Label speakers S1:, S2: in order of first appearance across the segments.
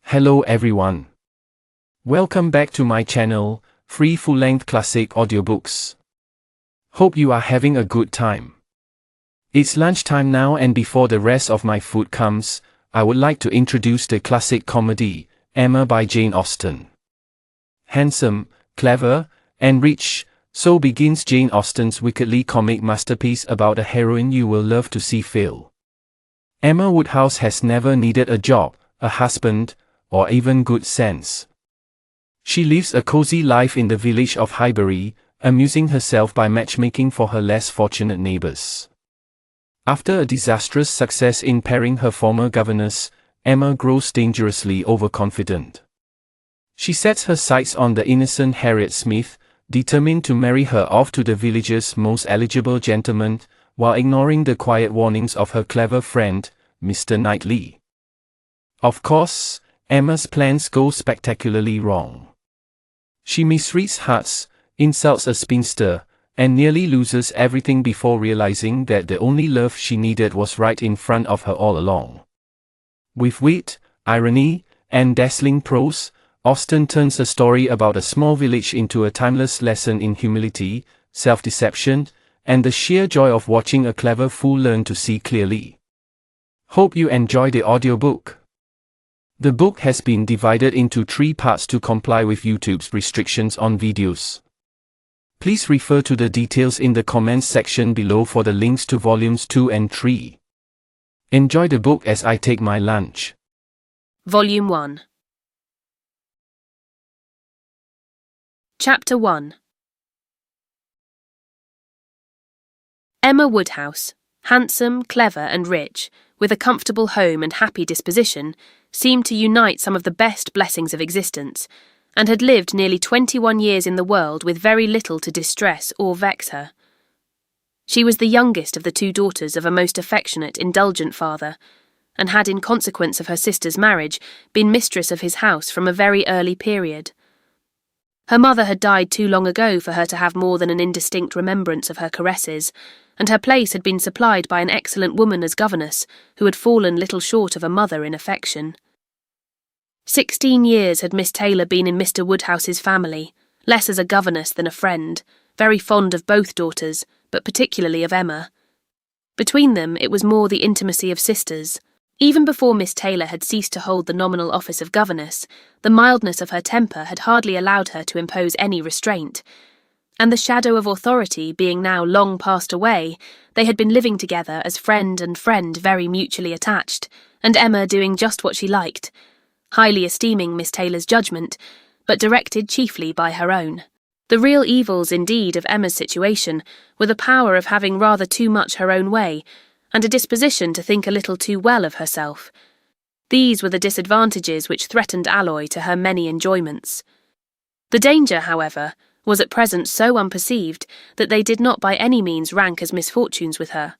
S1: Hello everyone. Welcome back to my channel, free full-length classic audiobooks. Hope you are having a good time. It's lunchtime now, and before the rest of my food comes, I would like to introduce the classic comedy, Emma by Jane Austen. Handsome, clever, and rich, so begins Jane Austen's wickedly comic masterpiece about a heroine you will love to see fail. Emma Woodhouse has never needed a job, a husband, or even good sense. She lives a cozy life in the village of Highbury, amusing herself by matchmaking for her less fortunate neighbors. After a disastrous success in pairing her former governess, Emma grows dangerously overconfident. She sets her sights on the innocent Harriet Smith, determined to marry her off to the village's most eligible gentleman, while ignoring the quiet warnings of her clever friend, Mr. Knightley. Of course, Emma's plans go spectacularly wrong. She misreads hearts, insults a spinster, and nearly loses everything before realizing that the only love she needed was right in front of her all along. With wit, irony, and dazzling prose, Austen turns a story about a small village into a timeless lesson in humility, self-deception, and the sheer joy of watching a clever fool learn to see clearly. Hope you enjoy the audiobook. The book has been divided into 3 parts to comply with YouTube's restrictions on videos. Please refer to the details in the comments section below for the links to volumes 2 and 3. Enjoy the book as I take my lunch.
S2: Volume 1. Chapter 1. Emma Woodhouse, handsome, clever and rich, with a comfortable home and happy disposition, seemed to unite some of the best blessings of existence, and had lived nearly 21 years in the world with very little to distress or vex her. She was the youngest of the 2 daughters of a most affectionate, indulgent father, and had, in consequence of her sister's marriage, been mistress of his house from a very early period. Her mother had died too long ago for her to have more than an indistinct remembrance of her caresses, and her place had been supplied by an excellent woman as governess, who had fallen little short of a mother in affection. 16 years had Miss Taylor been in Mr. Woodhouse's family, less as a governess than a friend, very fond of both daughters, but particularly of Emma. Between them it was more the intimacy of sisters. Even before Miss Taylor had ceased to hold the nominal office of governess, the mildness of her temper had hardly allowed her to impose any restraint, and the shadow of authority being now long passed away, they had been living together as friend and friend, very mutually attached, and Emma doing just what she liked, highly esteeming Miss Taylor's judgment, but directed chiefly by her own. The real evils, indeed, of Emma's situation were the power of having rather too much her own way, and a disposition to think a little too well of herself. These were the disadvantages which threatened alloy to her many enjoyments. The danger, however, was at present so unperceived that they did not by any means rank as misfortunes with her.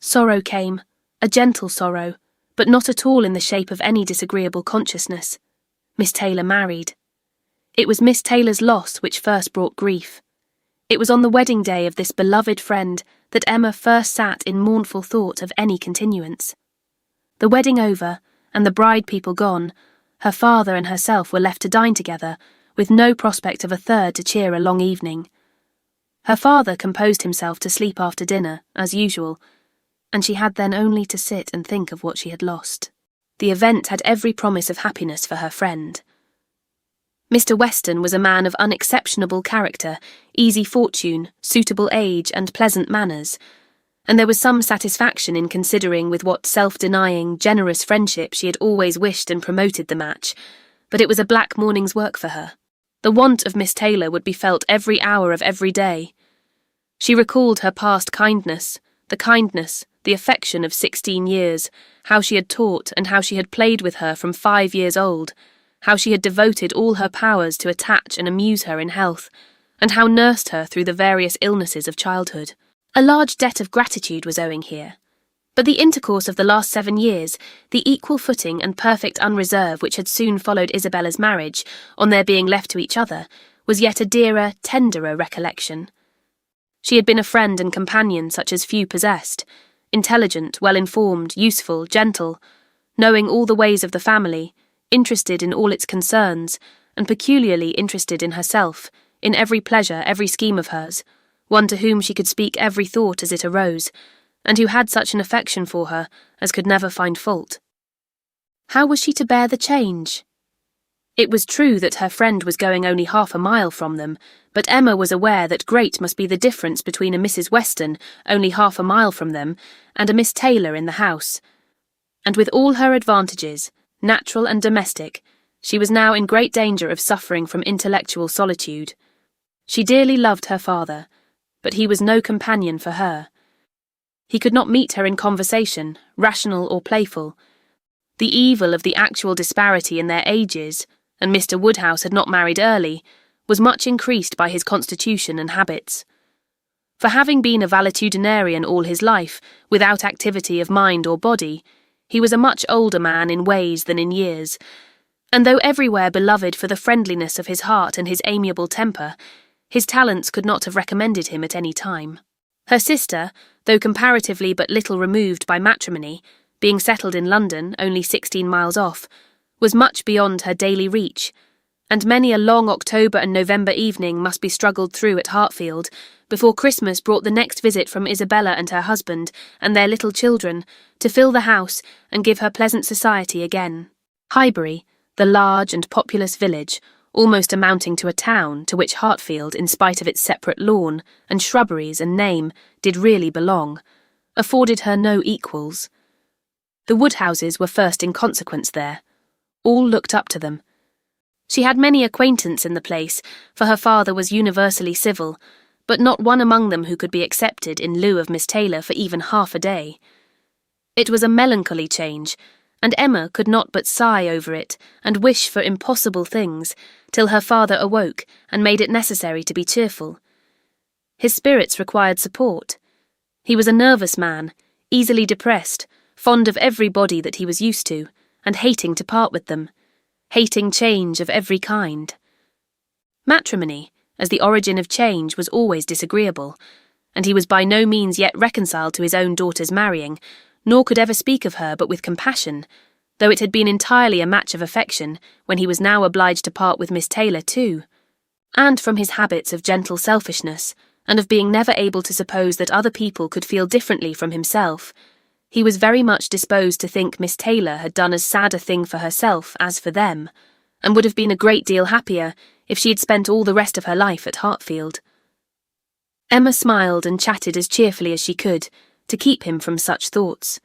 S2: Sorrow came, a gentle sorrow, but not at all in the shape of any disagreeable consciousness. Miss Taylor married. It was Miss Taylor's loss which first brought grief. It was on the wedding day of this beloved friend that Emma first sat in mournful thought of any continuance. The wedding over, and the bride people gone, her father and herself were left to dine together, with no prospect of a third to cheer a long evening. Her father composed himself to sleep after dinner, as usual, and she had then only to sit and think of what she had lost. The event had every promise of happiness for her friend. Mr. Weston was a man of unexceptionable character, easy fortune, suitable age, and pleasant manners, and there was some satisfaction in considering with what self-denying, generous friendship she had always wished and promoted the match, but it was a black morning's work for her. The want of Miss Taylor would be felt every hour of every day. She recalled her past kindness, the affection of 16 years, how she had taught and how she had played with her from 5 years old, how she had devoted all her powers to attach and amuse her in health, and how nursed her through the various illnesses of childhood. A large debt of gratitude was owing here, but the intercourse of the last 7 years, the equal footing and perfect unreserve which had soon followed Isabella's marriage, on their being left to each other, was yet a dearer, tenderer recollection. She had been a friend and companion such as few possessed, intelligent, well-informed, useful, gentle, knowing all the ways of the family, interested in all its concerns, and peculiarly interested in herself, in every pleasure, every scheme of hers, one to whom she could speak every thought as it arose, and who had such an affection for her as could never find fault. How was she to bear the change? It was true that her friend was going only half a mile from them, but Emma was aware that great must be the difference between a Mrs. Weston, only half a mile from them, and a Miss Taylor in the house. And with all her advantages, natural and domestic, she was now in great danger of suffering from intellectual solitude. She dearly loved her father, but he was no companion for her. He could not meet her in conversation, rational or playful. The evil of the actual disparity in their ages, and Mr. Woodhouse had not married early, was much increased by his constitution and habits. For having been a valetudinarian all his life, without activity of mind or body, he was a much older man in ways than in years, and though everywhere beloved for the friendliness of his heart and his amiable temper, his talents could not have recommended him at any time. Her sister, though comparatively but little removed by matrimony, being settled in London, only 16 miles off, was much beyond her daily reach, and many a long October and November evening must be struggled through at Hartfield before Christmas brought the next visit from Isabella and her husband and their little children to fill the house and give her pleasant society again. Highbury, the large and populous village, almost amounting to a town to which Hartfield, in spite of its separate lawn and shrubberies and name, did really belong, afforded her no equals. The Woodhouses were first in consequence there. All looked up to them. She had many acquaintance in the place, for her father was universally civil, but not one among them who could be accepted in lieu of Miss Taylor for even half a day. It was a melancholy change, and Emma could not but sigh over it and wish for impossible things, till her father awoke and made it necessary to be cheerful. His spirits required support. He was a nervous man, easily depressed, fond of everybody that he was used to, and hating to part with them, hating change of every kind. Matrimony, as the origin of change, was always disagreeable, and he was by no means yet reconciled to his own daughter's marrying, nor could ever speak of her but with compassion, though it had been entirely a match of affection when he was now obliged to part with Miss Taylor too, and from his habits of gentle selfishness, and of being never able to suppose that other people could feel differently from himself, he was very much disposed to think Miss Taylor had done as sad a thing for herself as for them, and would have been a great deal happier if she had spent all the rest of her life at Hartfield. Emma smiled and chatted as cheerfully as she could, to keep him from such thoughts.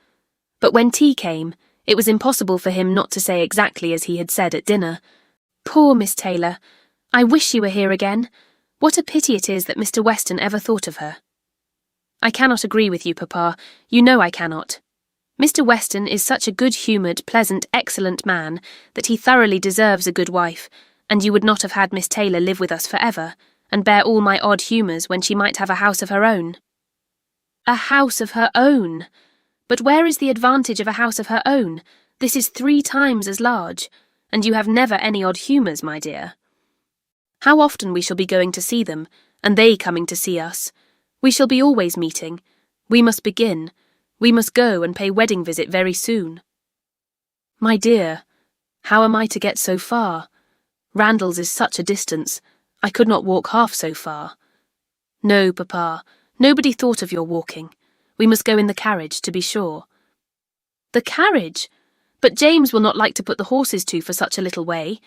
S2: But when tea came, it was impossible for him not to say exactly as he had said at dinner. "Poor Miss Taylor! I wish she were here again. What a pity it is that Mr. Weston ever thought of her." "I cannot agree with you, Papa. You know I cannot. Mr. Weston is such a good-humoured, pleasant, excellent man that he thoroughly deserves a good wife, and you would not have had Miss Taylor live with us for ever, and bear all my odd humours when she might have a house of her own." "A house of her own! But where is the advantage of a house of her own? This is 3 times as large, and you have never any odd humours, my dear. How often we shall be going to see them, and they coming to see us. We shall be always meeting. We must begin. We must go and pay wedding visit very soon." "My dear, how am I to get so far? Randalls is such a distance. I could not walk half so far." "No, Papa, nobody thought of your walking. We must go in the carriage, to be sure." "The carriage? But James will not like to put the horses to for such a little way.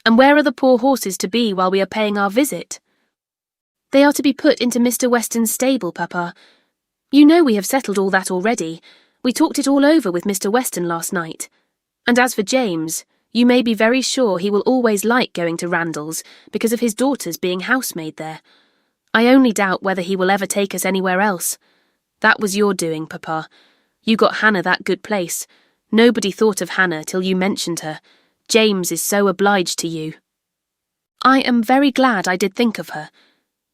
S2: And where are the poor horses to be while we are paying our visit?" "They are to be put into Mr. Weston's stable, Papa. You know we have settled all that already. We talked it all over with Mr. Weston last night. And as for James, you may be very sure he will always like going to Randalls because of his daughter's being housemaid there. I only doubt whether he will ever take us anywhere else. That was your doing, Papa. You got Hannah that good place. Nobody thought of Hannah till you mentioned her. James is so obliged to you." "I am very glad I did think of her.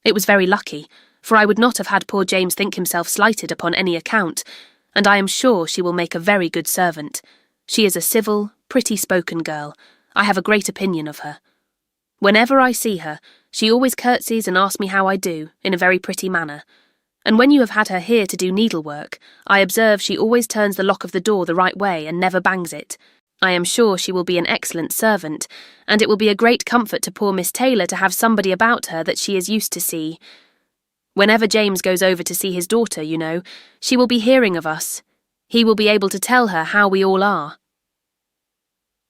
S2: It was very lucky, for I would not have had poor James think himself slighted upon any account, and I am sure she will make a very good servant. She is a civil, pretty-spoken girl. I have a great opinion of her. Whenever I see her, she always curtsies and asks me how I do, in a very pretty manner. And when you have had her here to do needlework, I observe she always turns the lock of the door the right way and never bangs it. I am sure she will be an excellent servant, and it will be a great comfort to poor Miss Taylor to have somebody about her that she is used to see. Whenever James goes over to see his daughter, you know, she will be hearing of us. He will be able to tell her how we all are."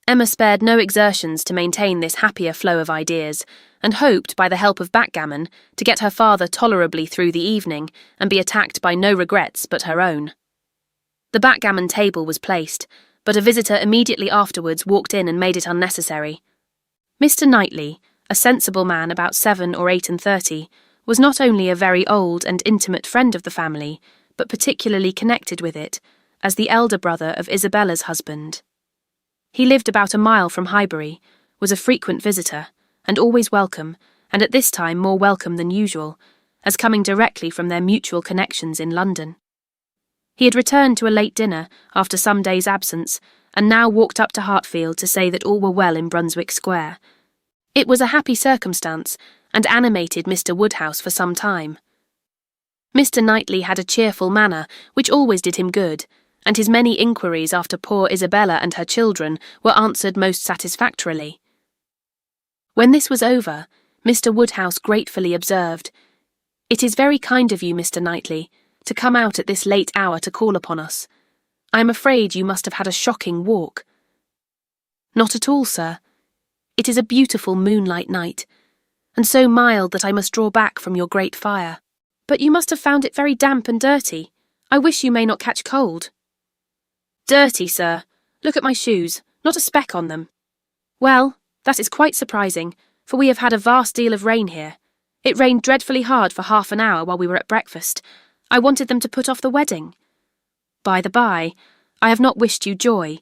S2: Emma spared no exertions to maintain this happier flow of ideas, and hoped, by the help of backgammon, to get her father tolerably through the evening and be attacked by no regrets but her own. The backgammon table was placed, but a visitor immediately afterwards walked in and made it unnecessary. Mr. Knightley, a sensible man about 7 or 38, was not only a very old and intimate friend of the family, but particularly connected with it, as the elder brother of Isabella's husband. He lived about a mile from Highbury, was a frequent visitor, and always welcome, and at this time more welcome than usual, as coming directly from their mutual connections in London. He had returned to a late dinner after some days' absence, and now walked up to Hartfield to say that all were well in Brunswick Square. It was a happy circumstance, and animated Mr. Woodhouse for some time. Mr. Knightley had a cheerful manner, which always did him good, and his many inquiries after poor Isabella and her children were answered most satisfactorily. When this was over, Mr. Woodhouse gratefully observed, "It is very kind of you, Mr. Knightley, to come out at this late hour to call upon us. I am afraid you must have had a shocking walk." "Not at all, sir. It is a beautiful moonlight night, and so mild that I must draw back from your great fire. But you must have found it very damp and dirty. I wish you may not catch cold." "Dirty, sir. Look at my shoes, not a speck on them." "Well, that is quite surprising, for we have had a vast deal of rain here. It rained dreadfully hard for half an hour while we were at breakfast. I wanted them to put off the wedding. By the by, I have not wished you joy.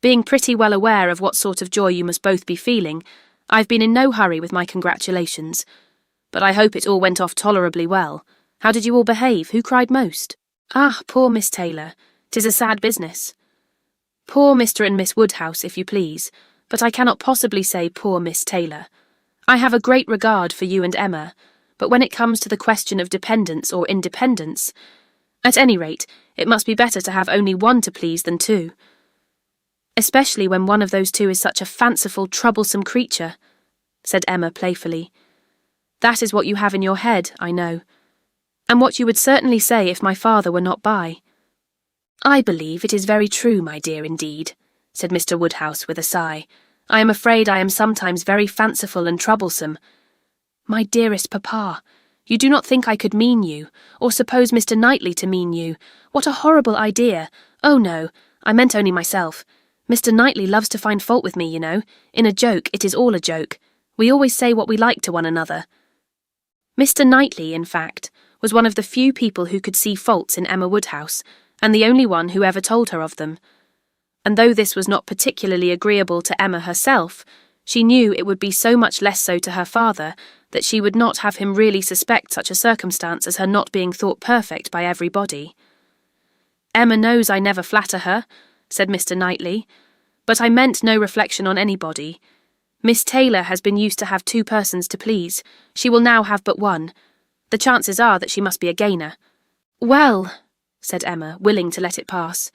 S2: Being pretty well aware of what sort of joy you must both be feeling, I've been in no hurry with my congratulations. But I hope it all went off tolerably well. How did you all behave? Who cried most?" "Ah, poor Miss Taylor. 'Tis a sad business." "Poor Mr. and Miss Woodhouse, if you please, but I cannot possibly say poor Miss Taylor. I have a great regard for you and Emma, but when it comes to the question of dependence or independence, at any rate, it must be better to have only one to please than two. Especially when one of those two is such a fanciful, troublesome creature," said Emma playfully. "That is what you have in your head, I know, and what you would certainly say if my father were not by." "I believe it is very true, my dear, indeed," said Mr. Woodhouse with a sigh. "I am afraid I am sometimes very fanciful and troublesome. My dearest papa, you do not think I could mean you, or suppose Mr. Knightley to mean you. What a horrible idea! Oh no, I meant only myself. Mr. Knightley loves to find fault with me, you know. In a joke, it is all a joke. We always say what we like to one another." Mr. Knightley, in fact, was one of the few people who could see faults in Emma Woodhouse, and the only one who ever told her of them. And though this was not particularly agreeable to Emma herself, she knew it would be so much less so to her father that she would not have him really suspect such a circumstance as her not being thought perfect by everybody. "Emma knows I never flatter her," said Mr. Knightley, "but I meant no reflection on anybody. Miss Taylor has been used to have 2 persons to please. She will now have but one. The chances are that she must be a gainer." "Well," said Emma, willing to let it pass,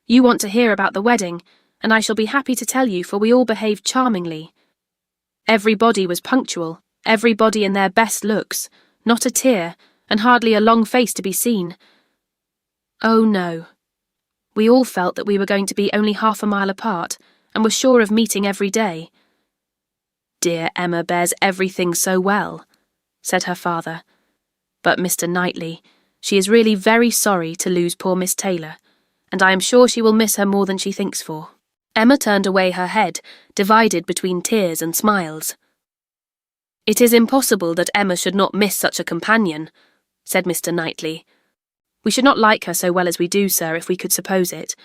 S2: "you want to hear about the wedding, and I shall be happy to tell you, for we all behaved charmingly. Everybody was punctual, everybody in their best looks, not a tear, and hardly a long face to be seen. Oh no. We all felt that we were going to be only half a mile apart, and were sure of meeting every day." "Dear Emma bears everything so well," said her father. "But Mr. Knightley, she is really very sorry to lose poor Miss Taylor, and I am sure she will miss her more than she thinks for." Emma turned away her head, divided between tears and smiles. "It is impossible that Emma should not miss such a companion," said Mr. Knightley. "We should not like her so well as we do, sir, if we could suppose it,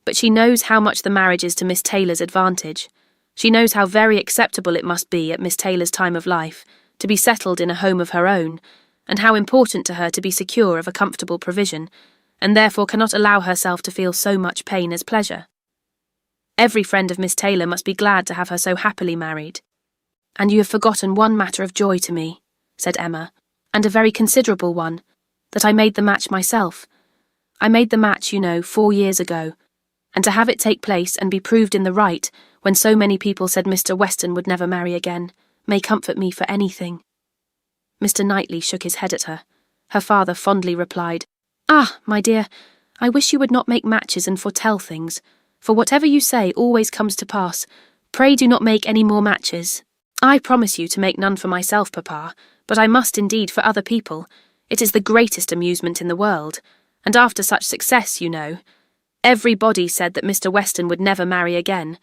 S2: but she knows how much the marriage is to Miss Taylor's advantage. She knows how very acceptable it must be at Miss Taylor's time of life to be settled in a home of her own, and how important to her to be secure of a comfortable provision, and therefore cannot allow herself to feel so much pain as pleasure. Every friend of Miss Taylor must be glad to have her so happily married." "And you have forgotten one matter of joy to me," said Emma, "and a very considerable one, that I made the match myself. I made the match, you know, 4 years ago, and to have it take place and be proved in the right when so many people said Mr. Weston would never marry again, may comfort me for anything." Mr. Knightley shook his head at her. Her father fondly replied, "Ah, my dear, I wish you would not make matches and foretell things, for whatever you say always comes to pass. Pray do not make any more matches. I promise you to make none for myself, Papa, but I must indeed for other people. It is the greatest amusement in the world, and after such success, you know. Everybody said that Mr. Weston would never marry again.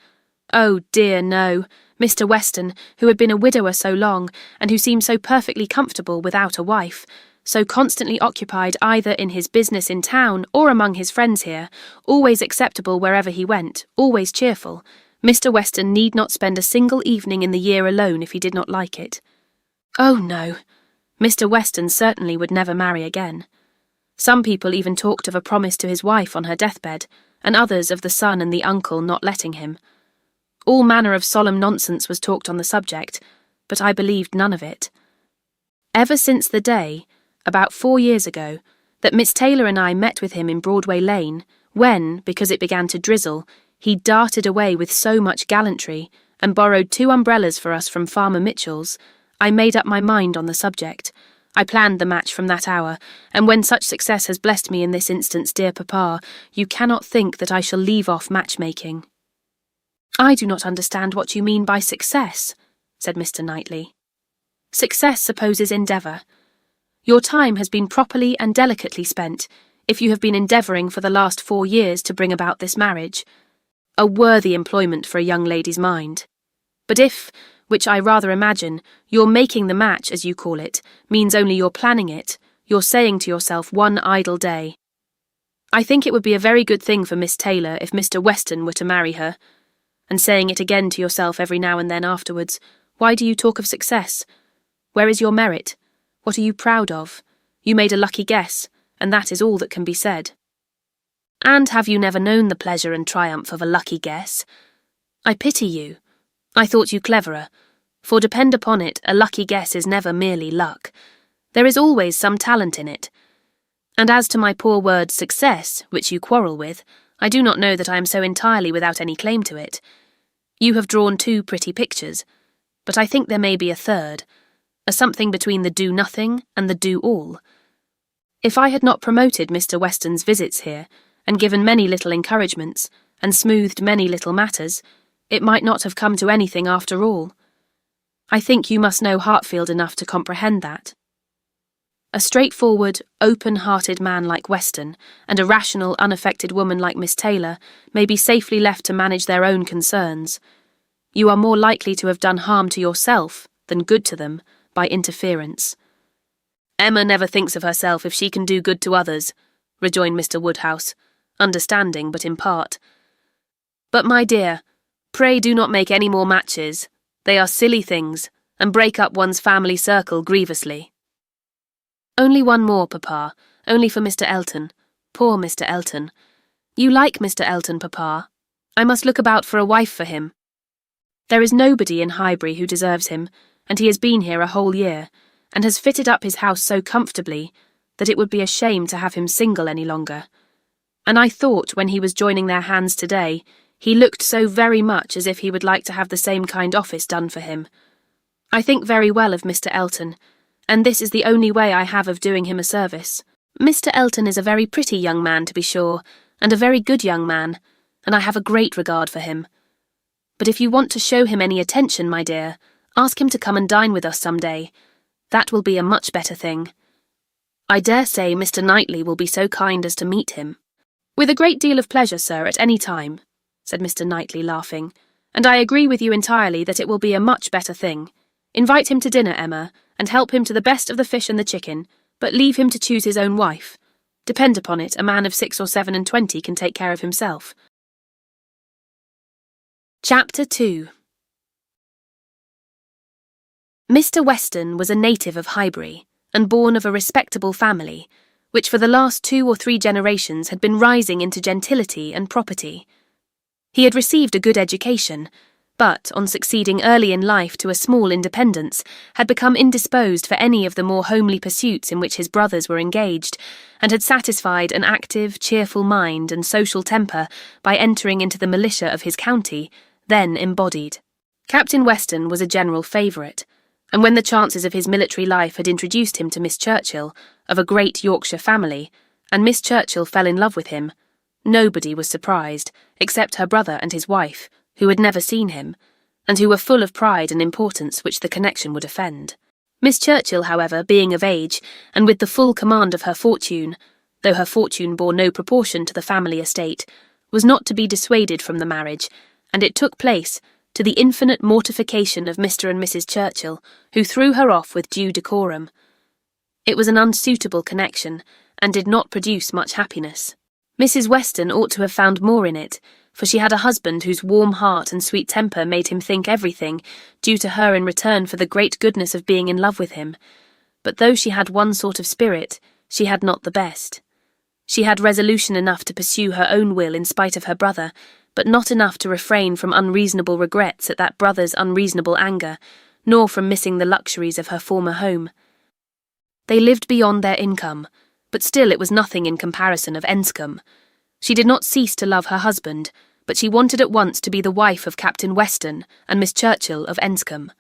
S2: Oh dear, no. Mr. Weston, who had been a widower so long, and who seemed so perfectly comfortable without a wife, so constantly occupied either in his business in town or among his friends here, always acceptable wherever he went, always cheerful. Mr. Weston need not spend a single evening in the year alone if he did not like it. Oh no, Mr. Weston certainly would never marry again. Some people even talked of a promise to his wife on her deathbed, and others of the son and the uncle not letting him. All manner of solemn nonsense was talked on the subject, but I believed none of it. Ever since the day, about 4 years ago, that Miss Taylor and I met with him in Broadway Lane, when, because it began to drizzle, he darted away with so much gallantry and borrowed 2 umbrellas for us from Farmer Mitchell's, I made up my mind on the subject. I planned the match from that hour, and when such success has blessed me in this instance, dear Papa, you cannot think that I shall leave off matchmaking." "I do not understand what you mean by success," said Mr. Knightley. "Success supposes endeavour. Your time has been properly and delicately spent, if you have been endeavouring for the last 4 years to bring about this marriage. A worthy employment for a young lady's mind. But if, which I rather imagine, your making the match, as you call it, means only your planning it, you're saying to yourself one idle day. I think it would be a very good thing for Miss Taylor if Mr. Weston were to marry her, and saying it again to yourself every now and then afterwards, why do you talk of success? Where is your merit? What are you proud of? You made a lucky guess, and that is all that can be said. And have you never known the pleasure and triumph of a lucky guess? I pity you. I thought you cleverer, for depend upon it, a lucky guess is never merely luck. There is always some talent in it. And as to my poor word success, which you quarrel with, I do not know that I am so entirely without any claim to it. You have drawn 2 pretty pictures, but I think there may be a third, a something between the do-nothing and the do-all. If I had not promoted Mr. Weston's visits here, and given many little encouragements, and smoothed many little matters, it might not have come to anything after all. I think you must know Hartfield enough to comprehend that. A straightforward, open-hearted man like Weston, and a rational, unaffected woman like Miss Taylor, may be safely left to manage their own concerns. You are more likely to have done harm to yourself than good to them by interference. "Emma never thinks of herself if she can do good to others," rejoined Mr. Woodhouse, understanding but in part. "But, my dear, pray do not make any more matches. They are silly things, and break up one's family circle grievously." "Only one more, Papa, only for Mr. Elton. Poor Mr. Elton. You like Mr. Elton, Papa. I must look about for a wife for him. There is nobody in Highbury who deserves him, and he has been here a whole year, and has fitted up his house so comfortably that it would be a shame to have him single any longer. And I thought, when he was joining their hands today, he looked so very much as if he would like to have the same kind office done for him. I think very well of Mr. Elton, and this is the only way I have of doing him a service. Mr. Elton is a very pretty young man, to be sure, and a very good young man, and I have a great regard for him. But if you want to show him any attention, my dear, ask him to come and dine with us some day. That will be a much better thing. I dare say Mr. Knightley will be so kind as to meet him." "With a great deal of pleasure, sir, at any time," said Mr. Knightley, laughing, "and I agree with you entirely that it will be a much better thing. Invite him to dinner, Emma, and help him to the best of the fish and the chicken, but leave him to choose his own wife. Depend upon it, a man of 6 or 7 and 20 can take care of himself." Chapter 2. Mr. Weston was a native of Highbury, and born of a respectable family, which for the last 2 or 3 generations had been rising into gentility and property. He had received a good education, but, on succeeding early in life to a small independence, had become indisposed for any of the more homely pursuits in which his brothers were engaged, and had satisfied an active, cheerful mind and social temper by entering into the militia of his county, then embodied. Captain Weston was a general favourite, and when the chances of his military life had introduced him to Miss Churchill, of a great Yorkshire family, and Miss Churchill fell in love with him, nobody was surprised, except her brother and his wife, who had never seen him, and who were full of pride and importance which the connection would offend. Miss Churchill, however, being of age, and with the full command of her fortune, though her fortune bore no proportion to the family estate, was not to be dissuaded from the marriage, and it took place, to the infinite mortification of Mr. and Mrs. Churchill, who threw her off with due decorum. It was an unsuitable connection, and did not produce much happiness. Mrs. Weston ought to have found more in it, for she had a husband whose warm heart and sweet temper made him think everything due to her in return for the great goodness of being in love with him. But though she had one sort of spirit, she had not the best. She had resolution enough to pursue her own will in spite of her brother, but not enough to refrain from unreasonable regrets at that brother's unreasonable anger, nor from missing the luxuries of her former home. They lived beyond their income, but still it was nothing in comparison of Enscombe. She did not cease to love her husband, but she wanted at once to be the wife of Captain Weston and Miss Churchill of Enscombe.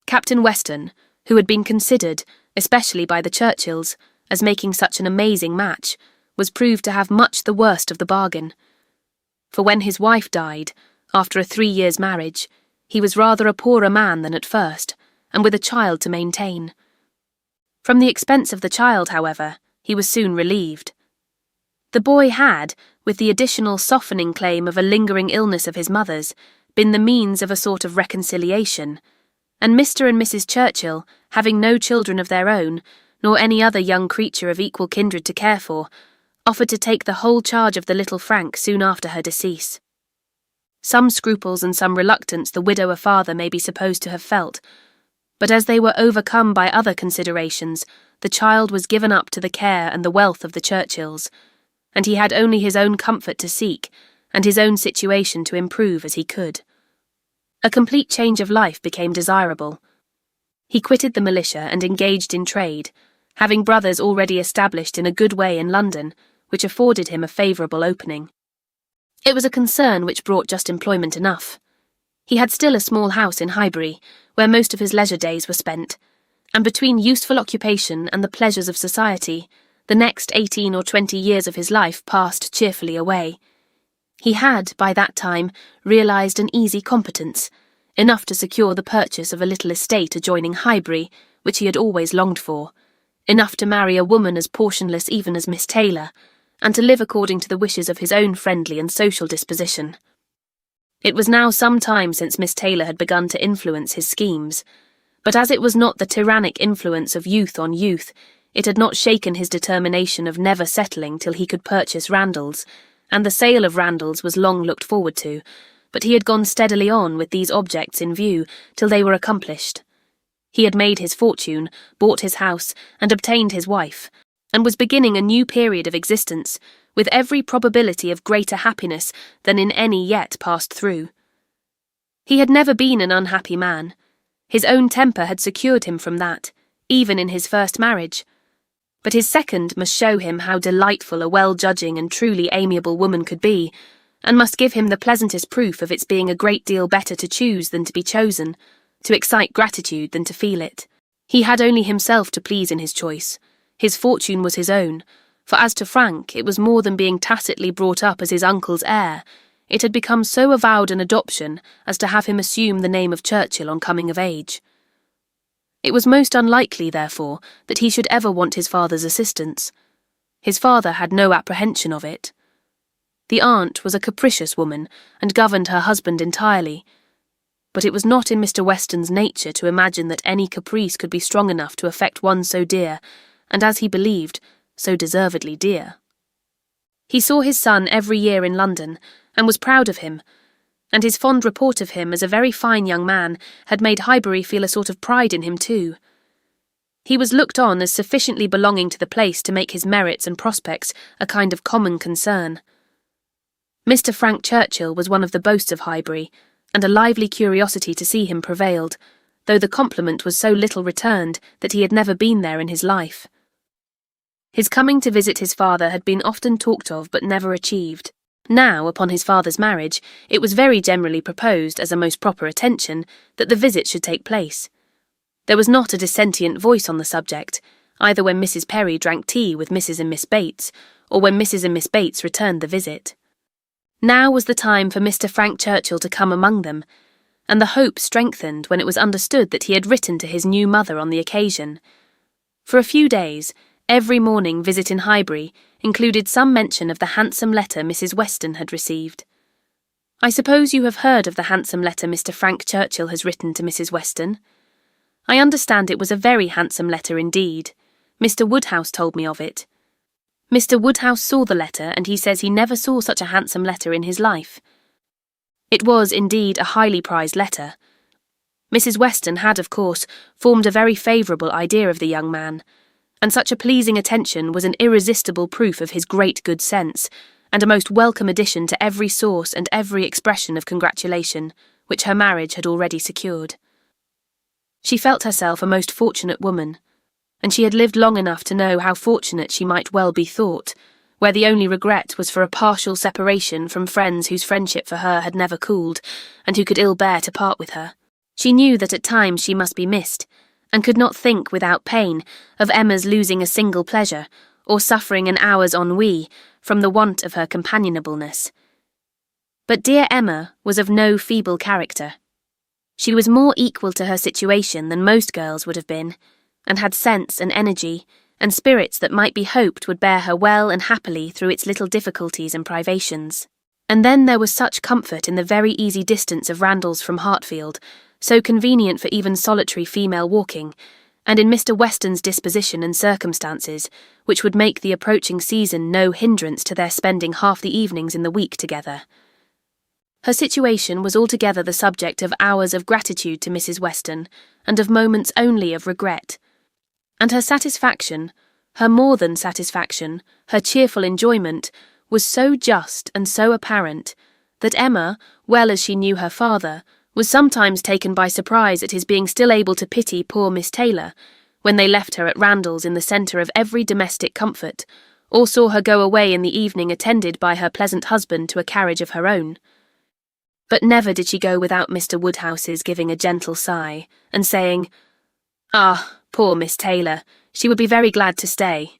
S2: Captain Weston, who had been considered, especially by the Churchills, as making such an amazing match, was proved to have much the worst of the bargain. For when his wife died, after a 3 years' marriage, he was rather a poorer man than at first, and with a child to maintain. From the expense of the child, however, he was soon relieved. The boy had, with the additional softening claim of a lingering illness of his mother's, been the means of a sort of reconciliation, and Mr. and Mrs. Churchill, having no children of their own, nor any other young creature of equal kindred to care for, offered to take the whole charge of the little Frank soon after her decease. Some scruples and some reluctance the widower father may be supposed to have felt, but as they were overcome by other considerations, the child was given up to the care and the wealth of the Churchills, and he had only his own comfort to seek, and his own situation to improve as he could. A complete change of life became desirable. He quitted the militia and engaged in trade, having brothers already established in a good way in London, which afforded him a favourable opening. It was a concern which brought just employment enough. He had still a small house in Highbury, where most of his leisure days were spent, and between useful occupation and the pleasures of society, the next 18 or 20 years of his life passed cheerfully away. He had, by that time, realised an easy competence, enough to secure the purchase of a little estate adjoining Highbury, which he had always longed for, enough to marry a woman as portionless even as Miss Taylor, and to live according to the wishes of his own friendly and social disposition. It was now some time since Miss Taylor had begun to influence his schemes, but as it was not the tyrannic influence of youth on youth, it had not shaken his determination of never settling till he could purchase Randalls, and the sale of Randalls was long looked forward to, but he had gone steadily on with these objects in view till they were accomplished. He had made his fortune, bought his house, and obtained his wife, and was beginning a new period of existence, with every probability of greater happiness than in any yet passed through. He had never been an unhappy man. His own temper had secured him from that, even in his first marriage. But his second must show him how delightful a well-judging and truly amiable woman could be, and must give him the pleasantest proof of its being a great deal better to choose than to be chosen, to excite gratitude than to feel it. He had only himself to please in his choice. His fortune was his own, for as to Frank, it was more than being tacitly brought up as his uncle's heir. It had become so avowed an adoption as to have him assume the name of Churchill on coming of age. It was most unlikely, therefore, that he should ever want his father's assistance. His father had no apprehension of it. The aunt was a capricious woman, and governed her husband entirely, but it was not in Mr. Weston's nature to imagine that any caprice could be strong enough to affect one so dear, and as he believed, so deservedly dear. He saw his son every year in London, and was proud of him, and his fond report of him as a very fine young man had made Highbury feel a sort of pride in him too. He was looked on as sufficiently belonging to the place to make his merits and prospects a kind of common concern. Mr. Frank Churchill was one of the boasts of Highbury, and a lively curiosity to see him prevailed, though the compliment was so little returned that he had never been there in his life. His coming to visit his father had been often talked of but never achieved. Now, upon his father's marriage, it was very generally proposed as a most proper attention that the visit should take place. There was not a dissentient voice on the subject, either when Mrs. Perry drank tea with Mrs. and Miss Bates, or when Mrs. and Miss Bates returned the visit. Now was the time for Mr. Frank Churchill to come among them, and the hope strengthened when it was understood that he had written to his new mother on the occasion. For a few days, every morning visit in Highbury included some mention of the handsome letter Mrs. Weston had received. I suppose you have heard of the handsome letter Mr. Frank Churchill has written to Mrs. Weston. I understand it was a very handsome letter indeed. Mr. Woodhouse told me of it. Mr. Woodhouse saw the letter, and he says he never saw such a handsome letter in his life. It was, indeed, a highly prized letter. Mrs. Weston had, of course, formed a very favourable idea of the young man, and such a pleasing attention was an irresistible proof of his great good sense, and a most welcome addition to every source and every expression of congratulation which her marriage had already secured. She felt herself a most fortunate woman, and she had lived long enough to know how fortunate she might well be thought, where the only regret was for a partial separation from friends whose friendship for her had never cooled, and who could ill bear to part with her. She knew that at times she must be missed, and could not think without pain of Emma's losing a single pleasure, or suffering an hour's ennui from the want of her companionableness. But dear Emma was of no feeble character. She was more equal to her situation than most girls would have been, and had sense and energy, and spirits that might be hoped would bear her well and happily through its little difficulties and privations. And then there was such comfort in the very easy distance of Randalls from Hartfield, so convenient for even solitary female walking, and in Mr. Weston's disposition and circumstances, which would make the approaching season no hindrance to their spending half the evenings in the week together. Her situation was altogether the subject of hours of gratitude to Mrs. Weston, and of moments only of regret. And her satisfaction, her more than satisfaction, her cheerful enjoyment, was so just and so apparent, that Emma, well as she knew her father, was sometimes taken by surprise at his being still able to pity poor Miss Taylor, when they left her at Randalls in the centre of every domestic comfort, or saw her go away in the evening attended by her pleasant husband to a carriage of her own. But never did she go without Mr. Woodhouse's giving a gentle sigh, and saying, "Ah, poor Miss Taylor, she would be very glad to stay."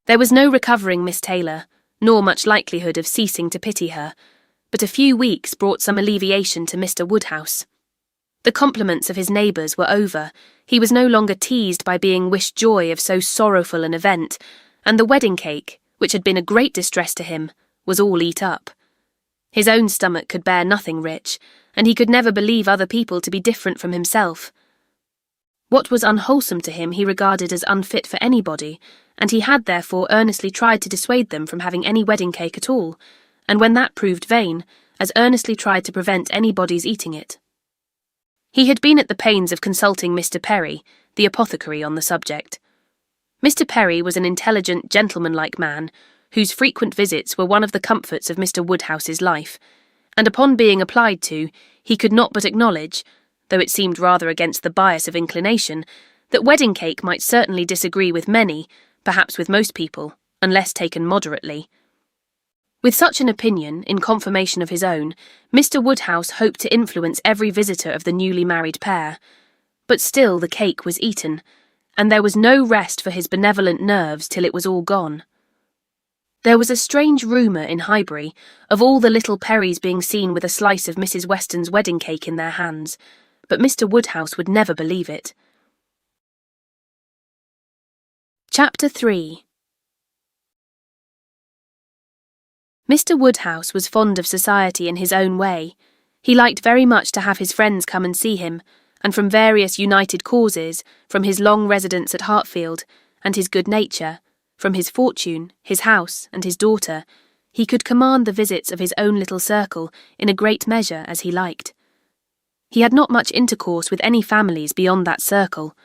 S2: There was no recovering Miss Taylor, nor much likelihood of ceasing to pity her, but a few weeks brought some alleviation to Mr. Woodhouse. The compliments of his neighbours were over, he was no longer teased by being wished joy of so sorrowful an event, and the wedding cake, which had been a great distress to him, was all eat up. His own stomach could bear nothing rich, and he could never believe other people to be different from himself. What was unwholesome to him he regarded as unfit for anybody, and he had therefore earnestly tried to dissuade them from having any wedding cake at all, and when that proved vain, as earnestly tried to prevent anybody's eating it. He had been at the pains of consulting Mr. Perry, the apothecary, on the subject. Mr. Perry was an intelligent, gentlemanlike man, whose frequent visits were one of the comforts of Mr. Woodhouse's life, and upon being applied to, he could not but acknowledge, though it seemed rather against the bias of inclination, that wedding cake might certainly disagree with many, perhaps with most people, unless taken moderately. With such an opinion, in confirmation of his own, Mr. Woodhouse hoped to influence every visitor of the newly married pair, but still the cake was eaten, and there was no rest for his benevolent nerves till it was all gone. There was a strange rumour in Highbury of all the little Perrys being seen with a slice of Mrs. Weston's wedding cake in their hands, but Mr. Woodhouse would never believe it. Chapter 3. Mr. Woodhouse was fond of society in his own way. He liked very much to have his friends come and see him, and from various united causes, from his long residence at Hartfield, and his good nature, from his fortune, his house, and his daughter, he could command the visits of his own little circle in a great measure as he liked. He had not much intercourse with any families beyond that circle.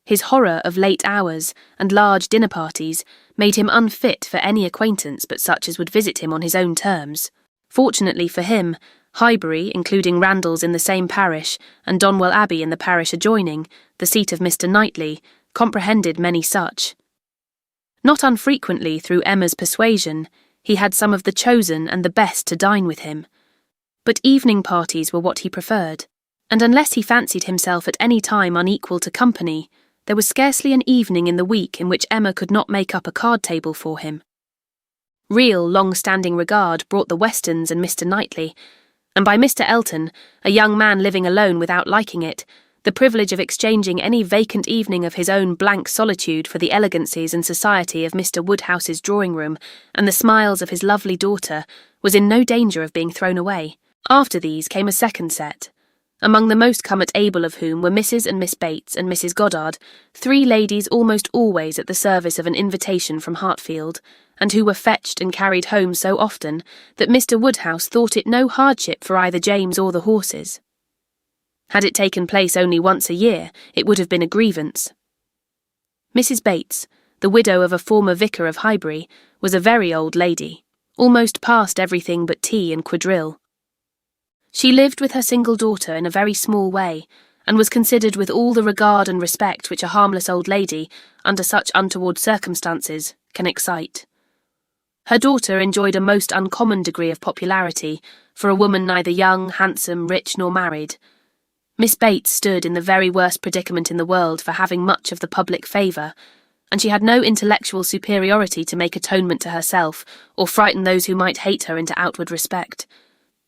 S2: His horror of late hours and large dinner parties made him unfit for any acquaintance but such as would visit him on his own terms. Fortunately for him, Highbury, including Randalls in the same parish, and Donwell Abbey in the parish adjoining, the seat of Mr. Knightley, comprehended many such. Not unfrequently, through Emma's persuasion, he had some of the chosen and the best to dine with him. But evening parties were what he preferred, and unless he fancied himself at any time unequal to company, there was scarcely an evening in the week in which Emma could not make up a card table for him. Real, long-standing regard brought the Westons and Mr. Knightley, and by Mr. Elton, a young man living alone without liking it, the privilege of exchanging any vacant evening of his own blank solitude for the elegancies and society of Mr. Woodhouse's drawing-room and the smiles of his lovely daughter was in no danger of being thrown away. After these came a second set, among the most come-at-able of whom were Mrs. and Miss Bates and Mrs. Goddard, 3 ladies almost always at the service of an invitation from Hartfield, and who were fetched and carried home so often that Mr. Woodhouse thought it no hardship for either James or the horses. Had it taken place only once a year, it would have been a grievance. Mrs. Bates, the widow of a former vicar of Highbury, was a very old lady, almost past everything but tea and quadrille. She lived with her single daughter in a very small way, and was considered with all the regard and respect which a harmless old lady, under such untoward circumstances, can excite. Her daughter enjoyed a most uncommon degree of popularity, for a woman neither young, handsome, rich, nor married. Miss Bates stood in the very worst predicament in the world for having much of the public favour, and she had no intellectual superiority to make atonement to herself, or frighten those who might hate her into outward respect.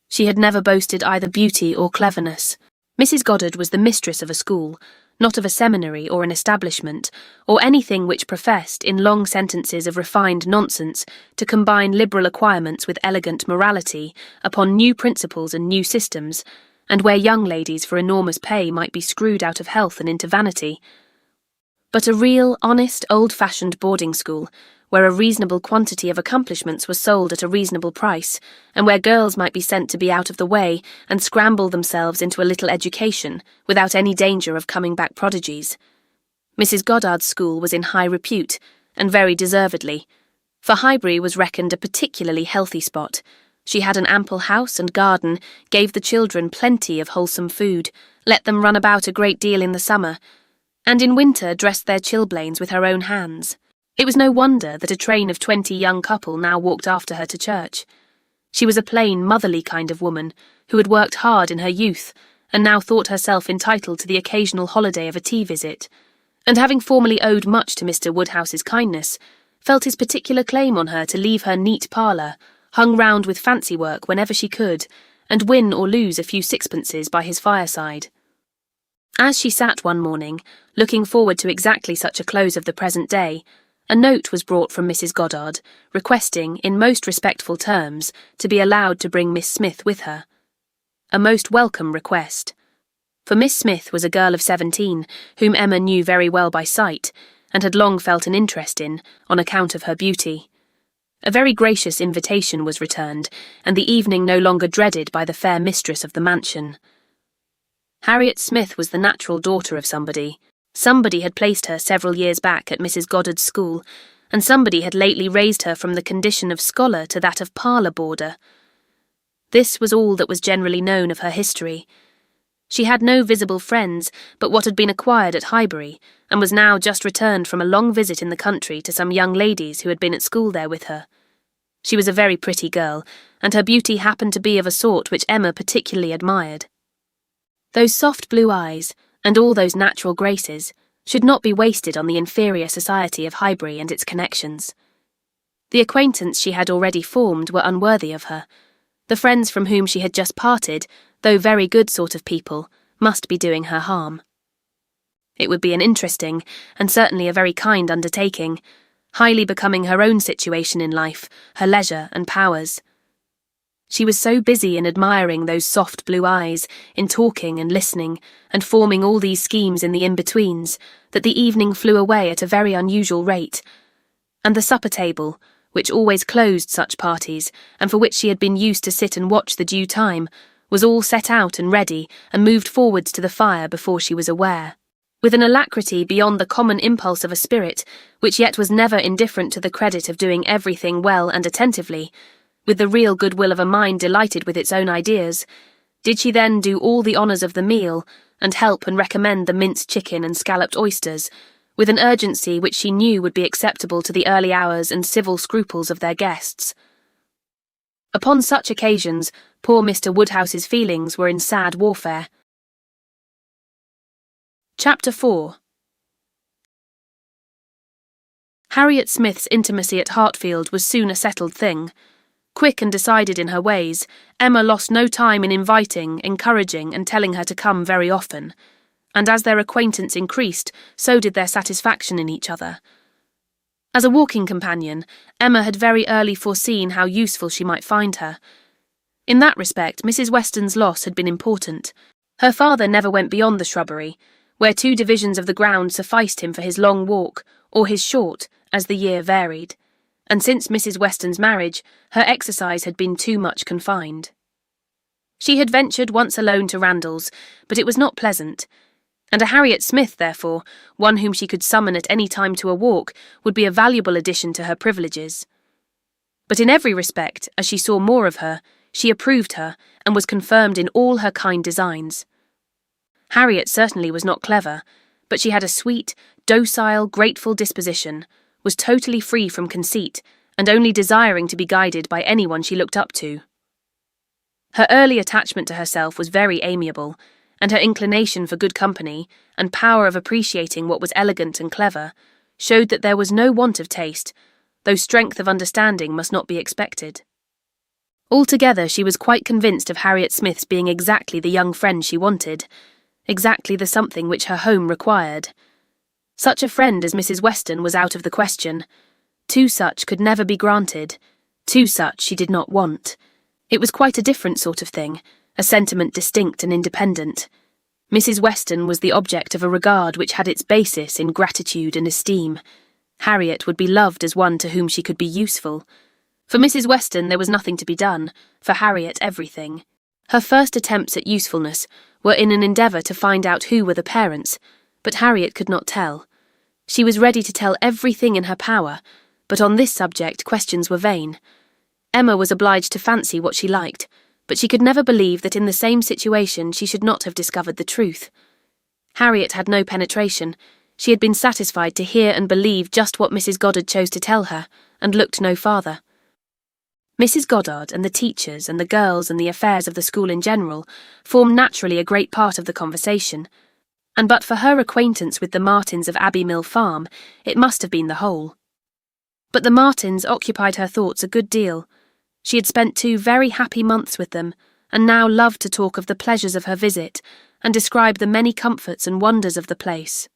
S2: She had never boasted either beauty or cleverness. Mrs. Goddard was the mistress of a school, not of a seminary or an establishment, or anything which professed, in long sentences of refined nonsense, to combine liberal acquirements with elegant morality, upon new principles and new systems, and where young ladies for enormous pay might be screwed out of health and into vanity. But a real, honest, old-fashioned boarding school, where a reasonable quantity of accomplishments was sold at a reasonable price, and where girls might be sent to be out of the way and scramble themselves into a little education, without any danger of coming back prodigies. Mrs. Goddard's school was in high repute, and very deservedly, for Highbury was reckoned a particularly healthy spot. She had an ample house and garden, gave the children plenty of wholesome food, let them run about a great deal in the summer, and in winter dressed their chilblains with her own hands. It was no wonder that a train of 20 young couple now walked after her to church. She was a plain, motherly kind of woman, who had worked hard in her youth, and now thought herself entitled to the occasional holiday of a tea visit, and having formerly owed much to Mr. Woodhouse's kindness, felt his particular claim on her to leave her neat parlour, hung round with fancy work whenever she could, and win or lose a few sixpences by his fireside. As she sat one morning, looking forward to exactly such a close of the present day, a note was brought from Mrs. Goddard, requesting, in most respectful terms, to be allowed to bring Miss Smith with her. A most welcome request. For Miss Smith was a girl of 17, whom Emma knew very well by sight, and had long felt an interest in, on account of her beauty. A very gracious invitation was returned, and the evening no longer dreaded by the fair mistress of the mansion. Harriet Smith was the natural daughter of somebody. Somebody had placed her several years back at Mrs. Goddard's school, and somebody had lately raised her from the condition of scholar to that of parlour boarder. This was all that was generally known of her history. She had no visible friends but what had been acquired at Highbury, and was now just returned from a long visit in the country to some young ladies who had been at school there with her. She was a very pretty girl, and her beauty happened to be of a sort which Emma particularly admired. Those soft blue eyes, and all those natural graces, should not be wasted on the inferior society of Highbury and its connections. The acquaintance she had already formed were unworthy of her. The friends from whom she had just parted, though very good sort of people, must be doing her harm. It would be an interesting, and certainly a very kind undertaking, highly becoming her own situation in life, her leisure and powers. She was so busy in admiring those soft blue eyes, in talking and listening, and forming all these schemes in the in-betweens, that the evening flew away at a very unusual rate, and the supper table, which always closed such parties, and for which she had been used to sit and watch the due time, was all set out and ready, and moved forwards to the fire before she was aware. With an alacrity beyond the common impulse of a spirit, which yet was never indifferent to the credit of doing everything well and attentively, with the real goodwill of a mind delighted with its own ideas, did she then do all the honours of the meal and help and recommend the minced chicken and scalloped oysters, with an urgency which she knew would be acceptable to the early hours and civil scruples of their guests. Upon such occasions, poor Mr. Woodhouse's feelings were in sad warfare. Chapter 4. Harriet Smith's intimacy at Hartfield was soon a settled thing. Quick and decided in her ways, Emma lost no time in inviting, encouraging, and telling her to come very often, and as their acquaintance increased, so did their satisfaction in each other. As a walking companion, Emma had very early foreseen how useful she might find her. In that respect, Mrs. Weston's loss had been important. Her father never went beyond the shrubbery, where 2 divisions of the ground sufficed him for his long walk, or his short, as the year varied, and since Mrs. Weston's marriage, her exercise had been too much confined. She had ventured once alone to Randalls, but it was not pleasant, and a Harriet Smith, therefore, one whom she could summon at any time to a walk, would be a valuable addition to her privileges. But in every respect, as she saw more of her, she approved her, and was confirmed in all her kind designs. Harriet certainly was not clever, but she had a sweet, docile, grateful disposition, was totally free from conceit, and only desiring to be guided by anyone she looked up to. Her early attachment to herself was very amiable, and her inclination for good company, and power of appreciating what was elegant and clever, showed that there was no want of taste, though strength of understanding must not be expected. Altogether, she was quite convinced of Harriet Smith's being exactly the young friend she wanted, exactly the something which her home required. Such a friend as Mrs. Weston was out of the question. 2 such could never be granted. 2 such she did not want. It was quite a different sort of thing, a sentiment distinct and independent. Mrs. Weston was the object of a regard which had its basis in gratitude and esteem. Harriet would be loved as one to whom she could be useful. For Mrs. Weston there was nothing to be done, for Harriet everything. Her first attempts at usefulness were in an endeavour to find out who were the parents, but Harriet could not tell. She was ready to tell everything in her power, but on this subject questions were vain. Emma was obliged to fancy what she liked, but she could never believe that in the same situation she should not have discovered the truth. Harriet had no penetration. She had been satisfied to hear and believe just what Mrs. Goddard chose to tell her, and looked no farther. Mrs. Goddard and the teachers and the girls and the affairs of the school in general formed naturally a great part of the conversation, and but for her acquaintance with the Martins of Abbey Mill Farm, it must have been the whole. But the Martins occupied her thoughts a good deal. She had spent 2 very happy months with them, and now loved to talk of the pleasures of her visit, and describe the many comforts and wonders of the place.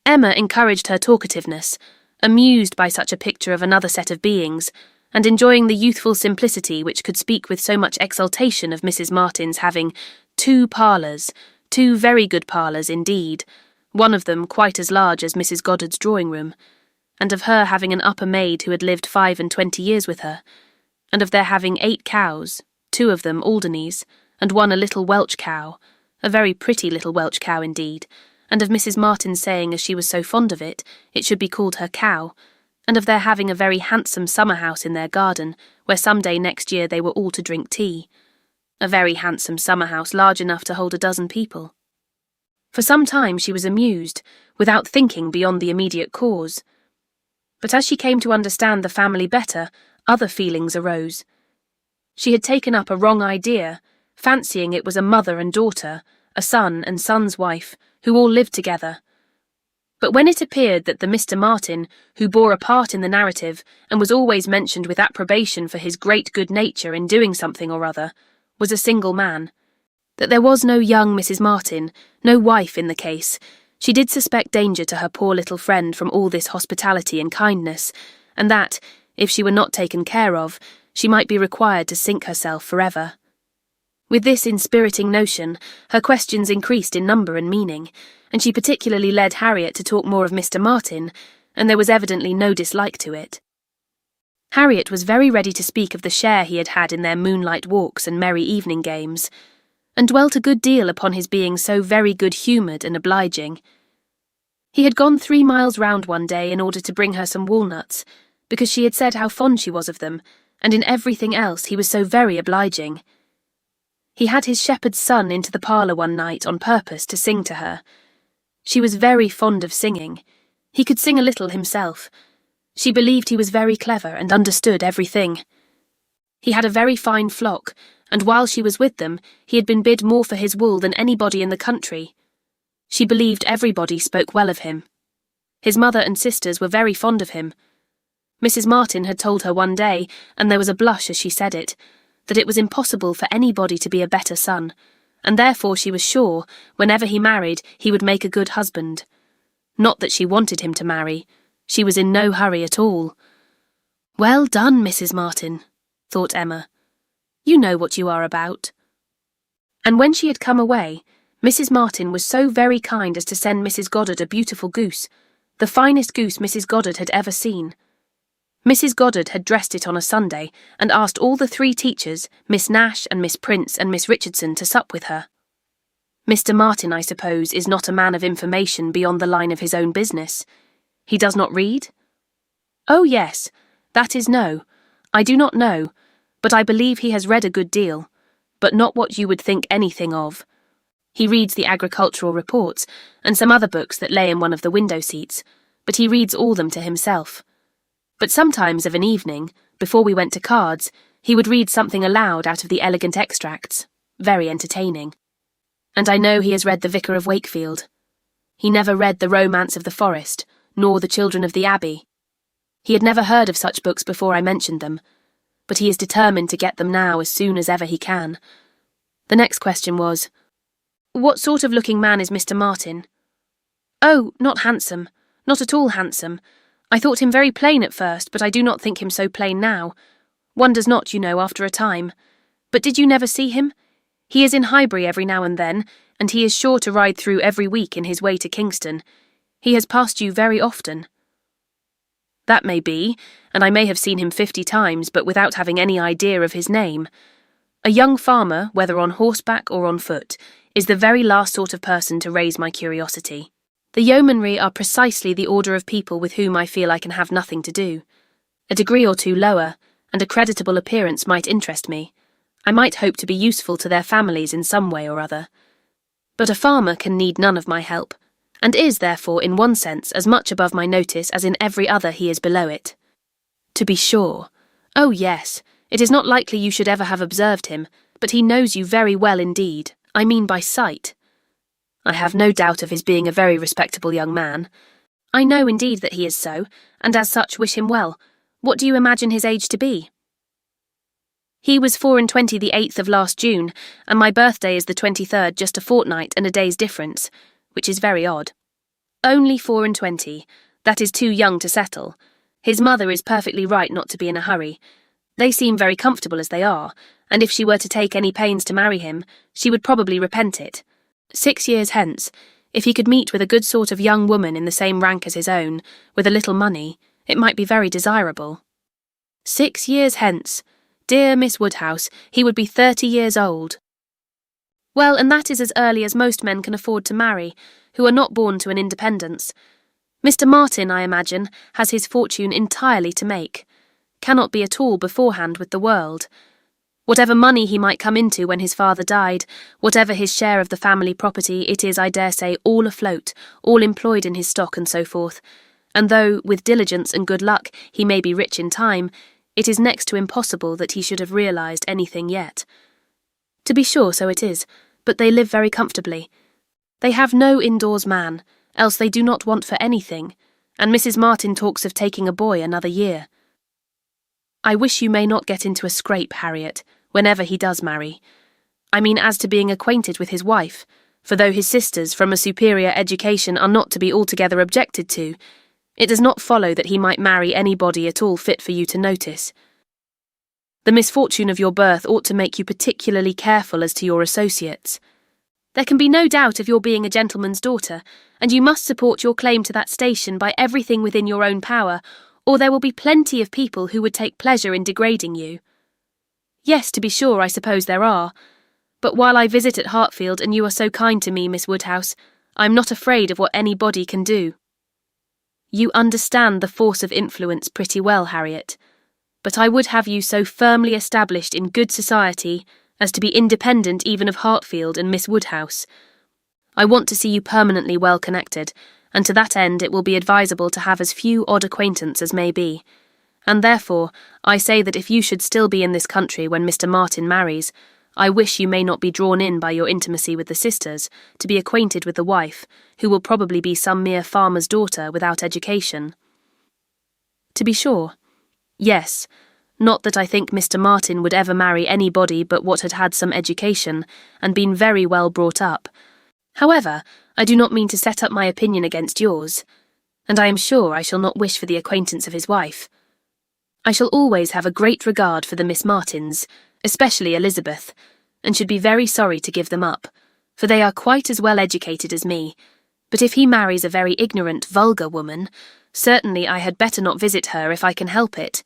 S2: Emma encouraged her talkativeness, amused by such a picture of another set of beings, and enjoying the youthful simplicity which could speak with so much exultation of Mrs. Martin's having 2 parlours, 2 very good parlours indeed, one of them quite as large as Mrs. Goddard's drawing-room, and of her having an upper maid who had lived 25 years with her, and of their having 8 cows, 2 of them Alderneys, and one a little Welch cow, a very pretty little Welch cow indeed, and of Mrs. Martin saying as she was so fond of it, it should be called her cow, and of their having a very handsome summer-house in their garden, where some day next year they were all to drink tea. A very handsome summer-house large enough to hold 12 people. For some time she was amused, without thinking beyond the immediate cause. But as she came to understand the family better, other feelings arose. She had taken up a wrong idea, fancying it was a mother and daughter, a son and son's wife, who all lived together. But when it appeared that the Mr. Martin, who bore a part in the narrative, and was always mentioned with approbation for his great good nature in doing something or other, was a single man, that there was no young Mrs. Martin, no wife in the case, she did suspect danger to her poor little friend from all this hospitality and kindness, and that, if she were not taken care of, she might be required to sink herself forever. With this inspiriting notion, her questions increased in number and meaning, and she particularly led Harriet to talk more of Mr. Martin, and there was evidently no dislike to it. Harriet was very ready to speak of the share he had had in their moonlight walks and merry evening games, and dwelt a good deal upon his being so very good-humoured and obliging. He had gone 3 miles round one day in order to bring her some walnuts, because she had said how fond she was of them, and in everything else he was so very obliging. He had his shepherd's son into the parlour one night on purpose to sing to her. She was very fond of singing. He could sing a little himself. She believed he was very clever and understood everything. He had a very fine flock, and while she was with them, he had been bid more for his wool than anybody in the country. She believed everybody spoke well of him. His mother and sisters were very fond of him. Mrs. Martin had told her one day, and there was a blush as she said it, that it was impossible for anybody to be a better son, and therefore she was sure, whenever he married, he would make a good husband. Not that she wanted him to marry. She was in no hurry at all. "Well done, Mrs. Martin," thought Emma. "You know what you are about." And when she had come away, Mrs. Martin was so very kind as to send Mrs. Goddard a beautiful goose, the finest goose Mrs. Goddard had ever seen. Mrs. Goddard had dressed it on a Sunday and asked all the 3 teachers, Miss Nash and Miss Prince and Miss Richardson, to sup with her. Mr. Martin, I suppose, is not a man of information beyond the line of his own business. He does not read? Oh, yes, that is no. I do not know, but I believe he has read a good deal, but not what you would think anything of. He reads the agricultural reports and some other books that lay in one of the window seats, but he reads all them to himself. But sometimes of an evening, before we went to cards, he would read something aloud out of the elegant extracts, very entertaining. And I know he has read The Vicar of Wakefield. He never read The Romance of the Forest, nor The Children of the Abbey. He had never heard of such books before I mentioned them, but he is determined to get them now as soon as ever he can. The next question was, "What sort of looking man is Mr. Martin?" "Oh, not handsome, not at all handsome. I thought him very plain at first, but I do not think him so plain now. One does not, you know, after a time. But did you never see him? He is in Highbury every now and then, and he is sure to ride through every week in his way to Kingston. He has passed you very often." "That may be, and I may have seen him 50 times, but without having any idea of his name. A young farmer, whether on horseback or on foot, is the very last sort of person to raise my curiosity. The yeomanry are precisely the order of people with whom I feel I can have nothing to do. A degree or 2 lower, and a creditable appearance might interest me. I might hope to be useful to their families in some way or other. But a farmer can need none of my help, and is, therefore, in one sense, as much above my notice as in every other he is below it. To be sure. Oh, yes, it is not likely you should ever have observed him, but he knows you very well indeed, I mean by sight. I have no doubt of his being a very respectable young man. I know indeed that he is so, and as such wish him well. What do you imagine his age to be?" "He was 24 the 8th of last June, and my birthday is the 23rd, just a fortnight and a day's difference, which is very odd." "Only 24. That is too young to settle. His mother is perfectly right not to be in a hurry. They seem very comfortable as they are, and if she were to take any pains to marry him, she would probably repent it. 6 years hence, if he could meet with a good sort of young woman in the same rank as his own, with a little money, it might be very desirable." 6 years hence. Dear Miss Woodhouse, he would be 30 years old. Well, and that is as early as most men can afford to marry, who are not born to an independence. Mr. Martin, I imagine, has his fortune entirely to make. Cannot be at all beforehand with the world. Whatever money he might come into when his father died, whatever his share of the family property, it is, I dare say, all afloat, all employed in his stock and so forth, and though, with diligence and good luck, he may be rich in time, it is next to impossible that he should have realised anything yet. To be sure, so it is, but they live very comfortably. They have no indoors man, else they do not want for anything, and Mrs. Martin talks of taking a boy another year. I wish you may not get into a scrape, Harriet, whenever he does marry. I mean as to being acquainted with his wife, for though his sisters from a superior education are not to be altogether objected to, it does not follow that he might marry anybody at all fit for you to notice. The misfortune of your birth ought to make you particularly careful as to your associates. There can be no doubt of your being a gentleman's daughter, and you must support your claim to that station by everything within your own power, or there will be plenty of people who would take pleasure in degrading you. Yes, to be sure, I suppose there are. But while I visit at Hartfield and you are so kind to me, Miss Woodhouse, I am not afraid of what anybody can do. You understand the force of influence pretty well, Harriet. but I would have you so firmly established in good society as to be independent even of Hartfield and Miss Woodhouse. I want to see you permanently well connected, and to that end it will be advisable to have as few odd acquaintance as may be. And therefore, I say that if you should still be in this country when Mr. Martin marries, I wish you may not be drawn in by your intimacy with the sisters to be acquainted with the wife, who will probably be some mere farmer's daughter without education. To be sure, yes, not that I think Mr. Martin would ever marry anybody but what had had some education and been very well brought up. However, I do not mean to set up my opinion against yours, and I am sure I shall not wish for the acquaintance of his wife. I shall always have a great regard for the Miss Martins, especially Elizabeth, and should be very sorry to give them up, for they are quite as well educated as me. But if he marries a very ignorant, vulgar woman, certainly I had better not visit her if I can help it.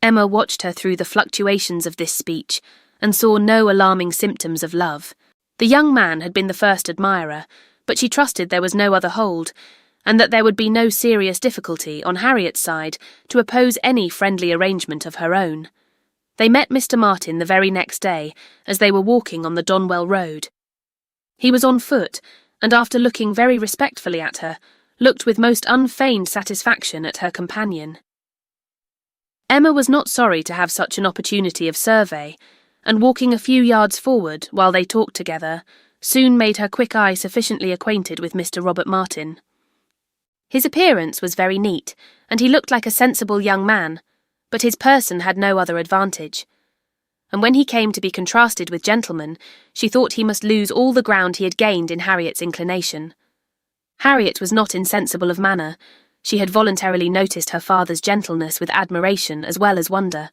S2: Emma watched her through the fluctuations of this speech, and saw no alarming symptoms of love. The young man had been the first admirer, but she trusted there was no other hold, and that there would be no serious difficulty, on Harriet's side, to oppose any friendly arrangement of her own. They met Mr. Martin the very next day, as they were walking on the Donwell Road. He was on foot, and after looking very respectfully at her, looked with most unfeigned satisfaction at her companion. Emma was not sorry to have such an opportunity of survey, and walking a few yards forward while they talked together, soon made her quick eye sufficiently acquainted with Mr. Robert Martin. His appearance was very neat, and he looked like a sensible young man, but his person had no other advantage. And when he came to be contrasted with gentlemen, she thought he must lose all the ground he had gained in Harriet's inclination. Harriet was not insensible of manner. She had voluntarily noticed her father's gentleness with admiration as well as wonder.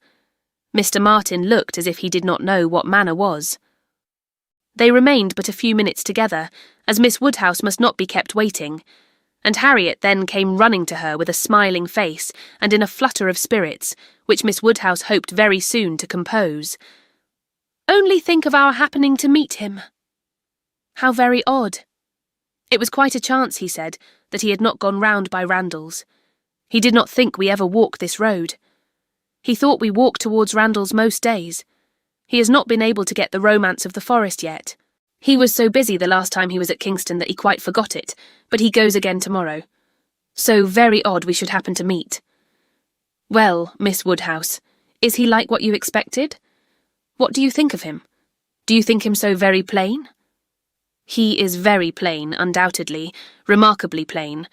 S2: Mr. Martin looked as if he did not know what manner was. They remained but a few minutes together, as Miss Woodhouse must not be kept waiting, and Harriet then came running to her with a smiling face and in a flutter of spirits, which Miss Woodhouse hoped very soon to compose. "Only think of our happening to meet him." How very odd. It was quite a chance, he said, that he had not gone round by Randalls. He did not think we ever walk this road. He thought we walked towards Randalls most days. He has not been able to get the romance of the forest yet. He was so busy the last time he was at Kingston that he quite forgot it, but he goes again tomorrow. So very odd we should happen to meet. Well, Miss Woodhouse, is he like what you expected? What do you think of him? Do you think him so very plain? He is very plain, undoubtedly, remarkably plain,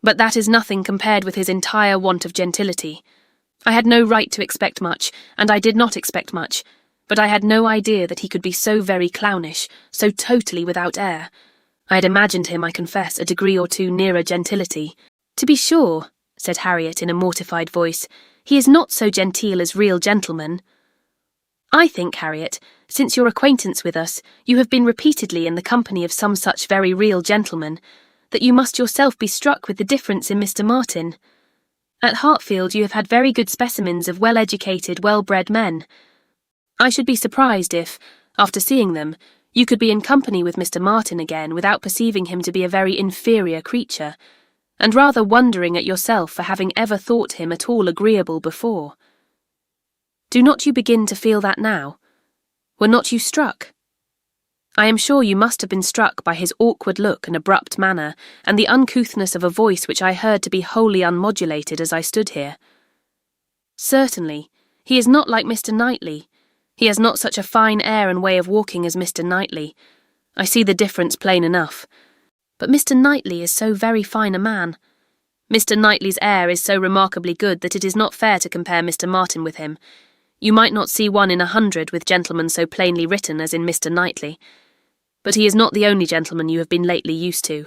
S2: but that is nothing compared with his entire want of gentility. I had no right to expect much, and I did not expect much, but I had no idea that he could be so very clownish, so totally without air. I had imagined him, I confess, a degree or two nearer gentility. "To be sure," said Harriet in a mortified voice, "he is not so genteel as real gentlemen." "I think, Harriet, since your acquaintance with us, you have been repeatedly in the company of some such very real gentlemen, that you must yourself be struck with the difference in Mr. Martin. At Hartfield you have had very good specimens of well-educated, well-bred men. I should be surprised if, after seeing them, you could be in company with Mr. Martin again without perceiving him to be a very inferior creature, and rather wondering at yourself for having ever thought him at all agreeable before. Do not you begin to feel that now? Were not you struck? I am sure you must have been struck by his awkward look and abrupt manner, and the uncouthness of a voice which I heard to be wholly unmodulated as I stood here. Certainly, he is not like Mr. Knightley. He has not such a fine air and way of walking as Mr. Knightley. I see the difference plain enough. But Mr. Knightley is so very fine a man. Mr. Knightley's air is so remarkably good that it is not fair to compare Mr. Martin with him. You might not see one in 100 with gentlemen so plainly written as in Mr. Knightley. But he is not the only gentleman you have been lately used to.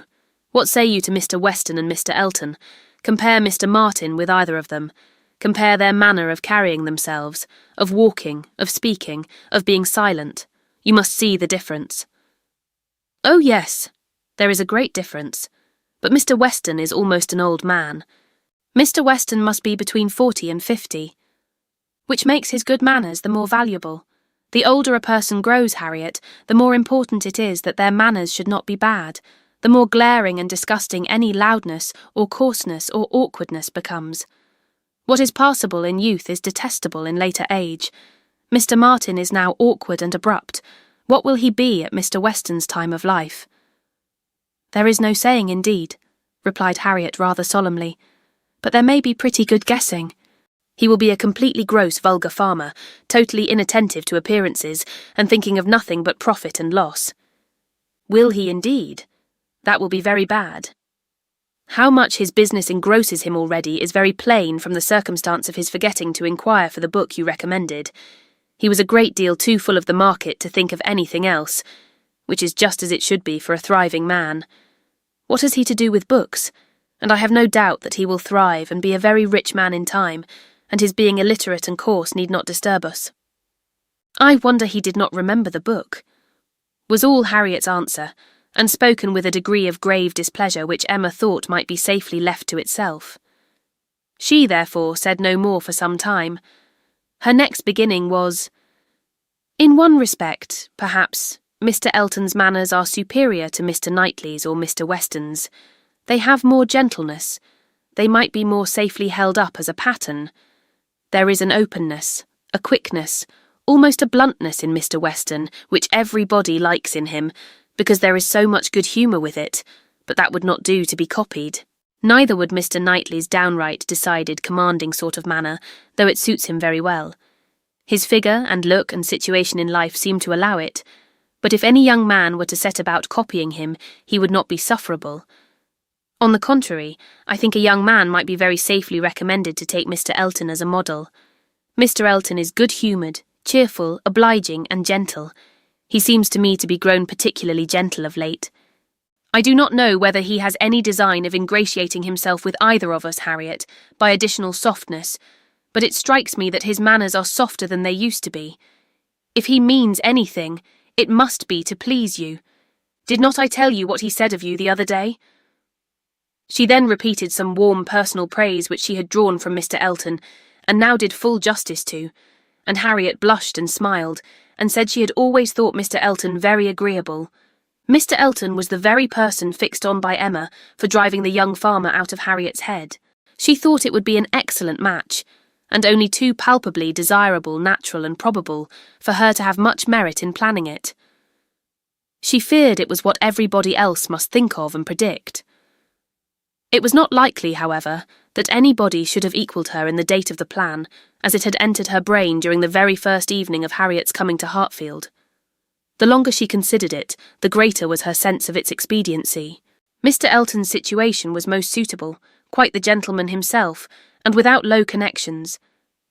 S2: What say you to Mr. Weston and Mr. Elton? Compare Mr. Martin with either of them. Compare their manner of carrying themselves, of walking, of speaking, of being silent. You must see the difference. Oh yes, there is a great difference. But Mr. Weston is almost an old man. Mr. Weston must be between 40 and 50. Which makes his good manners the more valuable. The older a person grows, Harriet, the more important it is that their manners should not be bad, the more glaring and disgusting any loudness or coarseness or awkwardness becomes. What is passable in youth is detestable in later age. Mr. Martin is now awkward and abrupt. What will he be at Mr. Weston's time of life? There is no saying, indeed, replied Harriet rather solemnly, but there may be pretty good guessing. He will be a completely gross, vulgar farmer, totally inattentive to appearances, and thinking of nothing but profit and loss. Will he indeed? That will be very bad. How much his business engrosses him already is very plain from the circumstance of his forgetting to inquire for the book you recommended. He was a great deal too full of the market to think of anything else, which is just as it should be for a thriving man. What has he to do with books? And I have no doubt that he will thrive and be a very rich man in time, and his being illiterate and coarse need not disturb us. I wonder he did not remember the book, was all Harriet's answer, and spoken with a degree of grave displeasure which Emma thought might be safely left to itself. She, therefore, said no more for some time. Her next beginning was, "In one respect, perhaps, Mr. Elton's manners are superior to Mr. Knightley's or Mr. Weston's. They have more gentleness. They might be more safely held up as a pattern. There is an openness, a quickness, almost a bluntness in Mr. Weston, which everybody likes in him, because there is so much good humour with it, but that would not do to be copied. Neither would Mr. Knightley's downright, decided, commanding sort of manner, though it suits him very well. His figure and look and situation in life seem to allow it, but if any young man were to set about copying him, he would not be sufferable. On the contrary, I think a young man might be very safely recommended to take Mr. Elton as a model. Mr. Elton is good-humoured, cheerful, obliging, and gentle. He seems to me to be grown particularly gentle of late. I do not know whether he has any design of ingratiating himself with either of us, Harriet, by additional softness, but it strikes me that his manners are softer than they used to be. If he means anything, it must be to please you. Did not I tell you what he said of you the other day?" She then repeated some warm personal praise which she had drawn from Mr. Elton, and now did full justice to, and Harriet blushed and smiled, and said she had always thought Mr. Elton very agreeable. Mr. Elton was the very person fixed on by Emma for driving the young farmer out of Harriet's head. She thought it would be an excellent match, and only too palpably desirable, natural, and probable for her to have much merit in planning it. She feared it was what everybody else must think of and predict. It was not likely, however, that anybody should have equalled her in the date of the plan, as it had entered her brain during the very first evening of Harriet's coming to Hartfield. The longer she considered it, the greater was her sense of its expediency. Mr. Elton's situation was most suitable, quite the gentleman himself, and without low connections.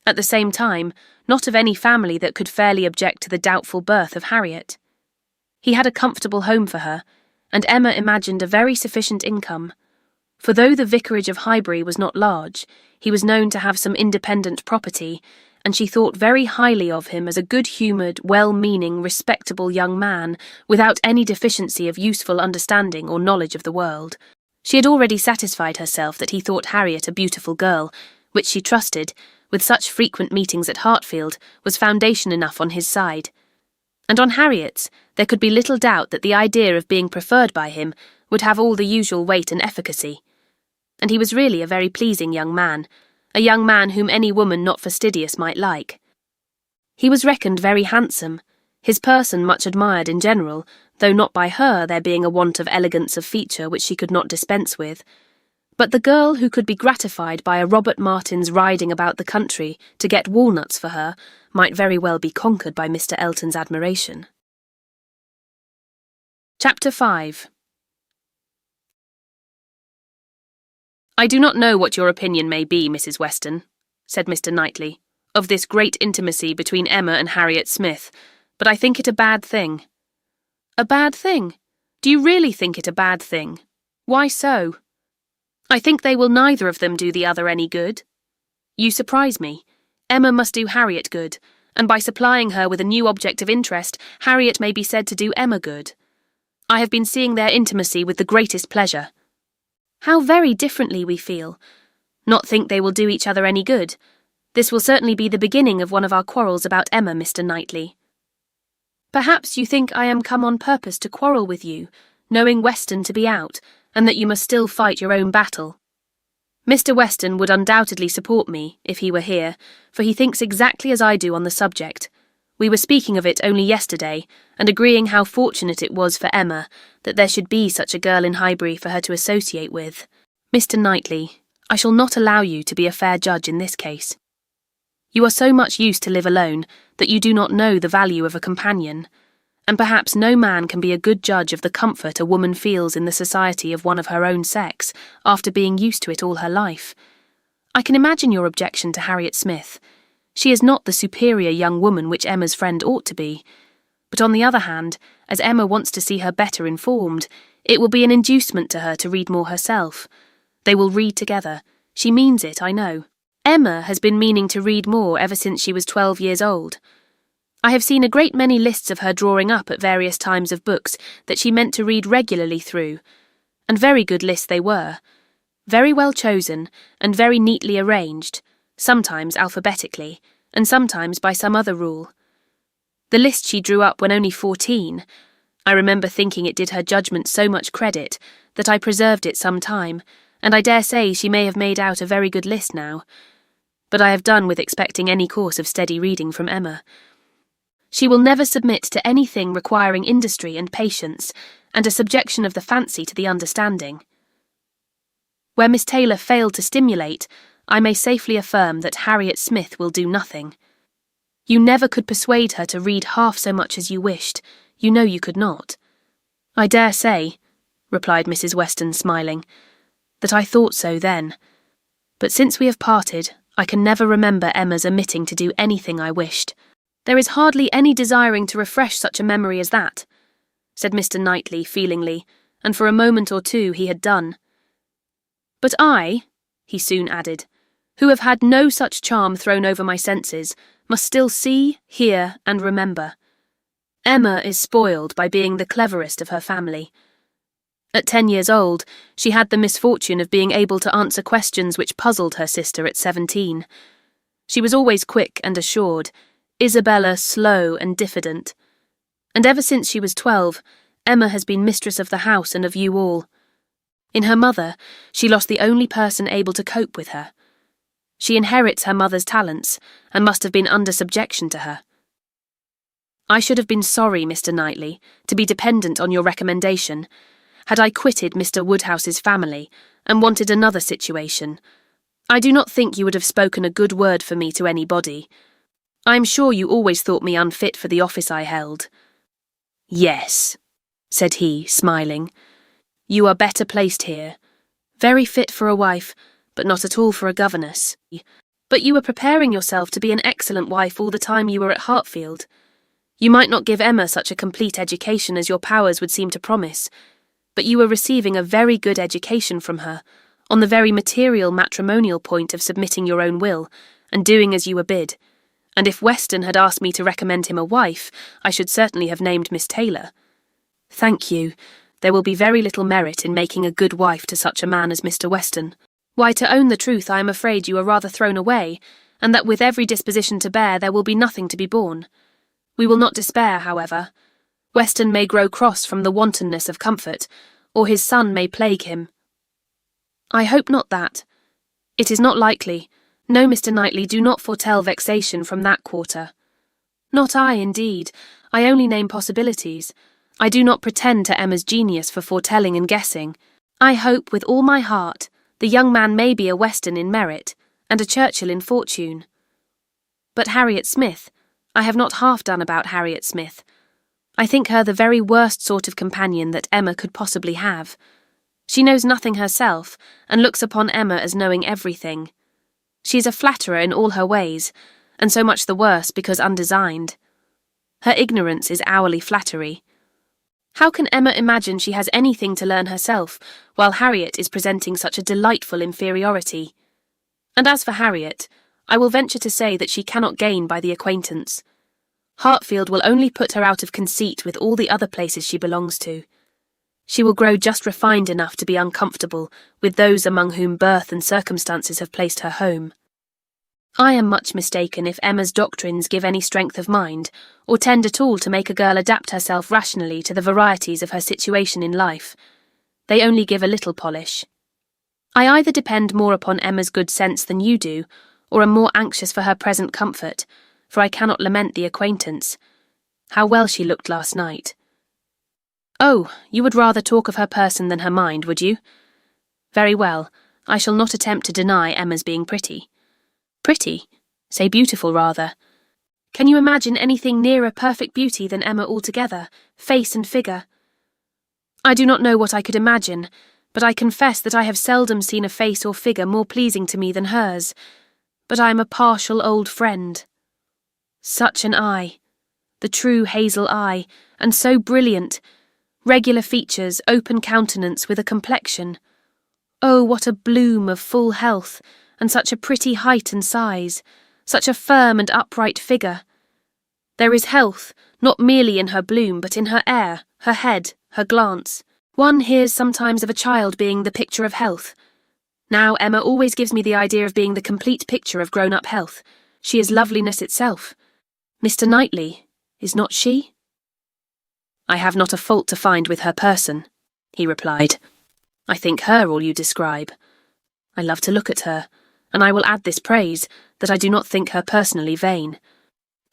S2: At the same time, not of any family that could fairly object to the doubtful birth of Harriet. He had a comfortable home for her, and Emma imagined a very sufficient income. For though the vicarage of Highbury was not large, he was known to have some independent property, and she thought very highly of him as a good-humoured, well-meaning, respectable young man, without any deficiency of useful understanding or knowledge of the world. She had already satisfied herself that he thought Harriet a beautiful girl, which she trusted, with such frequent meetings at Hartfield, was foundation enough on his side. And on Harriet's, there could be little doubt that the idea of being preferred by him would have all the usual weight and efficacy. And he was really a very pleasing young man, a young man whom any woman not fastidious might like. He was reckoned very handsome, his person much admired in general, though not by her, there being a want of elegance of feature which she could not dispense with. But the girl who could be gratified by a Robert Martin's riding about the country to get walnuts for her might very well be conquered by Mr. Elton's admiration. Chapter 5. "I do not know what your opinion may be, Mrs. Weston," said Mr. Knightley, "of this great intimacy between Emma and Harriet Smith, but I think it a bad thing." "A bad thing? Do you really think it a bad thing? Why so?" "I think they will neither of them do the other any good." "You surprise me. Emma must do Harriet good, and by supplying her with a new object of interest, Harriet may be said to do Emma good. I have been seeing their intimacy with the greatest pleasure. How very differently we feel. Not think they will do each other any good. This will certainly be the beginning of one of our quarrels about Emma, Mr. Knightley." "Perhaps you think I am come on purpose to quarrel with you, knowing Weston to be out, and that you must still fight your own battle." Mr. Weston would undoubtedly support me, if he were here, for he thinks exactly as I do on the subject. We were speaking of it only yesterday, and agreeing how fortunate it was for Emma that there should be such a girl in Highbury for her to associate with. Mr. Knightley, I shall not allow you to be a fair judge in this case. You are so much used to live alone that you do not know the value of a companion, and perhaps no man can be a good judge of the comfort a woman feels in the society of one of her own sex after being used to it all her life. I can imagine your objection to Harriet Smith. She is not the superior young woman which Emma's friend ought to be. But on the other hand, as Emma wants to see her better informed, it will be an inducement to her to read more herself. They will read together. She means it, I know. Emma has been meaning to read more ever since she was 12 years old. I have seen a great many lists of her drawing up at various times of books that she meant to read regularly through, and very good lists they were, very well chosen and very neatly arranged, sometimes alphabetically, and sometimes by some other rule. The list she drew up when only 14, I remember thinking it did her judgment so much credit that I preserved it some time, and I dare say she may have made out a very good list now. But I have done with expecting any course of steady reading from Emma. She will never submit to anything requiring industry and patience, and a subjection of the fancy to the understanding. Where Miss Taylor failed to stimulate, I may safely affirm that Harriet Smith will do nothing. You never could persuade her to read half so much as you wished. You know you could not. I dare say, replied Mrs. Weston, smiling, that I thought so then. But since we have parted, I can never remember Emma's omitting to do anything I wished. There is hardly any desiring to refresh such a memory as that, said Mr. Knightley feelingly, and for a moment or two he had done. But I, he soon added, who have had no such charm thrown over my senses, must still see, hear, and remember. Emma is spoiled by being the cleverest of her family. At 10 years old, she had the misfortune of being able to answer questions which puzzled her sister at 17. She was always quick and assured, Isabella slow and diffident. And ever since she was 12, Emma has been mistress of the house and of you all. In her mother, she lost the only person able to cope with her. She inherits her mother's talents, and must have been under subjection to her. I should have been sorry, Mr. Knightley, to be dependent on your recommendation, had I quitted Mr. Woodhouse's family, and wanted another situation. I do not think you would have spoken a good word for me to anybody. I am sure you always thought me unfit for the office I held. Yes, said he, smiling. You are better placed here. Very fit for a wife, but not at all for a governess. But you were preparing yourself to be an excellent wife all the time you were at Hartfield. You might not give Emma such a complete education as your powers would seem to promise, but you were receiving a very good education from her, on the very material matrimonial point of submitting your own will, and doing as you were bid. And if Weston had asked me to recommend him a wife, I should certainly have named Miss Taylor. Thank you. There will be very little merit in making a good wife to such a man as Mr. Weston. Why, to own the truth, I am afraid you are rather thrown away, and that with every disposition to bear there will be nothing to be borne. We will not despair, however. Weston may grow cross from the wantonness of comfort, or his son may plague him. I hope not that. It is not likely. No, Mr. Knightley, do not foretell vexation from that quarter. Not I, indeed. I only name possibilities. I do not pretend to Emma's genius for foretelling and guessing. I hope with all my heart the young man may be a Weston in merit, and a Churchill in fortune. But Harriet Smith, I have not half done about Harriet Smith. I think her the very worst sort of companion that Emma could possibly have. She knows nothing herself, and looks upon Emma as knowing everything. She is a flatterer in all her ways, and so much the worse because undesigned. Her ignorance is hourly flattery. How can Emma imagine she has anything to learn herself, while Harriet is presenting such a delightful inferiority? And as for Harriet, I will venture to say that she cannot gain by the acquaintance. Hartfield will only put her out of conceit with all the other places she belongs to. She will grow just refined enough to be uncomfortable with those among whom birth and circumstances have placed her home. I am much mistaken if Emma's doctrines give any strength of mind, or tend at all to make a girl adapt herself rationally to the varieties of her situation in life. They only give a little polish. I either depend more upon Emma's good sense than you do, or am more anxious for her present comfort, for I cannot lament the acquaintance. How well she looked last night. Oh, you would rather talk of her person than her mind, would you? Very well, I shall not attempt to deny Emma's being pretty. Pretty? Say beautiful, rather. Can you imagine anything nearer perfect beauty than Emma altogether, face and figure? I do not know what I could imagine, but I confess that I have seldom seen a face or figure more pleasing to me than hers. But I am a partial old friend. Such an eye, the true hazel eye, and so brilliant, regular features, open countenance with a complexion. Oh, what a bloom of full health, and such a pretty height and size, such a firm and upright figure. There is health, not merely in her bloom, but in her air, her head, her glance. One hears sometimes of a child being the picture of health. Now Emma always gives me the idea of being the complete picture of grown-up health. She is loveliness itself. Mr. Knightley, is not she? I have not a fault to find with her person, he replied. I think her all you describe. I love to look at her, and I will add this praise, that I do not think her personally vain.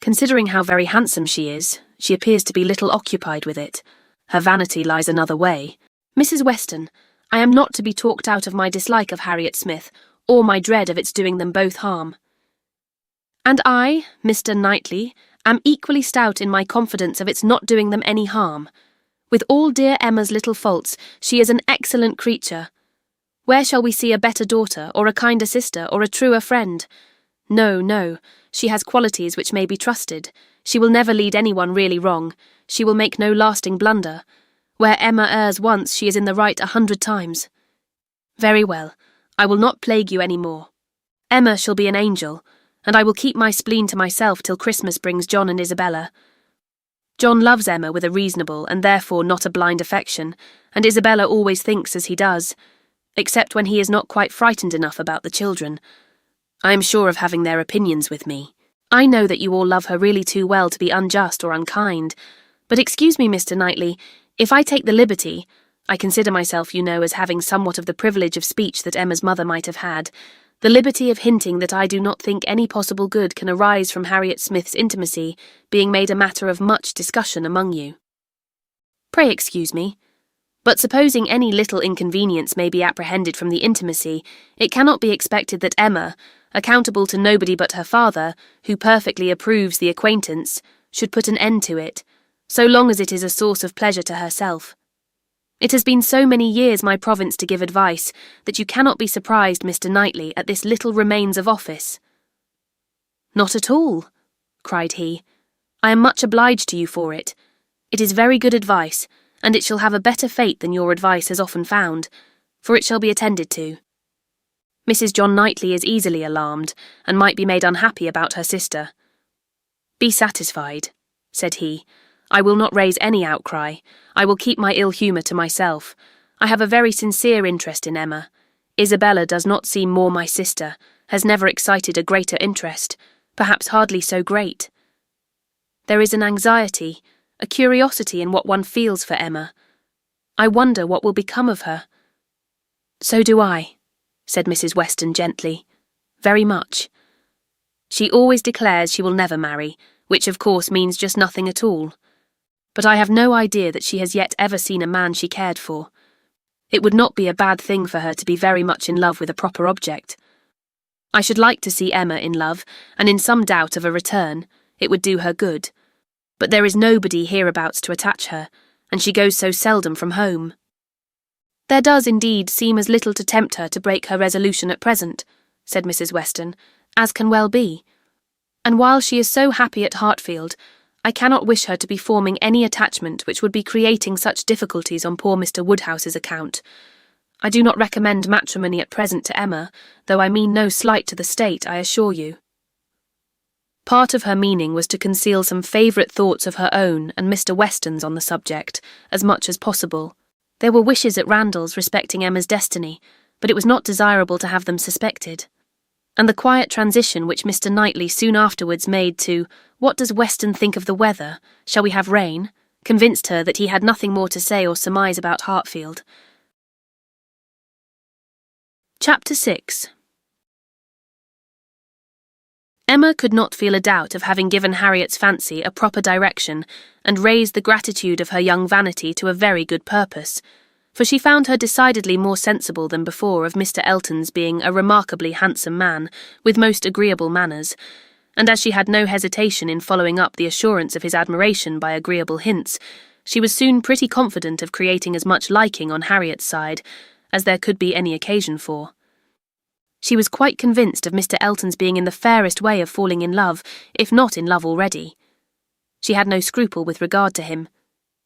S2: Considering how very handsome she is, she appears to be little occupied with it. Her vanity lies another way. Mrs. Weston, I am not to be talked out of my dislike of Harriet Smith, or my dread of its doing them both harm. And I, Mr. Knightley, am equally stout in my confidence of its not doing them any harm. With all dear Emma's little faults, she is an excellent creature. Where shall we see a better daughter, or a kinder sister, or a truer friend? No, no, she has qualities which may be trusted. She will never lead anyone really wrong. She will make no lasting blunder. Where Emma errs once, she is in the right 100 times. Very well, I will not plague you any more. Emma shall be an angel, and I will keep my spleen to myself till Christmas brings John and Isabella. John loves Emma with a reasonable and therefore not a blind affection, and Isabella always thinks as he does, except when he is not quite frightened enough about the children. I am sure of having their opinions with me. I know that you all love her really too well to be unjust or unkind, but excuse me, Mr. Knightley, if I take the liberty, I consider myself, you know, as having somewhat of the privilege of speech that Emma's mother might have had, the liberty of hinting that I do not think any possible good can arise from Harriet Smith's intimacy being made a matter of much discussion among you. Pray excuse me, but supposing any little inconvenience may be apprehended from the intimacy, it cannot be expected that Emma, accountable to nobody but her father, who perfectly approves the acquaintance, should put an end to it, so long as it is a source of pleasure to herself. It has been so many years my province to give advice, that you cannot be surprised, Mr. Knightley, at this little remains of office. Not at all, cried he. I am much obliged to you for it. It is very good advice, and it shall have a better fate than your advice has often found, for it shall be attended to. Mrs. John Knightley is easily alarmed, and might be made unhappy about her sister. Be satisfied, said he. I will not raise any outcry. I will keep my ill humour to myself. I have a very sincere interest in Emma. Isabella does not seem more my sister, has never excited a greater interest, perhaps hardly so great. There is an anxiety, a curiosity in what one feels for Emma. I wonder what will become of her. So do I, said Mrs. Weston gently. Very much. She always declares she will never marry, which of course means just nothing at all. But I have no idea that she has yet ever seen a man she cared for. It would not be a bad thing for her to be very much in love with a proper object. I should like to see Emma in love, and in some doubt of a return. It would do her good. But there is nobody hereabouts to attach her, and she goes so seldom from home. There does indeed seem as little to tempt her to break her resolution at present, said Mrs. Weston, as can well be. And while she is so happy at Hartfield, I cannot wish her to be forming any attachment which would be creating such difficulties on poor Mr. Woodhouse's account. I do not recommend matrimony at present to Emma, though I mean no slight to the state, I assure you. Part of her meaning was to conceal some favourite thoughts of her own and Mr. Weston's on the subject, as much as possible. There were wishes at Randalls respecting Emma's destiny, but it was not desirable to have them suspected. And the quiet transition which Mr. Knightley soon afterwards made to "What does Weston think of the weather? Shall we have rain?" convinced her that he had nothing more to say or surmise about Hartfield. Chapter 6. Emma could not feel a doubt of having given Harriet's fancy a proper direction and raised the gratitude of her young vanity to a very good purpose, for she found her decidedly more sensible than before of Mr. Elton's being a remarkably handsome man with most agreeable manners, and as she had no hesitation in following up the assurance of his admiration by agreeable hints, she was soon pretty confident of creating as much liking on Harriet's side as there could be any occasion for. She was quite convinced of Mr. Elton's being in the fairest way of falling in love, if not in love already. She had no scruple with regard to him.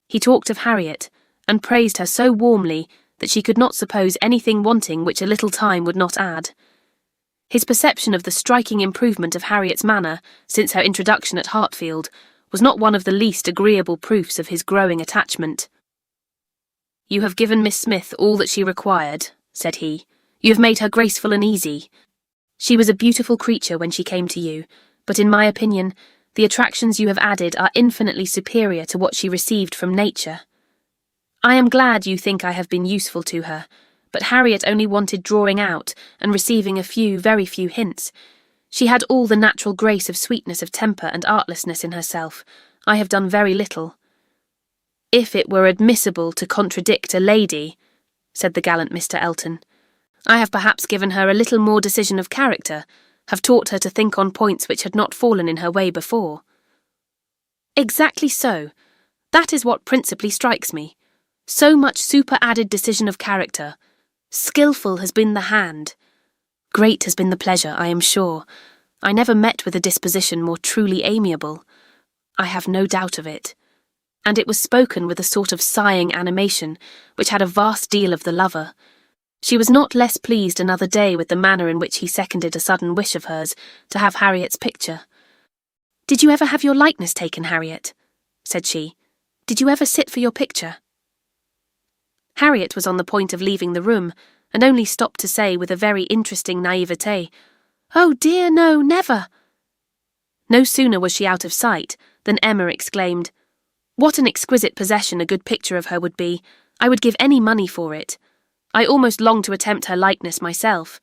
S2: He talked of Harriet, and praised her so warmly that she could not suppose anything wanting which a little time would not add. His perception of the striking improvement of Harriet's manner since her introduction at Hartfield was not one of the least agreeable proofs of his growing attachment. "You have given Miss Smith all that she required," said he. "You have made her graceful and easy. She was a beautiful creature when she came to you, but in my opinion, the attractions you have added are infinitely superior to what she received from nature. I am glad you think I have been useful to her, but Harriet only wanted drawing out and receiving a few, very few hints. She had all the natural grace of sweetness of temper and artlessness in herself. I have done very little." "If it were admissible to contradict a lady," said the gallant Mr. Elton, "I have perhaps given her a little more decision of character, have taught her to think on points which had not fallen in her way before." "Exactly so. That is what principally strikes me. So much superadded decision of character. Skilful has been the hand. Great has been the pleasure, I am sure. I never met with a disposition more truly amiable. I have no doubt of it. And it was spoken with a sort of sighing animation, which had a vast deal of the lover. She was not less pleased another day with the manner in which he seconded a sudden wish of hers to have Harriet's picture. "Did you ever have your likeness taken, Harriet?" said she. "Did you ever sit for your picture?" Harriet was on the point of leaving the room, and only stopped to say with a very interesting naivete, "Oh dear, no, never." No sooner was she out of sight than Emma exclaimed, "What an exquisite possession a good picture of her would be! I would give any money for it. I almost long to attempt her likeness myself.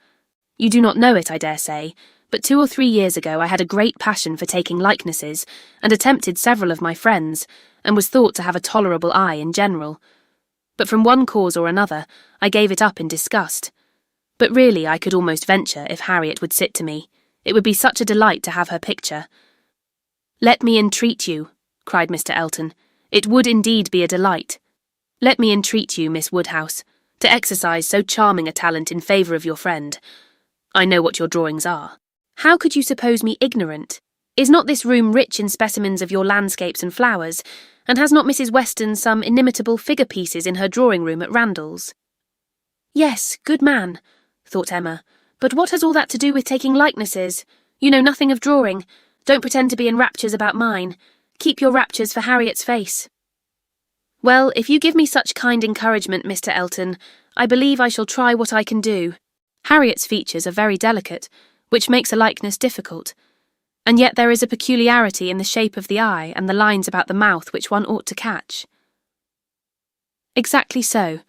S2: You do not know it, I dare say, but 2 or 3 years ago I had a great passion for taking likenesses, and attempted several of my friends, and was thought to have a tolerable eye in general. But from one cause or another, I gave it up in disgust. But really I could almost venture, if Harriet would sit to me. It would be such a delight to have her picture." "Let me entreat you," cried Mr. Elton. "It would indeed be a delight. Let me entreat you, Miss Woodhouse, to exercise so charming a talent in favour of your friend. I know what your drawings are. How could you suppose me ignorant? Is not this room rich in specimens of your landscapes and flowers, and has not Mrs. Weston some inimitable figure-pieces in her drawing-room at Randall's?" "Yes, good man," thought Emma, "but what has all that to do with taking likenesses? You know nothing of drawing. Don't pretend to be in raptures about mine. Keep your raptures for Harriet's face." "Well, if you give me such kind encouragement, Mr. Elton, I believe I shall try what I can do. Harriet's features are very delicate, which makes a likeness difficult. And yet there is a peculiarity in the shape of the eye and the lines about the mouth which one ought to catch." "Exactly so.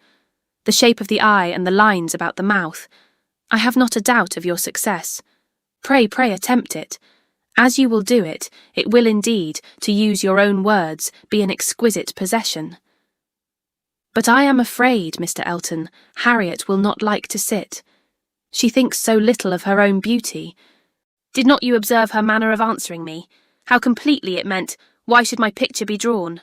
S2: The shape of the eye and the lines about the mouth. I have not a doubt of your success. Pray, pray attempt it. As you will do it, it will indeed, to use your own words, be an exquisite possession. But I am afraid, Mr. Elton, Harriet will not like to sit. She thinks so little of her own beauty. Did not you observe her manner of answering me? How completely it meant, 'Why should my picture be drawn?'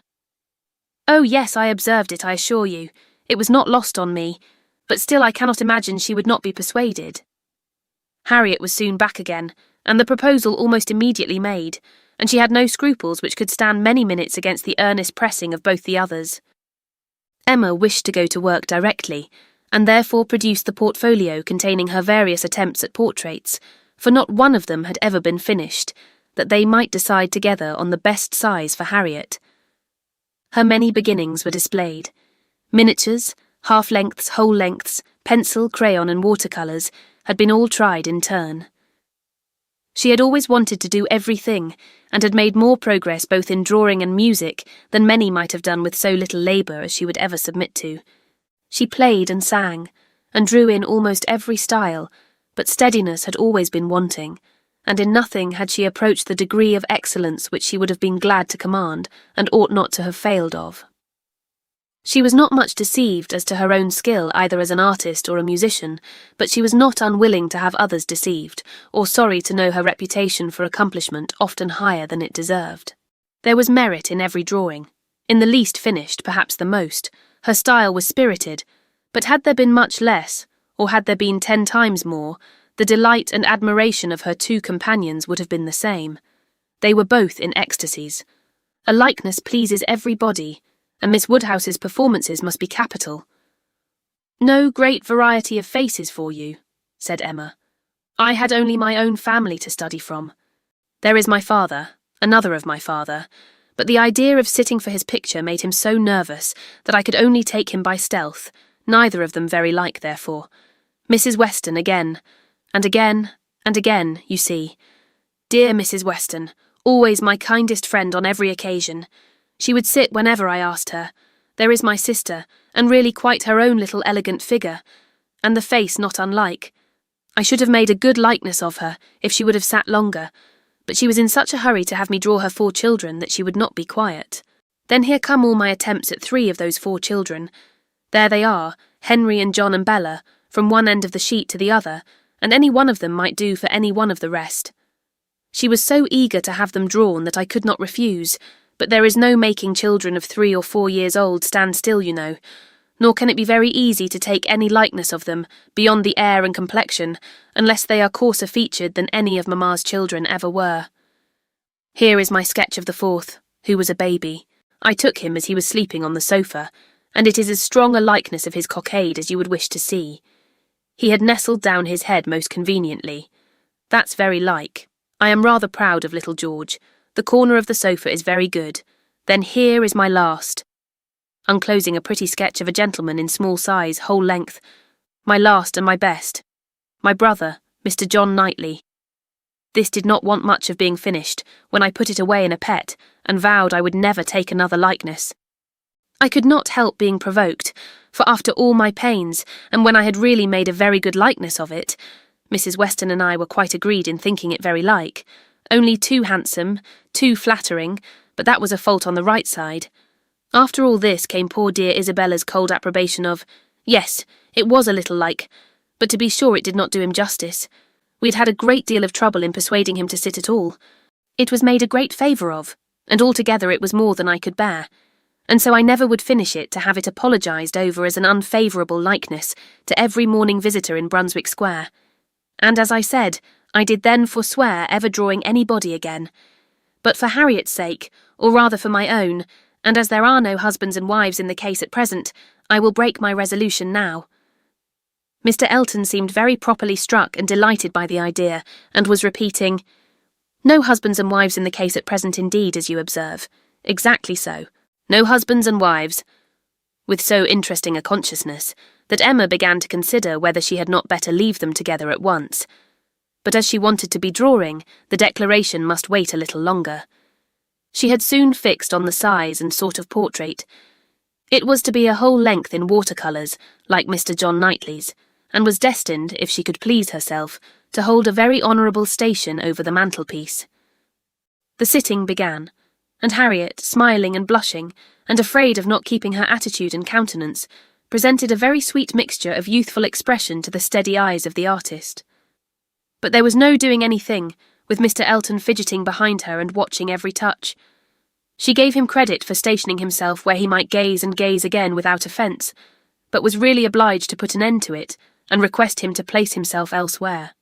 S2: Oh yes, I observed it, I assure you. It was not lost on me, but still I cannot imagine she would not be persuaded." Harriet was soon back again, and the proposal almost immediately made, and she had no scruples which could stand many minutes against the earnest pressing of both the others. Emma wished to go to work directly, and therefore produced the portfolio containing her various attempts at portraits, for not one of them had ever been finished, that they might decide together on the best size for Harriet. Her many beginnings were displayed. Miniatures, half-lengths, whole-lengths, pencil, crayon and watercolours had been all tried in turn. She had always wanted to do everything, and had made more progress both in drawing and music than many might have done with so little labour as she would ever submit to. She played and sang, and drew in almost every style, but steadiness had always been wanting, and in nothing had she approached the degree of excellence which she would have been glad to command, and ought not to have failed of. She was not much deceived as to her own skill either as an artist or a musician, but she was not unwilling to have others deceived, or sorry to know her reputation for accomplishment often higher than it deserved. There was merit in every drawing. In the least finished, perhaps the most, her style was spirited, but had there been much less, or had there been 10 times more, the delight and admiration of her 2 companions would have been the same. They were both in ecstasies. A likeness pleases everybody, and Miss Woodhouse's performances must be capital. "No great variety of faces for you," said Emma. "I had only my own family to study from. There is my father, another of my father, but the idea of sitting for his picture made him so nervous that I could only take him by stealth, neither of them very like, therefore. Mrs. Weston again, and again, and again, you see. Dear Mrs. Weston, always my kindest friend on every occasion. She would sit whenever I asked her. There is my sister, and really quite her own little elegant figure, and the face not unlike. I should have made a good likeness of her, if she would have sat longer, but she was in such a hurry to have me draw her 4 children that she would not be quiet. Then here come all my attempts at 3 of those 4 children. There they are, Henry and John and Bella, from one end of the sheet to the other, and any one of them might do for any one of the rest. She was so eager to have them drawn that I could not refuse, but there is no making children of 3 or 4 years old stand still, you know, nor can it be very easy to take any likeness of them, beyond the air and complexion, unless they are coarser featured than any of Mamma's children ever were. Here is my sketch of the 4th, who was a baby. I took him as he was sleeping on the sofa, and it is as strong a likeness of his cockade as you would wish to see. He had nestled down his head most conveniently. That's very like. I am rather proud of little George. The corner of the sofa is very good. Then here is my last. Unclosing a pretty sketch of a gentleman in small size, whole length. My last and my best. My brother, Mr. John Knightley. This did not want much of being finished, when I put it away in a pet, and vowed I would never take another likeness. I could not help being provoked, for after all my pains, and when I had really made a very good likeness of it, Mrs. Weston and I were quite agreed in thinking it very like, only too handsome, too flattering, but that was a fault on the right side. After all this came poor dear Isabella's cold approbation of, yes, it was a little like, but to be sure it did not do him justice. We had had a great deal of trouble in persuading him to sit at all. It was made a great favour of, and altogether it was more than I could bear, and so I never would finish it to have it apologised over as an unfavourable likeness to every morning visitor in Brunswick Square. And as I said, I did then forswear ever drawing anybody again. But for Harriet's sake, or rather for my own, and as there are no husbands and wives in the case at present, I will break my resolution now. Mr. Elton seemed very properly struck and delighted by the idea, and was repeating, "No husbands and wives in the case at present indeed, as you observe. Exactly so. No husbands and wives," with so interesting a consciousness, that Emma began to consider whether she had not better leave them together at once. But as she wanted to be drawing, the declaration must wait a little longer. She had soon fixed on the size and sort of portrait. It was to be a whole length in watercolours, like Mr. John Knightley's, and was destined, if she could please herself, to hold a very honourable station over the mantelpiece. The sitting began, and Harriet, smiling and blushing, and afraid of not keeping her attitude and countenance, presented a very sweet mixture of youthful expression to the steady eyes of the artist. But there was no doing anything, with Mr. Elton fidgeting behind her and watching every touch. She gave him credit for stationing himself where he might gaze and gaze again without offence, but was really obliged to put an end to it, and request him to place himself elsewhere.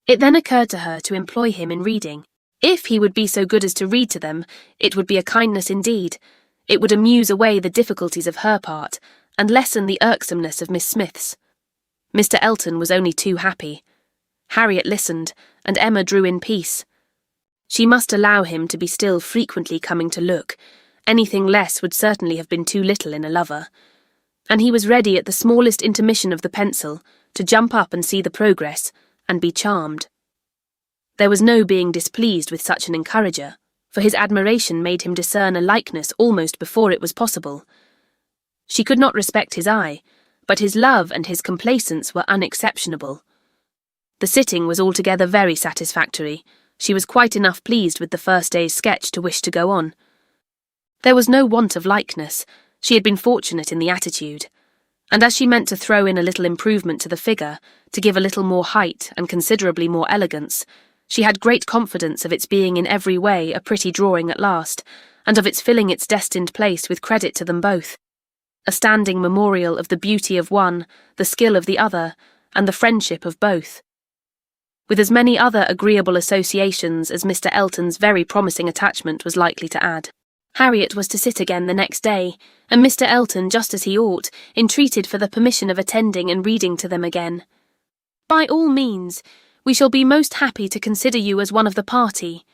S2: It then occurred to her to employ him in reading. If he would be so good as to read to them, it would be a kindness indeed. It would amuse away the difficulties of her part, and lessen the irksomeness of Miss Smith's. Mr. Elton was only too happy. Harriet listened, and Emma drew in peace. She must allow him to be still frequently coming to look. Anything less would certainly have been too little in a lover. And he was ready at the smallest intermission of the pencil to jump up and see the progress, and be charmed. There was no being displeased with such an encourager, for his admiration made him discern a likeness almost before it was possible. She could not respect his eye, but his love and his complacence were unexceptionable. The sitting was altogether very satisfactory. She was quite enough pleased with the first day's sketch to wish to go on. There was no want of likeness. She had been fortunate in the attitude, and as she meant to throw in a little improvement to the figure, to give a little more height and considerably more elegance, she had great confidence of its being in every way a pretty drawing at last, and of its filling its destined place with credit to them both, a standing memorial of the beauty of one, the skill of the other, and the friendship of both, with as many other agreeable associations as Mr. Elton's very promising attachment was likely to add. Harriet was to sit again the next day, and Mr. Elton, just as he ought, entreated for the permission of attending and reading to them again. "By all means, we shall be most happy to consider you as one of the party."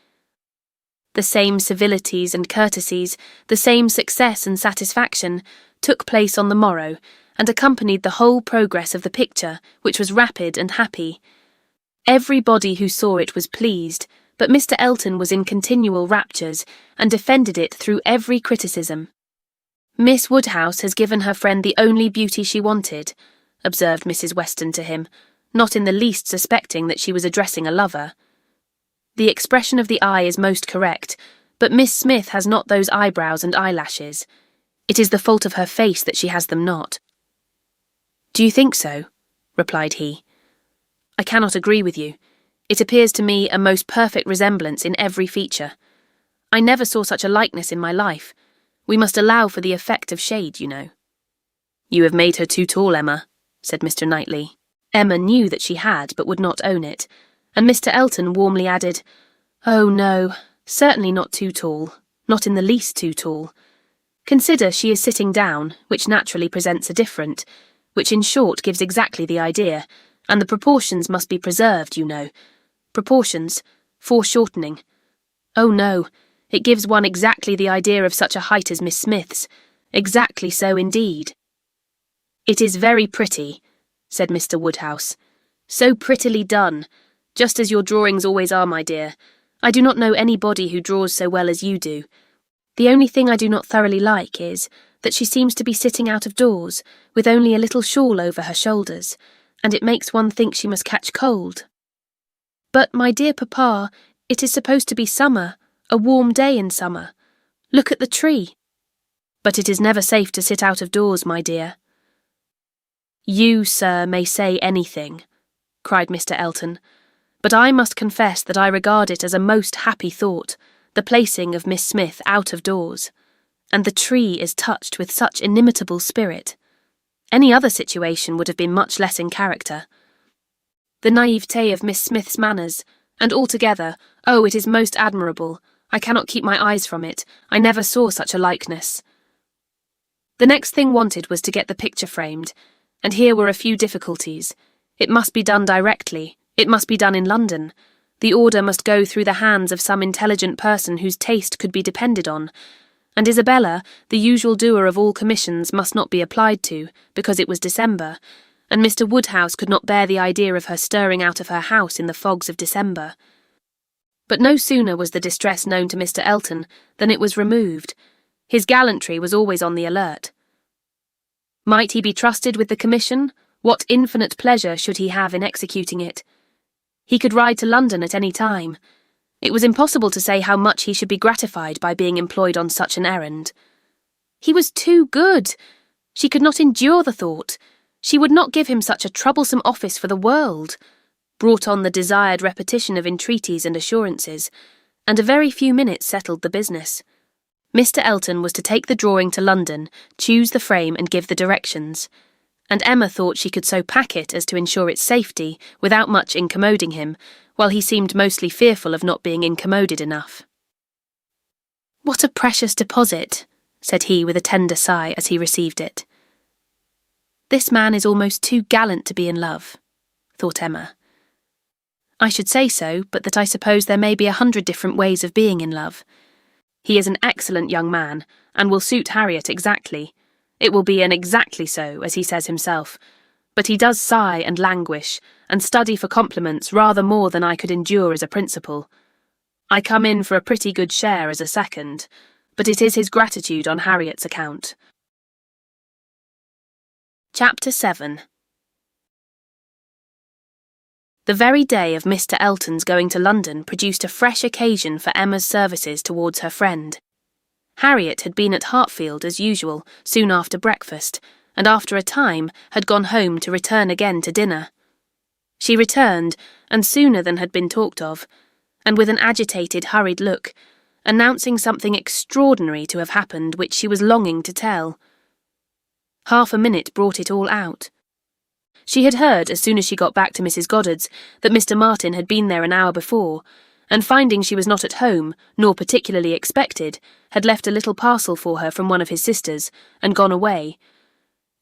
S2: The same civilities and courtesies, the same success and satisfaction, took place on the morrow, and accompanied the whole progress of the picture, which was rapid and happy. Everybody who saw it was pleased, but Mr. Elton was in continual raptures, and defended it through every criticism. "Miss Woodhouse has given her friend the only beauty she wanted," observed Mrs. Weston to him, not in the least suspecting that she was addressing a lover. "The expression of the eye is most correct, but Miss Smith has not those eyebrows and eyelashes. It is the fault of her face that she has them not." "Do you think so?" replied he. "I cannot agree with you. It appears to me a most perfect resemblance in every feature. I never saw such a likeness in my life. We must allow for the effect of shade, you know." "You have made her too tall, Emma," said Mr. Knightley. Emma knew that she had, but would not own it, and Mr. Elton warmly added, "Oh no, certainly not too tall, not in the least too tall. Consider, she is sitting down, which naturally presents a different, which in short gives exactly the idea, and the proportions must be preserved, you know. Proportions, foreshortening. Oh no, it gives one exactly the idea of such a height as Miss Smith's, exactly so indeed." "It is very pretty," said Mr. Woodhouse. "So prettily done, just as your drawings always are, my dear. I do not know anybody who draws so well as you do. The only thing I do not thoroughly like is that she seems to be sitting out of doors, with only a little shawl over her shoulders, and it makes one think she must catch cold." "But, my dear papa, it is supposed to be summer, a warm day in summer. Look at the tree." "But it is never safe to sit out of doors, my dear." "You, sir, may say anything," cried Mr. Elton, "but I must confess that I regard it as a most happy thought, the placing of Miss Smith out of doors. And the tree is touched with such inimitable spirit. Any other situation would have been much less in character. The naivete of Miss Smith's manners, and altogether, oh, it is most admirable. I cannot keep my eyes from it. I never saw such a likeness." The next thing wanted was to get the picture framed, and here were a few difficulties. It must be done directly. It must be done in London. The order must go through the hands of some intelligent person whose taste could be depended on, and Isabella, the usual doer of all commissions, must not be applied to, because it was December, and Mr. Woodhouse could not bear the idea of her stirring out of her house in the fogs of December. But no sooner was the distress known to Mr. Elton than it was removed. His gallantry was always on the alert. Might he be trusted with the commission? What infinite pleasure should he have in executing it? He could ride to London at any time. It was impossible to say how much he should be gratified by being employed on such an errand. He was too good. She could not endure the thought. She would not give him such a troublesome office for the world. Brought on the desired repetition of entreaties and assurances, and a very few minutes settled the business. Mr. Elton was to take the drawing to London, choose the frame and give the directions, and Emma thought she could so pack it as to ensure its safety without much incommoding him, while he seemed mostly fearful of not being incommoded enough. "What a precious deposit," said he with a tender sigh as he received it. "This man is almost too gallant to be in love," thought Emma. "I should say so, but that I suppose there may be 100 different ways of being in love. He is an excellent young man, and will suit Harriet exactly. It will be an exactly so, as he says himself. But he does sigh and languish, and study for compliments rather more than I could endure as a principal. I come in for a pretty good share as a second, but it is his gratitude on Harriet's account." Chapter 7. The very day of Mr. Elton's going to London produced a fresh occasion for Emma's services towards her friend. Harriet had been at Hartfield as usual soon after breakfast, and after a time had gone home to return again to dinner. She returned, and sooner than had been talked of, and with an agitated, hurried look, announcing something extraordinary to have happened which she was longing to tell. Half a minute brought it all out. She had heard, as soon as she got back to Mrs. Goddard's, that Mr. Martin had been there an hour before, and finding she was not at home, nor particularly expected, had left a little parcel for her from one of his sisters, and gone away.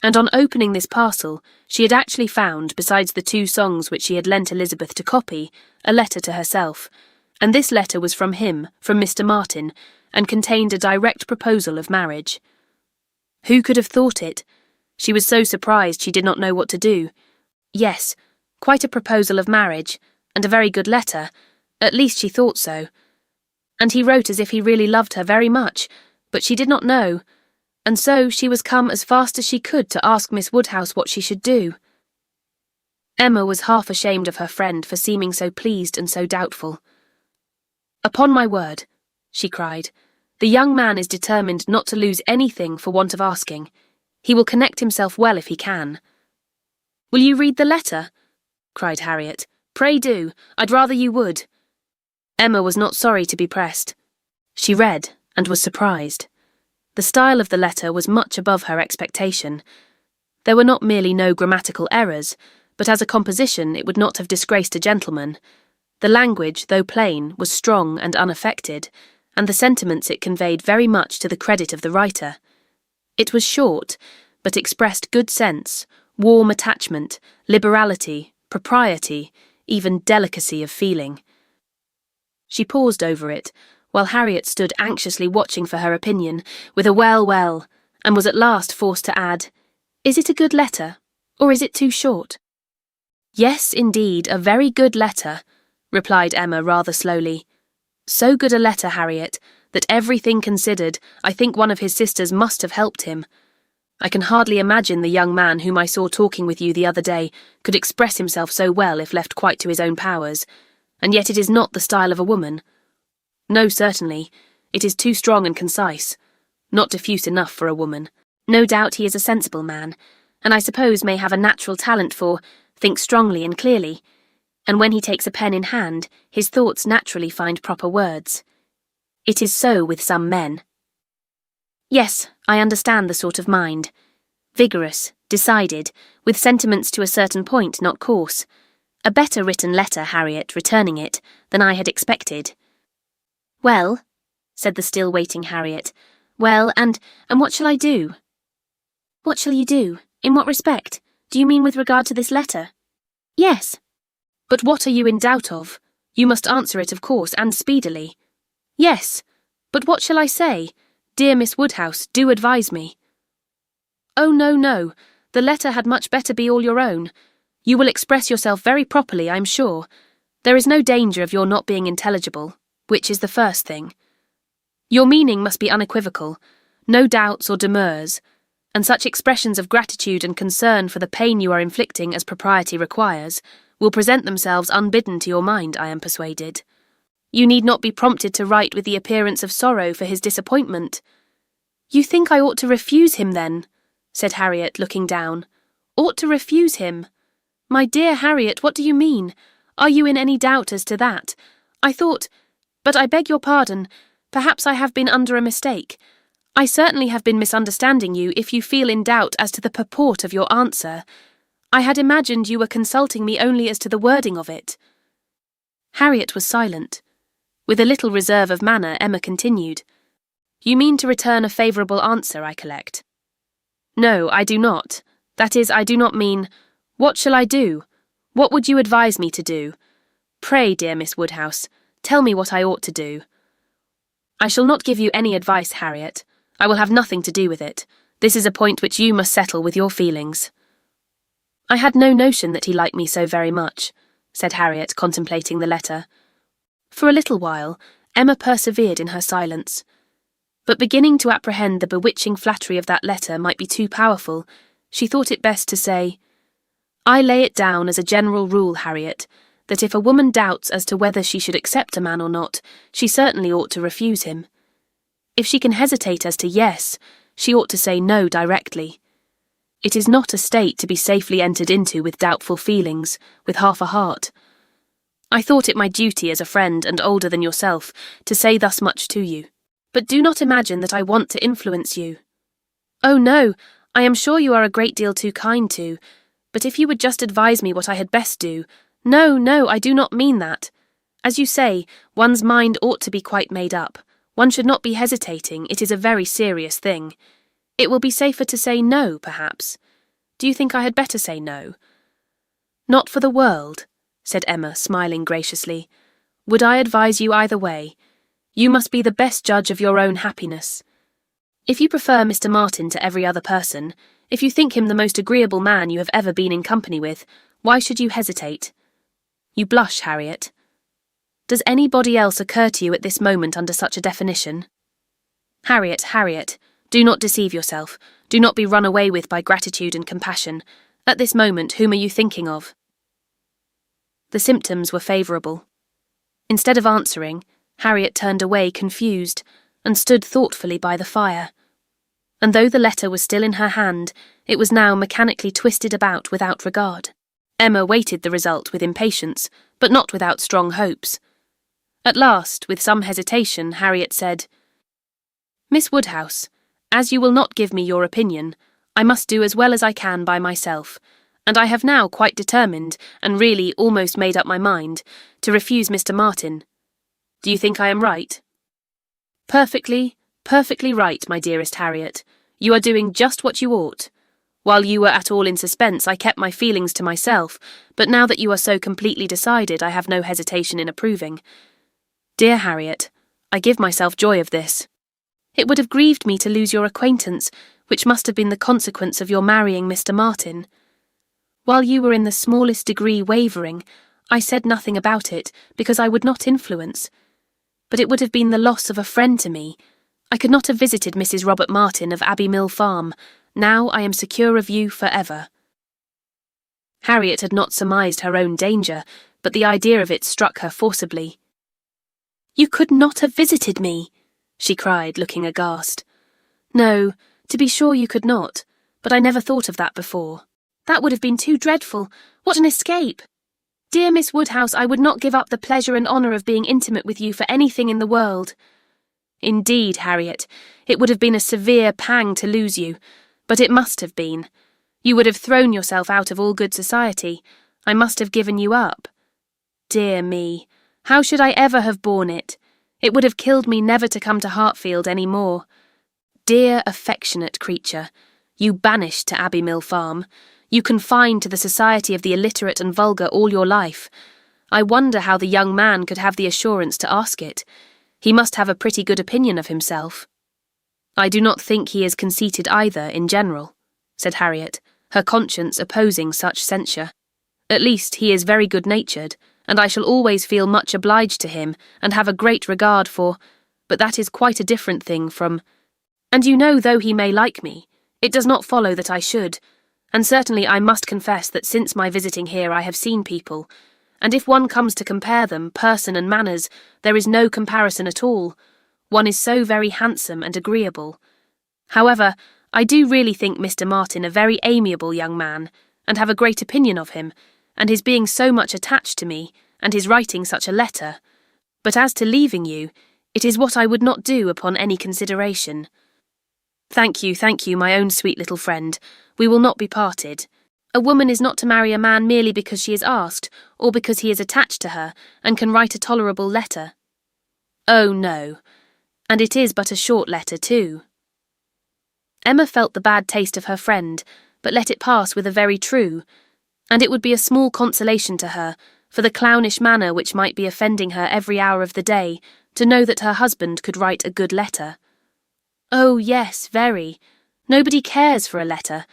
S2: And on opening this parcel, she had actually found, besides the 2 songs which she had lent Elizabeth to copy, a letter to herself, and this letter was from him, from Mr. Martin, and contained a direct proposal of marriage. Who could have thought it? She was so surprised she did not know what to do. Yes, quite a proposal of marriage, and a very good letter, at least she thought so. And he wrote as if he really loved her very much, but she did not know, and so she was come as fast as she could to ask Miss Woodhouse what she should do. Emma was half ashamed of her friend for seeming so pleased and so doubtful. "Upon my word," she cried, "the young man is determined not to lose anything for want of asking. He will connect himself well if he can." "Will you read the letter?" cried Harriet. "Pray do. I'd rather you would." Emma was not sorry to be pressed. She read, and was surprised. The style of the letter was much above her expectation. There were not merely no grammatical errors, but as a composition it would not have disgraced a gentleman. The language, though plain, was strong and unaffected, and the sentiments it conveyed very much to the credit of the writer. It was short, but expressed good sense, warm attachment, liberality, propriety, even delicacy of feeling. She paused over it, while Harriet stood anxiously watching for her opinion, with a well, and was at last forced to add, "Is it a good letter, or is it too short?" "Yes, indeed, a very good letter," replied Emma rather slowly. "So good a letter, Harriet, that everything considered, I think one of his sisters must have helped him. I can hardly imagine the young man whom I saw talking with you the other day could express himself so well if left quite to his own powers, and yet it is not the style of a woman. No, certainly, it is too strong and concise, not diffuse enough for a woman. No doubt he is a sensible man, and I suppose may have a natural talent for, think strongly and clearly, and when he takes a pen in hand, his thoughts naturally find proper words. It is so with some men. Yes, I understand the sort of mind. Vigorous, decided, with sentiments to a certain point, not coarse. A better written letter, Harriet, returning it, than I had expected." "Well," said the still waiting Harriet, "well, and what shall I do?" "What shall you do? In what respect? Do you mean with regard to this letter?" "Yes." "But what are you in doubt of? You must answer it, of course, and speedily." "Yes. But what shall I say? Dear Miss Woodhouse, do advise me." "Oh, no. The letter had much better be all your own. You will express yourself very properly, I am sure. There is no danger of your not being intelligible, which is the first thing. Your meaning must be unequivocal, no doubts or demurs, and such expressions of gratitude and concern for the pain you are inflicting as propriety requires will present themselves unbidden to your mind, I am persuaded. You need not be prompted to write with the appearance of sorrow for his disappointment." "You think I ought to refuse him, then?" said Harriet, looking down. "Ought to refuse him? My dear Harriet, what do you mean? Are you in any doubt as to that? I thought— But I beg your pardon. Perhaps I have been under a mistake. I certainly have been misunderstanding you if you feel in doubt as to the purport of your answer. I had imagined you were consulting me only as to the wording of it." Harriet was silent. With a little reserve of manner, Emma continued, "You mean to return a favourable answer, I collect?" "No, I do not. That is, I do not mean— What shall I do? What would you advise me to do? Pray, dear Miss Woodhouse, tell me what I ought to do." "I shall not give you any advice, Harriet. I will have nothing to do with it. This is a point which you must settle with your feelings." "I had no notion that he liked me so very much," said Harriet, contemplating the letter. For a little while, Emma persevered in her silence. But beginning to apprehend the bewitching flattery of that letter might be too powerful, She thought it best to say, "I lay it down as a general rule, Harriet, that if a woman doubts as to whether she should accept a man or not, she certainly ought to refuse him. If she can hesitate as to yes, she ought to say no directly. It is not a state to be safely entered into with doubtful feelings, with half a heart. I thought it my duty as a friend and older than yourself to say thus much to you. But do not imagine that I want to influence you. Oh no, I am sure you are a great deal too kind to, but if you would just advise me what I had best do— No, I do not mean that. As you say, one's mind ought to be quite made up. One should not be hesitating, it is a very serious thing. It will be safer to say no, perhaps. Do you think I had better say no?" "Not for the world," said Emma, smiling graciously. "Would I advise you either way? You must be the best judge of your own happiness. If you prefer Mr. Martin to every other person, if you think him the most agreeable man you have ever been in company with, why should you hesitate? You blush, Harriet. Does anybody else occur to you at this moment under such a definition? Harriet, do not deceive yourself. Do not be run away with by gratitude and compassion. At this moment, whom are you thinking of?" The symptoms were favourable. Instead of answering, Harriet turned away confused and stood thoughtfully by the fire. And though the letter was still in her hand, it was now mechanically twisted about without regard. Emma waited the result with impatience, but not without strong hopes. At last, with some hesitation, Harriet said, "Miss Woodhouse, as you will not give me your opinion, I must do as well as I can by myself, and I have now quite determined, and really almost made up my mind, to refuse Mr. Martin. Do you think I am right?" Perfectly right, my dearest Harriet. You are doing just what you ought. While you were at all in suspense, I kept my feelings to myself, but now that you are so completely decided, I have no hesitation in approving. Dear Harriet, I give myself joy of this. It would have grieved me to lose your acquaintance, which must have been the consequence of your marrying Mr. Martin. While you were in the smallest degree wavering, I said nothing about it, because I would not influence. But it would have been the loss of a friend to me. I could not have visited Mrs. Robert Martin of Abbey Mill Farm. Now I am secure of you for ever. Harriet had not surmised her own danger, but the idea of it struck her forcibly. "You could not have visited me," she cried, looking aghast. "No, to be sure you could not, but I never thought of that before. That would have been too dreadful. What an escape! Dear Miss Woodhouse, I would not give up the pleasure and honour of being intimate with you for anything in the world. Indeed, Harriet, it would have been a severe pang to lose you, but it must have been. You would have thrown yourself out of all good society. I must have given you up. Dear me, how should I ever have borne it? It would have killed me never to come to Hartfield any more. Dear, affectionate creature, you banished to Abbey Mill Farm, you confined to the society of the illiterate and vulgar all your life. I wonder how the young man could have the assurance to ask it. He must have a pretty good opinion of himself." "I do not think he is conceited either, in general," said Harriet, her conscience opposing such censure. "At least he is very good-natured, and I shall always feel much obliged to him and have a great regard for— but that is quite a different thing from— and you know, though he may like me, it does not follow that I should, and certainly I must confess that since my visiting here I have seen people, and if one comes to compare them, person and manners, there is no comparison at all. One is so very handsome and agreeable. However, I do really think Mr. Martin a very amiable young man, and have a great opinion of him, and his being so much attached to me, and his writing such a letter. But as to leaving you, it is what I would not do upon any consideration. Thank you, my own sweet little friend. We will not be parted. A woman is not to marry a man merely because she is asked, or because he is attached to her, and can write a tolerable letter. Oh, no. And it is but a short letter, too." Emma felt the bad taste of her friend, but let it pass with a very true, and it would be a small consolation to her, for the clownish manner which might be offending her every hour of the day, to know that her husband could write a good letter. "Oh, yes, very. Nobody cares for a letter.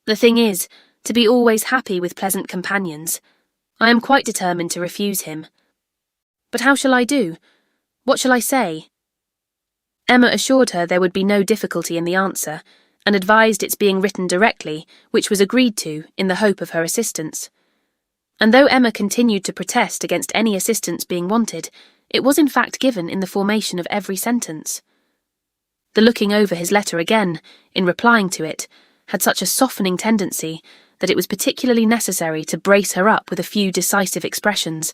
S2: The thing is, to be always happy with pleasant companions. I am quite determined to refuse him. But how shall I do? What shall I say?" Emma assured her there would be no difficulty in the answer, and advised its being written directly, which was agreed to in the hope of her assistance. And though Emma continued to protest against any assistance being wanted, it was in fact given in the formation of every sentence. The looking over his letter again, in replying to it, had such a softening tendency that it was particularly necessary to brace her up with a few decisive expressions,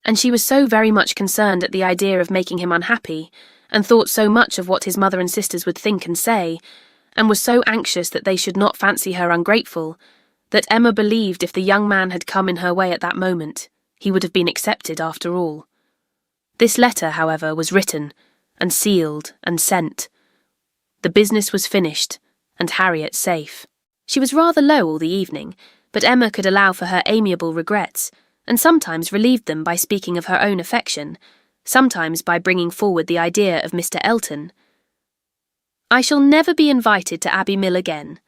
S2: and she was so very much concerned at the idea of making him unhappy, and thought so much of what his mother and sisters would think and say, and was so anxious that they should not fancy her ungrateful, that Emma believed if the young man had come in her way at that moment, he would have been accepted after all. This letter, however, was written, and sealed, and sent. The business was finished, and Harriet safe. She was rather low all the evening, but Emma could allow for her amiable regrets, and sometimes relieved them by speaking of her own affection, sometimes by bringing forward the idea of Mr. Elton. "I shall never be invited to Abbey Mill again,"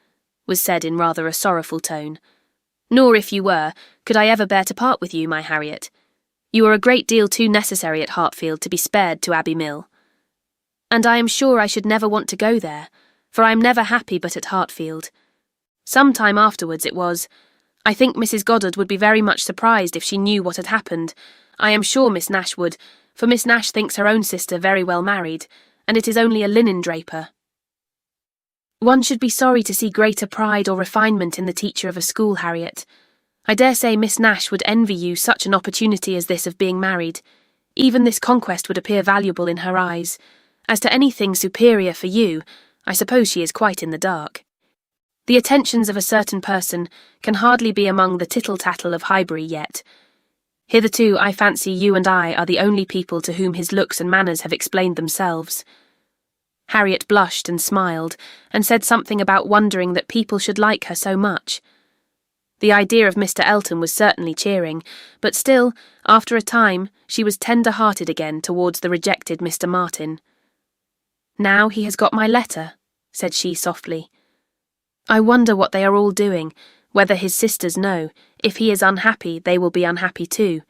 S2: was said in rather a sorrowful tone. "Nor, if you were, could I ever bear to part with you, my Harriet. You are a great deal too necessary at Hartfield to be spared to Abbey Mill. And I am sure I should never want to go there, for I am never happy but at Hartfield. Some time afterwards it was, I think Mrs. Goddard would be very much surprised if she knew what had happened. I am sure Miss Nash would, for Miss Nash thinks her own sister very well married, and it is only a linen draper. One should be sorry to see greater pride or refinement in the teacher of a school, Harriet. I dare say Miss Nash would envy you such an opportunity as this of being married. Even this conquest would appear valuable in her eyes. As to anything superior for you, I suppose she is quite in the dark. The attentions of a certain person can hardly be among the tittle-tattle of Highbury yet. Hitherto I fancy you and I are the only people to whom his looks and manners have explained themselves." Harriet blushed and smiled, and said something about wondering that people should like her so much. The idea of Mr. Elton was certainly cheering, but still, after a time, she was tender-hearted again towards the rejected Mr. Martin. "Now he has got my letter," said she softly. "I wonder what they are all doing, whether his sisters know. If he is unhappy, they will be unhappy too.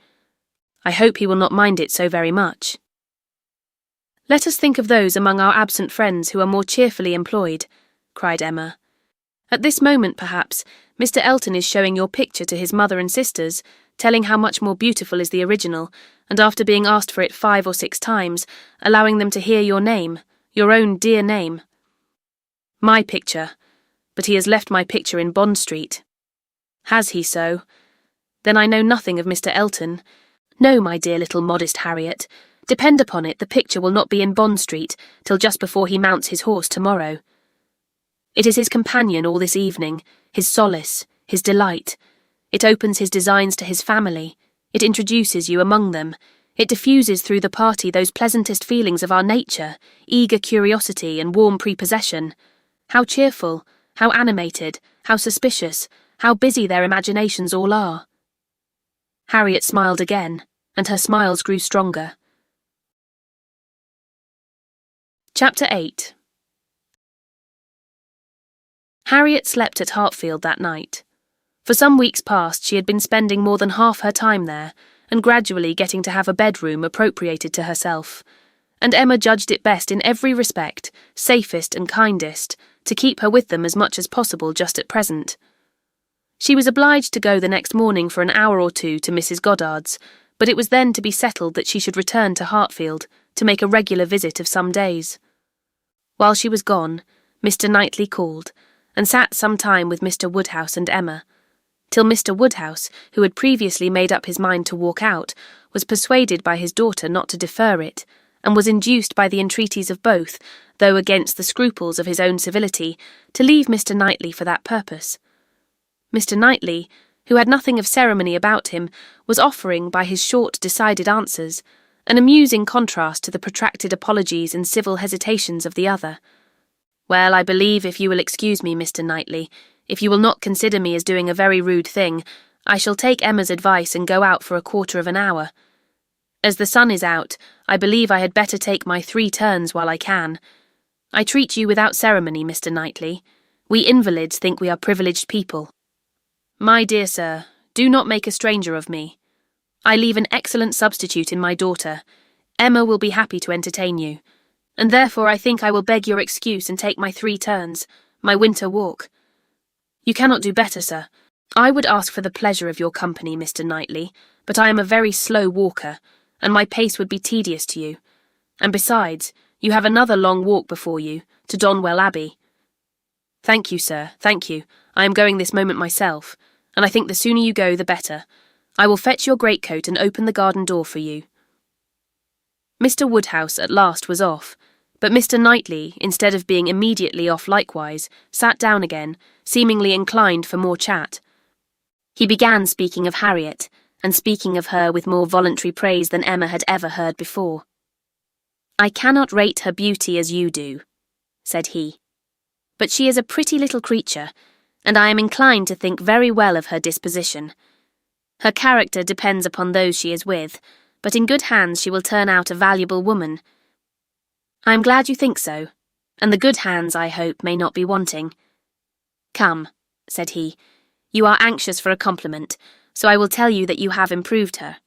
S2: I hope he will not mind it so very much. Let us think of those among our absent friends who are more cheerfully employed," cried Emma. "At this moment, perhaps, Mr. Elton is showing your picture to his mother and sisters, telling how much more beautiful is the original, and after being asked for it 5 or 6 times, allowing them to hear your name, your own dear name. My picture, but he has left my picture in Bond Street." "Has he so? Then I know nothing of Mr. Elton. No, my dear little modest Harriet, depend upon it the picture will not be in Bond Street till just before he mounts his horse tomorrow. It is his companion all this evening, his solace, his delight. It opens his designs to his family, it introduces you among them, it diffuses through the party those pleasantest feelings of our nature, eager curiosity and warm prepossession. How cheerful, how animated, how suspicious, how busy their imaginations all are." Harriet smiled again, and her smiles grew stronger. Chapter 8. Harriet slept at Hartfield that night. For some weeks past she had been spending more than half her time there, and gradually getting to have a bedroom appropriated to herself, and Emma judged it best in every respect, safest and kindest, to keep her with them as much as possible just at present. She was obliged to go the next morning for an hour or two to Mrs. Goddard's, but it was then to be settled that she should return to Hartfield, to make a regular visit of some days. While she was gone, Mr. Knightley called, and sat some time with Mr. Woodhouse and Emma, till Mr. Woodhouse, who had previously made up his mind to walk out, was persuaded by his daughter not to defer it, and was induced by the entreaties of both, though against the scruples of his own civility, to leave Mr. Knightley for that purpose. Mr. Knightley, who had nothing of ceremony about him, was offering, by his short, decided answers, an amusing contrast to the protracted apologies and civil hesitations of the other. "Well, I believe, if you will excuse me, Mr. Knightley, if you will not consider me as doing a very rude thing, I shall take Emma's advice and go out for a quarter of an hour. As the sun is out, I believe I had better take my 3 turns while I can. I treat you without ceremony, Mr. Knightley. We invalids think we are privileged people. My dear sir, do not make a stranger of me. I leave an excellent substitute in my daughter. Emma will be happy to entertain you, and therefore I think I will beg your excuse and take my 3 turns, my winter walk." "You cannot do better, sir. I would ask for the pleasure of your company, Mr. Knightley, but I am a very slow walker, and my pace would be tedious to you. And besides, you have another long walk before you, to Donwell Abbey." "Thank you, sir, thank you. I am going this moment myself, and I think the sooner you go, the better. I will fetch your greatcoat and open the garden door for you." Mr. Woodhouse at last was off, but Mr. Knightley, instead of being immediately off likewise, sat down again, seemingly inclined for more chat. He began speaking of Harriet, and speaking of her with more voluntary praise than Emma had ever heard before. "I cannot rate her beauty as you do," said he, "but she is a pretty little creature, and I am inclined to think very well of her disposition. Her character depends upon those she is with, but in good hands she will turn out a valuable woman. I am glad you think so, and the good hands, I hope, may not be wanting. Come," said he, "you are anxious for a compliment, so I will tell you that you have improved her.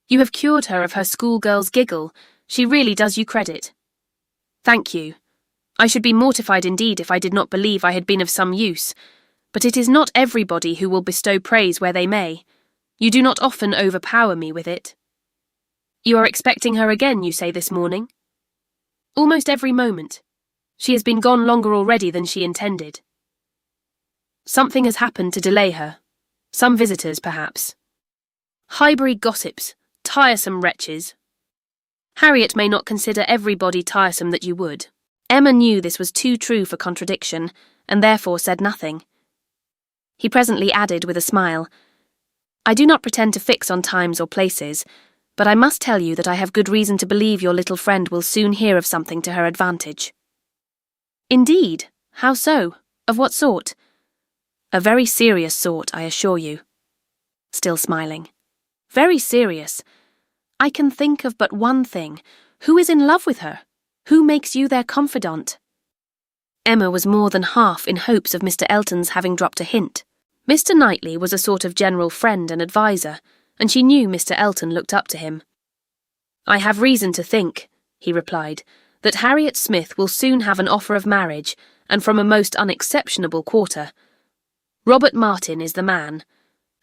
S2: You have cured her of her schoolgirl's giggle. She really does you credit." "Thank you. I should be mortified indeed if I did not believe I had been of some use, but it is not everybody who will bestow praise where they may. You do not often overpower me with it." "You are expecting her again, you say, this morning?" "Almost every moment. She has been gone longer already than she intended." "Something has happened to delay her. Some visitors, perhaps." "Highbury gossips, tiresome wretches." "Harriet may not consider everybody tiresome that you would." Emma knew this was too true for contradiction, and therefore said nothing. He presently added with a smile, "I do not pretend to fix on times or places, but I must tell you that I have good reason to believe your little friend will soon hear of something to her advantage." "Indeed? How so? Of what sort?" "A very serious sort, I assure you." Still smiling. "Very serious. I can think of but one thing. Who is in love with her? Who makes you their confidant?" Emma was more than half in hopes of Mr. Elton's having dropped a hint. Mr. Knightley was a sort of general friend and adviser, and she knew Mr. Elton looked up to him. "I have reason to think," he replied, "that Harriet Smith will soon have an offer of marriage, and from a most unexceptionable quarter. Robert Martin is the man.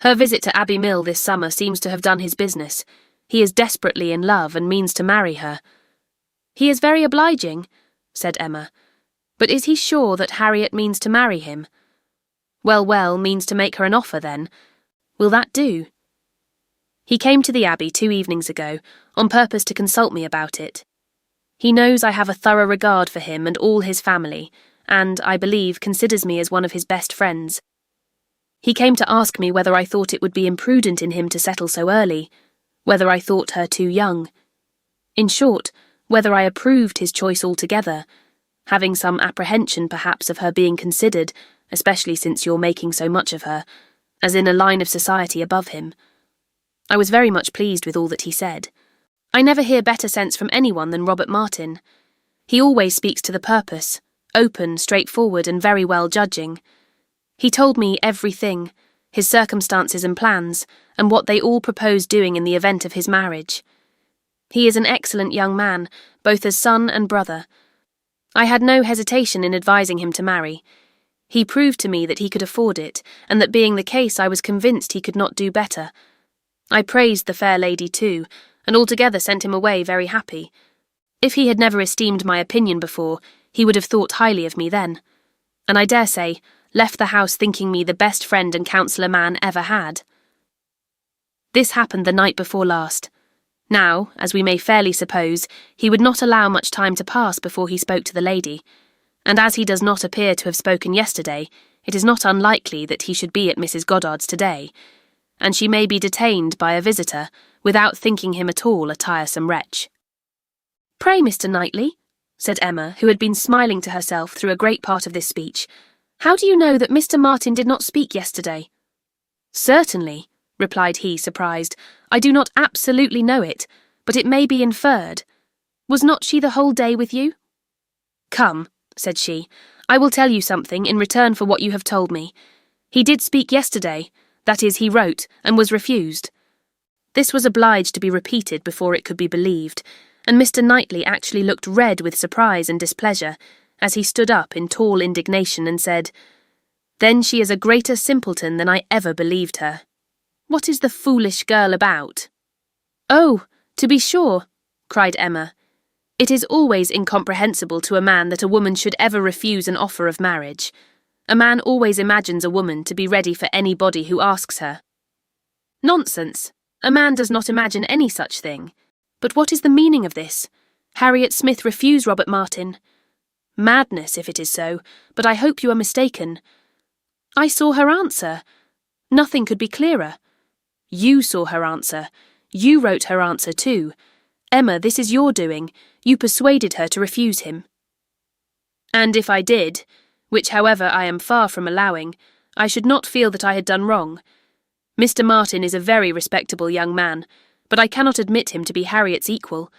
S2: Her visit to Abbey Mill this summer seems to have done his business. He is desperately in love and means to marry her." "He is very obliging," said Emma, "but is he sure that Harriet means to marry him?" Well, means to make her an offer, then. Will that do?" "He came to the Abbey 2 evenings ago, on purpose to consult me about it. He knows I have a thorough regard for him and all his family, and, I believe, considers me as one of his best friends. He came to ask me whether I thought it would be imprudent in him to settle so early, whether I thought her too young. In short, whether I approved his choice altogether, having some apprehension perhaps of her being considered, especially since you're making so much of her, as in a line of society above him. I was very much pleased with all that he said. I never hear better sense from anyone than Robert Martin. He always speaks to the purpose, open, straightforward, and very well judging. He told me everything, his circumstances and plans, and what they all propose doing in the event of his marriage. He is an excellent young man, both as son and brother. I had no hesitation in advising him to marry. He proved to me that he could afford it, and that being the case I was convinced he could not do better. I praised the fair lady too, and altogether sent him away very happy. If he had never esteemed my opinion before, he would have thought highly of me then, and I dare say, left the house thinking me the best friend and counsellor man ever had. This happened the night before last. Now, as we may fairly suppose, he would not allow much time to pass before he spoke to the lady, and as he does not appear to have spoken yesterday, it is not unlikely that he should be at Mrs. Goddard's today, and she may be detained by a visitor, without thinking him at all a tiresome wretch. "Pray, Mr. Knightley," said Emma, who had been smiling to herself through a great part of this speech, "how do you know that Mr. Martin did not speak yesterday?" "Certainly," replied he, surprised, "I do not absolutely know it, but it may be inferred. Was not she the whole day with you?" "Come," said she, "I will tell you something in return for what you have told me. He did speak yesterday, that is, he wrote, and was refused." This was obliged to be repeated before it could be believed, and Mr. Knightley actually looked red with surprise and displeasure, as he stood up in tall indignation and said, "Then she is a greater simpleton than I ever believed her. What is the foolish girl about?" "Oh, to be sure," cried Emma. "It is always incomprehensible to a man that a woman should ever refuse an offer of marriage. A man always imagines a woman to be ready for anybody who asks her." "Nonsense. A man does not imagine any such thing. But what is the meaning of this? Harriet Smith refuse Robert Martin. Madness, if it is so, but I hope you are mistaken. I saw her answer. Nothing could be clearer. You saw her answer. You wrote her answer too. Emma, this is your doing. You persuaded her to refuse him." "And if I did, which however I am far from allowing, I should not feel that I had done wrong. Mr. Martin is a very respectable young man, but I cannot admit him to be Harriet's equal,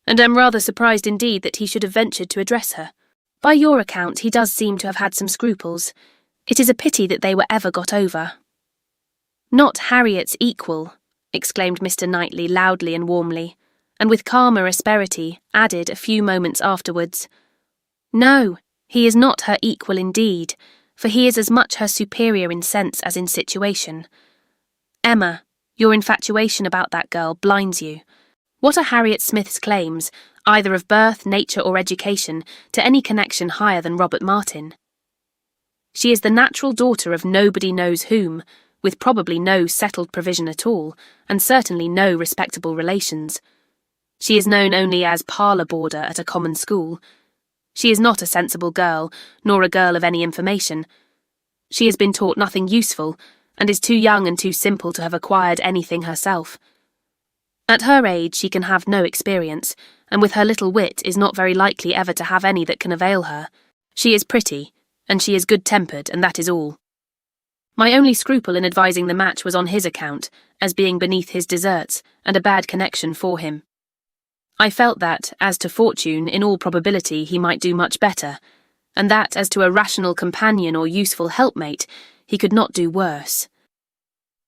S2: and am rather surprised indeed that he should have ventured to address her. By your account, he does seem to have had some scruples. It is a pity that they were ever got over." "Not Harriet's equal," exclaimed Mr. Knightley loudly and warmly, and with calmer asperity added a few moments afterwards, "No, he is not her equal indeed, for he is as much her superior in sense as in situation. Emma, your infatuation about that girl blinds you. What are Harriet Smith's claims, either of birth, nature, or education, to any connection higher than Robert Martin? She is the natural daughter of nobody knows whom, with probably no settled provision at all, and certainly no respectable relations. She is known only as parlour boarder at a common school. She is not a sensible girl, nor a girl of any information. She has been taught nothing useful, and is too young and too simple to have acquired anything herself. At her age she can have no experience, and with her little wit is not very likely ever to have any that can avail her. She is pretty, and she is good-tempered, and that is all. My only scruple in advising the match was on his account, as being beneath his deserts, and a bad connection for him. I felt that, as to fortune, in all probability he might do much better, and that, as to a rational companion or useful helpmate, he could not do worse.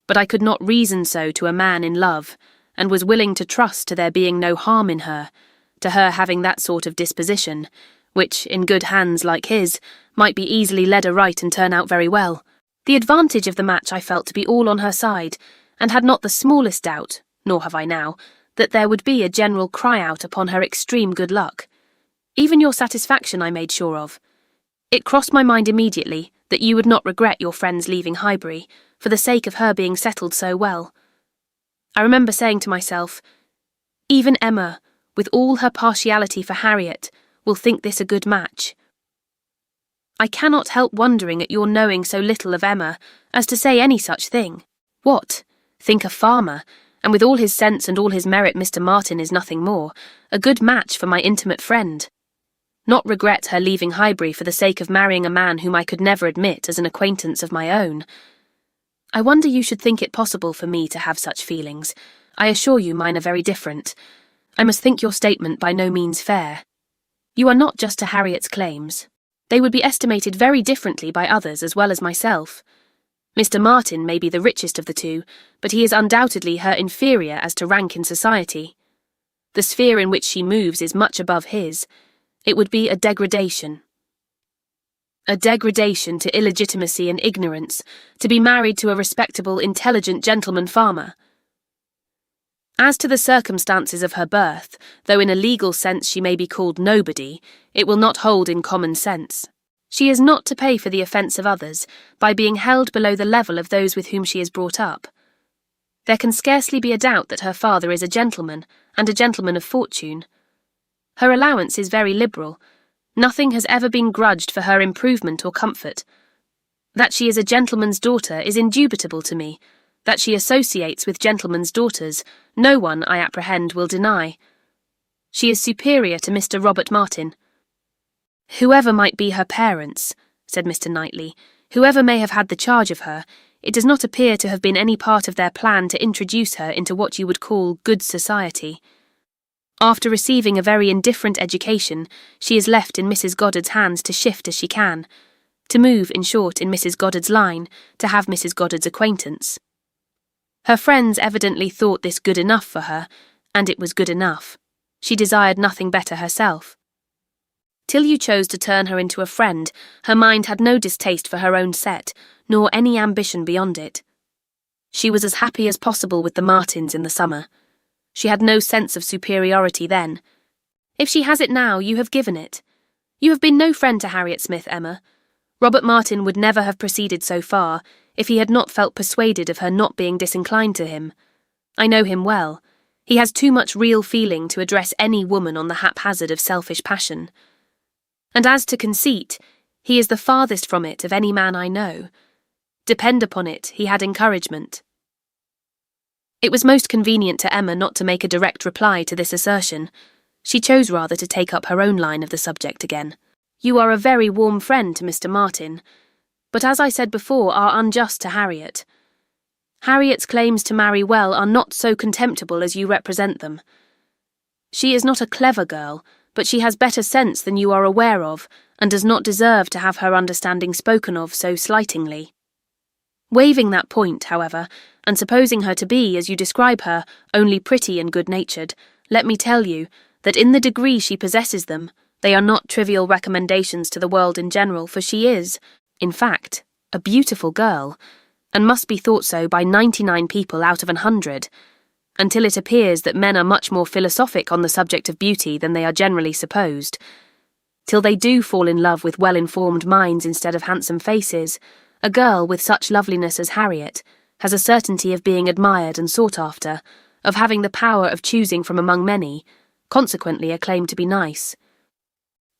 S2: But I could not reason so to a man in love, and was willing to trust to there being no harm in her, to her having that sort of disposition, which, in good hands like his, might be easily led aright and turn out very well. The advantage of the match I felt to be all on her side, and had not the smallest doubt, nor have I now, that there would be a general cry-out upon her extreme good luck. Even your satisfaction I made sure of. It crossed my mind immediately that you would not regret your friend's leaving Highbury, for the sake of her being settled so well. I remember saying to myself, even Emma, with all her partiality for Harriet, will think this a good match. I cannot help wondering at your knowing so little of Emma as to say any such thing. What? Think a farmer, and with all his sense and all his merit Mr. Martin is nothing more, a good match for my intimate friend. Not regret her leaving Highbury for the sake of marrying a man whom I could never admit as an acquaintance of my own. I wonder you should think it possible for me to have such feelings. I assure you mine are very different. I must think your statement by no means fair. You are not just to Harriet's claims. They would be estimated very differently by others as well as myself. Mr. Martin may be the richest of the two, but he is undoubtedly her inferior as to rank in society. The sphere in which she moves is much above his. It would be a degradation. A degradation to illegitimacy and ignorance, to be married to a respectable, intelligent gentleman farmer. As to the circumstances of her birth, though in a legal sense she may be called nobody, it will not hold in common sense. She is not to pay for the offence of others by being held below the level of those with whom she is brought up. There can scarcely be a doubt that her father is a gentleman, and a gentleman of fortune. Her allowance is very liberal. Nothing has ever been grudged for her improvement or comfort. That she is a gentleman's daughter is indubitable to me. That she associates with gentlemen's daughters, no one, I apprehend, will deny. She is superior to Mr. Robert Martin. Whoever might be her parents, said Mr. Knightley, whoever may have had the charge of her, it does not appear to have been any part of their plan to introduce her into what you would call good society. After receiving a very indifferent education, she is left in Mrs. Goddard's hands to shift as she can, to move, in short, in Mrs. Goddard's line, to have Mrs. Goddard's acquaintance. Her friends evidently thought this good enough for her, and it was good enough. She desired nothing better herself. Till you chose to turn her into a friend, her mind had no distaste for her own set, nor any ambition beyond it. She was as happy as possible with the Martins in the summer. She had no sense of superiority then. If she has it now, you have given it. You have been no friend to Harriet Smith, Emma. Robert Martin would never have proceeded so far if he had not felt persuaded of her not being disinclined to him. I know him well. He has too much real feeling to address any woman on the haphazard of selfish passion. And as to conceit, he is the farthest from it of any man I know. Depend upon it, he had encouragement. It was most convenient to Emma not to make a direct reply to this assertion. She chose rather to take up her own line of the subject again. You are a very warm friend to Mr. Martin, but as I said before, are unjust to Harriet. Harriet's claims to marry well are not so contemptible as you represent them. She is not a clever girl, but she has better sense than you are aware of, and does not deserve to have her understanding spoken of so slightingly. Waiving that point, however, and supposing her to be, as you describe her, only pretty and good-natured, let me tell you that in the degree she possesses them, they are not trivial recommendations to the world in general, for she is, in fact, a beautiful girl, and must be thought so by 99 people out of 100, until it appears that men are much more philosophic on the subject of beauty than they are generally supposed, till they do fall in love with well-informed minds instead of handsome faces. A girl with such loveliness as Harriet has a certainty of being admired and sought after, of having the power of choosing from among many, consequently a claim to be nice.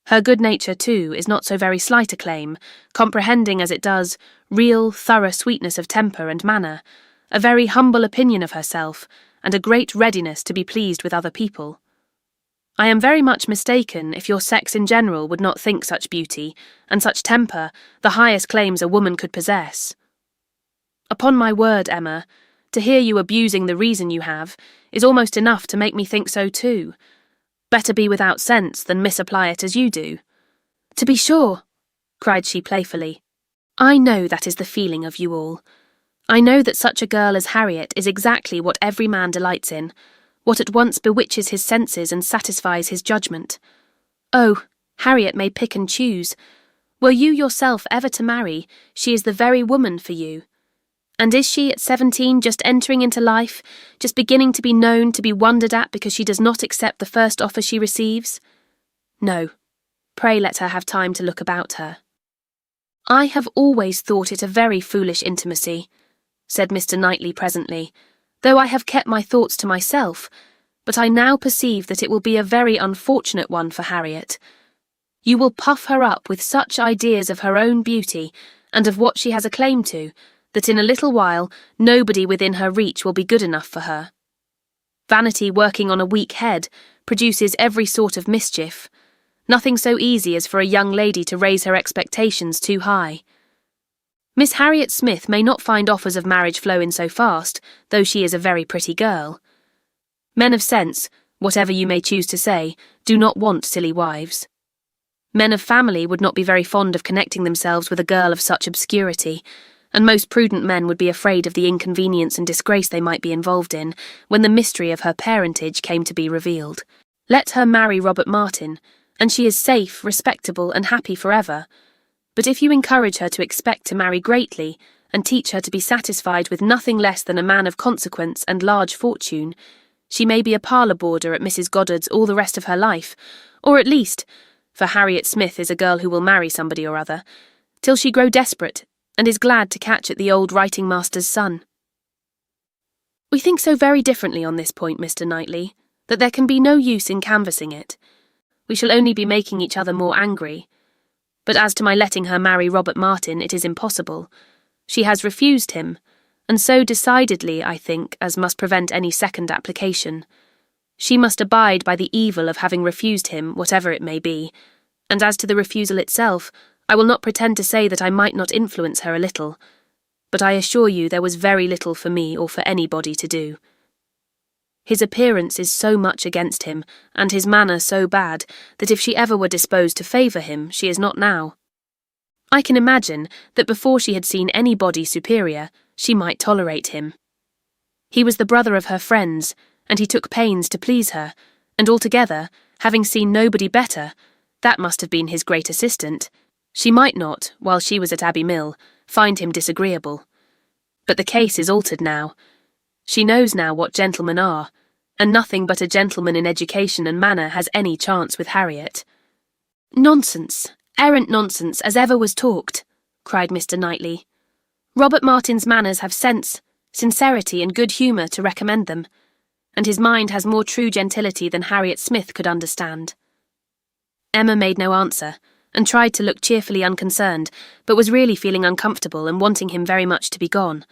S2: Her good nature, too, is not so very slight a claim, comprehending as it does real, thorough sweetness of temper and manner, a very humble opinion of herself, and a great readiness to be pleased with other people. I am very much mistaken if your sex in general would not think such beauty, and such temper, the highest claims a woman could possess. Upon my word, Emma, to hear you abusing the reason you have is almost enough to make me think so too. Better be without sense than misapply it as you do. To be sure, cried she playfully, I know that is the feeling of you all. I know that such a girl as Harriet is exactly what every man delights in, what at once bewitches his senses and satisfies his judgment. Oh, Harriet may pick and choose. Were you yourself ever to marry, she is the very woman for you. And is she at 17 just entering into life, just beginning to be known, to be wondered at because she does not accept the first offer she receives? No, pray let her have time to look about her. I have always thought it a very foolish intimacy, said Mr. Knightley presently, though I have kept my thoughts to myself, but I now perceive that it will be a very unfortunate one for Harriet. You will puff her up with such ideas of her own beauty, and of what she has a claim to, that in a little while nobody within her reach will be good enough for her. Vanity working on a weak head produces every sort of mischief. Nothing so easy as for a young lady to raise her expectations too high. Miss Harriet Smith may not find offers of marriage flow in so fast, though she is a very pretty girl. Men of sense, whatever you may choose to say, do not want silly wives. Men of family would not be very fond of connecting themselves with a girl of such obscurity, and most prudent men would be afraid of the inconvenience and disgrace they might be involved in when the mystery of her parentage came to be revealed. Let her marry Robert Martin, and she is safe, respectable, and happy forever. But if you encourage her to expect to marry greatly, and teach her to be satisfied with nothing less than a man of consequence and large fortune, she may be a parlour boarder at Mrs. Goddard's all the rest of her life, or at least, for Harriet Smith is a girl who will marry somebody or other, till she grow desperate, and is glad to catch at the old writing-master's son. We think so very differently on this point, Mr. Knightley, that there can be no use in canvassing it. We shall only be making each other more angry. But as to my letting her marry Robert Martin, it is impossible. She has refused him, and so decidedly, I think, as must prevent any second application. She must abide by the evil of having refused him, whatever it may be, and as to the refusal itself, I will not pretend to say that I might not influence her a little, but I assure you there was very little for me or for anybody to do. His appearance is so much against him, and his manner so bad, that if she ever were disposed to favour him, she is not now. I can imagine that before she had seen anybody superior, she might tolerate him. He was the brother of her friends, and he took pains to please her, and altogether, having seen nobody better, That must have been his great assistant. She might not, while she was at Abbey Mill, find him disagreeable. But the case is altered now. She knows now what gentlemen are, and nothing but a gentleman in education and manner has any chance with Harriet. "Nonsense, errant nonsense, as ever was talked," cried Mr. Knightley. "Robert Martin's manners have sense, sincerity, and good humour to recommend them, and his mind has more true gentility than Harriet Smith could understand." Emma made no answer, and tried to look cheerfully unconcerned, but was really feeling uncomfortable and wanting him very much to be gone.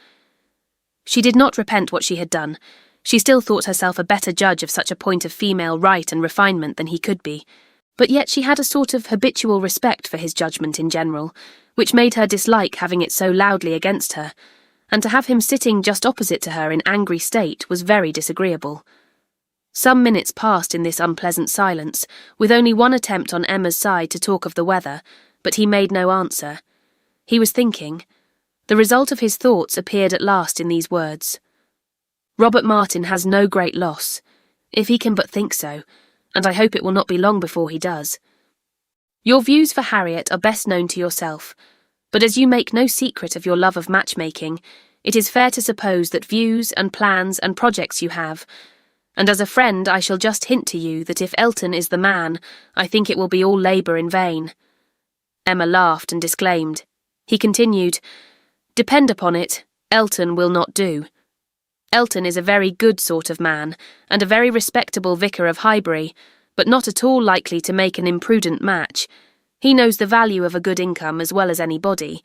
S2: She did not repent what she had done. She still thought herself a better judge of such a point of female right and refinement than he could be, but yet she had a sort of habitual respect for his judgment in general, which made her dislike having it so loudly against her, and to have him sitting just opposite to her in angry state was very disagreeable. Some minutes passed in this unpleasant silence, with only one attempt on Emma's side to talk of the weather, but he made no answer. He was thinking. The result of his thoughts appeared at last in these words: "Robert Martin has no great loss, if he can but think so, and I hope it will not be long before he does. Your views for Harriet are best known to yourself, but as you make no secret of your love of matchmaking, it is fair to suppose that views and plans and projects you have, and as a friend I shall just hint to you that if Elton is the man, I think it will be all labour in vain." Emma laughed and disclaimed. He continued, "Depend upon it, Elton will not do. Elton is a very good sort of man, and a very respectable vicar of Highbury, but not at all likely to make an imprudent match. He knows the value of a good income as well as anybody.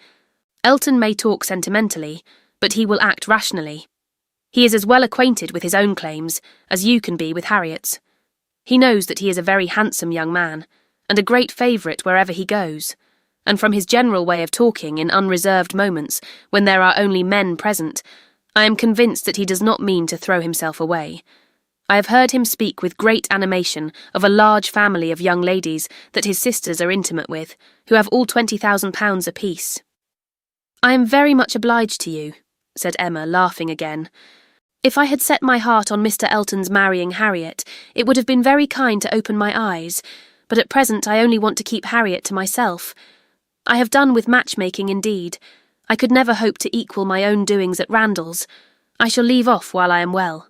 S2: Elton may talk sentimentally, but he will act rationally. He is as well acquainted with his own claims as you can be with Harriet's. He knows that he is a very handsome young man, and a great favourite wherever he goes, and from his general way of talking in unreserved moments, when there are only men present, I am convinced that he does not mean to throw himself away. I have heard him speak with great animation of a large family of young ladies that his sisters are intimate with, who have all £20,000 apiece." "I am very much obliged to you," said Emma, laughing again. "If I had set my heart on Mr. Elton's marrying Harriet, it would have been very kind to open my eyes, but at present I only want to keep Harriet to myself. I have done with matchmaking indeed. I could never hope to equal my own doings at Randall's. I shall leave off while I am well."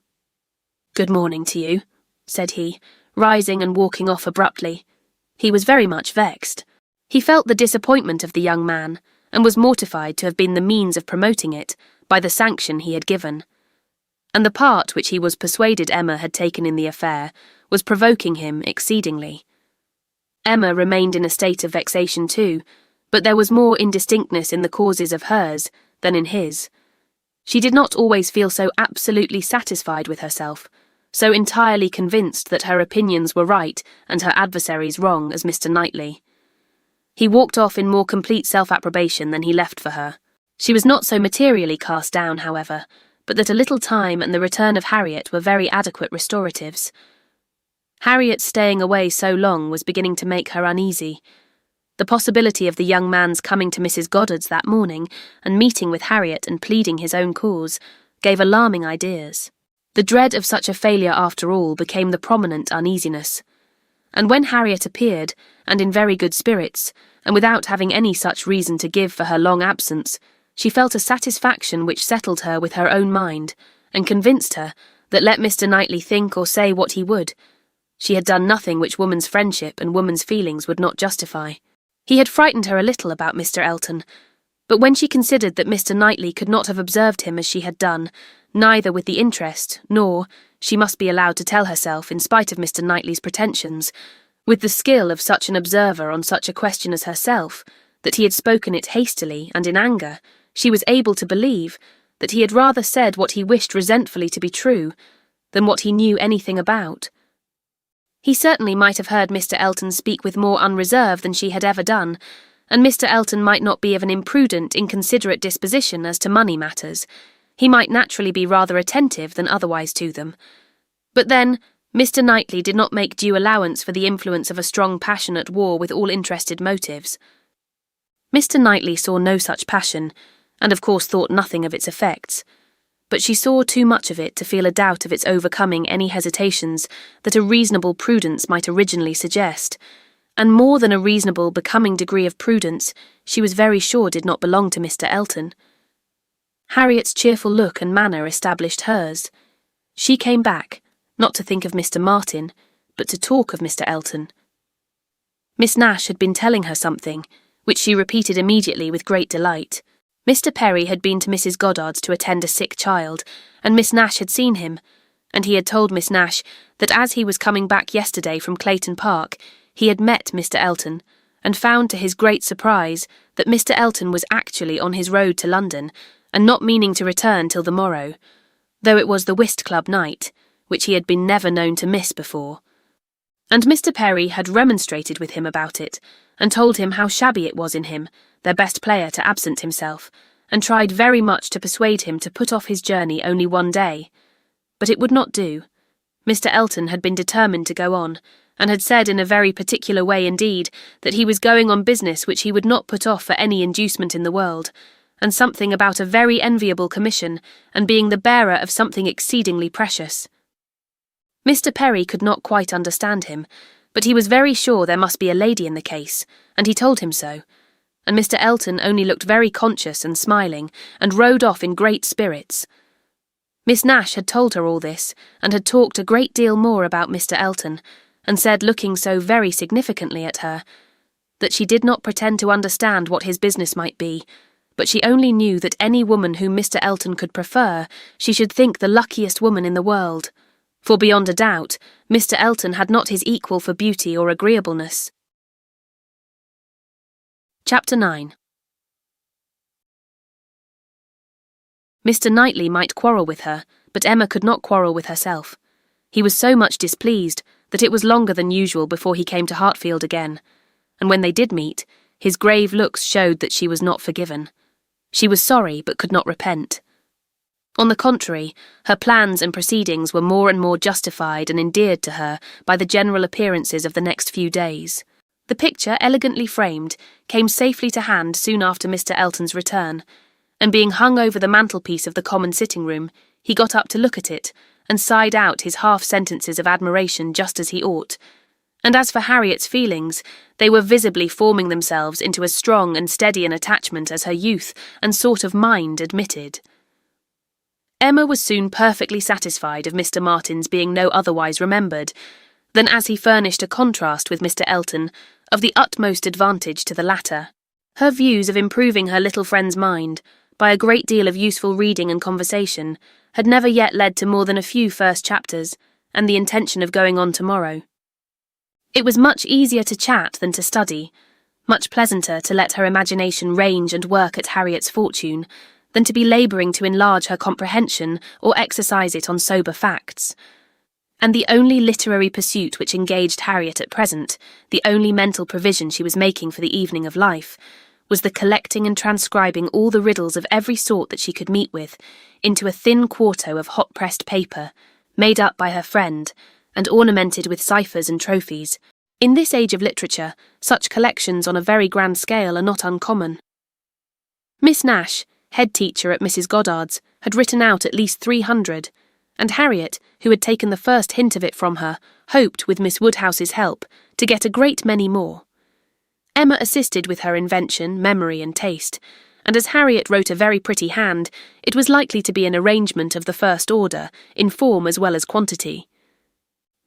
S2: "Good morning to you," said he, rising and walking off abruptly. He was very much vexed. He felt the disappointment of the young man, and was mortified to have been the means of promoting it by the sanction he had given. And the part which he was persuaded Emma had taken in the affair was provoking him exceedingly. Emma remained in a state of vexation too, but there was more indistinctness in the causes of hers than in his. She did not always feel so absolutely satisfied with herself, so entirely convinced that her opinions were right and her adversaries wrong as Mr. Knightley. He walked off in more complete self-approbation than he left for her. She was not so materially cast down, however, but that a little time and the return of Harriet were very adequate restoratives. Harriet's staying away so long was beginning to make her uneasy. The possibility of the young man's coming to Mrs. Goddard's that morning and meeting with Harriet and pleading his own cause gave alarming ideas. The dread of such a failure after all became the prominent uneasiness. And when Harriet appeared, and in very good spirits, and without having any such reason to give for her long absence, she felt a satisfaction which settled her with her own mind, and convinced her that let Mr. Knightley think or say what he would, she had done nothing which woman's friendship and woman's feelings would not justify. He had frightened her a little about Mr. Elton, but when she considered that Mr. Knightley could not have observed him as she had done, neither with the interest, nor, she must be allowed to tell herself, in spite of Mr. Knightley's pretensions, with the skill of such an observer on such a question as herself, that he had spoken it hastily and in anger, she was able to believe that he had rather said what he wished resentfully to be true than what he knew anything about. He certainly might have heard Mr. Elton speak with more unreserve than she had ever done, and Mr. Elton might not be of an imprudent, inconsiderate disposition as to money matters. He might naturally be rather attentive than otherwise to them. But then, Mr. Knightley did not make due allowance for the influence of a strong passion at war with all interested motives. Mr. Knightley saw no such passion, and of course thought nothing of its effects, but she saw too much of it to feel a doubt of its overcoming any hesitations that a reasonable prudence might originally suggest, and more than a reasonable, becoming degree of prudence she was very sure did not belong to Mr. Elton. Harriet's cheerful look and manner established hers. She came back, not to think of Mr. Martin, but to talk of Mr. Elton. Miss Nash had been telling her something, which she repeated immediately with great delight. Mr. Perry had been to Mrs. Goddard's to attend a sick child, and Miss Nash had seen him, and he had told Miss Nash that as he was coming back yesterday from Clayton Park, he had met Mr. Elton, and found to his great surprise that Mr. Elton was actually on his road to London, and not meaning to return till the morrow, though it was the whist club night, which he had been never known to miss before. And Mr. Perry had remonstrated with him about it, and told him how shabby it was in him, their best player, to absent himself, and tried very much to persuade him to put off his journey only one day. But it would not do. Mr. Elton had been determined to go on, and had said in a very particular way indeed that he was going on business which he would not put off for any inducement in the world, and something about a very enviable commission, and being the bearer of something exceedingly precious. Mr. Perry could not quite understand him, but he was very sure there must be a lady in the case, and he told him so, and Mr. Elton only looked very conscious and smiling, and rode off in great spirits. Miss Nash had told her all this, and had talked a great deal more about Mr. Elton, and said, looking so very significantly at her, that she did not pretend to understand what his business might be, but she only knew that any woman whom Mr. Elton could prefer, she should think the luckiest woman in the world, for beyond a doubt, Mr. Elton had not his equal for beauty or agreeableness. Chapter 9. Mr. Knightley might quarrel with her, but Emma could not quarrel with herself. He was so much displeased that it was longer than usual before he came to Hartfield again, and when they did meet, his grave looks showed that she was not forgiven. She was sorry, but could not repent. On the contrary, her plans and proceedings were more and more justified and endeared to her by the general appearances of the next few days. The picture, elegantly framed, came safely to hand soon after Mr. Elton's return, and being hung over the mantelpiece of the common sitting-room, he got up to look at it, and sighed out his half-sentences of admiration just as he ought. And as for Harriet's feelings, they were visibly forming themselves into as strong and steady an attachment as her youth and sort of mind admitted. Emma was soon perfectly satisfied of Mr. Martin's being no otherwise remembered than as he furnished a contrast with Mr. Elton of the utmost advantage to the latter. Her views of improving her little friend's mind, by a great deal of useful reading and conversation, had never yet led to more than a few first chapters, and the intention of going on tomorrow. It was much easier to chat than to study, much pleasanter to let her imagination range and work at Harriet's fortune, than to be labouring to enlarge her comprehension or exercise it on sober facts. And the only literary pursuit which engaged Harriet at present, the only mental provision she was making for the evening of life, was the collecting and transcribing all the riddles of every sort that she could meet with into a thin quarto of hot-pressed paper, made up by her friend, and ornamented with ciphers and trophies. In this age of literature, such collections on a very grand scale are not uncommon. Miss Nash, head teacher at Mrs. Goddard's, had written out at least 300, and Harriet, who had taken the first hint of it from her, hoped, with Miss Woodhouse's help, to get a great many more. Emma assisted with her invention, memory, and taste, and as Harriet wrote a very pretty hand, it was likely to be an arrangement of the first order, in form as well as quantity.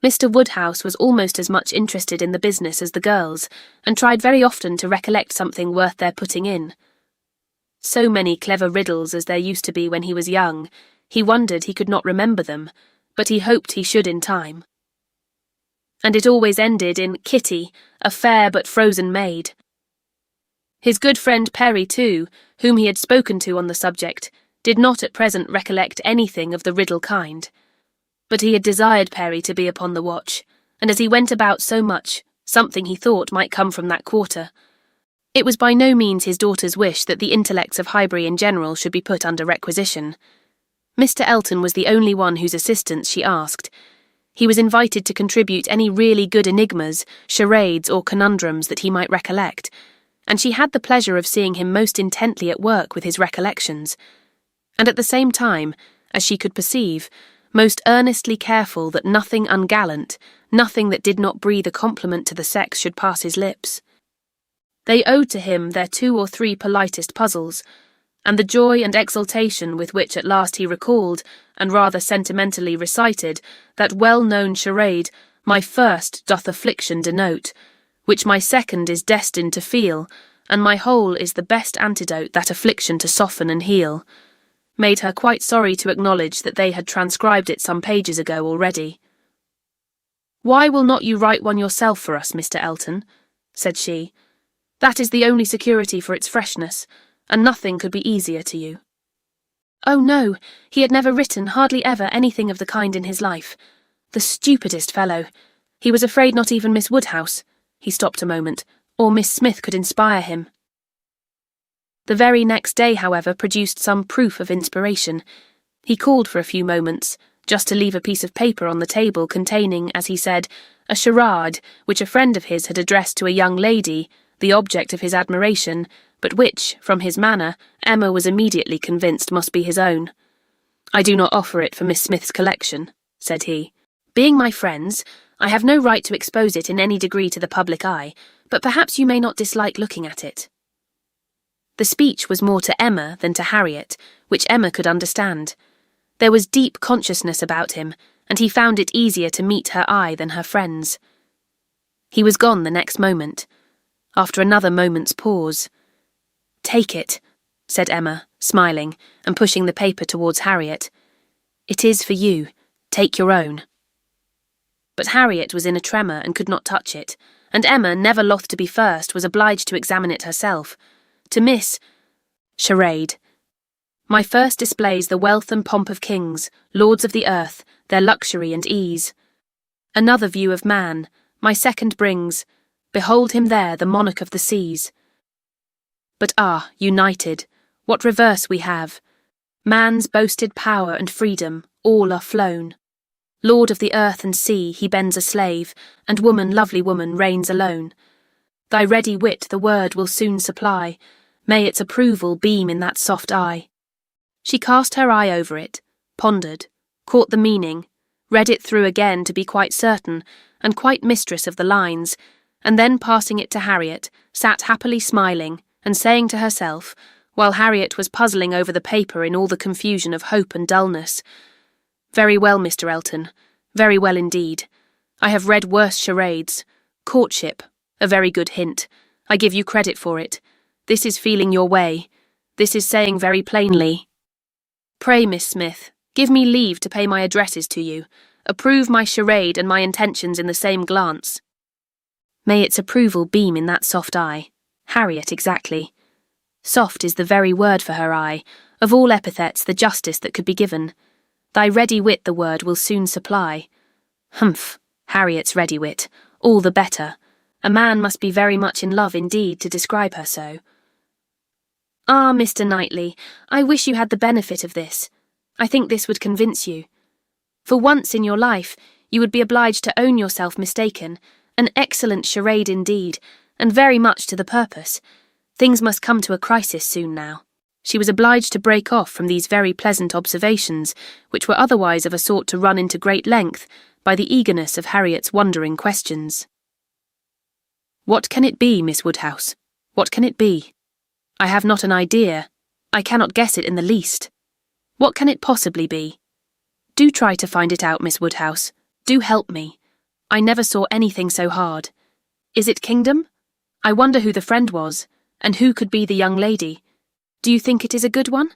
S2: Mr. Woodhouse was almost as much interested in the business as the girls, and tried very often to recollect something worth their putting in. So many clever riddles as there used to be when he was young, he wondered he could not remember them, but he hoped he should in time. And it always ended in Kitty, a fair but frozen maid. His good friend Perry, too, whom he had spoken to on the subject, did not at present recollect anything of the riddle kind. But he had desired Perry to be upon the watch, and as he went about so much, something he thought might come from that quarter. It was by no means his daughter's wish that the intellects of Highbury in general should be put under requisition. Mr. Elton was the only one whose assistance she asked. He was invited to contribute any really good enigmas, charades, or conundrums that he might recollect, and she had the pleasure of seeing him most intently at work with his recollections, and at the same time, as she could perceive, most earnestly careful that nothing ungallant, nothing that did not breathe a compliment to the sex should pass his lips. They owed to him their 2 or 3 politest puzzles, and the joy and exultation with which at last he recalled, and rather sentimentally recited, that well-known charade, "My first doth affliction denote, which my second is destined to feel, and my whole is the best antidote that affliction to soften and heal," made her quite sorry to acknowledge that they had transcribed it some pages ago already. "Why will not you write one yourself for us, Mr. Elton?" said she. "That is the only security for its freshness, and nothing could be easier to you." Oh no, he had never written, hardly ever, anything of the kind in his life. The stupidest fellow. He was afraid not even Miss Woodhouse, he stopped a moment, or Miss Smith could inspire him. The very next day, however, produced some proof of inspiration. He called for a few moments, just to leave a piece of paper on the table containing, as he said, a charade which a friend of his had addressed to a young lady, the object of his admiration, but which, from his manner, Emma was immediately convinced must be his own. "I do not offer it for Miss Smith's collection," said he. "Being my friends, I have no right to expose it in any degree to the public eye, but perhaps you may not dislike looking at it." The speech was more to Emma than to Harriet, which Emma could understand. There was deep consciousness about him, and he found it easier to meet her eye than her friend's. He was gone the next moment. After another moment's pause, "Take it," said Emma, smiling, and pushing the paper towards Harriet. "It is for you. Take your own." But Harriet was in a tremor and could not touch it, and Emma, never loth to be first, was obliged to examine it herself. To Miss Charade. "My first displays the wealth and pomp of kings, lords of the earth, their luxury and ease. Another view of man, my second brings, behold him there, the monarch of the seas. But united, what reverse we have! Man's boasted power and freedom, all are flown. Lord of the earth and sea, he bends a slave, and woman, lovely woman, reigns alone. Thy ready wit the word will soon supply, may its approval beam in that soft eye." She cast her eye over it, pondered, caught the meaning, read it through again to be quite certain, and quite mistress of the lines, and then passing it to Harriet, sat happily smiling, and saying to herself, while Harriet was puzzling over the paper in all the confusion of hope and dullness, "Very well, Mr. Elton, very well indeed. I have read worse charades. Courtship, a very good hint. I give you credit for it. This is feeling your way. This is saying very plainly, 'Pray, Miss Smith, give me leave to pay my addresses to you. Approve my charade and my intentions in the same glance.' May its approval beam in that soft eye. Harriet, exactly. Soft is the very word for her eye, of all epithets the justest that could be given. Thy ready wit the word will soon supply. Humph, Harriet's ready wit, all the better. A man must be very much in love indeed to describe her so. Ah, Mr. Knightley, I wish you had the benefit of this. I think this would convince you. For once in your life, you would be obliged to own yourself mistaken. An excellent charade indeed, and very much to the purpose. Things must come to a crisis soon now." She was obliged to break off from these very pleasant observations, which were otherwise of a sort to run into great length, by the eagerness of Harriet's wondering questions. "What can it be, Miss Woodhouse? What can it be? I have not an idea. I cannot guess it in the least. What can it possibly be? Do try to find it out, Miss Woodhouse. Do help me. I never saw anything so hard. Is it kingdom? I wonder who the friend was, and who could be the young lady. Do you think it is a good one?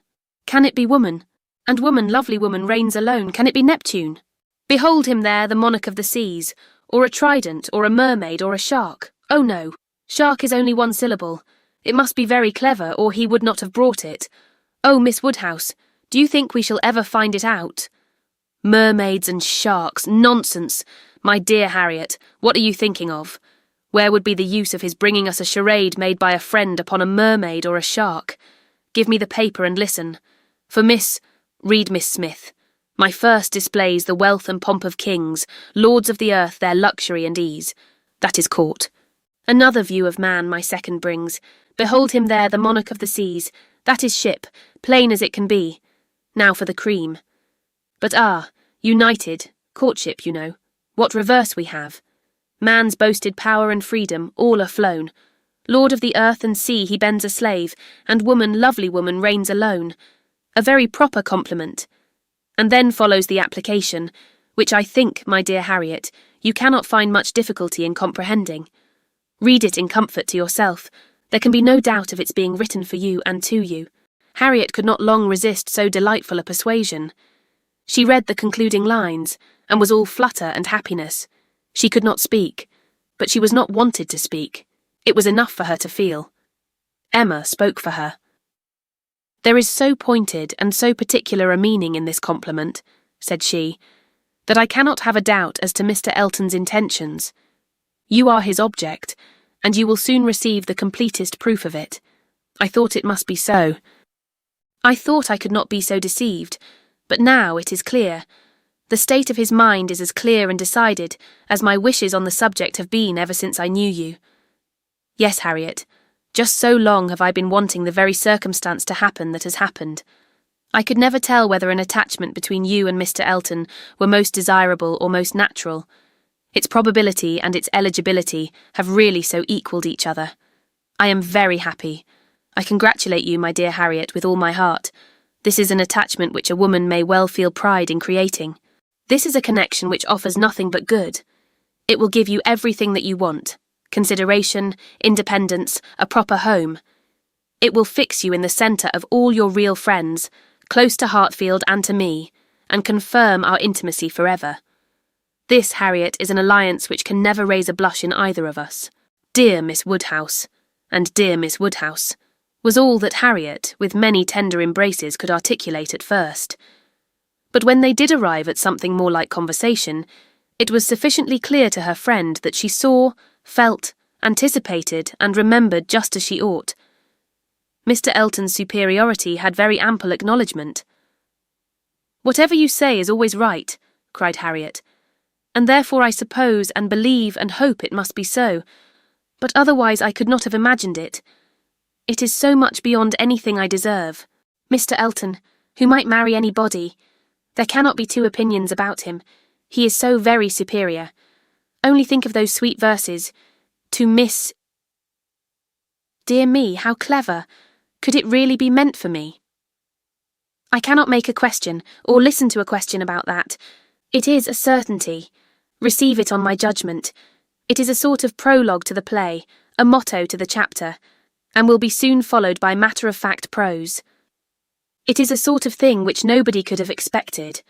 S2: Can it be woman? And woman, lovely woman, reigns alone. Can it be Neptune? Behold him there, the monarch of the seas, or a trident, or a mermaid, or a shark. Oh no, shark is only one syllable. It must be very clever, or he would not have brought it. Oh, Miss Woodhouse, do you think we shall ever find it out? Mermaids and sharks, nonsense! My dear Harriet, what are you thinking of? Where would be the use of his bringing us a charade made by a friend upon a mermaid or a shark? Give me the paper and listen. For read Miss Smith. My first displays the wealth and pomp of kings, lords of the earth, their luxury and ease. That is court. Another view of man my second brings. Behold him there, the monarch of the seas. That is ship, plain as it can be. Now for the cream. But united, courtship, you know. What reverse we have. Man's boasted power and freedom, all are flown. Lord of the earth and sea, he bends a slave, and woman, lovely woman, reigns alone. A very proper compliment. And then follows the application, which I think, my dear Harriet, you cannot find much difficulty in comprehending. Read it in comfort to yourself. There can be no doubt of its being written for you and to you. Harriet could not long resist so delightful a persuasion. She read the concluding lines, and was all flutter and happiness. She could not speak, but she was not wanted to speak. It was enough for her to feel. Emma spoke for her. There is so pointed and so particular a meaning in this compliment, said she, that I cannot have a doubt as to Mr. Elton's intentions. You are his object, and you will soon receive the completest proof of it. I thought it must be so. I thought I could not be so deceived, but now it is clear. The state of his mind is as clear and decided as my wishes on the subject have been ever since I knew you. Yes, Harriet, just so long have I been wanting the very circumstance to happen that has happened. I could never tell whether an attachment between you and Mr. Elton were most desirable or most natural. Its probability and its eligibility have really so equalled each other. I am very happy. I congratulate you, my dear Harriet, with all my heart. This is an attachment which a woman may well feel pride in creating. This is a connection which offers nothing but good. It will give you everything that you want: consideration, independence, a proper home. It will fix you in the centre of all your real friends, close to Hartfield and to me, and confirm our intimacy forever. This, Harriet, is an alliance which can never raise a blush in either of us. Dear Miss Woodhouse, and dear Miss Woodhouse, was all that Harriet, with many tender embraces, could articulate at first. But when they did arrive at something more like conversation, it was sufficiently clear to her friend that she saw, felt, anticipated, and remembered just as she ought. Mr. Elton's superiority had very ample acknowledgment. "Whatever you say is always right," cried Harriet, "and therefore I suppose and believe and hope it must be so, but otherwise I could not have imagined it. It is so much beyond anything I deserve. Mr. Elton, who might marry anybody. There cannot be two opinions about him. He is so very superior. Only think of those sweet verses. To Miss... Dear me, how clever. Could it really be meant for me? I cannot make a question, or listen to a question about that. It is a certainty. Receive it on my judgment. It is a sort of prologue to the play, a motto to the chapter, and will be soon followed by matter-of-fact prose. It is a sort of thing which nobody could have expected.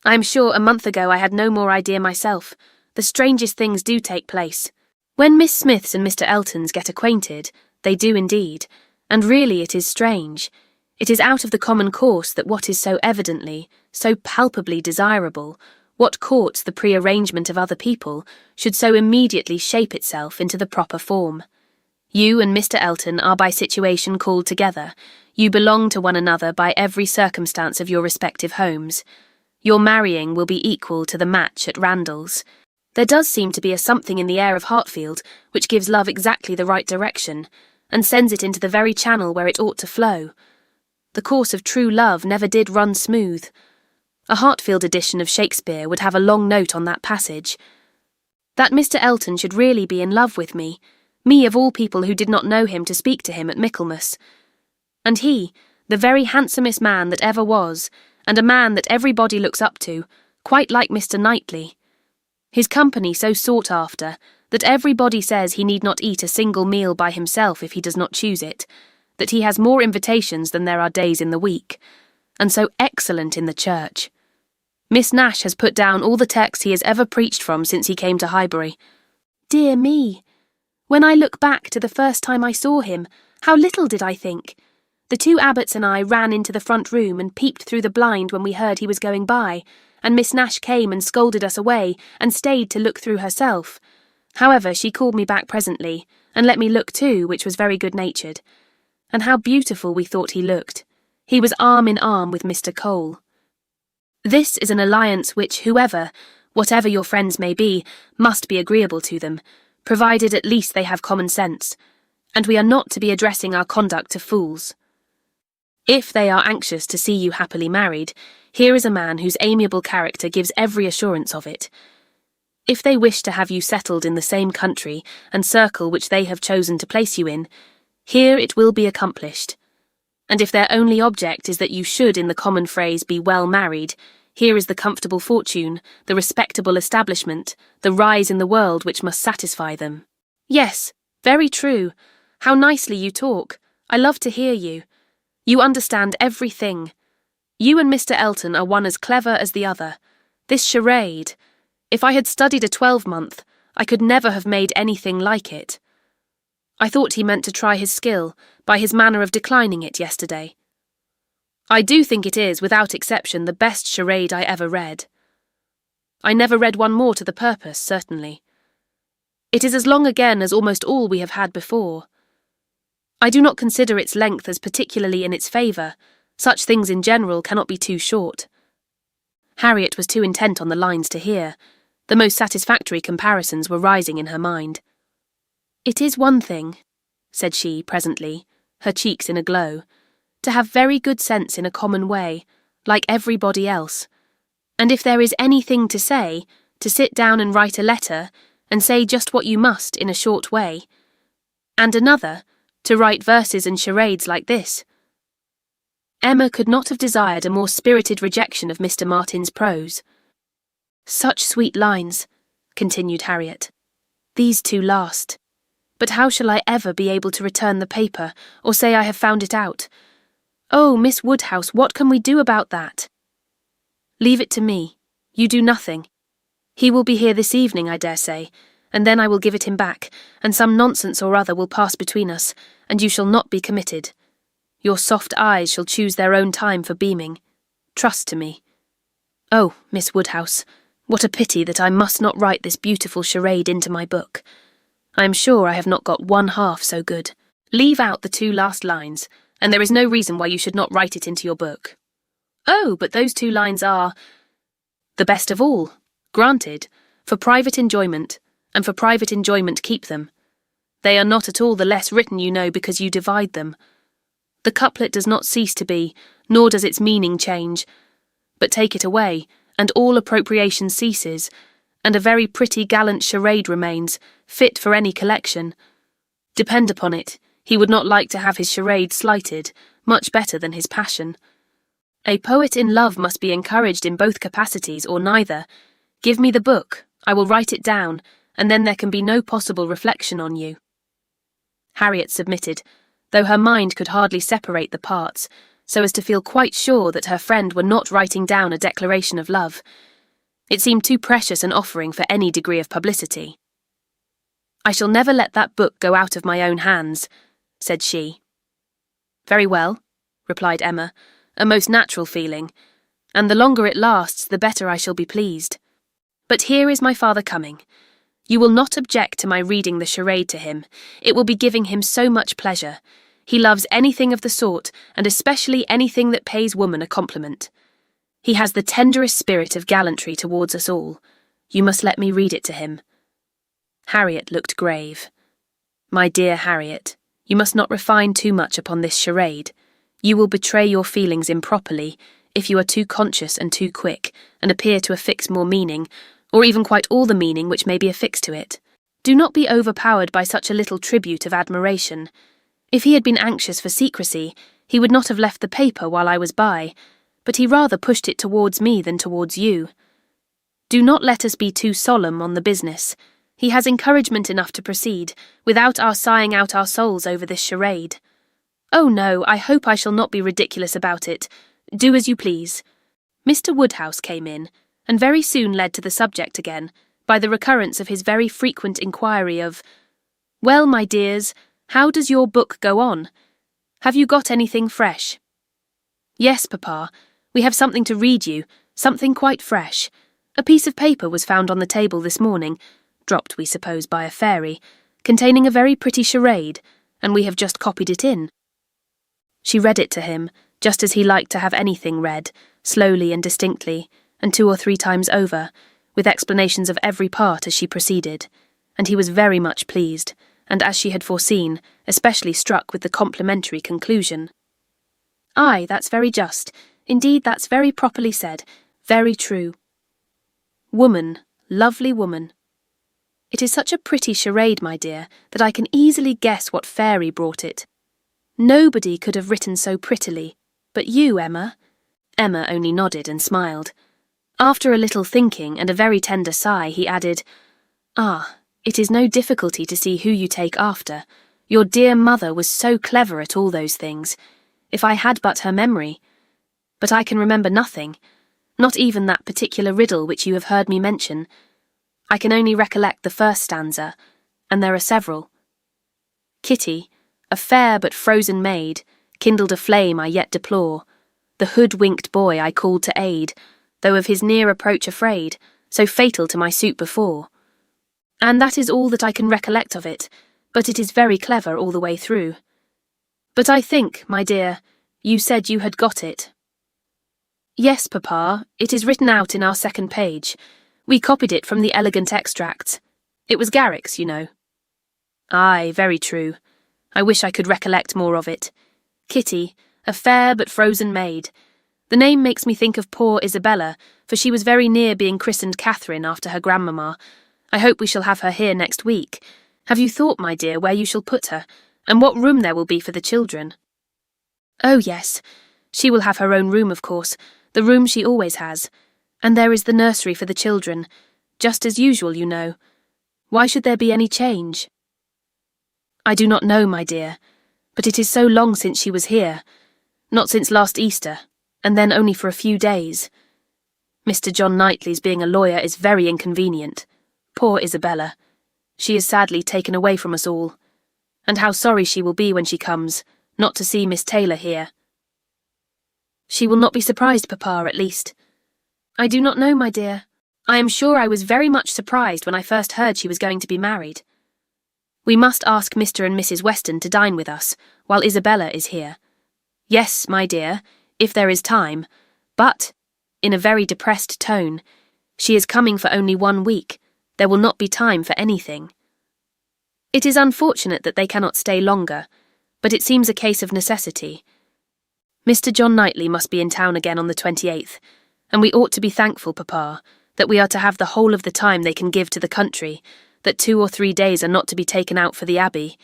S2: I am sure a month ago I had no more idea myself. The strangest things do take place. When Miss Smiths and Mr. Eltons get acquainted, they do indeed, and really it is strange. It is out of the common course that what is so evidently, so palpably desirable, what courts the pre-arrangement of other people, should so immediately shape itself into the proper form. You and Mr. Elton are by situation called together. You belong to one another by every circumstance of your respective homes. Your marrying will be equal to the match at Randall's. There does seem to be a something in the air of Hartfield which gives love exactly the right direction, and sends it into the very channel where it ought to flow. The course of true love never did run smooth. A Hartfield edition of Shakespeare would have a long note on that passage. That Mr. Elton should really be in love with me of all people who did not know him to speak to him at Michaelmas. And he, the very handsomest man that ever was, and a man that everybody looks up to, quite like Mr. Knightley. His company so sought after, that everybody says he need not eat a single meal by himself if he does not choose it, that he has more invitations than there are days in the week, and so excellent in the church. Miss Nash has put down all the texts he has ever preached from since he came to Highbury. Dear me! When I look back to the first time I saw him, how little did I think! The two abbots and I ran into the front room and peeped through the blind when we heard he was going by, and Miss Nash came and scolded us away, and stayed to look through herself. However, she called me back presently, and let me look too, which was very good-natured. And how beautiful we thought he looked. He was arm in arm with Mr. Cole. This is an alliance which whoever, whatever your friends may be, must be agreeable to them, provided at least they have common sense, and we are not to be addressing our conduct to fools. If they are anxious to see you happily married, here is a man whose amiable character gives every assurance of it. If they wish to have you settled in the same country and circle which they have chosen to place you in, here it will be accomplished. And if their only object is that you should, in the common phrase, be well married, here is the comfortable fortune, the respectable establishment, the rise in the world which must satisfy them. Yes, very true. How nicely you talk. I love to hear you. You understand everything. You and Mr. Elton are one as clever as the other. This charade, if I had studied a 12-month, I could never have made anything like it. I thought he meant to try his skill by his manner of declining it yesterday. I do think it is, without exception, the best charade I ever read. I never read one more to the purpose, certainly. It is as long again as almost all we have had before. I do not consider its length as particularly in its favour. Such things in general cannot be too short. Harriet was too intent on the lines to hear. The most satisfactory comparisons were rising in her mind. "It is one thing," said she presently, her cheeks in a glow, "to have very good sense in a common way, like everybody else, and if there is anything to say, to sit down and write a letter, and say just what you must in a short way, and another, to write verses and charades like this." Emma could not have desired a more spirited rejection of Mr. Martin's prose. "Such sweet lines," continued Harriet. "These two last. But how shall I ever be able to return the paper, or say I have found it out? Oh, Miss Woodhouse, what can we do about that?" "Leave it to me. You do nothing. He will be here this evening, I dare say, and then I will give it him back, and some nonsense or other will pass between us, and you shall not be committed. Your soft eyes shall choose their own time for beaming. Trust to me. Oh, Miss Woodhouse, what a pity that I must not write this beautiful charade into my book. I am sure I have not got one half so good. Leave out the two last lines, and there is no reason why you should not write it into your book." "Oh, but those two lines are the best of all. Granted, for private enjoyment, and for private enjoyment keep them. They are not at all the less written, you know, because you divide them. The couplet does not cease to be, nor does its meaning change. But take it away, and all appropriation ceases, and a very pretty gallant charade remains, fit for any collection. Depend upon it, he would not like to have his charade slighted, much better than his passion. A poet in love must be encouraged in both capacities, or neither. Give me the book, I will write it down, and then there can be no possible reflection on you." Harriet submitted, though her mind could hardly separate the parts, so as to feel quite sure that her friend were not writing down a declaration of love. It seemed too precious an offering for any degree of publicity. "I shall never let that book go out of my own hands," said she. "Very well," replied Emma, a most natural feeling, "and the longer it lasts, the better I shall be pleased. But here is my father coming. You will not object to my reading the charade to him. It will be giving him so much pleasure. He loves anything of the sort, and especially anything that pays woman a compliment. He has the tenderest spirit of gallantry towards us all. You must let me read it to him." Harriet looked grave. "My dear Harriet, you must not refine too much upon this charade. You will betray your feelings improperly if you are too conscious and too quick, and appear to affix more meaning, or even quite all the meaning which may be affixed to it. Do not be overpowered by such a little tribute of admiration. If he had been anxious for secrecy, he would not have left the paper while I was by, but he rather pushed it towards me than towards you. Do not let us be too solemn on the business. He has encouragement enough to proceed, without our sighing out our souls over this charade. Oh no, I hope I shall not be ridiculous about it. Do as you please." Mr. Woodhouse came in, and very soon led to the subject again, by the recurrence of his very frequent inquiry of, "Well, my dears, how does your book go on? Have you got anything fresh?" "Yes, Papa, we have something to read you, something quite fresh. A piece of paper was found on the table this morning, dropped, we suppose, by a fairy, containing a very pretty charade, and we have just copied it in." She read it to him, just as he liked to have anything read, slowly and distinctly, and 2 or 3 times over, with explanations of every part as she proceeded, and he was very much pleased, and, as she had foreseen, especially struck with the complimentary conclusion. "Aye, that's very just. Indeed, that's very properly said. Very true. Woman, lovely woman. It is such a pretty charade, my dear, that I can easily guess what fairy brought it. Nobody could have written so prettily, but you, Emma. Emma only nodded and smiled. After a little thinking and a very tender sigh, he added, "Ah, it is no difficulty to see who you take after. Your dear mother was so clever at all those things. If I had but her memory. But I can remember nothing, not even that particular riddle which you have heard me mention. I can only recollect the first stanza, and there are several. Kitty, a fair but frozen maid, kindled a flame I yet deplore. The hood-winked boy I called to aid, though of his near approach afraid, so fatal to my suit before. And that is all that I can recollect of it, but it is very clever all the way through. But I think, my dear, you said you had got it." "Yes, Papa, it is written out in our second page. We copied it from the elegant extracts. It was Garrick's, you know." "Aye, very true. I wish I could recollect more of it. Kitty, a fair but frozen maid. The name makes me think of poor Isabella, for she was very near being christened Catherine after her grandmamma. I hope we shall have her here next week. Have you thought, my dear, where you shall put her, and what room there will be for the children?" "Oh, yes. She will have her own room, of course, the room she always has. And there is the nursery for the children, just as usual, you know. Why should there be any change?" "I do not know, my dear, but it is so long since she was here. Not since last Easter, and then only for a few days. Mr. John Knightley's being a lawyer is very inconvenient. Poor Isabella. She is sadly taken away from us all. And how sorry she will be when she comes, not to see Miss Taylor here." "She will not be surprised, Papa, at least." "I do not know, my dear. I am sure I was very much surprised when I first heard she was going to be married. We must ask Mr. and Mrs. Weston to dine with us, while Isabella is here. Yes, my dear, if there is time, but," in a very depressed tone, "she is coming for only 1 week. There will not be time for anything. It is unfortunate that they cannot stay longer, but it seems a case of necessity. Mr. John Knightley must be in town again on the 28th, and we ought to be thankful, Papa, that we are to have the whole of the time they can give to the country, that 2 or 3 days are not to be taken out for the Abbey.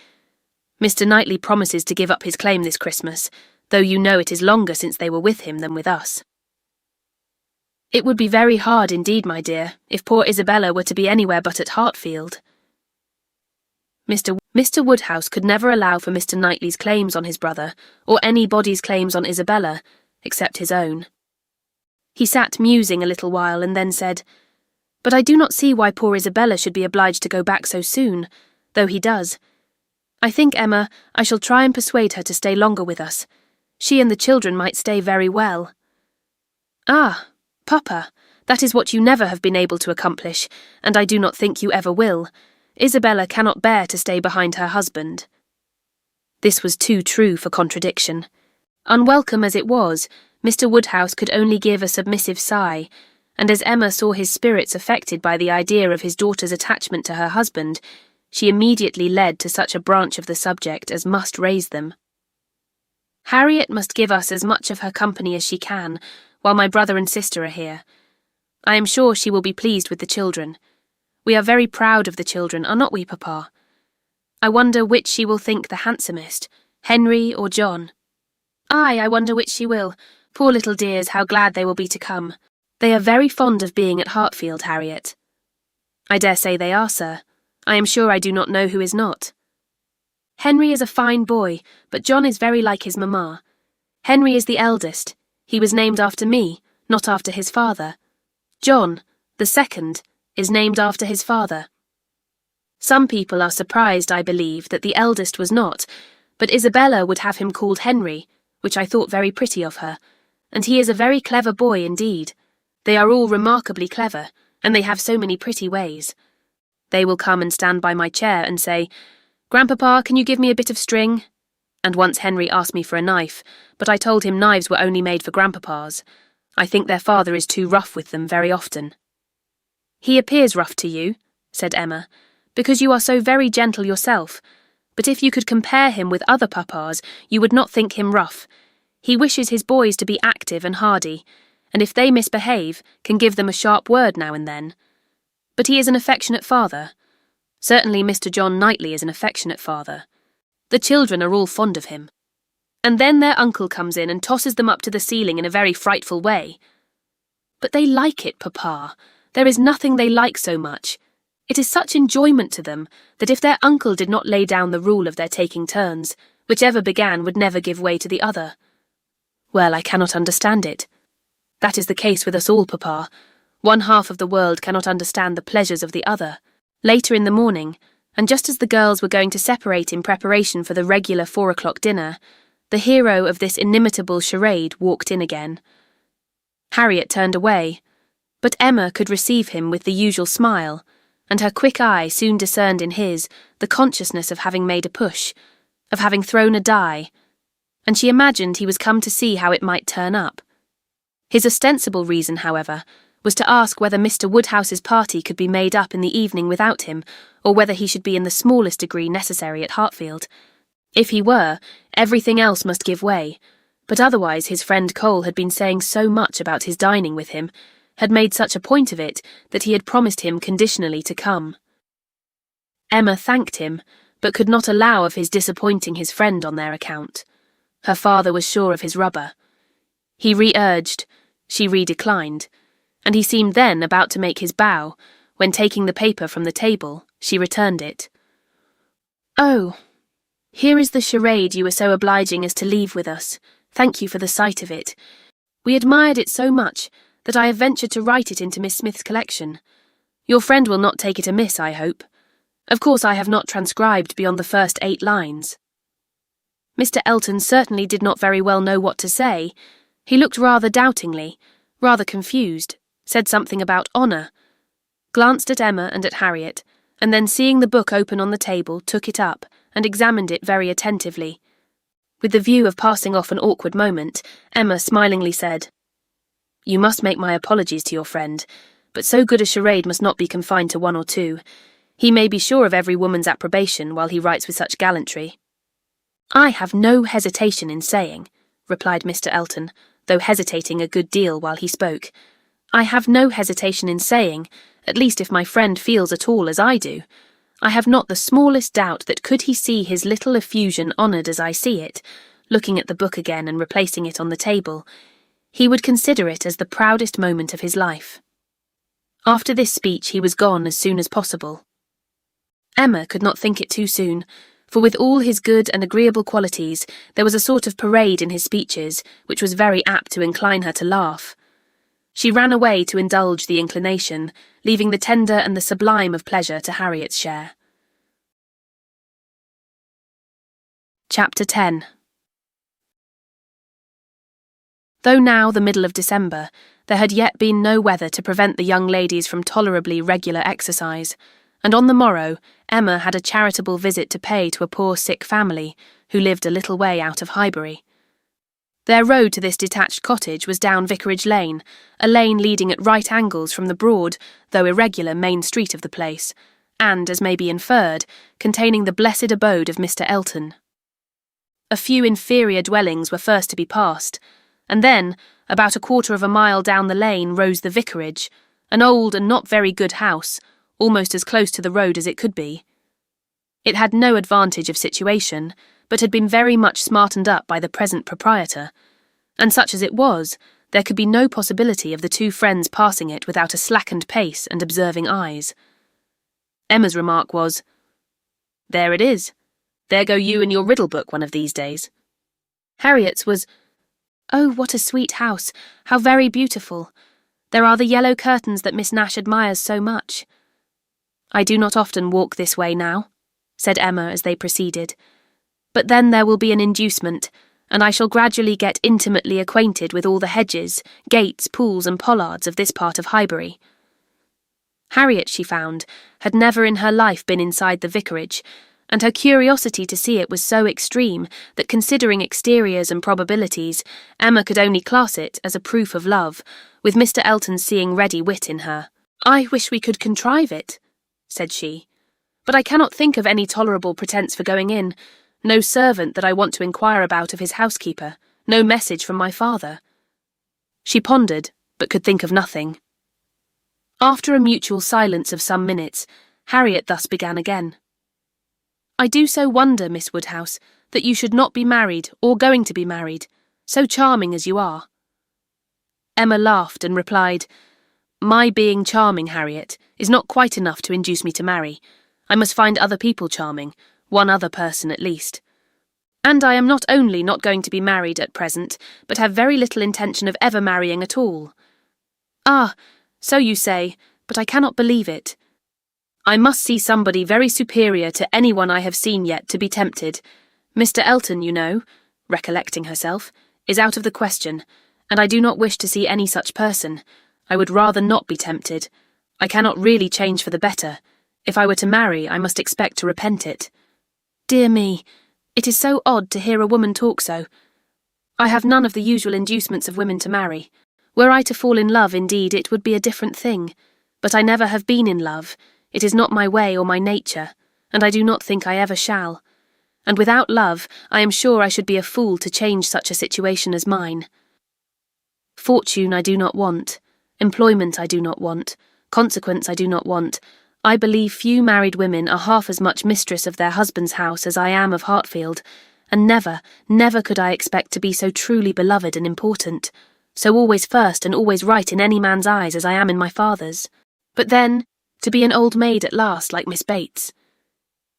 S2: Mr. Knightley promises to give up his claim this Christmas, though you know it is longer since they were with him than with us. It would be very hard indeed, my dear, if poor Isabella were to be anywhere but at Hartfield. Mr. Woodhouse could never allow for Mr. Knightley's claims on his brother, or anybody's claims on Isabella, except his own." He sat musing a little while and then said, "But I do not see why poor Isabella should be obliged to go back so soon, though he does. I think, Emma, I shall try and persuade her to stay longer with us. She and the children might stay very well." "Ah, Papa, that is what you never have been able to accomplish, and I do not think you ever will. Isabella cannot bear to stay behind her husband." This was too true for contradiction. Unwelcome as it was, Mr. Woodhouse could only give a submissive sigh, and as Emma saw his spirits affected by the idea of his daughter's attachment to her husband, she immediately led to such a branch of the subject as must raise them. "Harriet must give us as much of her company as she can, while my brother and sister are here. I am sure she will be pleased with the children. We are very proud of the children, are not we, Papa? I wonder which she will think the handsomest, Henry or John. Aye, I wonder which she will. Poor little dears, how glad they will be to come. They are very fond of being at Hartfield, Harriet." "I dare say they are, sir. I am sure I do not know who is not." "Henry is a fine boy, but John is very like his mamma. Henry is the eldest. He was named after me, not after his father. John, the second, is named after his father. Some people are surprised, I believe, that the eldest was not, but Isabella would have him called Henry, which I thought very pretty of her, and he is a very clever boy indeed. They are all remarkably clever, and they have so many pretty ways. They will come and stand by my chair and say, 'Grandpapa, can you give me a bit of string?' And once Henry asked me for a knife, but I told him knives were only made for grandpapas. I think their father is too rough with them very often." "He appears rough to you," said Emma, "because you are so very gentle yourself, but if you could compare him with other papas, you would not think him rough. He wishes his boys to be active and hardy, and if they misbehave, can give them a sharp word now and then. But he is an affectionate father. Certainly Mr. John Knightley is an affectionate father. The children are all fond of him. And then their uncle comes in and tosses them up to the ceiling in a very frightful way. But they like it, Papa. There is nothing they like so much. It is such enjoyment to them that if their uncle did not lay down the rule of their taking turns, whichever began would never give way to the other. Well, I cannot understand it. That is the case with us all, Papa. One half of the world cannot understand the pleasures of the other. Later in the morning, and just as the girls were going to separate in preparation for the regular 4 o'clock dinner, the hero of this inimitable charade walked in again. Harriet turned away, but Emma could receive him with the usual smile, and her quick eye soon discerned in his the consciousness of having made a push, of having thrown a die, and she imagined he was come to see how it might turn up. His ostensible reason, however, was to ask whether Mr. Woodhouse's party could be made up in the evening without him, or whether he should be in the smallest degree necessary at Hartfield. If he were, everything else must give way, but otherwise his friend Cole had been saying so much about his dining with him, had made such a point of it, that he had promised him conditionally to come. Emma thanked him, but could not allow of his disappointing his friend on their account. Her father was sure of his rubber. He re-urged, she re-declined, and he seemed then about to make his bow, when taking the paper from the table, she returned it. "Oh, here is the charade you were so obliging as to leave with us. Thank you for the sight of it. We admired it so much that I have ventured to write it into Miss Smith's collection. Your friend will not take it amiss, I hope. Of course I have not transcribed beyond the first 8 lines. Mr. Elton certainly did not very well know what to say. He looked rather doubtingly, rather confused, said something about honour, glanced at Emma and at Harriet, and then seeing the book open on the table, took it up and examined it very attentively. With the view of passing off an awkward moment, Emma smilingly said, "You must make my apologies to your friend, but so good a charade must not be confined to 1 or 2. He may be sure of every woman's approbation while he writes with such gallantry." "I have no hesitation in saying," replied Mr. Elton, though hesitating a good deal while he spoke, "I have no hesitation in saying, at least if my friend feels at all as I do, I have not the smallest doubt that could he see his little effusion honoured as I see it, looking at the book again and replacing it on the table, he would consider it as the proudest moment of his life." After this speech he was gone as soon as possible. Emma could not think it too soon, for with all his good and agreeable qualities there was a sort of parade in his speeches which was very apt to incline her to laugh. She ran away to indulge the inclination, leaving the tender and the sublime of pleasure to Harriet's share. Chapter 10. Though now the middle of December, there had yet been no weather to prevent the young ladies from tolerably regular exercise, and on the morrow Emma had a charitable visit to pay to a poor sick family who lived a little way out of Highbury. Their road to this detached cottage was down Vicarage Lane, a lane leading at right angles from the broad, though irregular, main street of the place, and, as may be inferred, containing the blessed abode of Mr. Elton. A few inferior dwellings were first to be passed, and then, about 1/4 of a mile down the lane, rose the vicarage, an old and not very good house, almost as close to the road as it could be. It had no advantage of situation, but had been very much smartened up by the present proprietor, and such as it was, there could be no possibility of the 2 friends passing it without a slackened pace and observing eyes. Emma's remark was, "There it is. There go you and your riddle book one of these days." Harriet's was, "Oh, what a sweet house, how very beautiful. There are the yellow curtains that Miss Nash admires so much." "I do not often walk this way now," said Emma as they proceeded, "but then there will be an inducement, and I shall gradually get intimately acquainted with all the hedges, gates, pools and pollards of this part of Highbury." Harriet, she found, had never in her life been inside the vicarage, and her curiosity to see it was so extreme that, considering exteriors and probabilities, Emma could only class it as a proof of love, with Mr. Elton's seeing ready wit in her. "I wish we could contrive it," said she, "but I cannot think of any tolerable pretence for going in. No servant that I want to inquire about of his housekeeper, no message from my father." She pondered, but could think of nothing. After a mutual silence of some minutes, Harriet thus began again. "I do so wonder, Miss Woodhouse, that you should not be married or going to be married, so charming as you are." Emma laughed and replied, "My being charming, Harriet, is not quite enough to induce me to marry. I must find other people charming, one other person at least. And I am not only not going to be married at present, but have very little intention of ever marrying at all." "Ah, so you say, but I cannot believe it. I must see somebody very superior to anyone I have seen yet to be tempted. Mr. Elton, you know," recollecting herself, "is out of the question, and I do not wish to see any such person. I would rather not be tempted. I cannot really change for the better. If I were to marry, I must expect to repent it. Dear me, it is so odd to hear a woman talk so. I have none of the usual inducements of women to marry. Were I to fall in love, indeed, it would be a different thing. But I never have been in love. It is not my way or my nature, and I do not think I ever shall. And without love, I am sure I should be a fool to change such a situation as mine. Fortune I do not want. Employment I do not want. Consequence I do not want. I believe few married women are half as much mistress of their husband's house as I am of Hartfield, and never, never could I expect to be so truly beloved and important, so always first and always right in any man's eyes as I am in my father's. But then, to be an old maid at last like Miss Bates.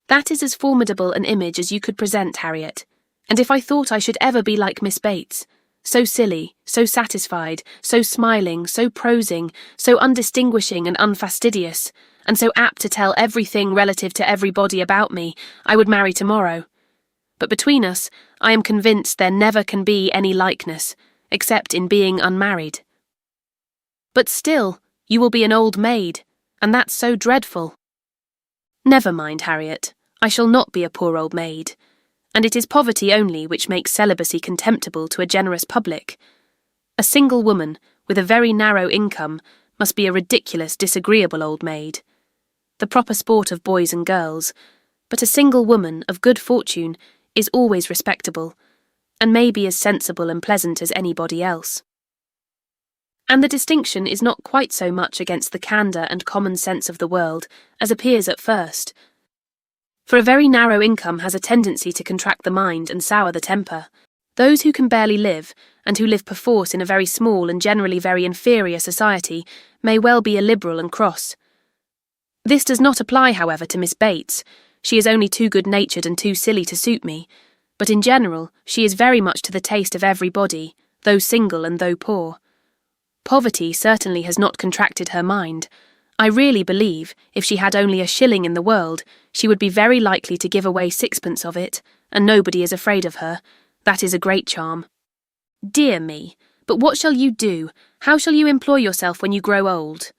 S2: That is as formidable an image as you could present, Harriet, and if I thought I should ever be like Miss Bates, so silly, so satisfied, so smiling, so prosing, so undistinguishing and unfastidious, and so apt to tell everything relative to everybody about me, I would marry tomorrow. But between us, I am convinced there never can be any likeness, except in being unmarried. But still, you will be an old maid, and that's so dreadful." "Never mind, Harriet, I shall not be a poor old maid, and it is poverty only which makes celibacy contemptible to a generous public. A single woman, with a very narrow income, must be a ridiculous, disagreeable old maid. The proper sport of boys and girls, but a single woman of good fortune is always respectable, and may be as sensible and pleasant as anybody else. And the distinction is not quite so much against the candour and common sense of the world as appears at first. For a very narrow income has a tendency to contract the mind and sour the temper. Those who can barely live, and who live perforce in a very small and generally very inferior society, may well be illiberal and cross. This does not apply, however, to Miss Bates. She is only too good-natured and too silly to suit me, but in general she is very much to the taste of everybody, though single and though poor. Poverty certainly has not contracted her mind. I really believe, if she had only a shilling in the world, she would be very likely to give away sixpence of it, and nobody is afraid of her. That is a great charm. Dear me, but what shall you do? How shall you employ yourself when you grow old?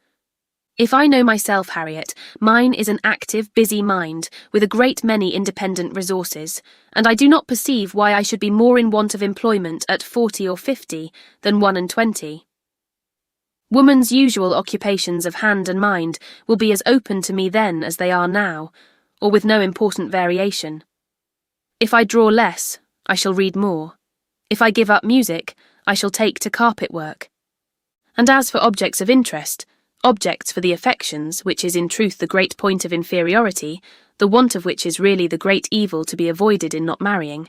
S2: If I know myself, Harriet, mine is an active, busy mind, with a great many independent resources, and I do not perceive why I should be more in want of employment at 40 or 50 than 21. Woman's usual occupations of hand and mind will be as open to me then as they are now, or with no important variation. If I draw less, I shall read more. If I give up music, I shall take to carpet work. And as for objects of interest, objects for the affections, which is in truth the great point of inferiority, the want of which is really the great evil to be avoided in not marrying,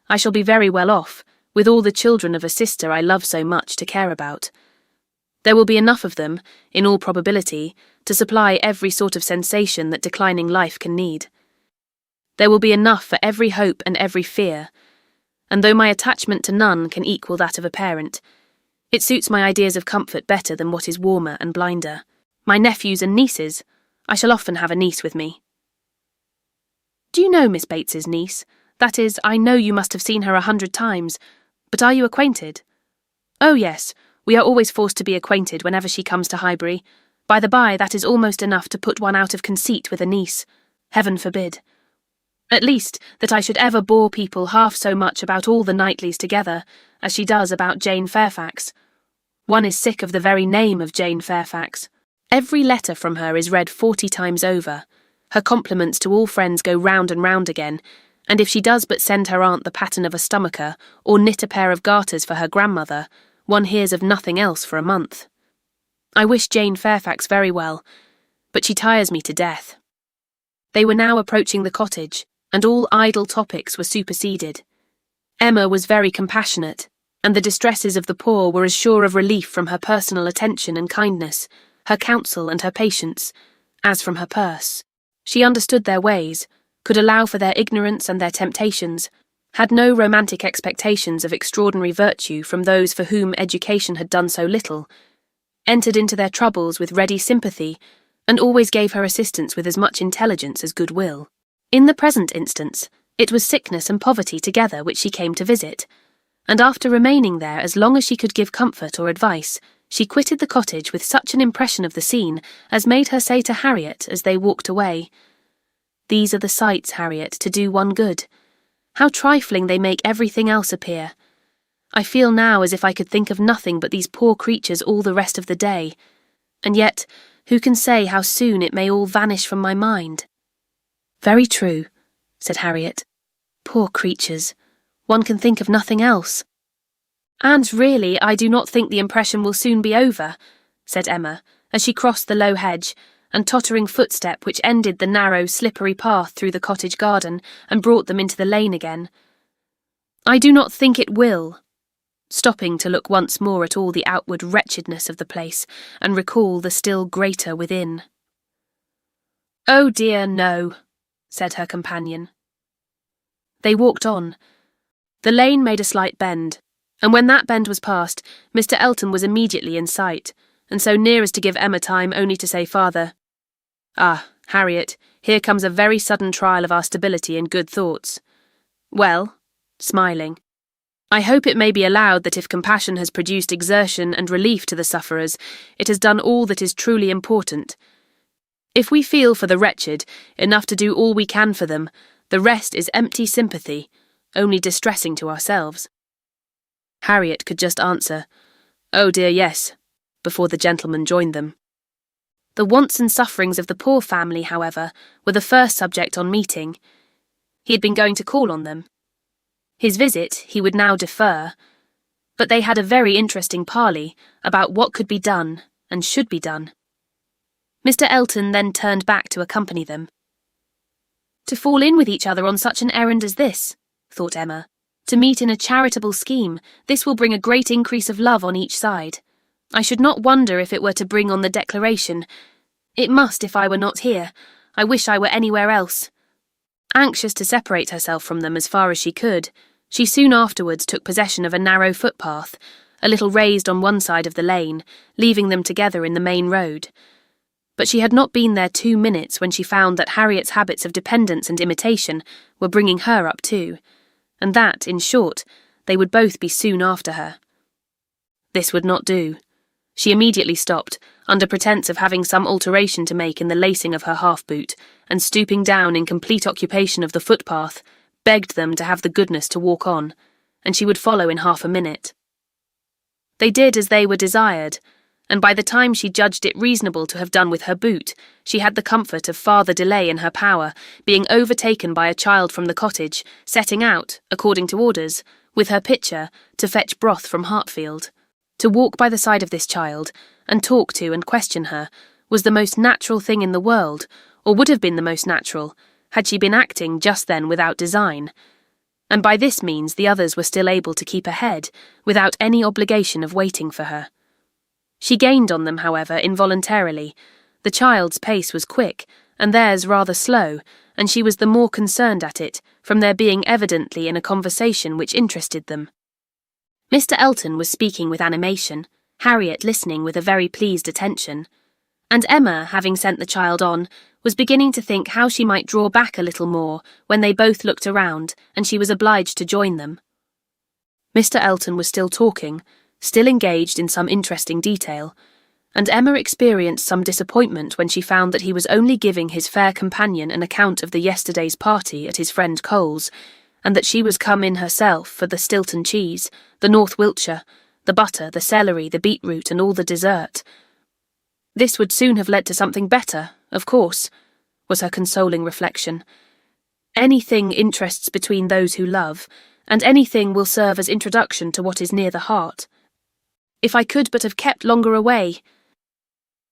S2: I shall be very well off, with all the children of a sister I love so much to care about. There will be enough of them, in all probability, to supply every sort of sensation that declining life can need. There will be enough for every hope and every fear, and though my attachment to none can equal that of a parent, it suits my ideas of comfort better than what is warmer and blinder. My nephews and nieces, I shall often have a niece with me. Do you know Miss Bates's niece? That is, I know you must have seen her 100 times, but are you acquainted? Oh yes, we are always forced to be acquainted whenever she comes to Highbury. By the by, that is almost enough to put one out of conceit with a niece. Heaven forbid. At least, that I should ever bore people half so much about all the Knightleys together, as she does about Jane Fairfax. One is sick of the very name of Jane Fairfax. Every letter from her is read 40 times over. Her compliments to all friends go round and round again, and if she does but send her aunt the pattern of a stomacher, or knit a pair of garters for her grandmother, one hears of nothing else for a month. I wish Jane Fairfax very well, but she tires me to death." They were now approaching the cottage, and all idle topics were superseded. Emma was very compassionate, and the distresses of the poor were as sure of relief from her personal attention and kindness, her counsel and her patience, as from her purse. She understood their ways, could allow for their ignorance and their temptations, had no romantic expectations of extraordinary virtue from those for whom education had done so little, entered into their troubles with ready sympathy, and always gave her assistance with as much intelligence as goodwill. In the present instance, it was sickness and poverty together which she came to visit, and after remaining there as long as she could give comfort or advice, she quitted the cottage with such an impression of the scene as made her say to Harriet as they walked away, "These are the sights, Harriet, to do one good. How trifling they make everything else appear. I feel now as if I could think of nothing but these poor creatures all the rest of the day, and yet who can say how soon it may all vanish from my mind?" "Very true," said Harriet. "Poor creatures, one can think of nothing else." "And really, I do not think the impression will soon be over," said Emma, as she crossed the low hedge, and tottering footstep which ended the narrow, slippery path through the cottage garden and brought them into the lane again. "I do not think it will," stopping to look once more at all the outward wretchedness of the place and recall the still greater within. "Oh dear, no," said her companion. They walked on. The lane made a slight bend, and when that bend was passed, Mr. Elton was immediately in sight, and so near as to give Emma time only to say farther, "Ah, Harriet, here comes a very sudden trial of our stability and good thoughts. Well," smiling, "I hope it may be allowed that if compassion has produced exertion and relief to the sufferers, it has done all that is truly important. If we feel for the wretched enough to do all we can for them, the rest is empty sympathy, only distressing to ourselves." Harriet could just answer, "Oh dear, yes," before the gentleman joined them. The wants and sufferings of the poor family, however, were the first subject on meeting. He had been going to call on them. His visit he would now defer, but they had a very interesting parley about what could be done and should be done. Mr. Elton then turned back to accompany them. "To fall in with each other on such an errand as this," thought Emma, "to meet in a charitable scheme, this will bring a great increase of love on each side. I should not wonder if it were to bring on the declaration. It must if I were not here. I wish I were anywhere else." Anxious to separate herself from them as far as she could, she soon afterwards took possession of a narrow footpath, a little raised on one side of the lane, leaving them together in the main road. But she had not been there 2 minutes when she found that Harriet's habits of dependence and imitation were bringing her up too, and that, in short, they would both be soon after her. This would not do. She immediately stopped, under pretence of having some alteration to make in the lacing of her half-boot, and stooping down in complete occupation of the footpath, begged them to have the goodness to walk on, and she would follow in half a minute. They did as they were desired, and by the time she judged it reasonable to have done with her boot, she had the comfort of farther delay in her power, being overtaken by a child from the cottage, setting out, according to orders, with her pitcher, to fetch broth from Hartfield. To walk by the side of this child, and talk to and question her, was the most natural thing in the world, or would have been the most natural, had she been acting just then without design. And by this means the others were still able to keep ahead, without any obligation of waiting for her. She gained on them, however, involuntarily. The child's pace was quick, and theirs rather slow, and she was the more concerned at it, from their being evidently in a conversation which interested them. Mr. Elton was speaking with animation, Harriet listening with a very pleased attention, and Emma, having sent the child on, was beginning to think how she might draw back a little more when they both looked around and she was obliged to join them. Mr. Elton was still talking, still engaged in some interesting detail, and Emma experienced some disappointment when she found that he was only giving his fair companion an account of the yesterday's party at his friend Cole's, and that she was come in herself for the Stilton cheese, the North Wiltshire, the butter, the celery, the beetroot, and all the dessert. This would soon have led to something better, of course, was her consoling reflection. Anything interests between those who love, and anything will serve as introduction to what is near the heart. If I could but have kept longer away.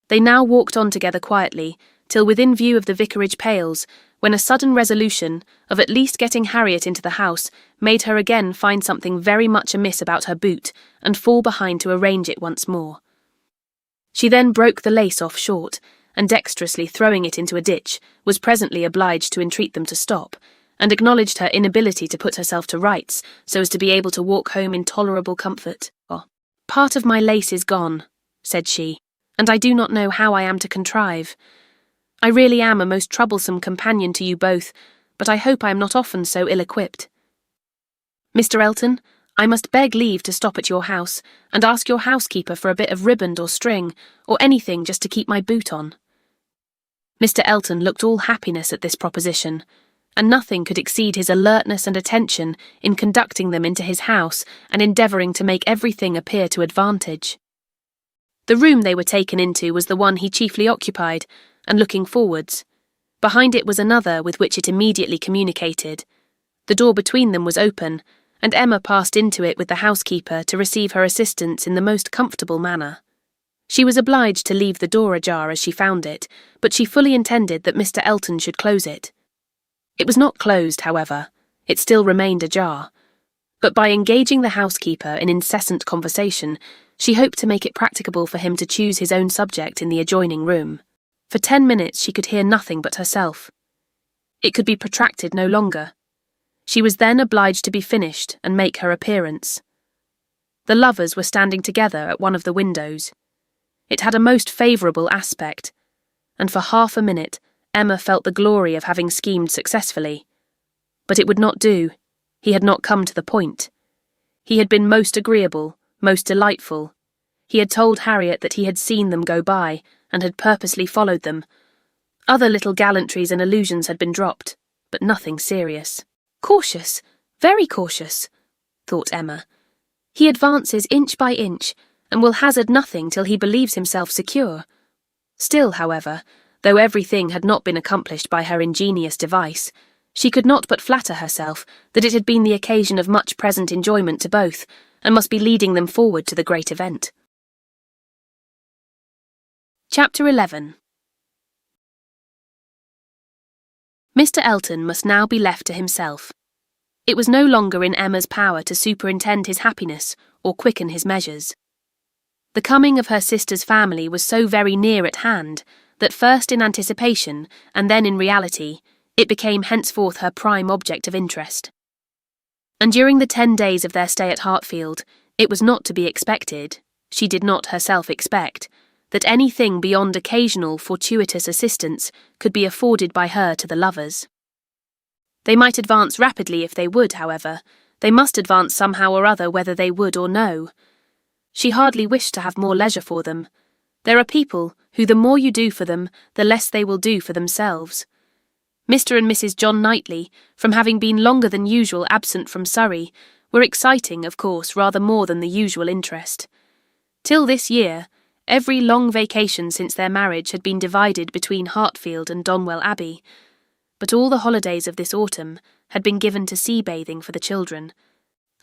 S2: They now walked on together quietly, till within view of the vicarage pales, when a sudden resolution of at least getting Harriet into the house made her again find something very much amiss about her boot and fall behind to arrange it once more. She then broke the lace off short, and dexterously throwing it into a ditch, was presently obliged to entreat them to stop, and acknowledged her inability to put herself to rights so as to be able to walk home in tolerable comfort. "Part of my lace is gone," said she, "and I do not know how I am to contrive. I really am a most troublesome companion to you both, but I hope I am not often so ill-equipped. Mr. Elton, I must beg leave to stop at your house, and ask your housekeeper for a bit of riband or string, or anything just to keep my boot on." Mr. Elton looked all happiness at this proposition, and nothing could exceed his alertness and attention in conducting them into his house and endeavouring to make everything appear to advantage. The room they were taken into was the one he chiefly occupied, and looking forwards. Behind it was another with which it immediately communicated. The door between them was open, and Emma passed into it with the housekeeper to receive her assistance in the most comfortable manner. She was obliged to leave the door ajar as she found it, but she fully intended that Mr. Elton should close it. It was not closed, however. It still remained ajar. But by engaging the housekeeper in incessant conversation, she hoped to make it practicable for him to choose his own subject in the adjoining room. For 10 minutes she could hear nothing but herself. It could be protracted no longer. She was then obliged to be finished and make her appearance. The lovers were standing together at one of the windows. It had a most favourable aspect, and for half a minute Emma felt the glory of having schemed successfully. But it would not do. He had not come to the point. He had been most agreeable, most delightful. He had told Harriet that he had seen them go by, and had purposely followed them. Other little gallantries and allusions had been dropped, but nothing serious. "Cautious, very cautious," thought Emma. "He advances inch by inch, and will hazard nothing till he believes himself secure." Still, however, though everything had not been accomplished by her ingenious device, she could not but flatter herself that it had been the occasion of much present enjoyment to both, and must be leading them forward to the great event. Chapter 11. Mr. Elton must now be left to himself. It was no longer in Emma's power to superintend his happiness or quicken his measures. The coming of her sister's family was so very near at hand that first in anticipation, and then in reality, it became henceforth her prime object of interest. And during the 10 days of their stay at Hartfield, it was not to be expected, she did not herself expect, that anything beyond occasional fortuitous assistance could be afforded by her to the lovers. They might advance rapidly if they would, however. They must advance somehow or other whether they would or no. She hardly wished to have more leisure for them. There are people who the more you do for them, the less they will do for themselves. Mr. and Mrs. John Knightley, from having been longer than usual absent from Surrey, were exciting, of course, rather more than the usual interest. Till this year, every long vacation since their marriage had been divided between Hartfield and Donwell Abbey, but all the holidays of this autumn had been given to sea-bathing for the children,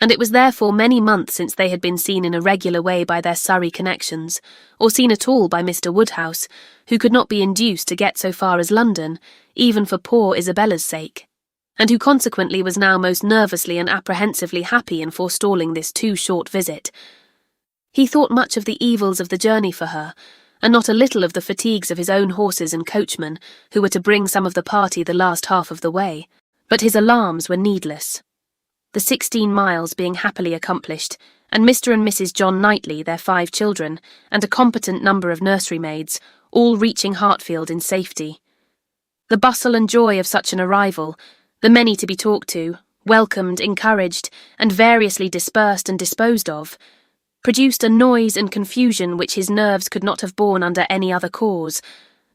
S2: and it was therefore many months since they had been seen in a regular way by their Surrey connections, or seen at all by Mr. Woodhouse, who could not be induced to get so far as London, even for poor Isabella's sake, and who consequently was now most nervously and apprehensively happy in forestalling this too short visit. He thought much of the evils of the journey for her, and not a little of the fatigues of his own horses and coachman, who were to bring some of the party the last half of the way, but his alarms were needless. The 16 miles being happily accomplished, and Mr. and Mrs. John Knightley, their 5 children, and a competent number of nursery maids, all reaching Hartfield in safety. The bustle and joy of such an arrival, the many to be talked to, welcomed, encouraged, and variously dispersed and disposed of, produced a noise and confusion which his nerves could not have borne under any other cause,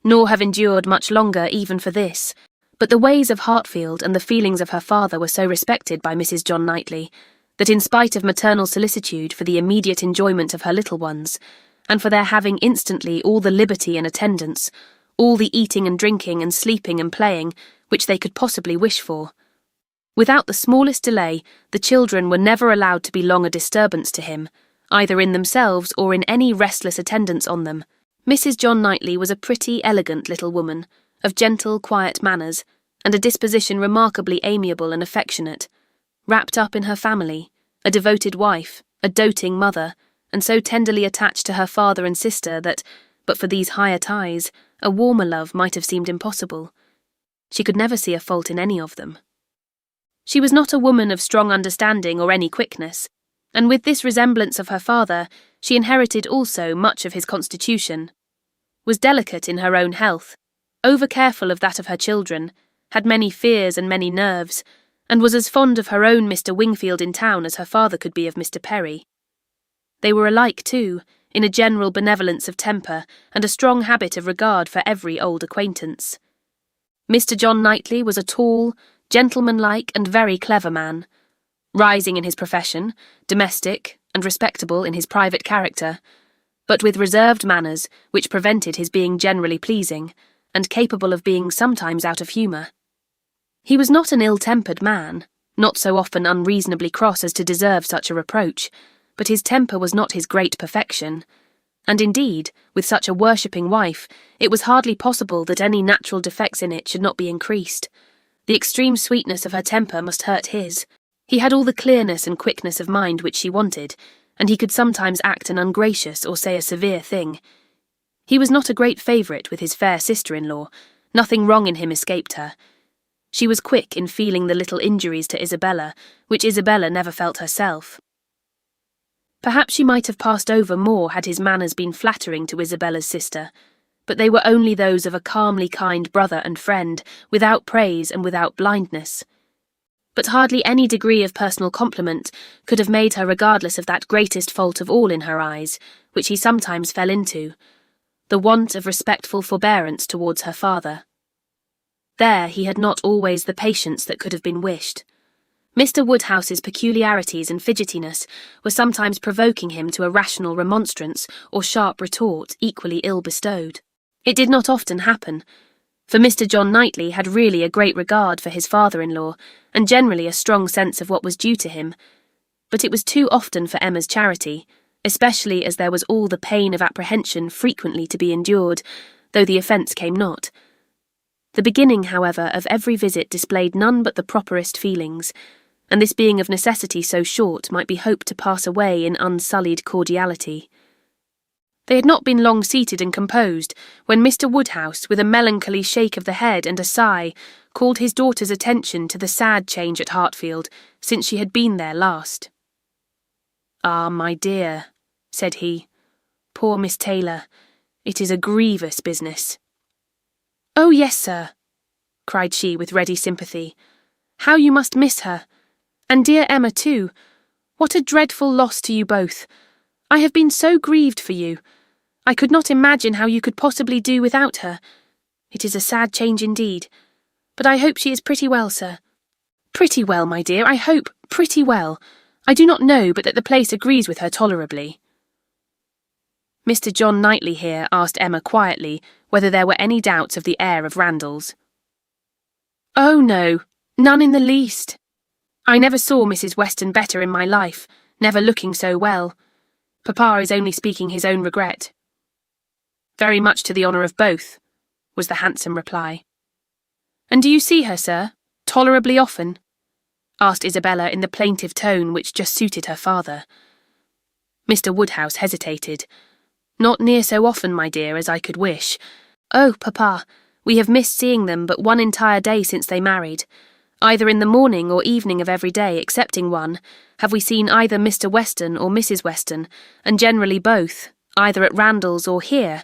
S2: nor have endured much longer even for this. But the ways of Hartfield and the feelings of her father were so respected by Mrs. John Knightley, that in spite of maternal solicitude for the immediate enjoyment of her little ones, and for their having instantly all the liberty and attendance, all the eating and drinking and sleeping and playing which they could possibly wish for, without the smallest delay, the children were never allowed to be long a disturbance to him, either in themselves or in any restless attendance on them. Mrs. John Knightley was a pretty, elegant little woman, of gentle, quiet manners, and a disposition remarkably amiable and affectionate, wrapped up in her family, a devoted wife, a doting mother, and so tenderly attached to her father and sister that, but for these higher ties, a warmer love might have seemed impossible. She could never see a fault in any of them. She was not a woman of strong understanding or any quickness, and with this resemblance of her father, she inherited also much of his constitution, was delicate in her own health, over-careful of that of her children, had many fears and many nerves, and was as fond of her own Mr. Wingfield in town as her father could be of Mr. Perry. They were alike, too, in a general benevolence of temper and a strong habit of regard for every old acquaintance. Mr. John Knightley was a tall, gentlemanlike and very clever man, rising in his profession, domestic and respectable in his private character, but with reserved manners which prevented his being generally pleasing, and capable of being sometimes out of humour. He was not an ill-tempered man, not so often unreasonably cross as to deserve such a reproach, but his temper was not his great perfection, and indeed, with such a worshipping wife, it was hardly possible that any natural defects in it should not be increased. The extreme sweetness of her temper must hurt his. He had all the clearness and quickness of mind which she wanted, and he could sometimes act an ungracious or say a severe thing. He was not a great favourite with his fair sister-in-law. Nothing wrong in him escaped her. She was quick in feeling the little injuries to Isabella, which Isabella never felt herself. Perhaps she might have passed over more had his manners been flattering to Isabella's sister, but they were only those of a calmly kind brother and friend, without praise and without blindness. But hardly any degree of personal compliment could have made her regardless of that greatest fault of all in her eyes, which he sometimes fell into, the want of respectful forbearance towards her father. There he had not always the patience that could have been wished. Mr. Woodhouse's peculiarities and fidgetiness were sometimes provoking him to a rational remonstrance or sharp retort equally ill bestowed. It did not often happen, for Mr. John Knightley had really a great regard for his father-in-law, and generally a strong sense of what was due to him, but it was too often for Emma's charity, especially as there was all the pain of apprehension frequently to be endured, though the offence came not. The beginning, however, of every visit displayed none but the properest feelings, and this being of necessity so short might be hoped to pass away in unsullied cordiality. They had not been long seated and composed, when Mr. Woodhouse, with a melancholy shake of the head and a sigh, called his daughter's attention to the sad change at Hartfield since she had been there last. "Ah, my dear," said he, "poor Miss Taylor, it is a grievous business." "Oh, yes, sir," cried she with ready sympathy. "How you must miss her! And dear Emma, too. What a dreadful loss to you both! I have been so grieved for you. I could not imagine how you could possibly do without her. It is a sad change indeed. But I hope she is pretty well, sir." "Pretty well, my dear, I hope, pretty well. I do not know but that the place agrees with her tolerably." Mr. John Knightley here asked Emma quietly whether there were any doubts of the heir of Randalls. "Oh, no, none in the least. I never saw Mrs. Weston better in my life, never looking so well. Papa is only speaking his own regret." "Very much to the honour of both," was the handsome reply. "And do you see her, sir, tolerably often?" asked Isabella in the plaintive tone which just suited her father. Mr. Woodhouse hesitated. "Not near so often, my dear, as I could wish. Oh, papa, we have missed seeing them but one entire day since they married. Either in the morning or evening of every day, excepting one, have we seen either Mr. Weston or Mrs. Weston, and generally both, either at Randalls or here,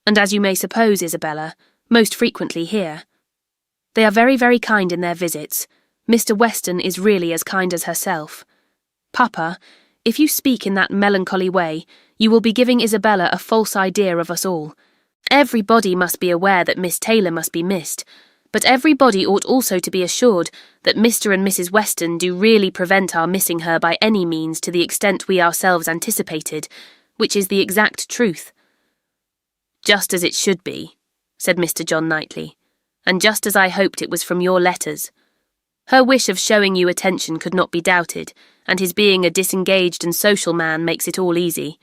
S2: and as you may suppose, Isabella, most frequently here. They are very, very kind in their visits. Mr. Weston is really as kind as herself. Papa, if you speak in that melancholy way, you will be giving Isabella a false idea of us all. Everybody must be aware that Miss Taylor must be missed, but everybody ought also to be assured that Mr. and Mrs. Weston do really prevent our missing her by any means to the extent we ourselves anticipated, which is the exact truth." "Just as it should be," said Mr. John Knightley, "and just as I hoped it was from your letters. Her wish of showing you attention could not be doubted, and his being a disengaged and social man makes it all easy.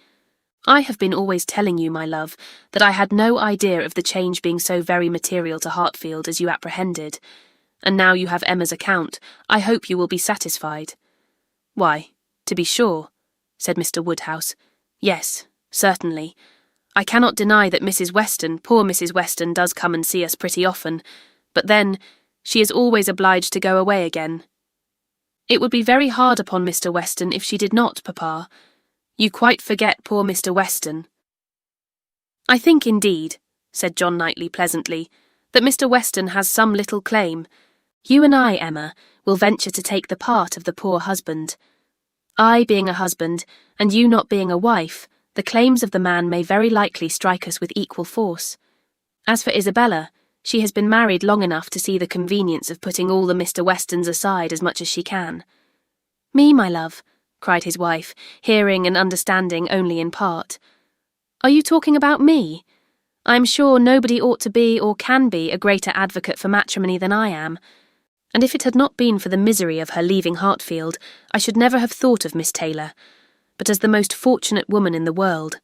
S2: I have been always telling you, my love, that I had no idea of the change being so very material to Hartfield as you apprehended, and now you have Emma's account, I hope you will be satisfied. Why, to be sure, said Mr. Woodhouse. Yes, certainly. I cannot deny that Mrs. Weston, poor Mrs. Weston, does come and see us pretty often, but then she is always obliged to go away again. It would be very hard upon Mr. Weston if she did not, papa. You quite forget poor Mr. Weston. I think, indeed, said John Knightley pleasantly, that Mr. Weston has some little claim. You and I, Emma, will venture to take the part of the poor husband. I being a husband, and you not being a wife, the claims of the man may very likely strike us with equal force. As for Isabella, she has been married long enough to see the convenience of putting all the Mr. Westons aside as much as she can. Me, my love, cried his wife, hearing and understanding only in part. Are you talking about me? I am sure nobody ought to be or can be a greater advocate for matrimony than I am, and if it had not been for the misery of her leaving Hartfield, I should never have thought of Miss Taylor, but as the most fortunate woman in the world.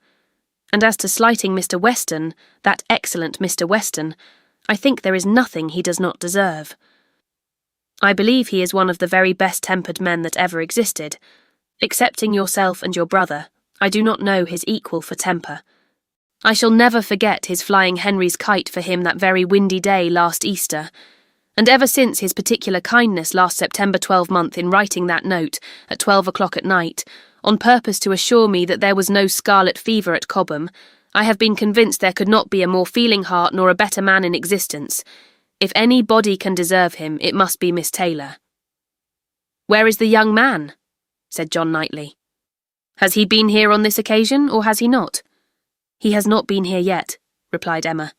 S2: And as to slighting Mr. Weston, that excellent Mr. Weston, I think there is nothing he does not deserve. I believe he is one of the very best-tempered men that ever existed. Excepting yourself and your brother, I do not know his equal for temper. I shall never forget his flying Henry's kite for him that very windy day last Easter, and ever since his particular kindness last September 12th in writing that note at 12 o'clock at night, on purpose to assure me that there was no scarlet fever at Cobham, I have been convinced there could not be a more feeling heart nor a better man in existence. If any body can deserve him, it must be Miss Taylor. Where is the young man? Said John Knightley. Has he been here on this occasion, or has he not? He has not been here yet, replied Emma.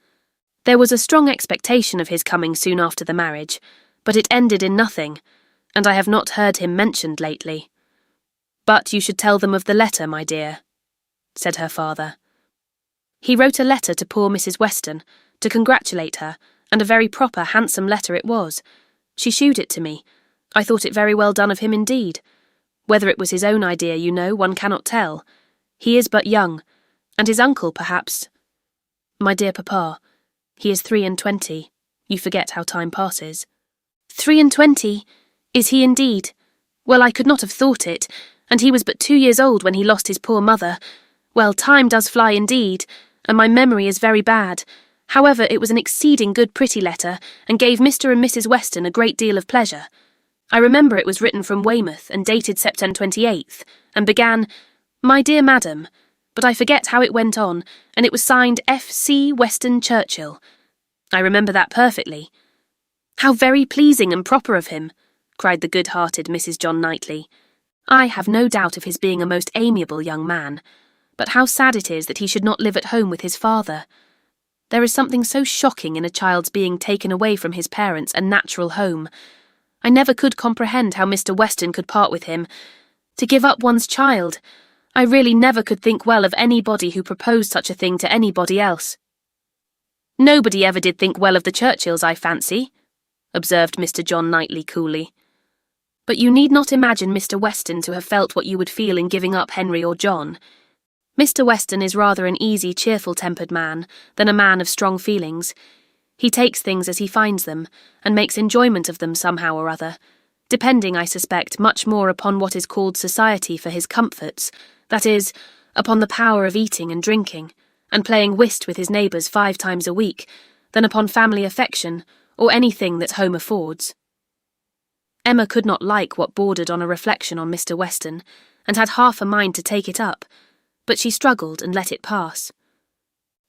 S2: There was a strong expectation of his coming soon after the marriage, but it ended in nothing, and I have not heard him mentioned lately. But you should tell them of the letter, my dear, said her father. He wrote a letter to poor Mrs. Weston, to congratulate her, and a very proper, handsome letter it was. She shewed it to me. I thought it very well done of him indeed. Whether it was his own idea, you know, one cannot tell. He is but young, and his uncle, perhaps. My dear papa, he is 23. You forget how time passes. 23? Is he indeed? Well, I could not have thought it, and he was but 2 years old when he lost his poor mother. Well, time does fly indeed, and my memory is very bad. However, it was an exceeding good pretty letter, and gave Mr. and Mrs. Weston a great deal of pleasure. I remember it was written from Weymouth and dated September 28th, and began, My dear Madam, but I forget how it went on, and it was signed F.C. Weston Churchill. I remember that perfectly. How very pleasing and proper of him, cried the good-hearted Mrs. John Knightley. I have no doubt of his being a most amiable young man, but how sad it is that he should not live at home with his father. There is something so shocking in a child's being taken away from his parents and natural home. I never could comprehend how Mr. Weston could part with him. To give up one's child, I really never could think well of anybody who proposed such a thing to anybody else. Nobody ever did think well of the Churchills, I fancy, observed Mr. John Knightley coolly. But you need not imagine Mr. Weston to have felt what you would feel in giving up Henry or John. Mr. Weston is rather an easy, cheerful-tempered man than a man of strong feelings. He takes things as he finds them, and makes enjoyment of them somehow or other, depending, I suspect, much more upon what is called society for his comforts, that is, upon the power of eating and drinking, and playing whist with his neighbours 5 times a week, than upon family affection, or anything that home affords. Emma could not like what bordered on a reflection on Mr. Weston, and had half a mind to take it up, but she struggled and let it pass.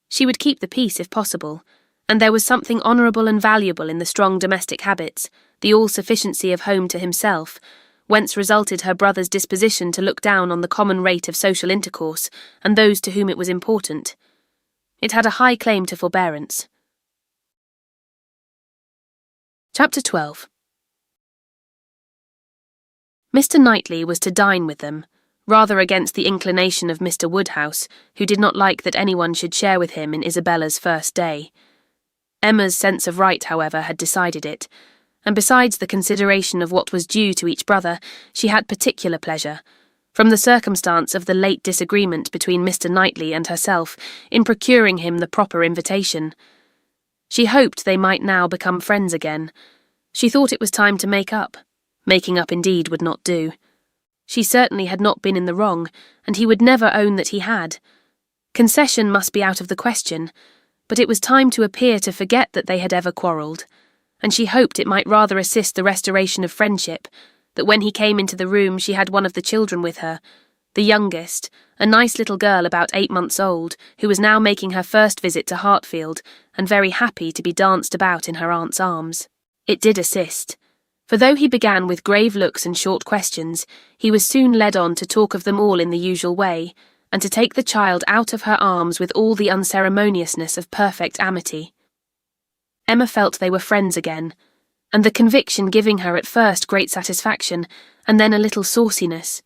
S2: She would keep the peace if possible, and there was something honourable and valuable in the strong domestic habits, the all-sufficiency of home to himself, whence resulted her brother's disposition to look down on the common rate of social intercourse and those to whom it was important. It had a high claim to forbearance. Chapter 12. Mr. Knightley was to dine with them, rather against the inclination of Mr. Woodhouse, who did not like that anyone should share with him in Isabella's first day. Emma's sense of right, however, had decided it, and besides the consideration of what was due to each brother, she had particular pleasure, from the circumstance of the late disagreement between Mr. Knightley and herself in procuring him the proper invitation. She hoped they might now become friends again. She thought it was time to make up. Making up indeed would not do. She certainly had not been in the wrong, and he would never own that he had. Concession must be out of the question, but it was time to appear to forget that they had ever quarrelled, and she hoped it might rather assist the restoration of friendship, that when he came into the room she had one of the children with her, the youngest, a nice little girl about 8 months old, who was now making her first visit to Hartfield, and very happy to be danced about in her aunt's arms. It did assist, for though he began with grave looks and short questions, he was soon led on to talk of them all in the usual way, and to take the child out of her arms with all the unceremoniousness of perfect amity. Emma felt they were friends again, and the conviction giving her at first great satisfaction, and then a little sauciness.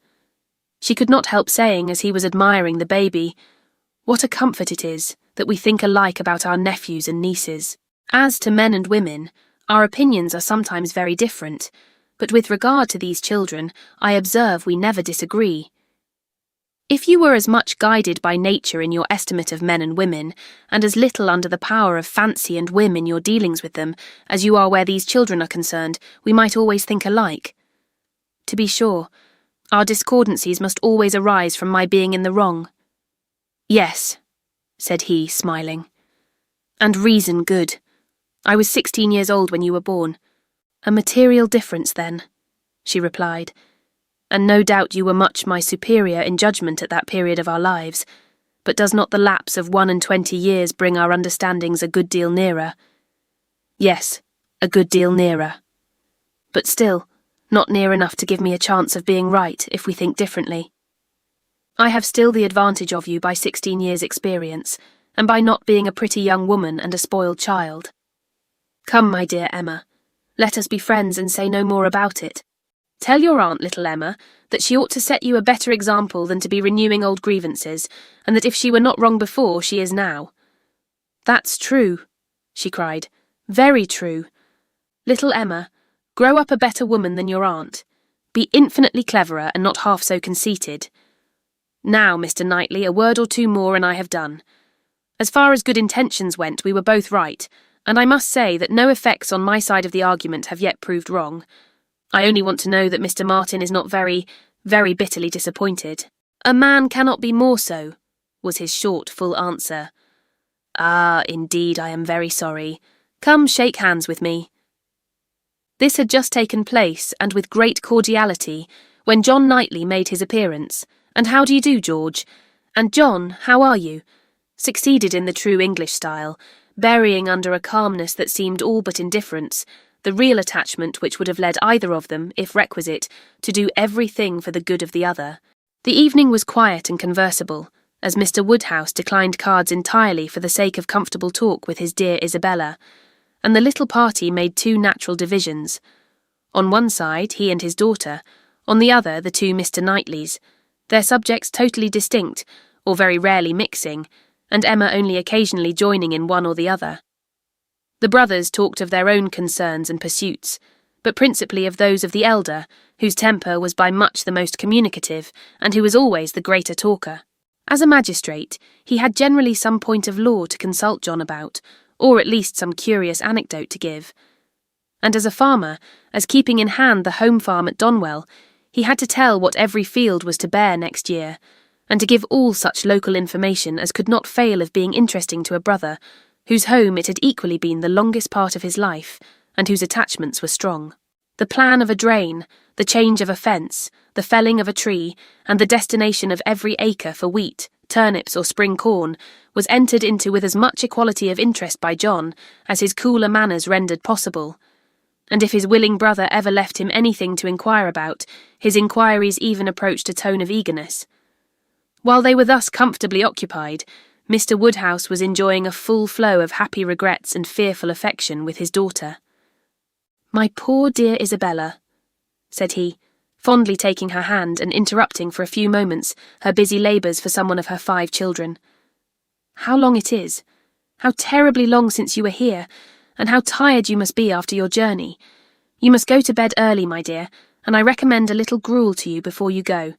S2: She could not help saying, as he was admiring the baby, "What a comfort it is that we think alike about our nephews and nieces. As to men and women, our opinions are sometimes very different, but with regard to these children, I observe we never disagree. If you were as much guided by nature in your estimate of men and women, and as little under the power of fancy and whim in your dealings with them, as you are where these children are concerned, we might always think alike. To be sure, our discordancies must always arise from my being in the wrong." "Yes," said he, smiling. "And reason good. I was 16 years old when you were born." "A material difference, then," she replied, "and no doubt you were much my superior in judgment at that period of our lives, but does not the lapse of 21 years bring our understandings a good deal nearer?" "Yes, a good deal nearer. But still, not near enough to give me a chance of being right if we think differently. I have still the advantage of you by 16 years' experience, and by not being a pretty young woman and a spoiled child. Come, my dear Emma, let us be friends and say no more about it. Tell your aunt, little Emma, that she ought to set you a better example than to be renewing old grievances, and that if she were not wrong before, she is now." "That's true," she cried, "very true. Little Emma, grow up a better woman than your aunt. Be infinitely cleverer and not half so conceited. Now, Mr. Knightley, a word or two more and I have done. As far as good intentions went, we were both right, and I must say that no effects on my side of the argument have yet proved wrong. I only want to know that Mr. Martin is not very, very bitterly disappointed." "A man cannot be more so," was his short, full answer. "Ah, indeed, I am very sorry. Come, shake hands with me." This had just taken place, and with great cordiality, when John Knightley made his appearance. "And how do you do, George? And John, how are you?" succeeded in the true English style, burying under a calmness that seemed all but indifference the real attachment which would have led either of them, if requisite, to do everything for the good of the other. The evening was quiet and conversable, as Mr. Woodhouse declined cards entirely for the sake of comfortable talk with his dear Isabella, and the little party made two natural divisions. On one side, he and his daughter, on the other, the two Mr. Knightleys, their subjects totally distinct, or very rarely mixing, and Emma only occasionally joining in one or the other. The brothers talked of their own concerns and pursuits, but principally of those of the elder, whose temper was by much the most communicative, and who was always the greater talker. As a magistrate, he had generally some point of law to consult John about, or at least some curious anecdote to give. And as a farmer, as keeping in hand the home farm at Donwell, he had to tell what every field was to bear next year, and to give all such local information as could not fail of being interesting to a brother, whose home it had equally been the longest part of his life, and whose attachments were strong. The plan of a drain, the change of a fence, the felling of a tree, and the destination of every acre for wheat, turnips, or spring corn, was entered into with as much equality of interest by John as his cooler manners rendered possible, and if his willing brother ever left him anything to inquire about, his inquiries even approached a tone of eagerness. While they were thus comfortably occupied, Mr. Woodhouse was enjoying a full flow of happy regrets and fearful affection with his daughter. "My poor dear Isabella," said he, fondly taking her hand and interrupting for a few moments her busy labours for some one of her 5 children. "How long it is! How terribly long since you were here, and how tired you must be after your journey. You must go to bed early, my dear, and I recommend a little gruel to you before you go.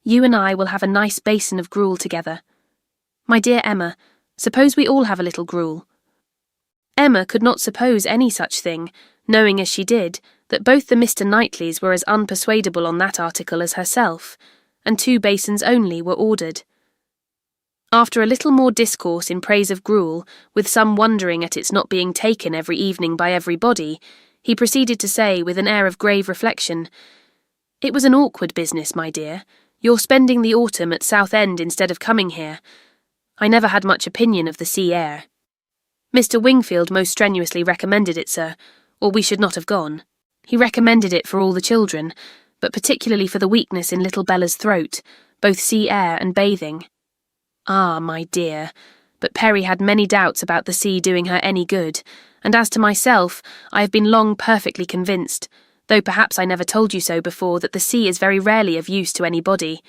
S2: You and I will have a nice basin of gruel together. My dear Emma, suppose we all have a little gruel." Emma could not suppose any such thing, knowing as she did that both the Mr. Knightleys were as unpersuadable on that article as herself, and 2 basins only were ordered. After a little more discourse in praise of gruel, with some wondering at its not being taken every evening by everybody, he proceeded to say, with an air of grave reflection, "It was an awkward business, my dear, your spending the autumn at Southend instead of coming here. I never had much opinion of the sea air. Mr. Wingfield most strenuously recommended it, sir, or we should not have gone. He recommended it for all the children, but particularly for the weakness in little Bella's throat, both sea air and bathing. Ah, my dear, but Perry had many doubts about the sea doing her any good, and as to myself, I have been long perfectly convinced, though perhaps I never told you so before, that the sea is very rarely of use to anybody.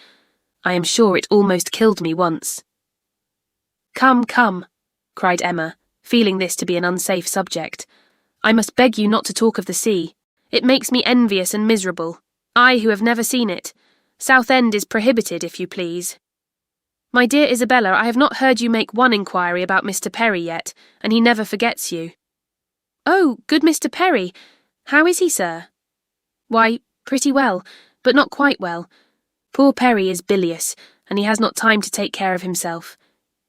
S2: I am sure it almost killed me once." "Come, come," cried Emma, feeling this to be an unsafe subject. "I must beg you not to talk of the sea. It makes me envious and miserable, I who have never seen it. Southend is prohibited, if you please. My dear Isabella, I have not heard you make one inquiry about Mr. Perry yet, and he never forgets you." "Oh, good Mr. Perry! How is he, sir?" "Why, pretty well, but not quite well. Poor Perry is bilious, and he has not time to take care of himself.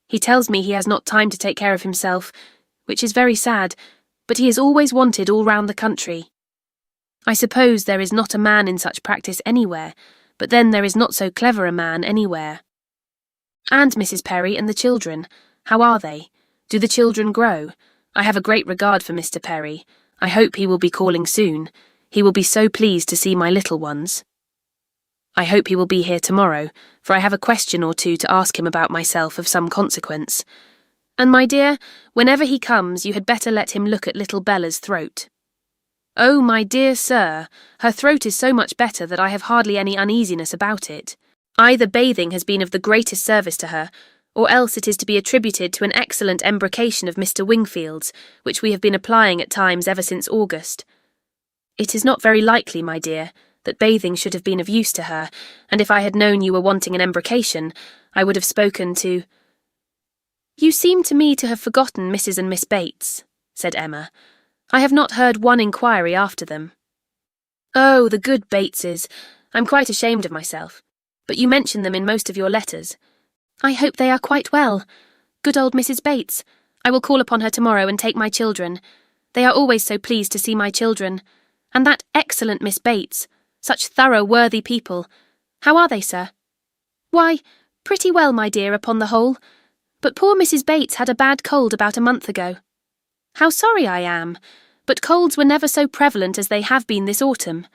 S2: He tells me he has not time to take care of himself, which is very sad, but he is always wanted all round the country. I suppose there is not a man in such practice anywhere, but then there is not so clever a man anywhere. And Mrs. Perry and the children, how are they? Do the children grow? I have a great regard for Mr. Perry. I hope he will be calling soon. He will be so pleased to see my little ones. I hope he will be here tomorrow, for I have a question or 2 to ask him about myself of some consequence. And my dear, whenever he comes, you had better let him look at little Bella's throat. Oh, my dear sir, her throat is so much better that I have hardly any uneasiness about it. Either bathing has been of the greatest service to her, or else it is to be attributed to an excellent embrocation of Mr. Wingfield's, which we have been applying at times ever since August. It is not very likely, my dear, that bathing should have been of use to her, and if I had known you were wanting an embrocation, I would have spoken to—" "You seem to me to have forgotten Mrs. and Miss Bates," said Emma. "I have not heard one inquiry after them." "Oh, the good Bateses! I'm quite ashamed of myself. But you mention them in most of your letters. I hope they are quite well. Good old Mrs. Bates. I will call upon her tomorrow and take my children. They are always so pleased to see my children. And that excellent Miss Bates. Such thorough, worthy people. How are they, sir?" "Why, pretty well, my dear, upon the whole. But poor Mrs. Bates had a bad cold about a month ago. How sorry I am, but colds were never so prevalent as they have been this autumn.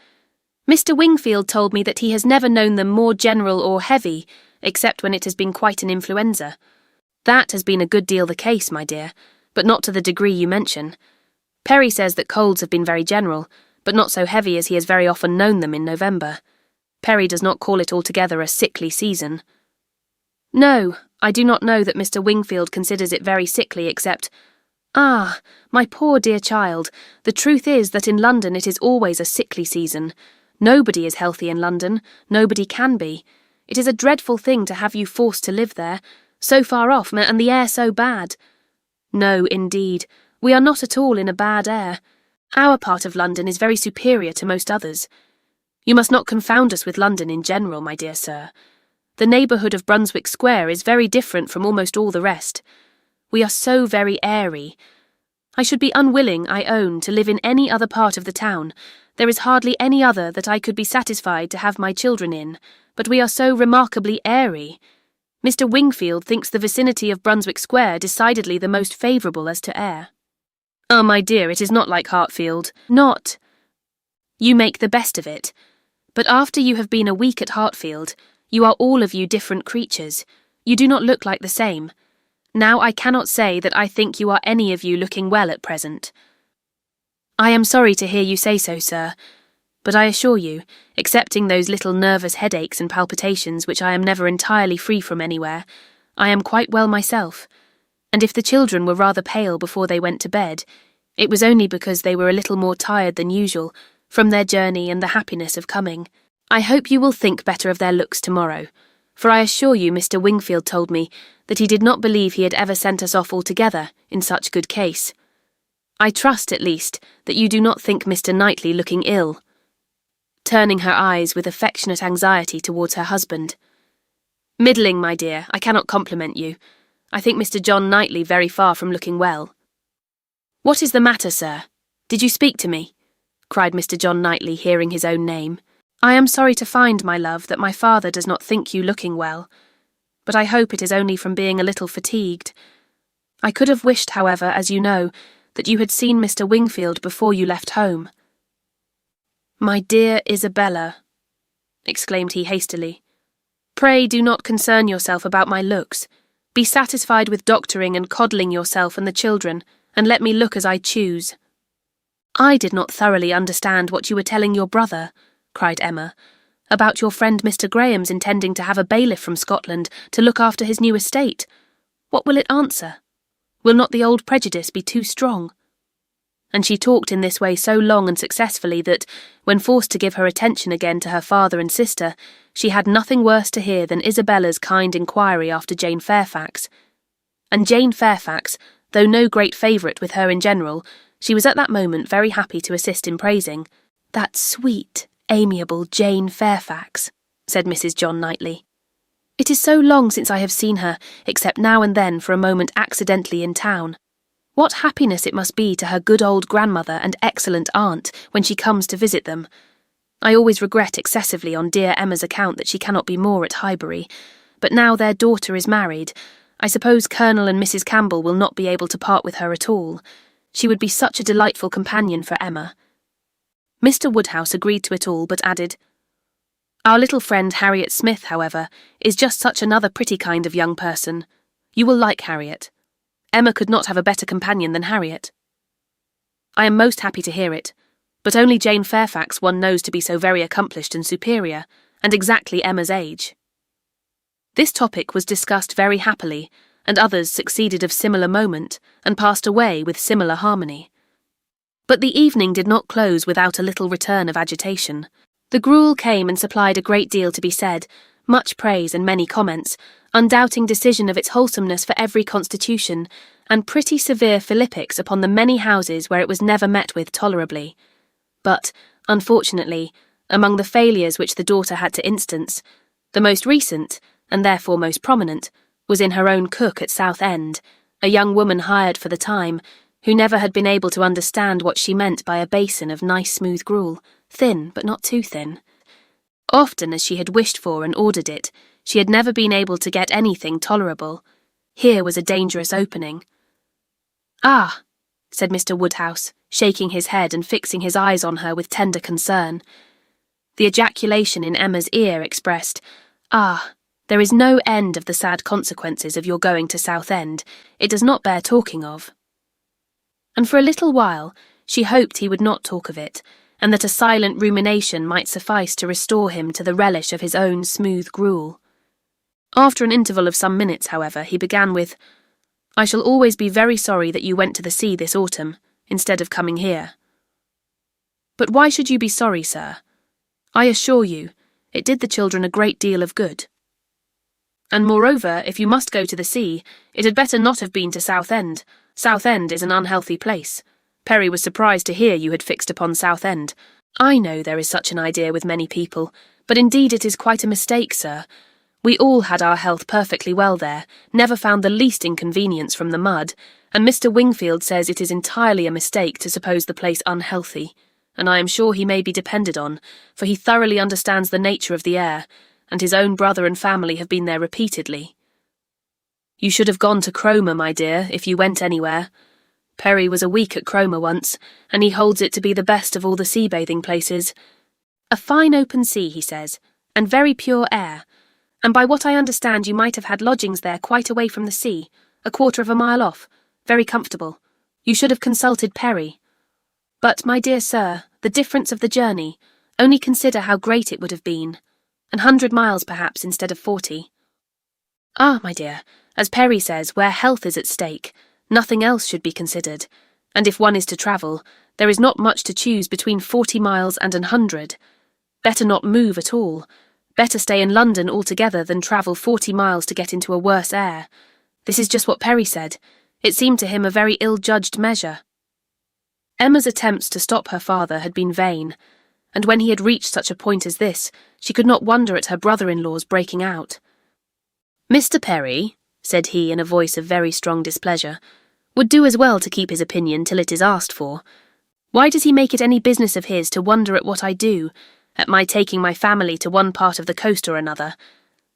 S2: Mr. Wingfield told me that he has never known them more general or heavy, except when it has been quite an influenza. That has been a good deal the case, my dear, but not to the degree you mention. Perry says that colds have been very general, but not so heavy as he has very often known them in November. Perry does not call it altogether a sickly season." "No, I do not know that Mr. Wingfield considers it very sickly, except— Ah, my poor dear child, the truth is that in London it is always a sickly season. Nobody is healthy in London, nobody can be. It is a dreadful thing to have you forced to live there, so far off, and the air so bad. No, indeed, we are not at all in a bad air. Our part of London is very superior to most others. You must not confound us with London in general, my dear sir. The neighbourhood of Brunswick Square is very different from almost all the rest. We are so very airy. I should be unwilling, I own, to live in any other part of the town. There is hardly any other that I could be satisfied to have my children in, but we are so remarkably airy. Mr. Wingfield thinks the vicinity of Brunswick Square decidedly the most favourable as to air. Ah, my dear, it is not like Hartfield. Not. You make the best of it. But after you have been a week at Hartfield, you are all of you different creatures. You do not look like the same. Now I cannot say that I think you are any of you looking well at present. I am sorry to hear you say so, sir, but I assure you, excepting those little nervous headaches and palpitations which I am never entirely free from anywhere, I am quite well myself, and if the children were rather pale before they went to bed, it was only because they were a little more tired than usual, from their journey and the happiness of coming. I hope you will think better of their looks tomorrow, for I assure you Mr. Wingfield told me that he did not believe he had ever sent us off altogether in such good case. I trust, at least, that you do not think Mr. Knightley looking ill," turning her eyes with affectionate anxiety towards her husband. "Middling, my dear, I cannot compliment you. I think Mr. John Knightley very far from looking well." "What is the matter, sir? Did you speak to me?" cried Mr. John Knightley, hearing his own name. "I am sorry to find, my love, that my father does not think you looking well, but I hope it is only from being a little fatigued. I could have wished, however, as you know, that you had seen Mr. Wingfield before you left home." "My dear Isabella," exclaimed he hastily, "pray do not concern yourself about my looks. Be satisfied with doctoring and coddling yourself and the children, and let me look as I choose." "I did not thoroughly understand what you were telling your brother," cried Emma, "about your friend Mr. Graham's intending to have a bailiff from Scotland to look after his new estate. What will it answer? Will not the old prejudice be too strong?" And she talked in this way so long and successfully that, when forced to give her attention again to her father and sister, she had nothing worse to hear than Isabella's kind inquiry after Jane Fairfax. And Jane Fairfax, though no great favourite with her in general, she was at that moment very happy to assist in praising. "That sweet, amiable Jane Fairfax," said Mrs. John Knightley. "It is so long since I have seen her, except now and then for a moment accidentally in town. What happiness it must be to her good old grandmother and excellent aunt when she comes to visit them. I always regret excessively on dear Emma's account that she cannot be more at Highbury, but now their daughter is married, I suppose Colonel and Mrs. Campbell will not be able to part with her at all. She would be such a delightful companion for Emma." Mr. Woodhouse agreed to it all, but added, "Our little friend Harriet Smith, however, is just such another pretty kind of young person. You will like Harriet. Emma could not have a better companion than Harriet." "I am most happy to hear it, but only Jane Fairfax one knows to be so very accomplished and superior, and exactly Emma's age." This topic was discussed very happily, and others succeeded of similar moment, and passed away with similar harmony. But the evening did not close without a little return of agitation. The gruel came and supplied a great deal to be said, much praise and many comments, undoubting decision of its wholesomeness for every constitution, and pretty severe philippics upon the many houses where it was never met with tolerably. But, unfortunately, among the failures which the daughter had to instance, the most recent, and therefore most prominent, was in her own cook at Southend, a young woman hired for the time, who never had been able to understand what she meant by a basin of nice smooth gruel, thin but not too thin. Often as she had wished for and ordered it, she had never been able to get anything tolerable. Here was a dangerous opening. "Ah," said Mr. Woodhouse, shaking his head and fixing his eyes on her with tender concern. The ejaculation in Emma's ear expressed, "Ah, there is no end of the sad consequences of your going to Southend. It does not bear talking of." And for a little while she hoped he would not talk of it, and that a silent rumination might suffice to restore him to the relish of his own smooth gruel. After an interval of some minutes, however, he began with, "I shall always be very sorry that you went to the sea this autumn, instead of coming here." "But why should you be sorry, sir? I assure you, it did the children a great deal of good. And moreover, if you must go to the sea, it had better not have been to Southend. Southend is an unhealthy place. Perry was surprised to hear you had fixed upon Southend. I know there is such an idea with many people, but indeed it is quite a mistake, sir. We all had our health perfectly well there, never found the least inconvenience from the mud, and Mr. Wingfield says it is entirely a mistake to suppose the place unhealthy, and I am sure he may be depended on, for he thoroughly understands the nature of the air, and his own brother and family have been there repeatedly. You should have gone to Cromer, my dear, if you went anywhere. Perry was a week at Cromer once, and he holds it to be the best of all the sea-bathing places. A fine open sea, he says, and very pure air, and by what I understand you might have had lodgings there quite away from the sea, a quarter of a mile off, very comfortable. You should have consulted Perry. But, my dear sir, the difference of the journey, only consider how great it would have been, 100 miles perhaps instead of 40. Ah, my dear, as Perry says, where health is at stake, nothing else should be considered, and if one is to travel, there is not much to choose between 40 miles and 100. Better not move at all. Better stay in London altogether than travel 40 miles to get into a worse air. This is just what Perry said. It seemed to him a very ill-judged measure. Emma's attempts to stop her father had been vain, and when he had reached such a point as this, she could not wonder at her brother-in-law's breaking out. "Mr. Perry," said he in a voice of very strong displeasure, "would do as well to keep his opinion till it is asked for. Why does he make it any business of his to wonder at what I do, at my taking my family to one part of the coast or another?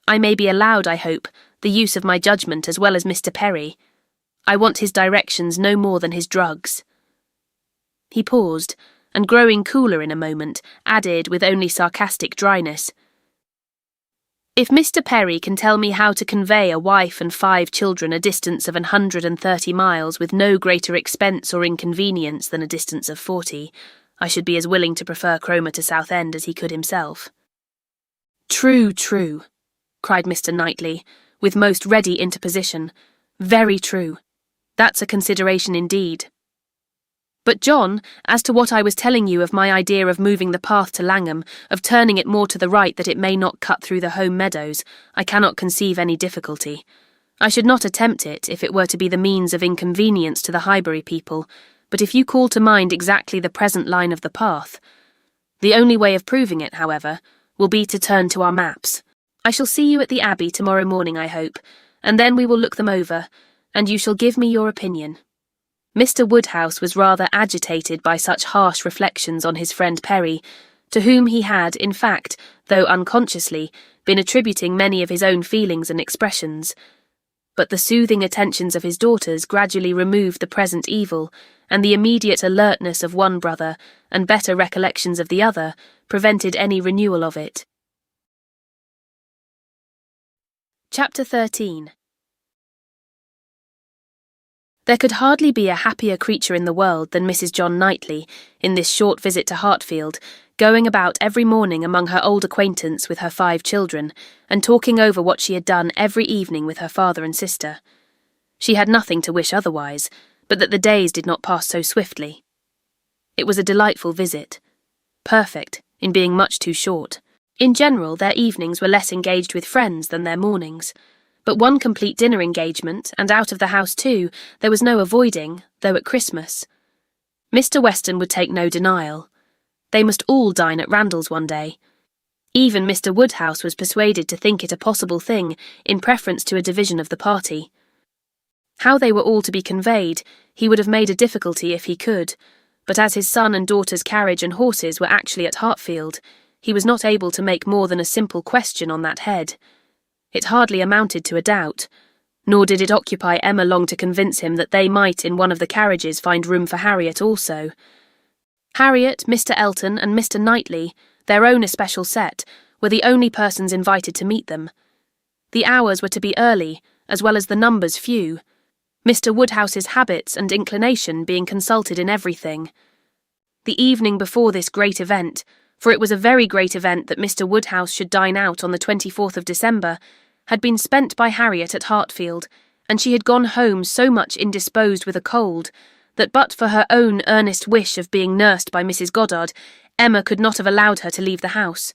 S2: I may be allowed, I hope, the use of my judgment as well as Mr. Perry. I want his directions no more than his drugs." He paused, and growing cooler in a moment, added with only sarcastic dryness, "If Mr. Perry can tell me how to convey a wife and 5 children a distance of 130 miles with no greater expense or inconvenience than a distance of 40, I should be as willing to prefer Cromer to Southend as he could himself." "True, true," cried Mr. Knightley, with most ready interposition. "Very true. That's a consideration indeed. But, John, as to what I was telling you of my idea of moving the path to Langham, of turning it more to the right that it may not cut through the home meadows, I cannot conceive any difficulty. I should not attempt it if it were to be the means of inconvenience to the Highbury people, but if you call to mind exactly the present line of the path. The only way of proving it, however, will be to turn to our maps. I shall see you at the Abbey tomorrow morning, I hope, and then we will look them over, and you shall give me your opinion." Mr. Woodhouse was rather agitated by such harsh reflections on his friend Perry, to whom he had, in fact, though unconsciously, been attributing many of his own feelings and expressions. But the soothing attentions of his daughters gradually removed the present evil, and the immediate alertness of one brother, and better recollections of the other, prevented any renewal of it. Chapter 13. There could hardly be a happier creature in the world than Mrs. John Knightley, in this short visit to Hartfield, going about every morning among her old acquaintance with her 5 children, and talking over what she had done every evening with her father and sister. She had nothing to wish otherwise, but that the days did not pass so swiftly. It was a delightful visit. Perfect, in being much too short. In general, their evenings were less engaged with friends than their mornings. But one complete dinner engagement, and out of the house too, there was no avoiding, though at Christmas. Mr. Weston would take no denial. They must all dine at Randall's one day. Even Mr. Woodhouse was persuaded to think it a possible thing, in preference to a division of the party. How they were all to be conveyed, he would have made a difficulty if he could, but as his son and daughter's carriage and horses were actually at Hartfield, he was not able to make more than a simple question on that head. It hardly amounted to a doubt, nor did it occupy Emma long to convince him that they might in one of the carriages find room for Harriet also. Harriet, Mr. Elton, and Mr. Knightley, their own especial set, were the only persons invited to meet them. The hours were to be early, as well as the numbers few, Mr. Woodhouse's habits and inclination being consulted in everything. The evening before this great event, for it was a very great event that Mr. Woodhouse should dine out on the 24th of December, had been spent by Harriet at Hartfield, and she had gone home so much indisposed with a cold, that but for her own earnest wish of being nursed by Mrs. Goddard, Emma could not have allowed her to leave the house.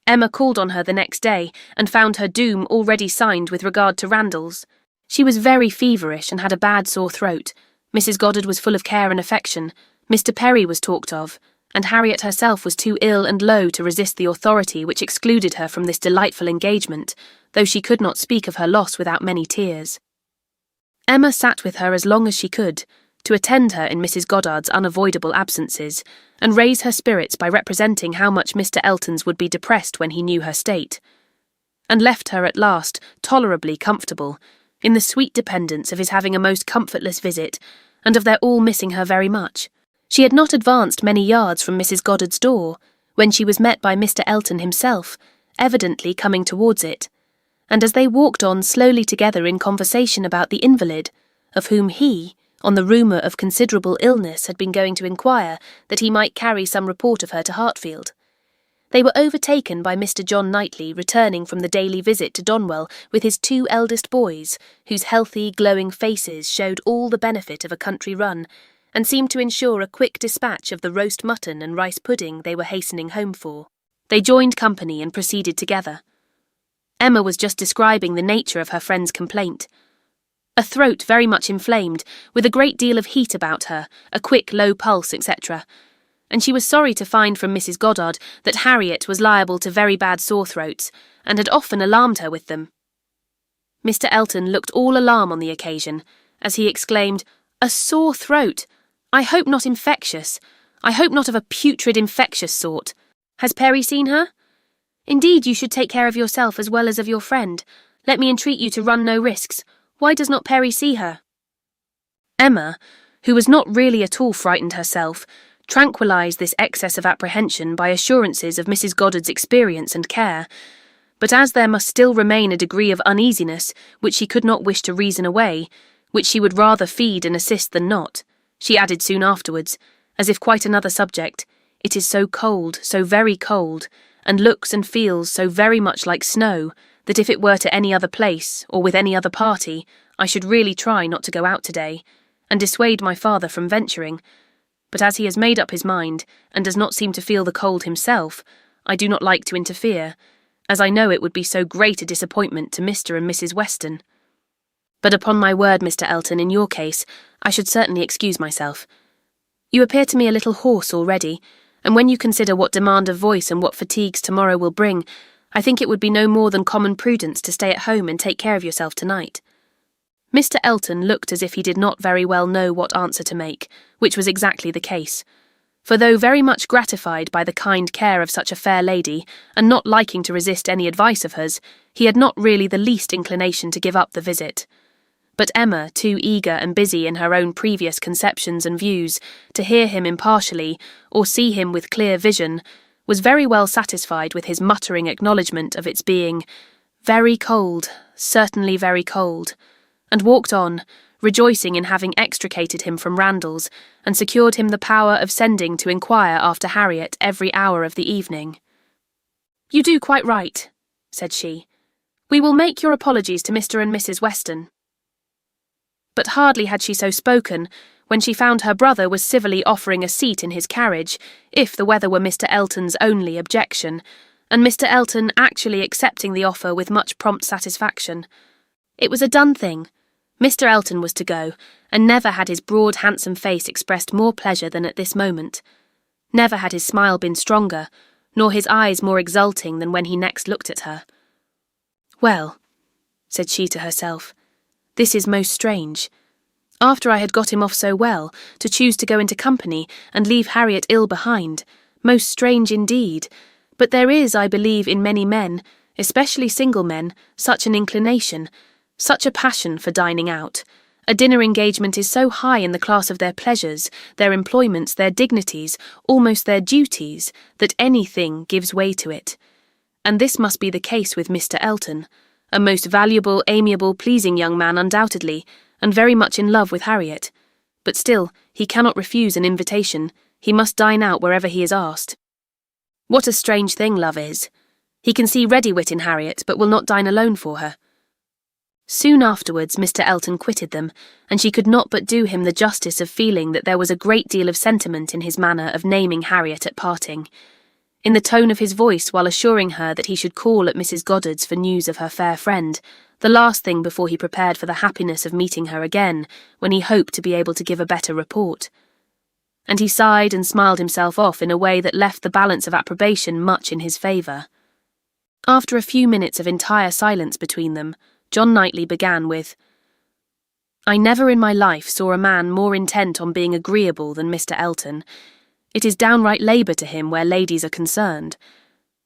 S2: Emma called on her the next day, and found her doom already signed with regard to Randalls. She was very feverish and had a bad sore throat. Mrs. Goddard was full of care and affection. Mr. Perry was talked of, and Harriet herself was too ill and low to resist the authority which excluded her from this delightful engagement, though she could not speak of her loss without many tears. Emma sat with her as long as she could, to attend her in Mrs. Goddard's unavoidable absences, and raise her spirits by representing how much Mr. Elton's would be depressed when he knew her state, and left her at last tolerably comfortable, in the sweet dependence of his having a most comfortless visit, and of their all missing her very much. She had not advanced many yards from Mrs. Goddard's door, when she was met by Mr. Elton himself, evidently coming towards it, and as they walked on slowly together in conversation about the invalid, of whom he, on the rumour of considerable illness, had been going to inquire, that he might carry some report of her to Hartfield, they were overtaken by Mr. John Knightley returning from the daily visit to Donwell with his 2 eldest boys, whose healthy, glowing faces showed all the benefit of a country run, and seemed to ensure a quick dispatch of the roast mutton and rice pudding they were hastening home for. They joined company and proceeded together. Emma was just describing the nature of her friend's complaint. A throat very much inflamed, with a great deal of heat about her, a quick low pulse, etc., and she was sorry to find from Mrs. Goddard that Harriet was liable to very bad sore throats, and had often alarmed her with them. Mr. Elton looked all alarm on the occasion, as he exclaimed, "A sore throat! I hope not infectious. I hope not of a putrid infectious sort. Has Perry seen her? Indeed, you should take care of yourself as well as of your friend. Let me entreat you to run no risks. Why does not Perry see her?" Emma, who was not really at all frightened herself, tranquillised this excess of apprehension by assurances of Mrs. Goddard's experience and care, but as there must still remain a degree of uneasiness which she could not wish to reason away, which she would rather feed and assist than not, she added soon afterwards, as if quite another subject, "It is so cold, so very cold, and looks and feels so very much like snow, that if it were to any other place, or with any other party, I should really try not to go out today, and dissuade my father from venturing. But as he has made up his mind, and does not seem to feel the cold himself, I do not like to interfere, as I know it would be so great a disappointment to Mr. and Mrs. Weston. But upon my word, Mr. Elton, in your case, I should certainly excuse myself. You appear to me a little hoarse already, and when you consider what demand of voice and what fatigues tomorrow will bring, I think it would be no more than common prudence to stay at home and take care of yourself tonight." Mr. Elton looked as if he did not very well know what answer to make, which was exactly the case. For though very much gratified by the kind care of such a fair lady, and not liking to resist any advice of hers, he had not really the least inclination to give up the visit. But Emma, too eager and busy in her own previous conceptions and views, to hear him impartially, or see him with clear vision, was very well satisfied with his muttering acknowledgment of its being very cold, certainly very cold, and walked on, rejoicing in having extricated him from Randalls, and secured him the power of sending to inquire after Harriet every hour of the evening. "You do quite right," said she. "We will make your apologies to Mr. and Mrs. Weston." But hardly had she so spoken, when she found her brother was civilly offering a seat in his carriage, if the weather were Mr. Elton's only objection, and Mr. Elton actually accepting the offer with much prompt satisfaction. It was a done thing. Mr. Elton was to go, and never had his broad, handsome face expressed more pleasure than at this moment. Never had his smile been stronger, nor his eyes more exulting than when he next looked at her. "Well," said she to herself, "this is most strange. After I had got him off so well, to choose to go into company and leave Harriet ill behind, most strange indeed, but there is, I believe, in many men, especially single men, such an inclination, such a passion for dining out. A dinner engagement is so high in the class of their pleasures, their employments, their dignities, almost their duties, that anything gives way to it. And this must be the case with Mr. Elton, a most valuable, amiable, pleasing young man undoubtedly, and very much in love with Harriet. But still, he cannot refuse an invitation. He must dine out wherever he is asked. What a strange thing love is. He can see ready wit in Harriet, but will not dine alone for her. Soon afterwards Mr. Elton quitted them, and she could not but do him the justice of feeling that there was a great deal of sentiment in his manner of naming Harriet at parting. In the tone of his voice while assuring her that he should call at Mrs. Goddard's for news of her fair friend, the last thing before he prepared for the happiness of meeting her again, when he hoped to be able to give a better report. And he sighed and smiled himself off in a way that left the balance of approbation much in his favour. After a few minutes of entire silence between them, John Knightley began with, "I never in my life saw a man more intent on being agreeable than Mr. Elton. It is downright labour to him where ladies are concerned.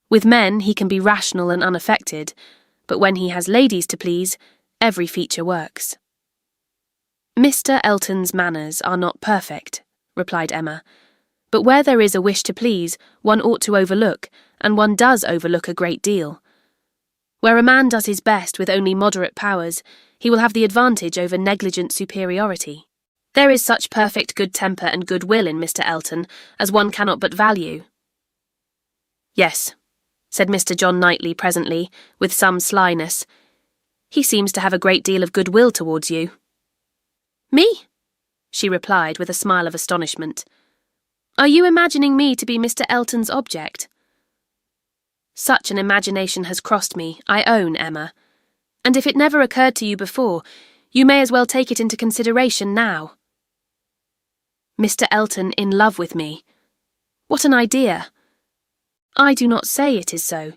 S2: With men he can be rational and unaffected, but when he has ladies to please, every feature works." "Mr. Elton's manners are not perfect," replied Emma, "but where there is a wish to please, one ought to overlook, and one does overlook a great deal. Where a man does his best with only moderate powers, he will have the advantage over negligent superiority. There is such perfect good temper and good will in Mr. Elton as one cannot but value." "Yes," said Mr. John Knightley presently, with some slyness. "He seems to have a great deal of good will towards you." "Me?" she replied with a smile of astonishment. "Are you imagining me to be Mr. Elton's object?" Such an imagination has crossed me, I own, Emma. And if it never occurred to you before, you may as well take it into consideration now. Mr. Elton in love with me. What an idea! I do not say it is so,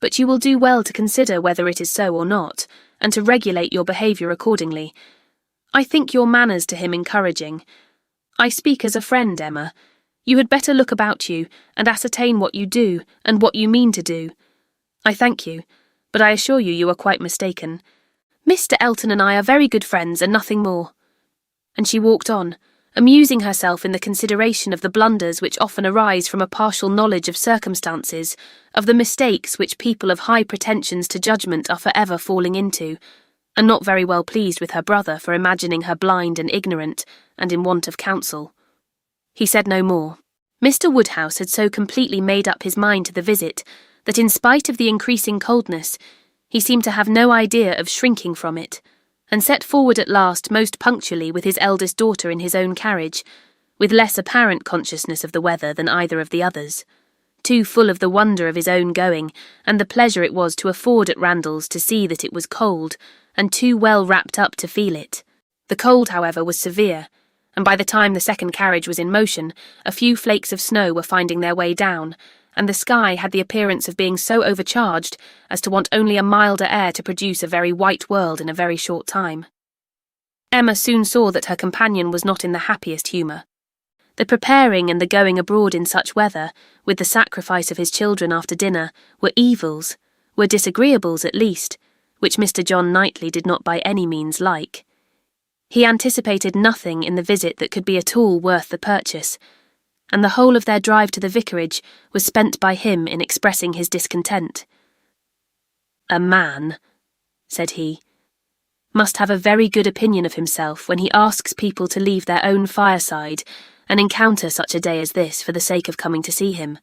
S2: but you will do well to consider whether it is so or not, and to regulate your behaviour accordingly. I think your manners to him encouraging. I speak as a friend, Emma. You had better look about you, and ascertain what you do, and what you mean to do. I thank you, but I assure you you are quite mistaken. Mr. Elton and I are very good friends, and nothing more. And she walked on, amusing herself in the consideration of the blunders which often arise from a partial knowledge of circumstances, of the mistakes which people of high pretensions to judgment are for ever falling into, and not very well pleased with her brother for imagining her blind and ignorant, and in want of counsel. He said no more. Mr. Woodhouse had so completely made up his mind to the visit that in spite of the increasing coldness, he seemed to have no idea of shrinking from it, and set forward at last most punctually with his eldest daughter in his own carriage, with less apparent consciousness of the weather than either of the others, too full of the wonder of his own going, and the pleasure it was to afford at Randalls to see that it was cold, and too well wrapped up to feel it. The cold, however, was severe, and by the time the second carriage was in motion, a few flakes of snow were finding their way down, and the sky had the appearance of being so overcharged as to want only a milder air to produce a very white world in a very short time. Emma soon saw that her companion was not in the happiest humour. The preparing and the going abroad in such weather, with the sacrifice of his children after dinner, were evils, were disagreeables at least, which Mr. John Knightley did not by any means like. He anticipated nothing in the visit that could be at all worth the purchase, and the whole of their drive to the vicarage was spent by him in expressing his discontent. "A man," said he, "must have a very good opinion of himself when he asks people to leave their own fireside and encounter such a day as this for the sake of coming to see him.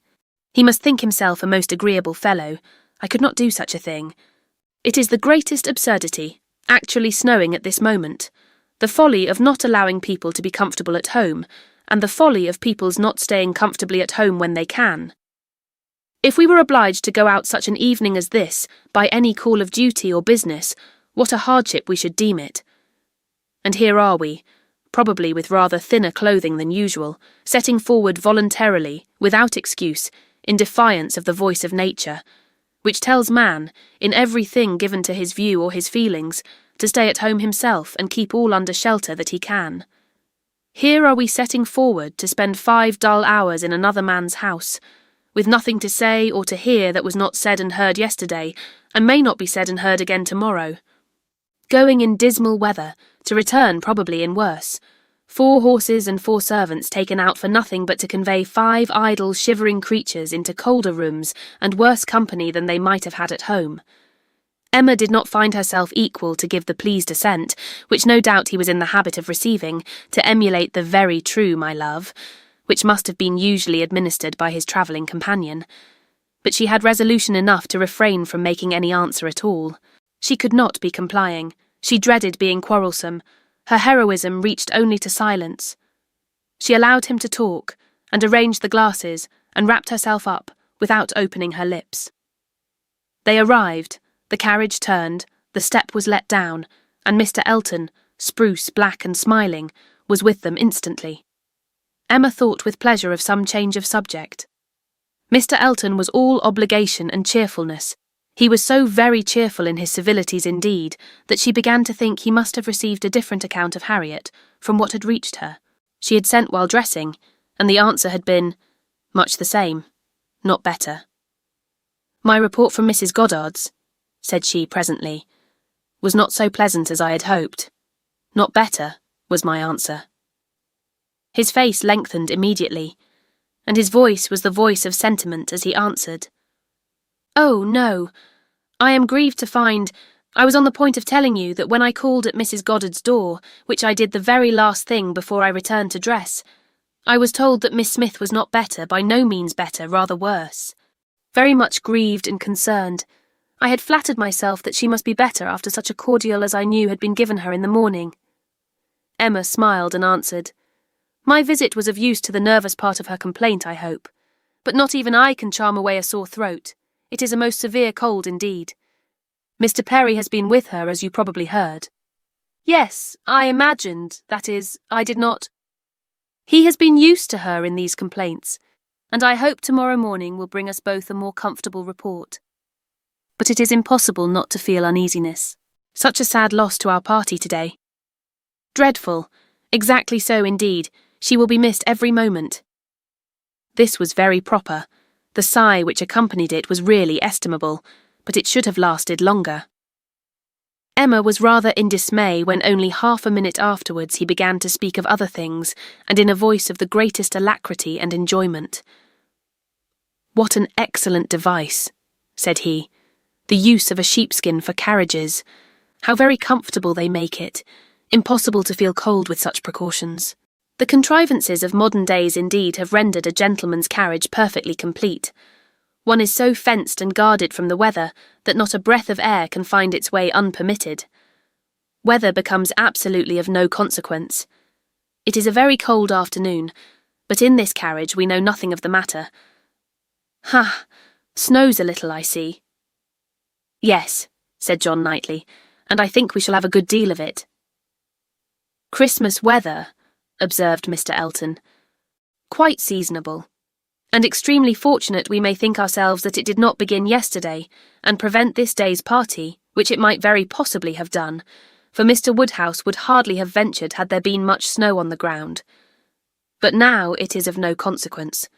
S2: He must think himself a most agreeable fellow. I could not do such a thing. It is the greatest absurdity, actually snowing at this moment, the folly of not allowing people to be comfortable at home, and the folly of people's not staying comfortably at home when they can. If we were obliged to go out such an evening as this, by any call of duty or business, what a hardship we should deem it. And here are we, probably with rather thinner clothing than usual, setting forward voluntarily, without excuse, in defiance of the voice of nature, which tells man, in every thing given to his view or his feelings, to stay at home himself and keep all under shelter that he can. Here are we setting forward to spend 5 dull hours in another man's house, with nothing to say or to hear that was not said and heard yesterday, and may not be said and heard again tomorrow. Going in dismal weather, to return probably in worse. 4 horses and 4 servants taken out for nothing but to convey 5 idle, shivering creatures into colder rooms and worse company than they might have had at home. Emma did not find herself equal to give the pleased assent, which no doubt he was in the habit of receiving, to emulate the very true my love, which must have been usually administered by his travelling companion. But she had resolution enough to refrain from making any answer at all. She could not be complying. She dreaded being quarrelsome. Her heroism reached only to silence. She allowed him to talk, and arranged the glasses, and wrapped herself up, without opening her lips. They arrived. The carriage turned, the step was let down, and Mr. Elton, spruce, black and smiling, was with them instantly. Emma thought with pleasure of some change of subject. Mr. Elton was all obligation and cheerfulness. He was so very cheerful in his civilities indeed, that she began to think he must have received a different account of Harriet from what had reached her. She had sent while dressing, and the answer had been, "Much the same, not better." "My report from Mrs. Goddard's," said she presently, "was not so pleasant as I had hoped." "Not better," was my answer. His face lengthened immediately, and his voice was the voice of sentiment as he answered, "Oh, no. I am grieved to find, I was on the point of telling you that when I called at Mrs. Goddard's door, which I did the very last thing before I returned to dress, I was told that Miss Smith was not better, by no means better, rather worse. Very much grieved and concerned. I had flattered myself that she must be better after such a cordial as I knew had been given her in the morning." Emma smiled and answered, "My visit was of use to the nervous part of her complaint, I hope. But not even I can charm away a sore throat. It is a most severe cold indeed. Mr. Perry has been with her, as you probably heard. Yes, I imagined, that is, I did not. He has been used to her in these complaints, and I hope tomorrow morning will bring us both a more comfortable report. But it is impossible not to feel uneasiness. Such a sad loss to our party today. Dreadful. Exactly so indeed. She will be missed every moment. This was very proper. The sigh which accompanied it was really estimable, but it should have lasted longer. Emma was rather in dismay when only half a minute afterwards he began to speak of other things, and in a voice of the greatest alacrity and enjoyment. "What an excellent device," said he. "The use of a sheepskin for carriages. How very comfortable they make it. Impossible to feel cold with such precautions. The contrivances of modern days indeed have rendered a gentleman's carriage perfectly complete. One is so fenced and guarded from the weather that not a breath of air can find its way unpermitted. Weather becomes absolutely of no consequence. It is a very cold afternoon, but in this carriage we know nothing of the matter. Ha! Snows a little, I see." "Yes," said John Knightley, "and I think we shall have a good deal of it." "Christmas weather," observed Mr. Elton. "Quite seasonable. And extremely fortunate we may think ourselves that it did not begin yesterday, and prevent this day's party, which it might very possibly have done, for Mr. Woodhouse would hardly have ventured had there been much snow on the ground. But now it is of no consequence.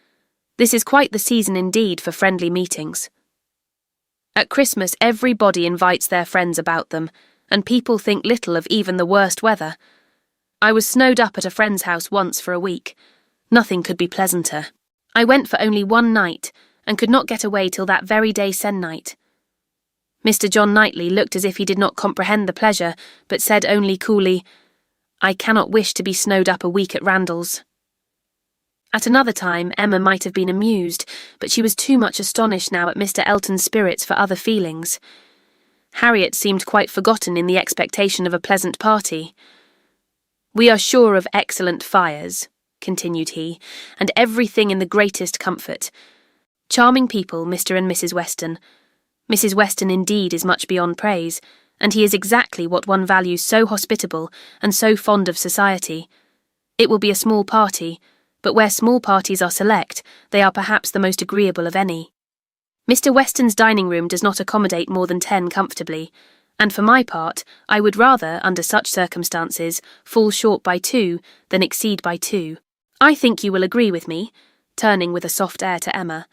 S2: This is quite the season indeed for friendly meetings. At Christmas everybody invites their friends about them, and people think little of even the worst weather. I was snowed up at a friend's house once for a week. Nothing could be pleasanter. I went for only one night, and could not get away till that very day se'nnight." Mr. John Knightley looked as if he did not comprehend the pleasure, but said only coolly, "I cannot wish to be snowed up a week at Randall's." At another time Emma might have been amused, but she was too much astonished now at Mr. Elton's spirits for other feelings. Harriet seemed quite forgotten in the expectation of a pleasant party. "We are sure of excellent fires," continued he, "and everything in the greatest comfort. Charming people, Mr. and Mrs. Weston. Mrs. Weston indeed is much beyond praise, and he is exactly what one values, so hospitable and so fond of society. It will be a small party, but where small parties are select, they are perhaps the most agreeable of any. Mr. Weston's dining room does not accommodate more than 10 comfortably, and for my part, I would rather, under such circumstances, fall short by 2 than exceed by 2. I think you will agree with me," turning with a soft air to Emma.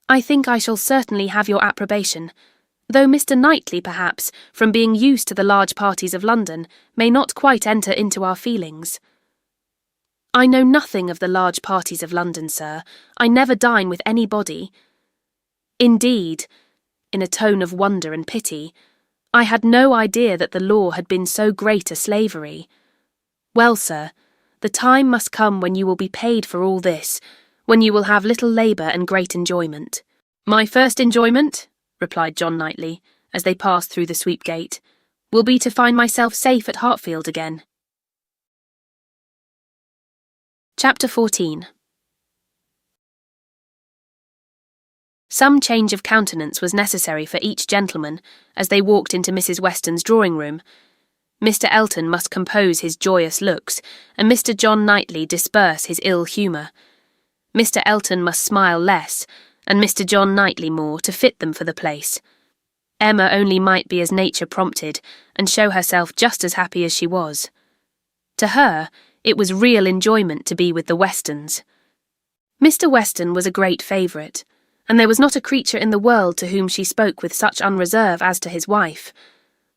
S2: "I think I shall certainly have your approbation, though Mr. Knightley, perhaps, from being used to the large parties of London, may not quite enter into our feelings." "I know nothing of the large parties of London, sir. I never dine with anybody." "Indeed," in a tone of wonder and pity, "I had no idea that the law had been so great a slavery. Well, sir, the time must come when you will be paid for all this, when you will have little labour and great enjoyment." "My first enjoyment," replied John Knightley, as they passed through the sweep gate, "will be to find myself safe at Hartfield again." Chapter 14. Some change of countenance was necessary for each gentleman as they walked into Mrs. Weston's drawing-room. Mr. Elton must compose his joyous looks, and Mr. John Knightley disperse his ill humour. Mr. Elton must smile less, and Mr. John Knightley more, to fit them for the place. Emma only might be as nature prompted, and show herself just as happy as she was. To her, it was real enjoyment to be with the Westons. Mr. Weston was a great favourite, and there was not a creature in the world to whom she spoke with such unreserve as to his wife.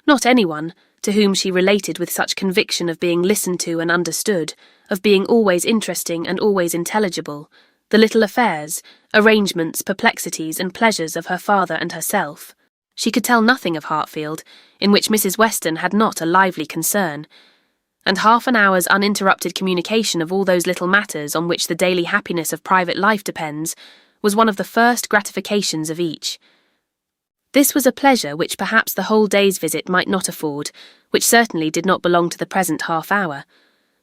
S2: Not anyone to whom she related with such conviction of being listened to and understood, of being always interesting and always intelligible, the little affairs, arrangements, perplexities, and pleasures of her father and herself. She could tell nothing of Hartfield, in which Mrs. Weston had not a lively concern, and half an hour's uninterrupted communication of all those little matters on which the daily happiness of private life depends was one of the first gratifications of each. This was a pleasure which perhaps the whole day's visit might not afford, which certainly did not belong to the present half-hour.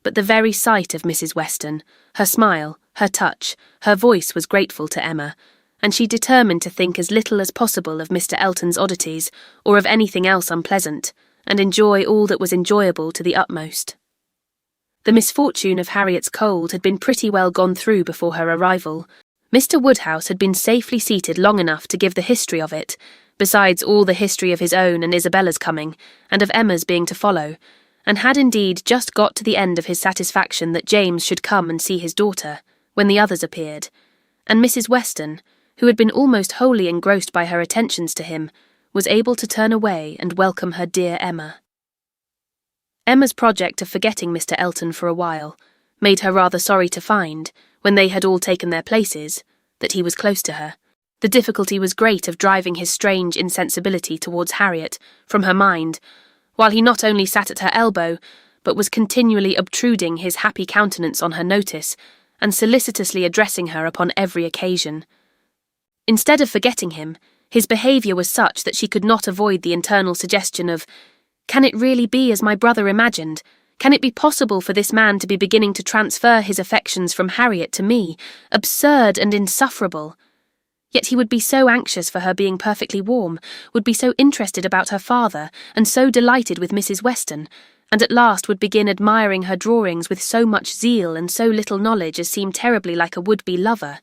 S2: But the very sight of Mrs. Weston, her smile, her touch, her voice was grateful to Emma, and she determined to think as little as possible of Mr. Elton's oddities or of anything else unpleasant, and enjoy all that was enjoyable to the utmost. The misfortune of Harriet's cold had been pretty well gone through before her arrival. Mr. Woodhouse had been safely seated long enough to give the history of it, besides all the history of his own and Isabella's coming, and of Emma's being to follow, and had indeed just got to the end of his satisfaction that James should come and see his daughter, when the others appeared, and Mrs. Weston, who had been almost wholly engrossed by her attentions to him, was able to turn away and welcome her dear Emma. Emma's project of forgetting Mr. Elton for a while made her rather sorry to find, when they had all taken their places, that he was close to her. The difficulty was great of driving his strange insensibility towards Harriet from her mind, while he not only sat at her elbow, but was continually obtruding his happy countenance on her notice, and solicitously addressing her upon every occasion. Instead of forgetting him, his behaviour was such that she could not avoid the internal suggestion of, "Can it really be as my brother imagined? Can it be possible for this man to be beginning to transfer his affections from Harriet to me? Absurd and insufferable!" Yet he would be so anxious for her being perfectly warm, would be so interested about her father, and so delighted with Mrs. Weston, and at last would begin admiring her drawings with so much zeal and so little knowledge as seemed terribly like a would-be lover,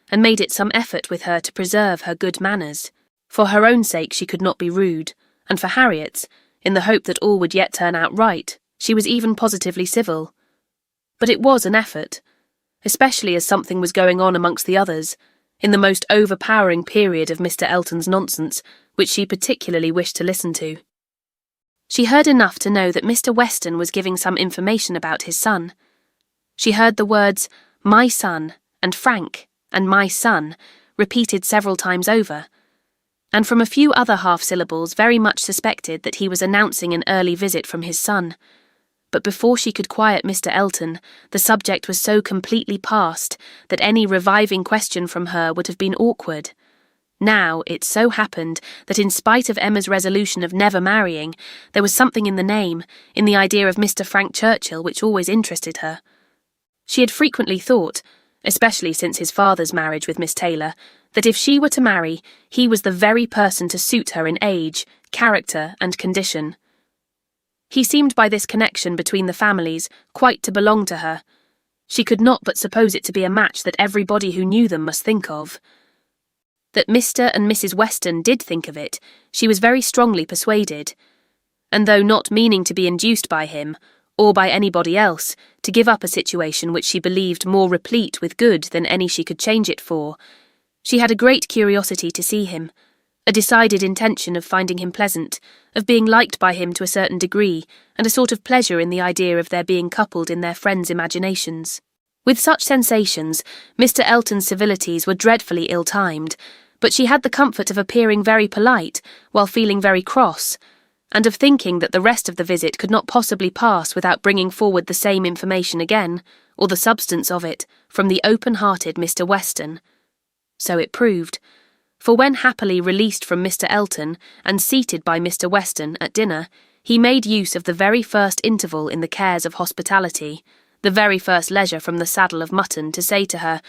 S2: and made it some effort with her to preserve her good manners. For her own sake she could not be rude, and for Harriet's, in the hope that all would yet turn out right, she was even positively civil. But it was an effort, especially as something was going on amongst the others, in the most overpowering period of Mr. Elton's nonsense, which she particularly wished to listen to. She heard enough to know that Mr. Weston was giving some information about his son. She heard the words, "my son," and "Frank," and "my son," repeated several times over, and from a few other half-syllables very much suspected that he was announcing an early visit from his son. But before she could quiet Mr. Elton, the subject was so completely past that any reviving question from her would have been awkward. Now, it so happened that in spite of Emma's resolution of never marrying, there was something in the name, in the idea of Mr. Frank Churchill, which always interested her. She had frequently thought, especially since his father's marriage with Miss Taylor, that if she were to marry, he was the very person to suit her in age, character, and condition. He seemed by this connection between the families quite to belong to her. She could not but suppose it to be a match that everybody who knew them must think of. That Mr. and Mrs. Weston did think of it, she was very strongly persuaded, and though not meaning to be induced by him, or by anybody else, to give up a situation which she believed more replete with good than any she could change it for, she had a great curiosity to see him, a decided intention of finding him pleasant, of being liked by him to a certain degree, and a sort of pleasure in the idea of their being coupled in their friends' imaginations. With such sensations, Mr. Elton's civilities were dreadfully ill-timed, but she had the comfort of appearing very polite, while feeling very cross, and of thinking that the rest of the visit could not possibly pass without bringing forward the same information again, or the substance of it, from the open-hearted Mr. Weston. So it proved, for when happily released from Mr. Elton and seated by Mr. Weston at dinner, he made use of the very first interval in the cares of hospitality, the very first leisure from the saddle of mutton, to say to her,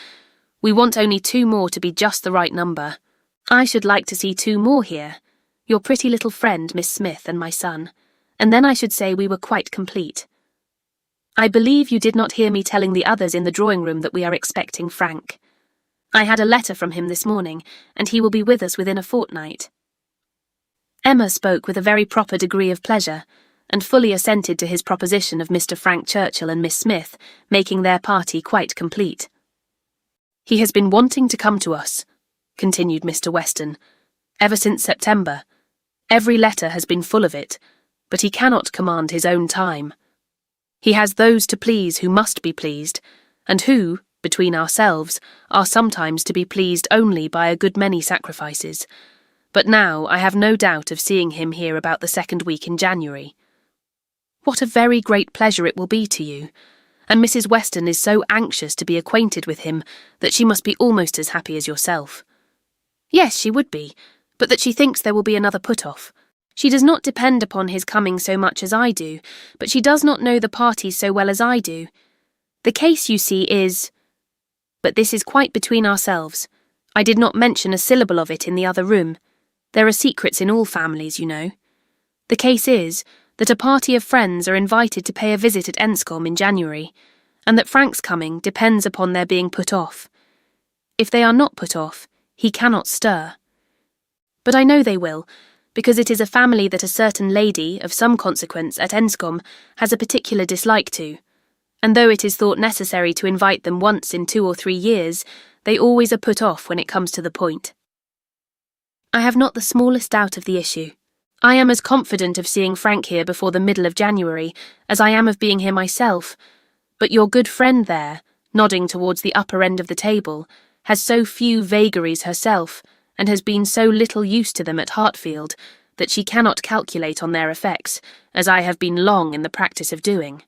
S2: "We want only 2 more to be just the right number. I should like to see 2 more here, your pretty little friend Miss Smith and my son, and then I should say we were quite complete. I believe you did not hear me telling the others in the drawing-room that we are expecting Frank. I had a letter from him this morning, and he will be with us within a fortnight." Emma spoke with a very proper degree of pleasure, and fully assented to his proposition of Mr. Frank Churchill and Miss Smith making their party quite complete. "He has been wanting to come to us," continued Mr. Weston, "ever since September. Every letter has been full of it, but he cannot command his own time. He has those to please who must be pleased, and who, between ourselves, are sometimes to be pleased only by a good many sacrifices. But now I have no doubt of seeing him here about the 2nd week in January. What a very great pleasure it will be to you, and Mrs. Weston is so anxious to be acquainted with him that she must be almost as happy as yourself." "Yes, she would be, but that she thinks there will be another put-off. She does not depend upon his coming so much as I do, but she does not know the parties so well as I do. The case, you see, is— But this is quite between ourselves. I did not mention a syllable of it in the other room. There are secrets in all families, you know. The case is that a party of friends are invited to pay a visit at Enscombe in January, and that Frank's coming depends upon their being put off. If they are not put off, he cannot stir. But I know they will, because it is a family that a certain lady of some consequence at Enscombe has a particular dislike to, and though it is thought necessary to invite them once in 2 or 3 years, they always are put off when it comes to the point. I have not the smallest doubt of the issue. I am as confident of seeing Frank here before the middle of January as I am of being here myself, but your good friend there, nodding towards the upper end of the table, has so few vagaries herself, and has been so little used to them at Hartfield, that she cannot calculate on their effects, as I have been long in the practice of doing.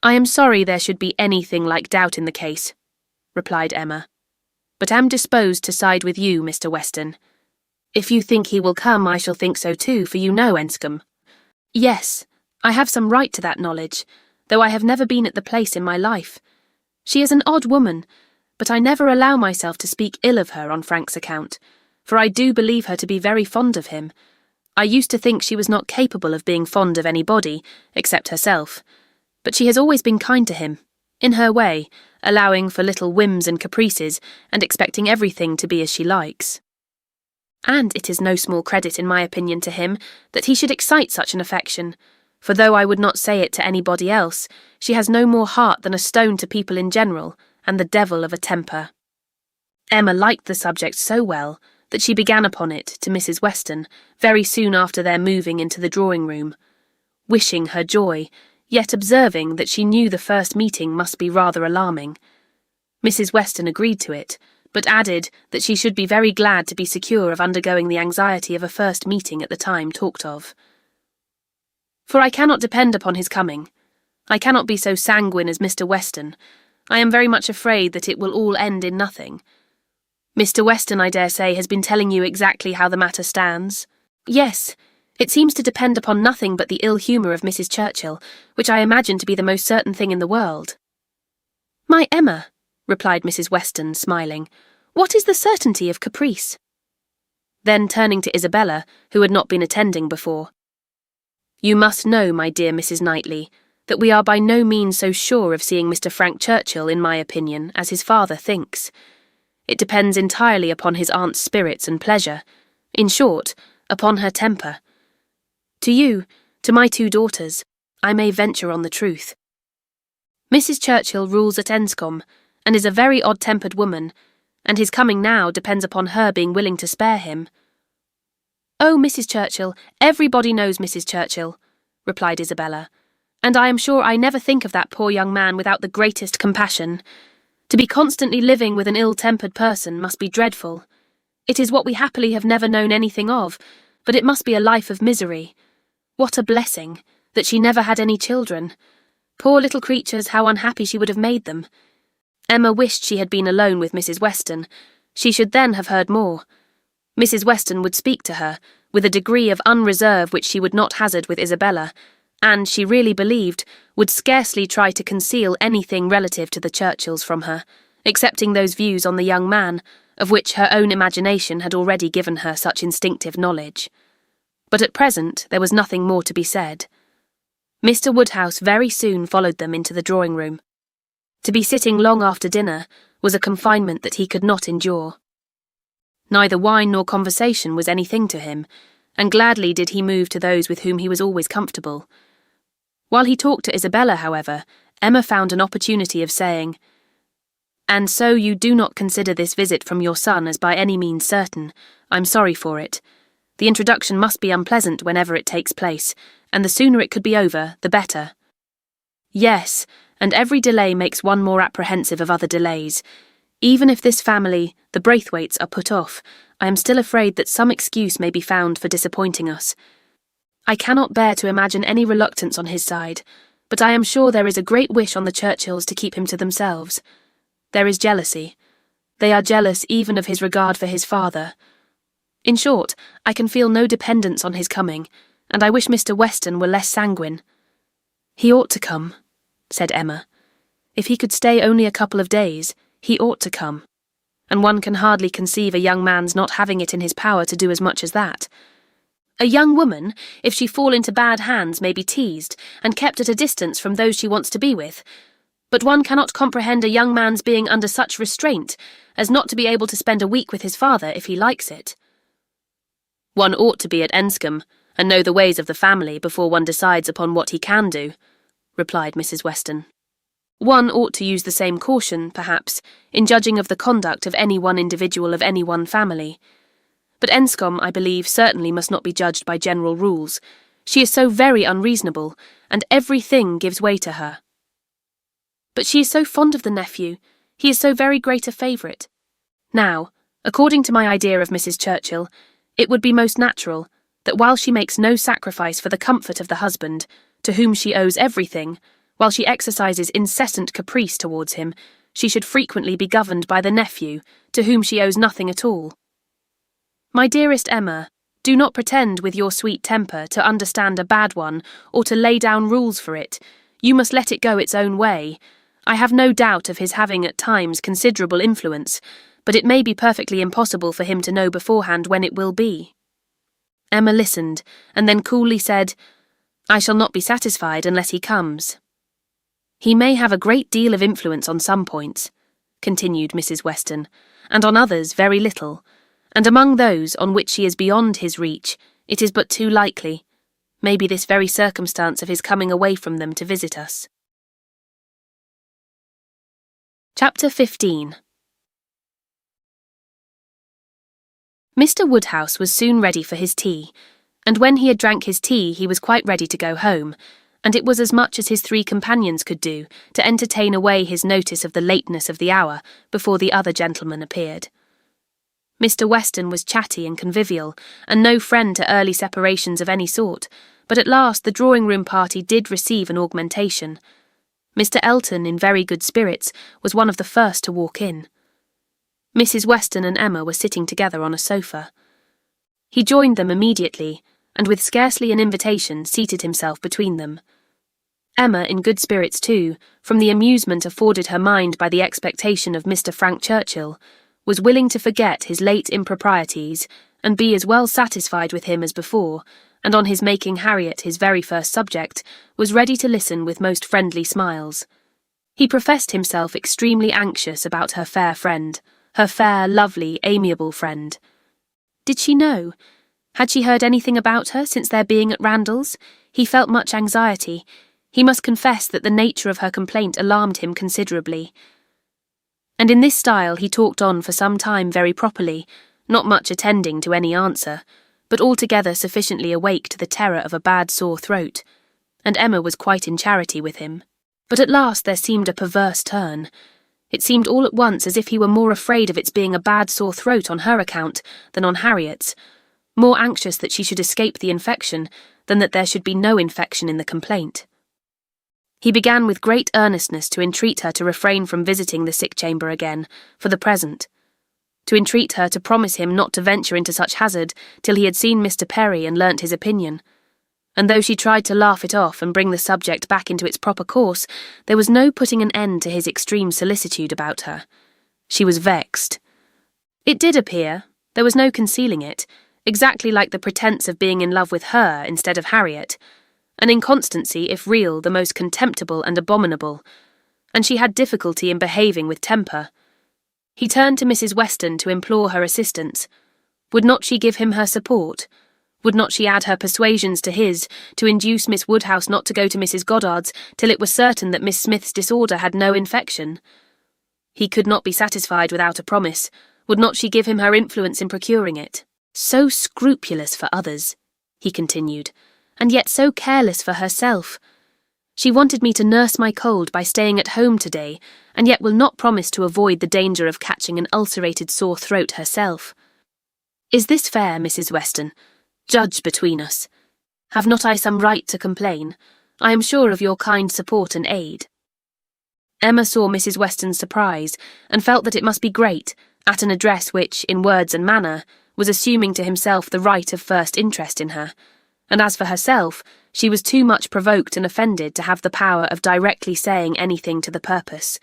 S2: I am sorry there should be anything like doubt in the case, replied Emma, but am disposed to side with you, Mr. Weston. If you think he will come, I shall think so too, for you know Enscombe. Yes, I have some right to that knowledge, though I have never been at the place in my life. She is an odd woman, but I never allow myself to speak ill of her on Frank's account, for I do believe her to be very fond of him. I used to think she was not capable of being fond of anybody, except herself, but she has always been kind to him, in her way, allowing for little whims and caprices, and expecting everything to be as she likes. And it is no small credit, in my opinion, to him that he should excite such an affection, for though I would not say it to anybody else, she has no more heart than a stone to people in general, and the devil of a temper. Emma liked the subject so well that she began upon it to Mrs. Weston very soon after their moving into the drawing-room, wishing her joy, yet observing that she knew the first meeting must be rather alarming. Mrs. Weston agreed to it, but added that she should be very glad to be secure of undergoing the anxiety of a first meeting at the time talked of. For I cannot depend upon his coming. I cannot be so sanguine as Mr. Weston. I am very much afraid that it will all end in nothing. Mr. Weston, I dare say, has been telling you exactly how the matter stands. Yes, it seems to depend upon nothing but the ill humour of Mrs. Churchill, which I imagine to be the most certain thing in the world. My Emma, replied Mrs. Weston, smiling, what is the certainty of caprice? Then turning to Isabella, who had not been attending before, you must know, my dear Mrs. Knightley, that we are by no means so sure of seeing Mr. Frank Churchill, in my opinion, as his father thinks. It depends entirely upon his aunt's spirits and pleasure, in short, upon her temper. To you, to my 2 daughters, I may venture on the truth. Mrs. Churchill rules at Enscombe, and is a very odd-tempered woman, and his coming now depends upon her being willing to spare him. Oh, Mrs. Churchill, everybody knows Mrs. Churchill, replied Isabella, and I am sure I never think of that poor young man without the greatest compassion. To be constantly living with an ill-tempered person must be dreadful. It is what we happily have never known anything of, but it must be a life of misery. What a blessing, that she never had any children. Poor little creatures, how unhappy she would have made them. Emma wished she had been alone with Mrs. Weston. She should then have heard more. Mrs. Weston would speak to her, with a degree of unreserve which she would not hazard with Isabella, and, she really believed, would scarcely try to conceal anything relative to the Churchills from her, excepting those views on the young man, of which her own imagination had already given her such instinctive knowledge. But at present there was nothing more to be said. Mr. Woodhouse very soon followed them into the drawing-room. To be sitting long after dinner was a confinement that he could not endure. Neither wine nor conversation was anything to him, and gladly did he move to those with whom he was always comfortable. While he talked to Isabella, however, Emma found an opportunity of saying, "And so you do not consider this visit from your son as by any means certain. I'm sorry for it. The introduction must be unpleasant whenever it takes place, and the sooner it could be over, the better." "Yes, and every delay makes one more apprehensive of other delays. Even if this family, the Braithwaites, are put off, I am still afraid that some excuse may be found for disappointing us. I cannot bear to imagine any reluctance on his side, but I am sure there is a great wish on the Churchills to keep him to themselves. There is jealousy. They are jealous even of his regard for his father. In short, I can feel no dependence on his coming, and I wish Mr. Weston were less sanguine." "He ought to come," said Emma. "If he could stay only a couple of days, he ought to come." and one can hardly conceive a young man's not having it in his power to do as much as that. A young woman, if she fall into bad hands, may be teased and kept at a distance from those she wants to be with, but one cannot comprehend a young man's being under such restraint as not to be able to spend a week with his father if he likes it. One ought to be at Enscombe and know the ways of the family before one decides upon what he can do, replied Mrs. Weston. One ought to use the same caution, perhaps, in judging of the conduct of any one individual of any one family. But Enscombe, I believe, certainly must not be judged by general rules. She is so very unreasonable, and everything gives way to her. But she is so fond of the nephew, he is so very great a favourite. Now, according to my idea of Mrs. Churchill, it would be most natural that while she makes no sacrifice for the comfort of the husband, to whom she owes everything, while she exercises incessant caprice towards him, she should frequently be governed by the nephew, to whom she owes nothing at all. My dearest Emma, do not pretend with your sweet temper to understand a bad one, or to lay down rules for it. You must let it go its own way. I have no doubt of his having at times considerable influence, but it may be perfectly impossible for him to know beforehand when it will be. Emma listened, and then coolly said, I shall not be satisfied unless he comes. He may have a great deal of influence on some points, continued Mrs. Weston, and on others very little, and among those on which he is beyond his reach, it is but too likely, maybe this very circumstance of his coming away from them to visit us. Chapter 15. Mr. Woodhouse was soon ready for his tea, and when he had drank his tea he was quite ready to go home, and it was as much as his three companions could do to entertain away his notice of the lateness of the hour before the other gentlemen appeared. Mr. Weston was chatty and convivial, and no friend to early separations of any sort, but at last the drawing-room party did receive an augmentation. Mr. Elton, in very good spirits, was one of the first to walk in. Mrs. Weston and Emma were sitting together on a sofa. He joined them immediately, and with scarcely an invitation seated himself between them. Emma, in good spirits too, from the amusement afforded her mind by the expectation of Mr. Frank Churchill, was willing to forget his late improprieties and be as well satisfied with him as before, and on his making Harriet his very first subject, was ready to listen with most friendly smiles. He professed himself extremely anxious about her fair friend, her fair, lovely, amiable friend. Did she know? Had she heard anything about her since their being at Randalls? He felt much anxiety. He must confess that the nature of her complaint alarmed him considerably. And in this style he talked on for some time very properly, not much attending to any answer, but altogether sufficiently awake to the terror of a bad sore throat, and Emma was quite in charity with him. But at last there seemed a perverse turn. It seemed all at once as if he were more afraid of its being a bad sore throat on her account than on Harriet's, more anxious that she should escape the infection than that there should be no infection in the complaint. He began with great earnestness to entreat her to refrain from visiting the sick chamber again, for the present, to entreat her to promise him not to venture into such hazard till he had seen Mr. Perry and learnt his opinion, and though she tried to laugh it off and bring the subject back into its proper course, there was no putting an end to his extreme solicitude about her. She was vexed. It did appear, there was no concealing it, exactly like the pretence of being in love with her instead of Harriet, an inconstancy, if real, the most contemptible and abominable, and she had difficulty in behaving with temper. He turned to Mrs. Weston to implore her assistance. Would not she give him her support? Would not she add her persuasions to his, to induce Miss Woodhouse not to go to Mrs. Goddard's till it was certain that Miss Smith's disorder had no infection? He could not be satisfied without a promise. Would not she give him her influence in procuring it? So scrupulous for others, he continued, and yet so careless for herself. She wanted me to nurse my cold by staying at home today, and yet will not promise to avoid the danger of catching an ulcerated sore throat herself. Is this fair, Mrs. Weston? Judge between us. Have not I some right to complain? I am sure of your kind support and aid. Emma saw Mrs. Weston's surprise, and felt that it must be great, at an address which, in words and manner, was assuming to himself the right of first interest in her, and as for herself, she was too much provoked and offended to have the power of directly saying anything to the purpose.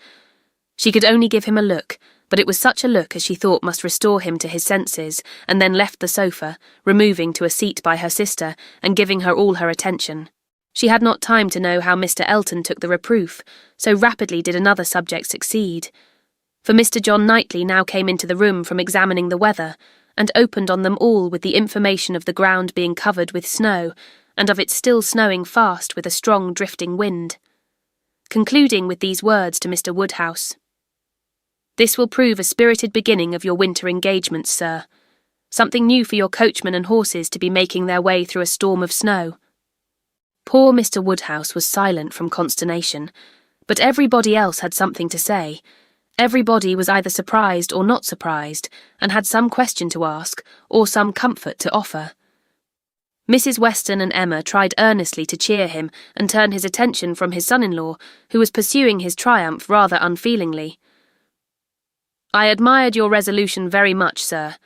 S2: She could only give him a look, but it was such a look as she thought must restore him to his senses, and then left the sofa, removing to a seat by her sister and giving her all her attention. She had not time to know how Mr. Elton took the reproof, so rapidly did another subject succeed. For Mr. John Knightley now came into the room from examining the weather, and opened on them all with the information of the ground being covered with snow, and of it still snowing fast with a strong drifting wind. Concluding with these words to Mr. Woodhouse: "This will prove a spirited beginning of your winter engagements, sir. Something new for your coachman and horses to be making their way through a storm of snow." Poor Mr. Woodhouse was silent from consternation, but everybody else had something to say. Everybody was either surprised or not surprised, and had some question to ask, or some comfort to offer. Mrs. Weston and Emma tried earnestly to cheer him and turn his attention from his son-in-law, who was pursuing his triumph rather unfeelingly. "I admired your resolution very much, sir,"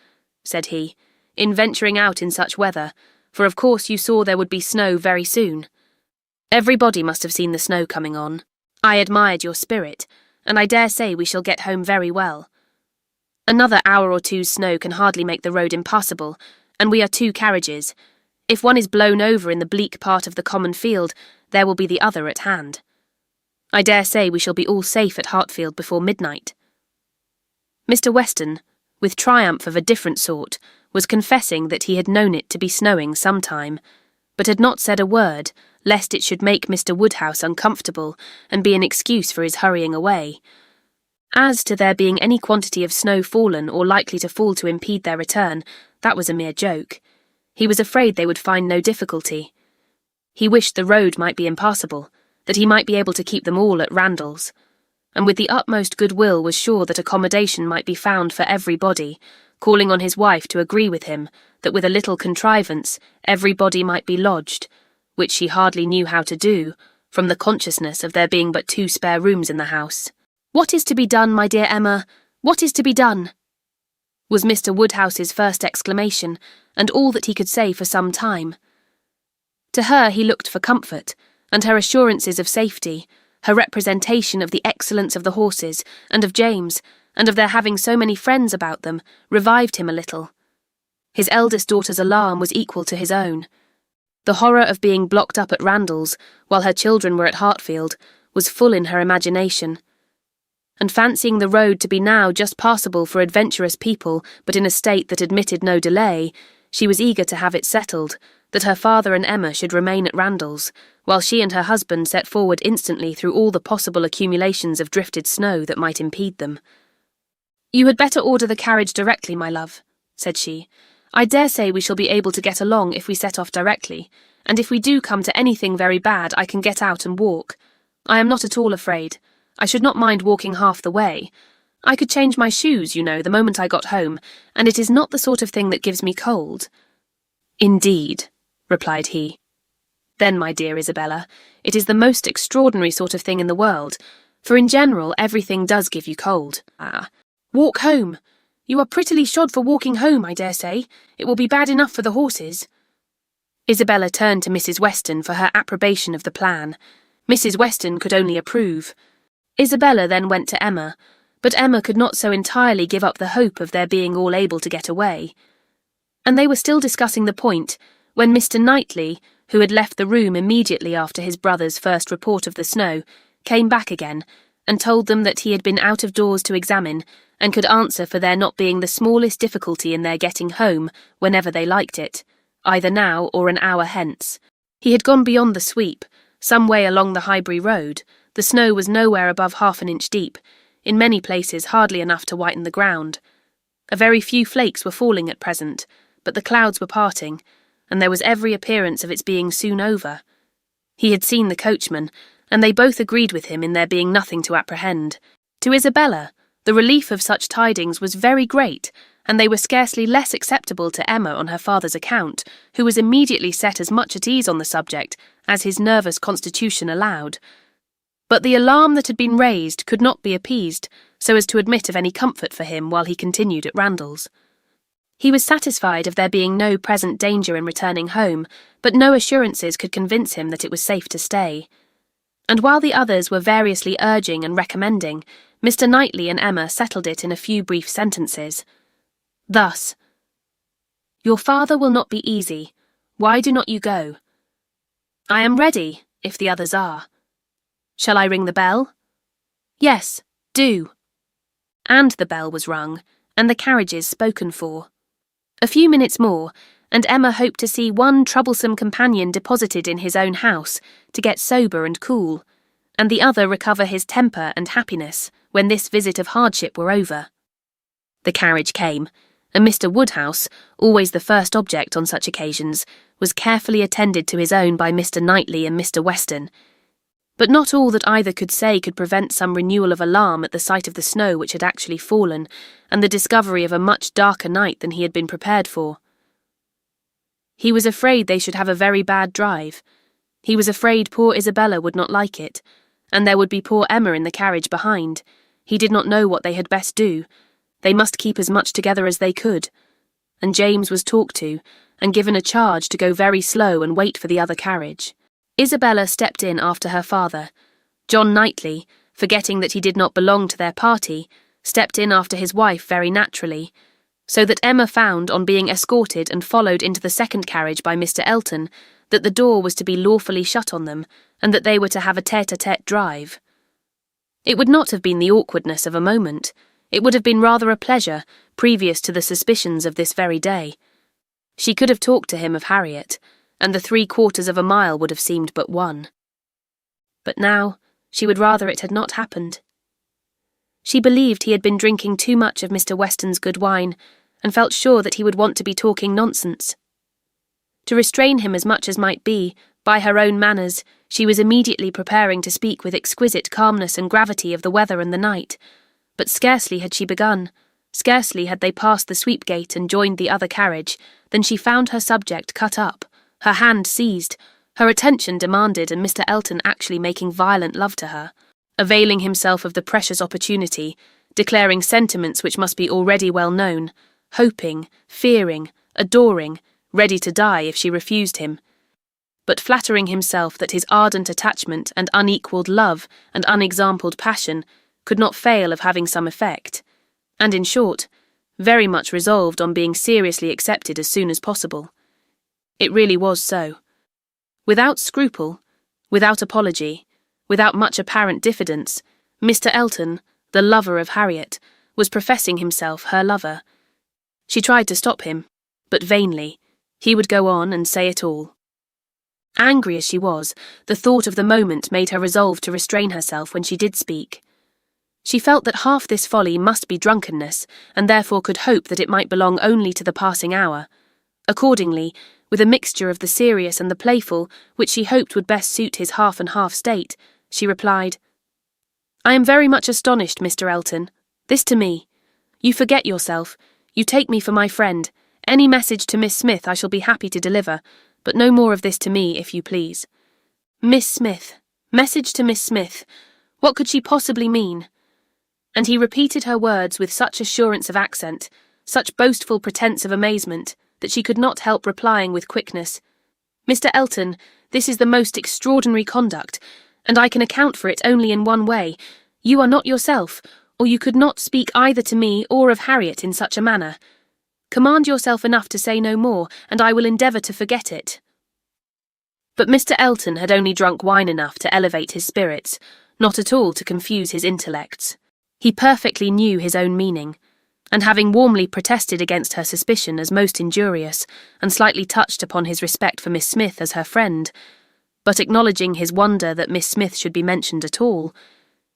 S2: said he, "in venturing out in such weather, for of course you saw there would be snow very soon. Everybody must have seen the snow coming on. I admired your spirit, and I dare say we shall get home very well. Another hour or two's snow can hardly make the road impassable, and we are 2 carriages. If one is blown over in the bleak part of the common field, there will be the other at hand. I dare say we shall be all safe at Hartfield before midnight." Mr. Weston, with triumph of a different sort, was confessing that he had known it to be snowing some time, but had not said a word, lest it should make Mr. Woodhouse uncomfortable and be an excuse for his hurrying away. As to there being any quantity of snow fallen or likely to fall to impede their return, that was a mere joke. He was afraid they would find no difficulty. He wished the road might be impassable, that he might be able to keep them all at Randalls, and with the utmost goodwill was sure that accommodation might be found for everybody, calling on his wife to agree with him that with a little contrivance everybody might be lodged, which she hardly knew how to do, from the consciousness of there being but 2 spare rooms in the house. "What is to be done, my dear Emma? What is to be done?" was Mr. Woodhouse's first exclamation, and all that he could say for some time. To her he looked for comfort, and her assurances of safety, her representation of the excellence of the horses, and of James, and of their having so many friends about them, revived him a little. His eldest daughter's alarm was equal to his own. The horror of being blocked up at Randalls, while her children were at Hartfield, was full in her imagination. And fancying the road to be now just passable for adventurous people, but in a state that admitted no delay, she was eager to have it settled, that her father and Emma should remain at Randalls, while she and her husband set forward instantly through all the possible accumulations of drifted snow that might impede them. "You had better order the carriage directly, my love," said she. "I dare say we shall be able to get along if we set off directly, and if we do come to anything very bad I can get out and walk. I am not at all afraid. I should not mind walking half the way. I could change my shoes, you know, the moment I got home, and it is not the sort of thing that gives me cold." "Indeed," replied he. "Then, my dear Isabella, it is the most extraordinary sort of thing in the world, for in general everything does give you cold. Walk home. You are prettily shod for walking home, I dare say. It will be bad enough for the horses." Isabella turned to Mrs. Weston for her approbation of the plan. Mrs. Weston could only approve. Isabella then went to Emma, but Emma could not so entirely give up the hope of their being all able to get away. And they were still discussing the point, when Mr. Knightley, who had left the room immediately after his brother's first report of the snow, came back again, and told them that he had been out of doors to examine, and could answer for there not being the smallest difficulty in their getting home whenever they liked it, either now or an hour hence. He had gone beyond the sweep, some way along the Highbury road. The snow was nowhere above 1/2 inch deep, in many places hardly enough to whiten the ground. A very few flakes were falling at present, but the clouds were parting, and there was every appearance of its being soon over. He had seen the coachman, and they both agreed with him in there being nothing to apprehend. To Isabella, the relief of such tidings was very great, and they were scarcely less acceptable to Emma on her father's account, who was immediately set as much at ease on the subject as his nervous constitution allowed. But the alarm that had been raised could not be appeased so as to admit of any comfort for him while he continued at Randalls. He was satisfied of there being no present danger in returning home, but no assurances could convince him that it was safe to stay. And while the others were variously urging and recommending, Mr. Knightley and Emma settled it in a few brief sentences. Thus: "Your father will not be easy. Why do not you go? I am ready, if the others are. Shall I ring the bell? Yes, do." And the bell was rung, and the carriages spoken for. A few minutes more, and Emma hoped to see one troublesome companion deposited in his own house to get sober and cool, and the other recover his temper and happiness when this visit of hardship were over. The carriage came, and Mr. Woodhouse, always the first object on such occasions, was carefully attended to his own by Mr. Knightley and Mr. Weston. But not all that either could say could prevent some renewal of alarm at the sight of the snow which had actually fallen, and the discovery of a much darker night than he had been prepared for. He was afraid they should have a very bad drive. He was afraid poor Isabella would not like it, and there would be poor Emma in the carriage behind. He did not know what they had best do. They must keep as much together as they could. And James was talked to, and given a charge to go very slow and wait for the other carriage. Isabella stepped in after her father. John Knightley, forgetting that he did not belong to their party, stepped in after his wife very naturally, so that Emma found, on being escorted and followed into the second carriage by Mr. Elton, that the door was to be lawfully shut on them, and that they were to have a tête-à-tête drive. It would not have been the awkwardness of a moment. It would have been rather a pleasure, previous to the suspicions of this very day. She could have talked to him of Harriet, and the 3/4 of a mile would have seemed but one. But now she would rather it had not happened. She believed he had been drinking too much of Mr. Weston's good wine, and felt sure that he would want to be talking nonsense. To restrain him as much as might be, by her own manners, she was immediately preparing to speak with exquisite calmness and gravity of the weather and the night, but scarcely had she begun, scarcely had they passed the sweep gate and joined the other carriage, than she found her subject cut up, her hand seized, her attention demanded, and Mr. Elton actually making violent love to her, availing himself of the precious opportunity, declaring sentiments which must be already well known, hoping, fearing, adoring, ready to die if she refused him, but flattering himself that his ardent attachment and unequalled love and unexampled passion could not fail of having some effect, and in short, very much resolved on being seriously accepted as soon as possible. It really was so. Without scruple, without apology, without much apparent diffidence, Mr. Elton, the lover of Harriet, was professing himself her lover. She tried to stop him, but vainly. He would go on and say it all. Angry as she was, the thought of the moment made her resolve to restrain herself when she did speak. She felt that half this folly must be drunkenness, and therefore could hope that it might belong only to the passing hour. Accordingly, with a mixture of the serious and the playful, which she hoped would best suit his half-and-half state, she replied, "I am very much astonished, Mr. Elton. This to me. You forget yourself. You take me for my friend. Any message to Miss Smith I shall be happy to deliver, but no more of this to me, if you please. Miss Smith. Message to Miss Smith. What could she possibly mean?" And he repeated her words with such assurance of accent, such boastful pretence of amazement, that she could not help replying with quickness, "Mr. Elton, this is the most extraordinary conduct, and I can account for it only in one way. You are not yourself, or you could not speak either to me or of Harriet in such a manner. Command yourself enough to say no more, and I will endeavour to forget it." But Mr. Elton had only drunk wine enough to elevate his spirits, not at all to confuse his intellects. He perfectly knew his own meaning, and having warmly protested against her suspicion as most injurious, and slightly touched upon his respect for Miss Smith as her friend, but acknowledging his wonder that Miss Smith should be mentioned at all,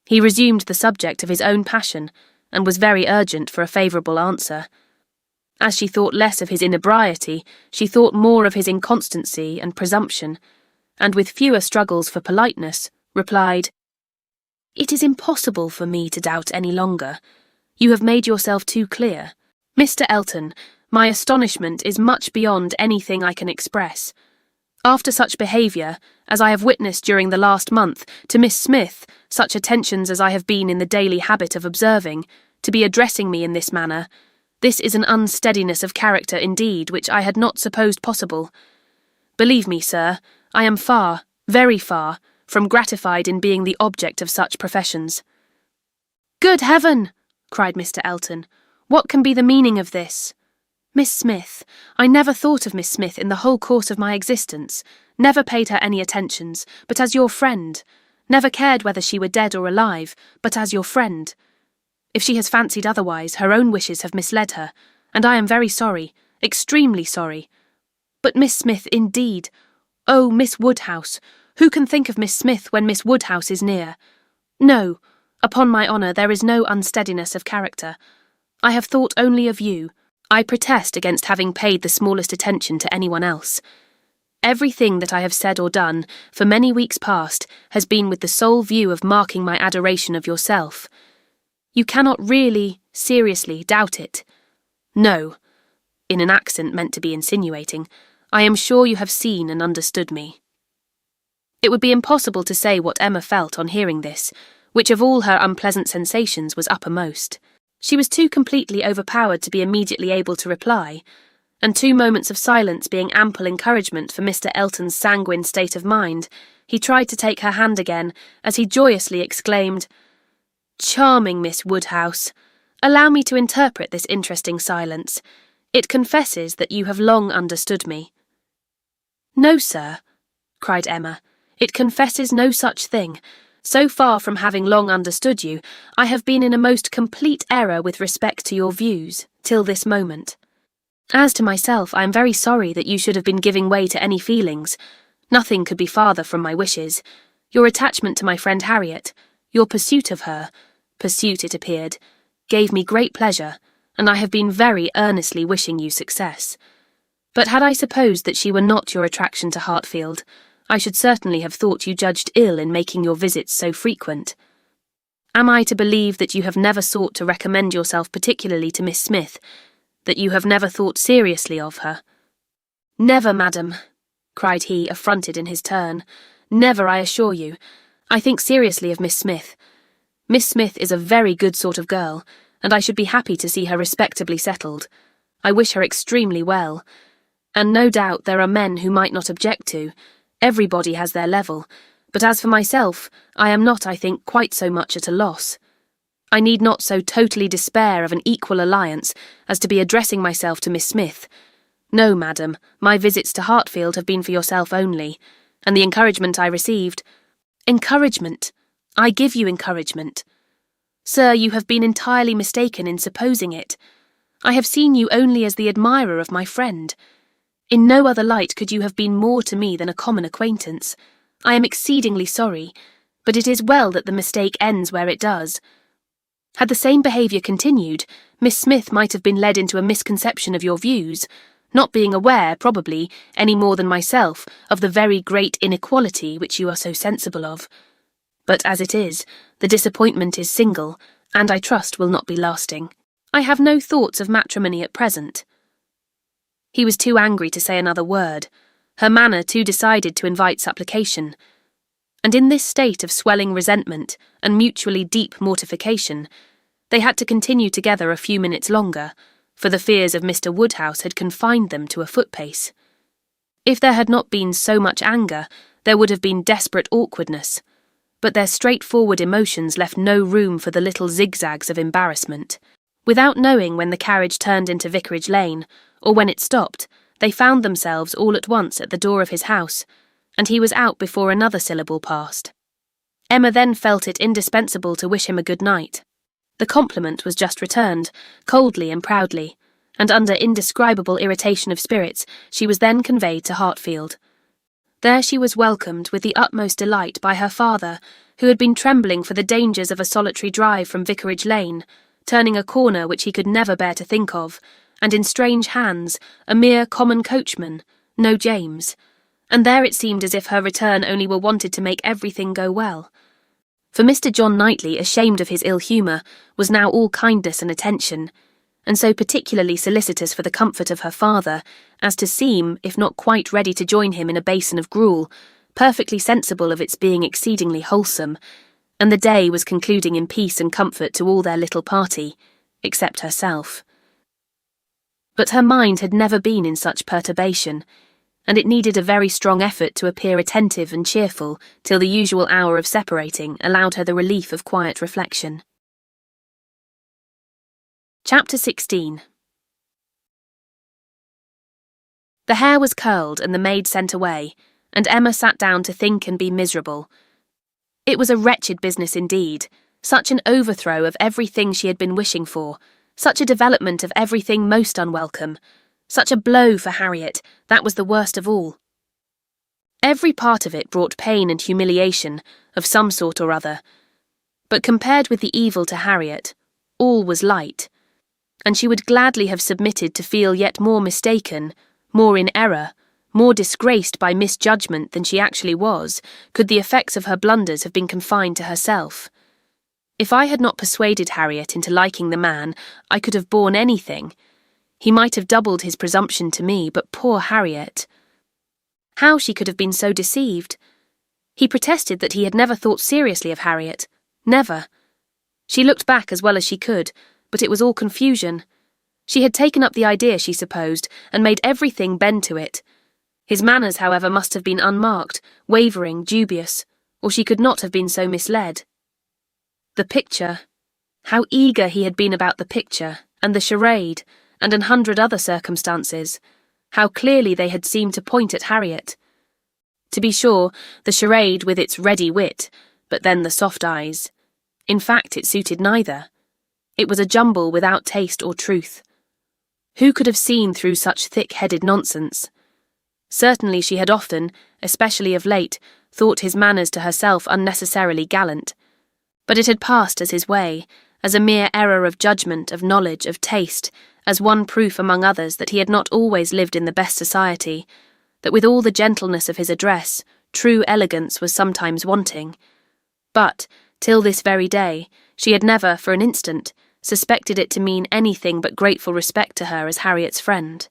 S2: he resumed the subject of his own passion, and was very urgent for a favourable answer. As she thought less of his inebriety, she thought more of his inconstancy and presumption, and with fewer struggles for politeness, replied, "It is impossible for me to doubt any longer. You have made yourself too clear. Mr. Elton, my astonishment is much beyond anything I can express. After such behaviour, as I have witnessed during the last month, to Miss Smith, such attentions as I have been in the daily habit of observing, to be addressing me in this manner, this is an unsteadiness of character indeed which I had not supposed possible. Believe me, sir, I am far, very far, from gratified in being the object of such professions." "Good heaven!" cried Mr. Elton. "What can be the meaning of this?" "Miss Smith. I never thought of Miss Smith in the whole course of my existence, never paid her any attentions, but as your friend, never cared whether she were dead or alive, but as your friend. If she has fancied otherwise, her own wishes have misled her, and I am very sorry, extremely sorry. But Miss Smith, indeed. Oh, Miss Woodhouse! Who can think of Miss Smith when Miss Woodhouse is near? No, upon my honour, there is no unsteadiness of character. I have thought only of you. I protest against having paid the smallest attention to anyone else. Everything that I have said or done, for many weeks past, has been with the sole view of marking my adoration of yourself. You cannot really, seriously, doubt it. No," in an accent meant to be insinuating, "I am sure you have seen and understood me." It would be impossible to say what Emma felt on hearing this, which of all her unpleasant sensations was uppermost. She was too completely overpowered to be immediately able to reply, and 2 moments of silence being ample encouragement for Mr. Elton's sanguine state of mind, he tried to take her hand again, as he joyously exclaimed, "Charming Miss Woodhouse! Allow me to interpret this interesting silence. It confesses that you have long understood me." "No, sir," cried Emma, "it confesses no such thing. So far from having long understood you, I have been in a most complete error with respect to your views, till this moment. As to myself, I am very sorry that you should have been giving way to any feelings. Nothing could be farther from my wishes. Your attachment to my friend Harriet, your pursuit of her, pursuit it appeared, gave me great pleasure, and I have been very earnestly wishing you success. But had I supposed that she were not your attraction to Hartfield, I should certainly have thought you judged ill in making your visits so frequent. Am I to believe that you have never sought to recommend yourself particularly to Miss Smith, that you have never thought seriously of her?" "Never, madam," cried he, affronted in his turn. "Never, I assure you. I think seriously of Miss Smith. Miss Smith is a very good sort of girl, and I should be happy to see her respectably settled. I wish her extremely well. And no doubt there are men who might not object to. Everybody has their level, but as for myself, I am not, I think, quite so much at a loss. I need not so totally despair of an equal alliance as to be addressing myself to Miss Smith. No, madam, my visits to Hartfield have been for yourself only, and the encouragement I received— Encouragement! I give you encouragement. Sir, you have been entirely mistaken in supposing it. I have seen you only as the admirer of my friend. In no other light could you have been more to me than a common acquaintance. I am exceedingly sorry, but it is well that the mistake ends where it does. Had the same behaviour continued, Miss Smith might have been led into a misconception of your views, not being aware, probably, any more than myself, of the very great inequality which you are so sensible of. But as it is, the disappointment is single, and I trust will not be lasting. I have no thoughts of matrimony at present." He was too angry to say another word, her manner too decided to invite supplication. And in this state of swelling resentment and mutually deep mortification, they had to continue together a few minutes longer, for the fears of Mr. Woodhouse had confined them to a footpace. If there had not been so much anger, there would have been desperate awkwardness, but their straightforward emotions left no room for the little zigzags of embarrassment. Without knowing when the carriage turned into Vicarage Lane, or when it stopped, they found themselves all at once at the door of his house, and he was out before another syllable passed. Emma then felt it indispensable to wish him a good night. The compliment was just returned, coldly and proudly, and under indescribable irritation of spirits she was then conveyed to Hartfield. There she was welcomed with the utmost delight by her father, who had been trembling for the dangers of a solitary drive from Vicarage Lane, turning a corner which he could never bear to think of, and in strange hands, a mere common coachman, no James, and there it seemed as if her return only were wanted to make everything go well. For Mr. John Knightley, ashamed of his ill humour, was now all kindness and attention, and so particularly solicitous for the comfort of her father, as to seem, if not quite ready to join him in a basin of gruel, perfectly sensible of its being exceedingly wholesome, and the day was concluding in peace and comfort to all their little party, except herself. But her mind had never been in such perturbation, and it needed a very strong effort to appear attentive and cheerful till the usual hour of separating allowed her the relief of quiet reflection. Chapter 16. The hair was curled and the maid sent away, and Emma sat down to think and be miserable. It was a wretched business indeed, such an overthrow of everything she had been wishing for, such a development of everything most unwelcome, such a blow for Harriet, that was the worst of all. Every part of it brought pain and humiliation, of some sort or other. But compared with the evil to Harriet, all was light, and she would gladly have submitted to feel yet more mistaken, more in error, more disgraced by misjudgment than she actually was, could the effects of her blunders have been confined to herself. If I had not persuaded Harriet into liking the man, I could have borne anything. He might have doubled his presumption to me, but poor Harriet! How she could have been so deceived! He protested that he had never thought seriously of Harriet. Never. She looked back as well as she could, but it was all confusion. She had taken up the idea, she supposed, and made everything bend to it. His manners, however, must have been unmarked, wavering, dubious, or she could not have been so misled. The picture. How eager he had been about the picture, and the charade, and 100 other circumstances. How clearly they had seemed to point at Harriet. To be sure, the charade with its ready wit, but then the soft eyes. In fact, it suited neither. It was a jumble without taste or truth. Who could have seen through such thick-headed nonsense? Certainly she had often, especially of late, thought his manners to herself unnecessarily gallant. But it had passed as his way, as a mere error of judgment, of knowledge, of taste, as one proof among others that he had not always lived in the best society, that with all the gentleness of his address, true elegance was sometimes wanting. But, till this very day, she had never, for an instant, suspected it to mean anything but grateful respect to her as Harriet's friend.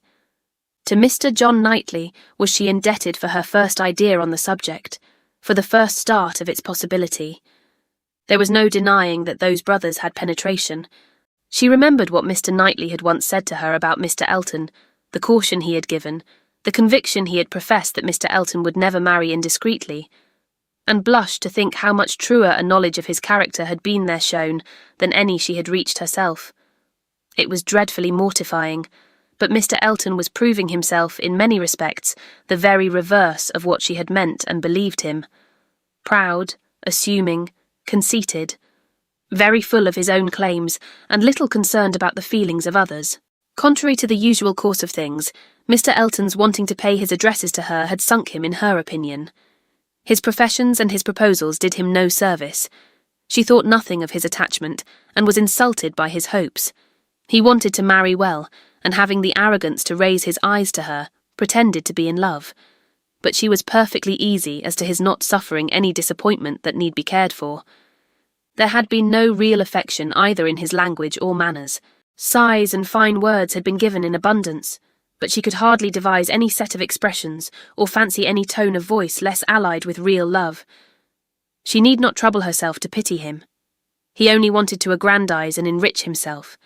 S2: To Mr. John Knightley was she indebted for her first idea on the subject, for the first start of its possibility. There was no denying that those brothers had penetration. She remembered what Mr. Knightley had once said to her about Mr. Elton, the caution he had given, the conviction he had professed that Mr. Elton would never marry indiscreetly, and blushed to think how much truer a knowledge of his character had been there shown than any she had reached herself. It was dreadfully mortifying, but Mr. Elton was proving himself, in many respects, the very reverse of what she had meant and believed him. Proud, assuming, conceited, very full of his own claims, and little concerned about the feelings of others. Contrary to the usual course of things, Mr. Elton's wanting to pay his addresses to her had sunk him in her opinion. His professions and his proposals did him no service. She thought nothing of his attachment, and was insulted by his hopes. He wanted to marry well, and having the arrogance to raise his eyes to her, pretended to be in love. But she was perfectly easy as to his not suffering any disappointment that need be cared for. There had been no real affection either in his language or manners. Sighs and fine words had been given in abundance, but she could hardly devise any set of expressions or fancy any tone of voice less allied with real love. She need not trouble herself to pity him. He only wanted to aggrandize and enrich himself.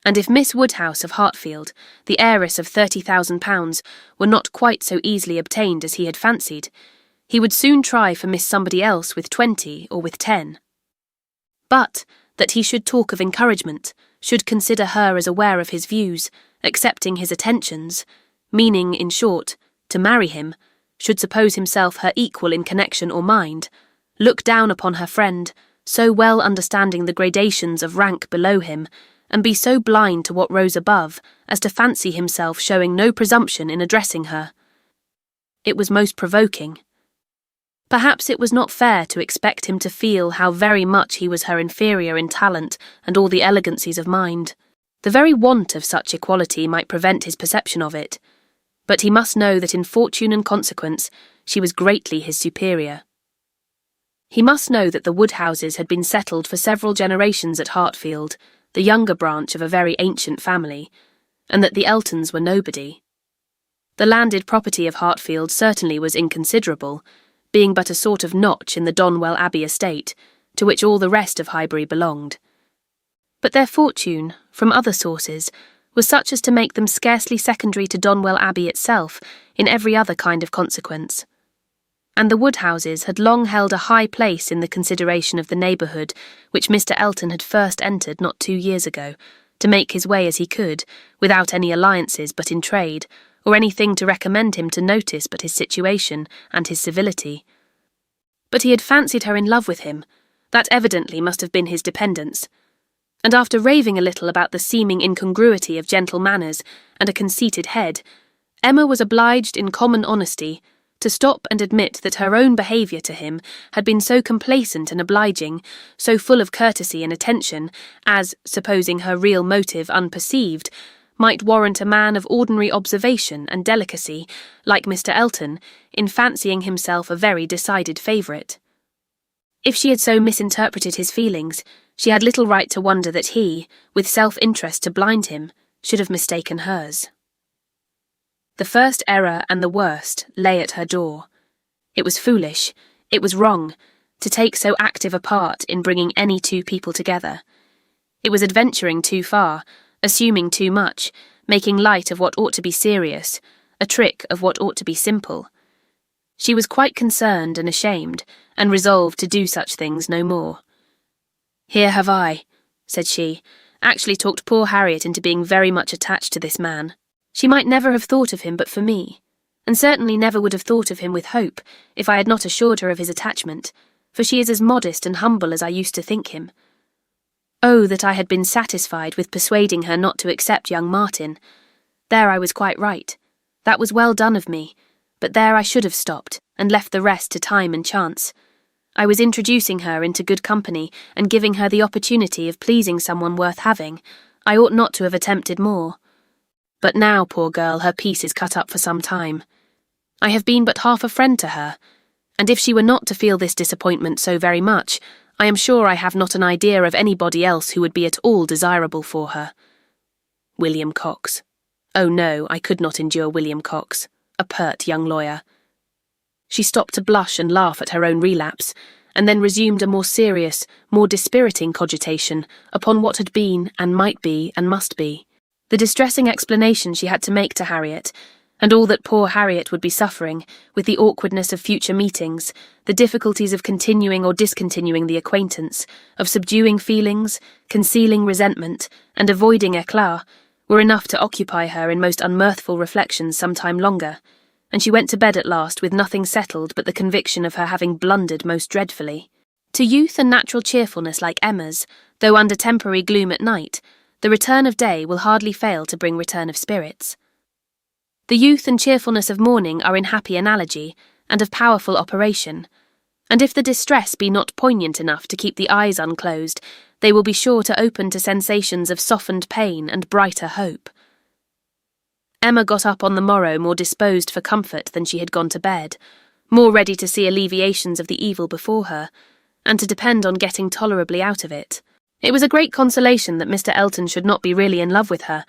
S2: And if Miss Woodhouse of Hartfield, the heiress of £30,000, were not quite so easily obtained as he had fancied, he would soon try for Miss Somebody else with 20 or with 10. But that he should talk of encouragement, should consider her as aware of his views, accepting his attentions, meaning, in short, to marry him, should suppose himself her equal in connection or mind, look down upon her friend, so well understanding the gradations of rank below him, and be so blind to what rose above as to fancy himself showing no presumption in addressing her. It was most provoking. Perhaps it was not fair to expect him to feel how very much he was her inferior in talent and all the elegancies of mind. The very want of such equality might prevent his perception of it, but he must know that in fortune and consequence she was greatly his superior. He must know that the Woodhouses had been settled for several generations at Hartfield, the younger branch of a very ancient family, and that the Eltons were nobody. The landed property of Hartfield certainly was inconsiderable, being but a sort of notch in the Donwell Abbey estate, to which all the rest of Highbury belonged. But their fortune, from other sources, was such as to make them scarcely secondary to Donwell Abbey itself in every other kind of consequence. And the Woodhouses had long held a high place in the consideration of the neighbourhood which Mr. Elton had first entered not 2 years ago, to make his way as he could, without any alliances but in trade, or anything to recommend him to notice but his situation and his civility. But he had fancied her in love with him. That evidently must have been his dependence. And after raving a little about the seeming incongruity of gentle manners and a conceited head, Emma was obliged in common honesty to stop and admit that her own behaviour to him had been so complacent and obliging, so full of courtesy and attention, as, supposing her real motive unperceived, might warrant a man of ordinary observation and delicacy, like Mr. Elton, in fancying himself a very decided favourite. If she had so misinterpreted his feelings, she had little right to wonder that he, with self-interest to blind him, should have mistaken hers. The first error and the worst lay at her door. It was foolish, it was wrong, to take so active a part in bringing any two people together. It was adventuring too far, assuming too much, making light of what ought to be serious, a trick of what ought to be simple. She was quite concerned and ashamed, and resolved to do such things no more. "Here have I," said she, "actually talked poor Harriet into being very much attached to this man. She might never have thought of him but for me, and certainly never would have thought of him with hope if I had not assured her of his attachment, for she is as modest and humble as I used to think him. Oh, that I had been satisfied with persuading her not to accept young Martin. There I was quite right. That was well done of me, but there I should have stopped, and left the rest to time and chance. I was introducing her into good company, and giving her the opportunity of pleasing someone worth having. I ought not to have attempted more. But now, poor girl, her peace is cut up for some time. I have been but half a friend to her, and if she were not to feel this disappointment so very much, I am sure I have not an idea of anybody else who would be at all desirable for her. William Cox. Oh no, I could not endure William Cox, a pert young lawyer. She stopped to blush and laugh at her own relapse, and then resumed a more serious, more dispiriting cogitation upon what had been, and might be, and must be. The distressing explanation she had to make to Harriet, and all that poor Harriet would be suffering, with the awkwardness of future meetings, the difficulties of continuing or discontinuing the acquaintance, of subduing feelings, concealing resentment, and avoiding éclat, were enough to occupy her in most unmirthful reflections some time longer, and she went to bed at last with nothing settled but the conviction of her having blundered most dreadfully. To youth and natural cheerfulness like Emma's, though under temporary gloom at night, the return of day will hardly fail to bring return of spirits. The youth and cheerfulness of morning are in happy analogy, and of powerful operation, and if the distress be not poignant enough to keep the eyes unclosed, they will be sure to open to sensations of softened pain and brighter hope. Emma got up on the morrow more disposed for comfort than she had gone to bed, more ready to see alleviations of the evil before her, and to depend on getting tolerably out of it. It was a great consolation that Mr. Elton should not be really in love with her,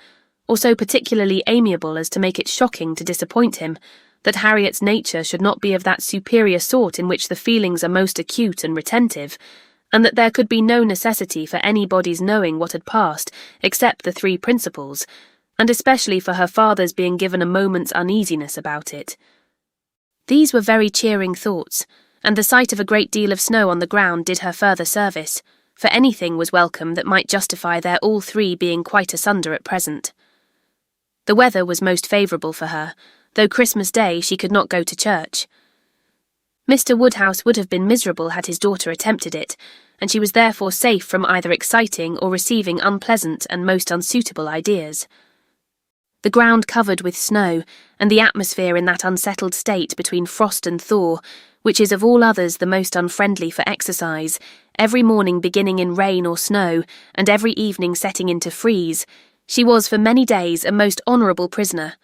S2: or so particularly amiable as to make it shocking to disappoint him, that Harriet's nature should not be of that superior sort in which the feelings are most acute and retentive, and that there could be no necessity for anybody's knowing what had passed except the three principals, and especially for her father's being given a moment's uneasiness about it. These were very cheering thoughts, and the sight of a great deal of snow on the ground did her further service, for anything was welcome that might justify their all three being quite asunder at present. The weather was most favourable for her, though Christmas Day she could not go to church. Mr. Woodhouse would have been miserable had his daughter attempted it, and she was therefore safe from either exciting or receiving unpleasant and most unsuitable ideas. The ground covered with snow, and the atmosphere in that unsettled state between frost and thaw, which is of all others the most unfriendly for exercise, every morning beginning in rain or snow, and every evening setting into freeze, she was for many days a most honourable prisoner.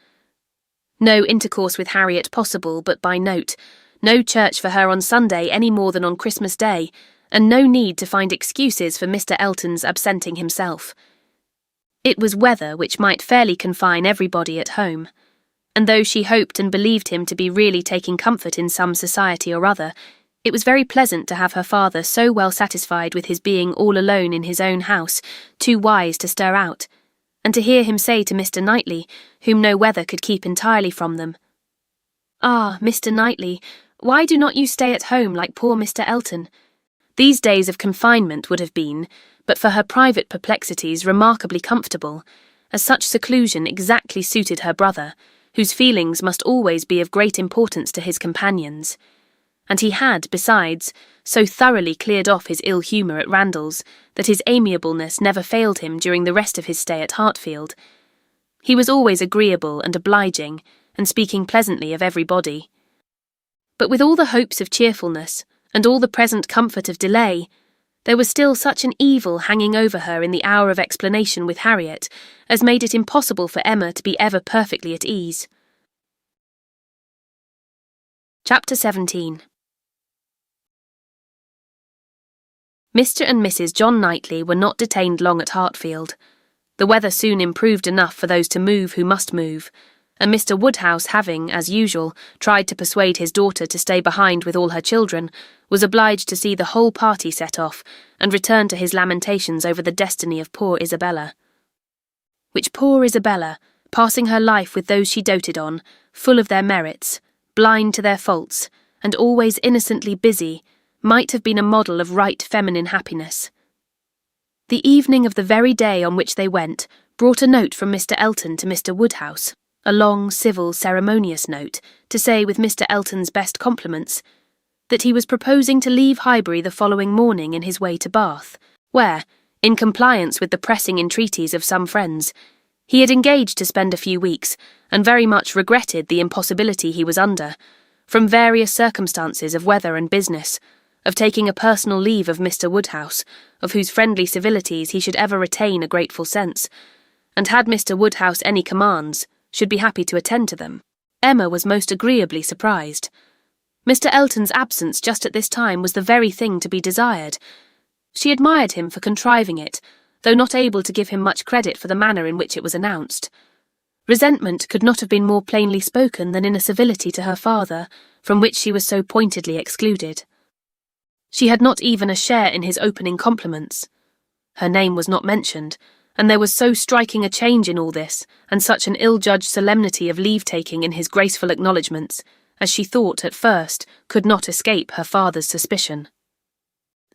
S2: No intercourse with Harriet possible but by note, no church for her on Sunday any more than on Christmas Day, and no need to find excuses for Mr. Elton's absenting himself. It was weather which might fairly confine everybody at home, and though she hoped and believed him to be really taking comfort in some society or other, it was very pleasant to have her father so well satisfied with his being all alone in his own house, too wise to stir out, and to hear him say to Mr. Knightley, whom no weather could keep entirely from them, "Ah, Mr. Knightley, why do not you stay at home like poor Mr. Elton? These days of confinement would have been, but for her private perplexities remarkably comfortable, as such seclusion exactly suited her brother, whose feelings must always be of great importance to his companions. And he had, besides, so thoroughly cleared off his ill humour at Randalls that his amiableness never failed him during the rest of his stay at Hartfield. He was always agreeable and obliging, and speaking pleasantly of everybody. But with all the hopes of cheerfulness, and all the present comfort of delay, there was still such an evil hanging over her in the hour of explanation with Harriet as made it impossible for Emma to be ever perfectly at ease. Chapter 17. Mr. and Mrs. John Knightley were not detained long at Hartfield. The weather soon improved enough for those to move who must move, and Mr. Woodhouse, having, as usual, tried to persuade his daughter to stay behind with all her children, was obliged to see the whole party set off, and return to his lamentations over the destiny of poor Isabella. Which poor Isabella, passing her life with those she doted on, full of their merits, blind to their faults, and always innocently busy, might have been a model of right feminine happiness. The evening of the very day on which they went brought a note from Mr. Elton to Mr. Woodhouse, a long, civil, ceremonious note, to say, with Mr. Elton's best compliments, that he was proposing to leave Highbury the following morning in his way to Bath, where, in compliance with the pressing entreaties of some friends, he had engaged to spend a few weeks, and very much regretted the impossibility he was under, from various circumstances of weather and business, of taking a personal leave of Mr. Woodhouse, of whose friendly civilities he should ever retain a grateful sense, and had Mr. Woodhouse any commands, should be happy to attend to them. Emma was most agreeably surprised. Mr. Elton's absence just at this time was the very thing to be desired. She admired him for contriving it, though not able to give him much credit for the manner in which it was announced. Resentment could not have been more plainly spoken than in a civility to her father, from which she was so pointedly excluded. She had not even a share in his opening compliments. Her name was not mentioned, and there was so striking a change in all this, and such an ill-judged solemnity of leave-taking in his graceful acknowledgments, as she thought, at first, could not escape her father's suspicion.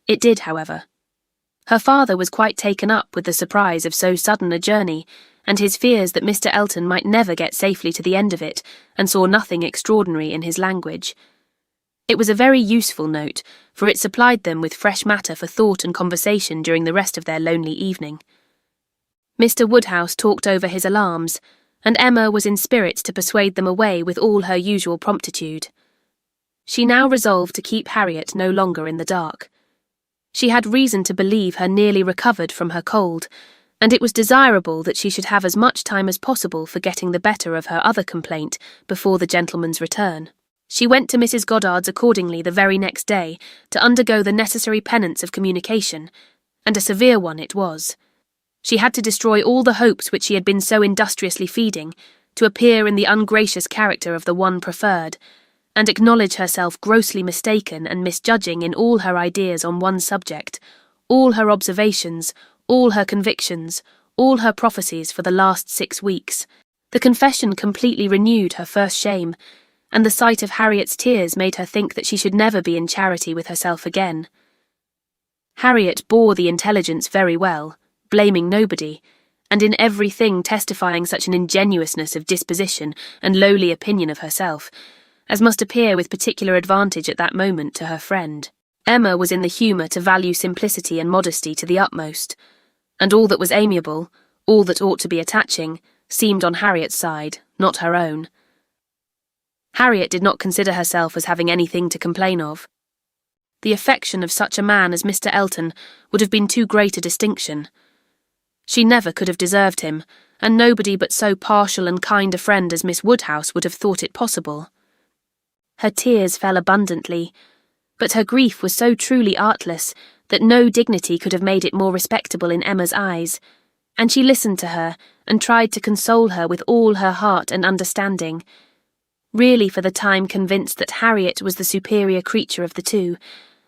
S2: It did, however. Her father was quite taken up with the surprise of so sudden a journey, and his fears that Mr. Elton might never get safely to the end of it, and saw nothing extraordinary in his language. It was a very useful note, for it supplied them with fresh matter for thought and conversation during the rest of their lonely evening. Mr. Woodhouse talked over his alarms, and Emma was in spirits to persuade them away with all her usual promptitude. She now resolved to keep Harriet no longer in the dark. She had reason to believe her nearly recovered from her cold, and it was desirable that she should have as much time as possible for getting the better of her other complaint before the gentleman's return. She went to Mrs. Goddard's accordingly the very next day to undergo the necessary penance of communication, and a severe one it was. She had to destroy all the hopes which she had been so industriously feeding, to appear in the ungracious character of the one preferred, and acknowledge herself grossly mistaken and misjudging in all her ideas on one subject, all her observations, all her convictions, all her prophecies for the last 6 weeks. The confession completely renewed her first shame, and the sight of Harriet's tears made her think that she should never be in charity with herself again. Harriet bore the intelligence very well, blaming nobody, and in everything testifying such an ingenuousness of disposition and lowly opinion of herself, as must appear with particular advantage at that moment to her friend. Emma was in the humour to value simplicity and modesty to the utmost, and all that was amiable, all that ought to be attaching, seemed on Harriet's side, not her own. Harriet did not consider herself as having anything to complain of. The affection of such a man as Mr. Elton would have been too great a distinction. She never could have deserved him, and nobody but so partial and kind a friend as Miss Woodhouse would have thought it possible. Her tears fell abundantly, but her grief was so truly artless that no dignity could have made it more respectable in Emma's eyes, and she listened to her and tried to console her with all her heart and understanding, really for the time convinced that Harriet was the superior creature of the two,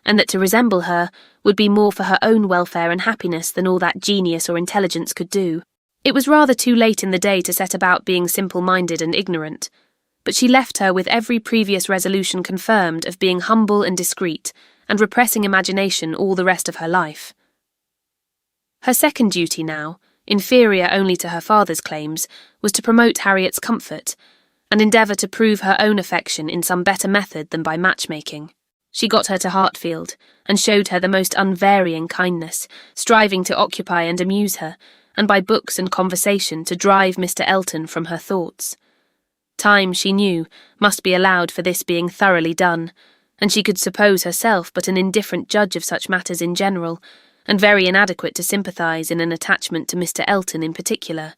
S2: and that to resemble her would be more for her own welfare and happiness than all that genius or intelligence could do. It was rather too late in the day to set about being simple-minded and ignorant, but she left her with every previous resolution confirmed of being humble and discreet, and repressing imagination all the rest of her life. Her second duty now, inferior only to her father's claims, was to promote Harriet's comfort, and endeavour to prove her own affection in some better method than by matchmaking. She got her to Hartfield, and showed her the most unvarying kindness, striving to occupy and amuse her, and by books and conversation to drive Mr. Elton from her thoughts. Time, she knew, must be allowed for this being thoroughly done, and she could suppose herself but an indifferent judge of such matters in general, and very inadequate to sympathise in an attachment to Mr. Elton in particular.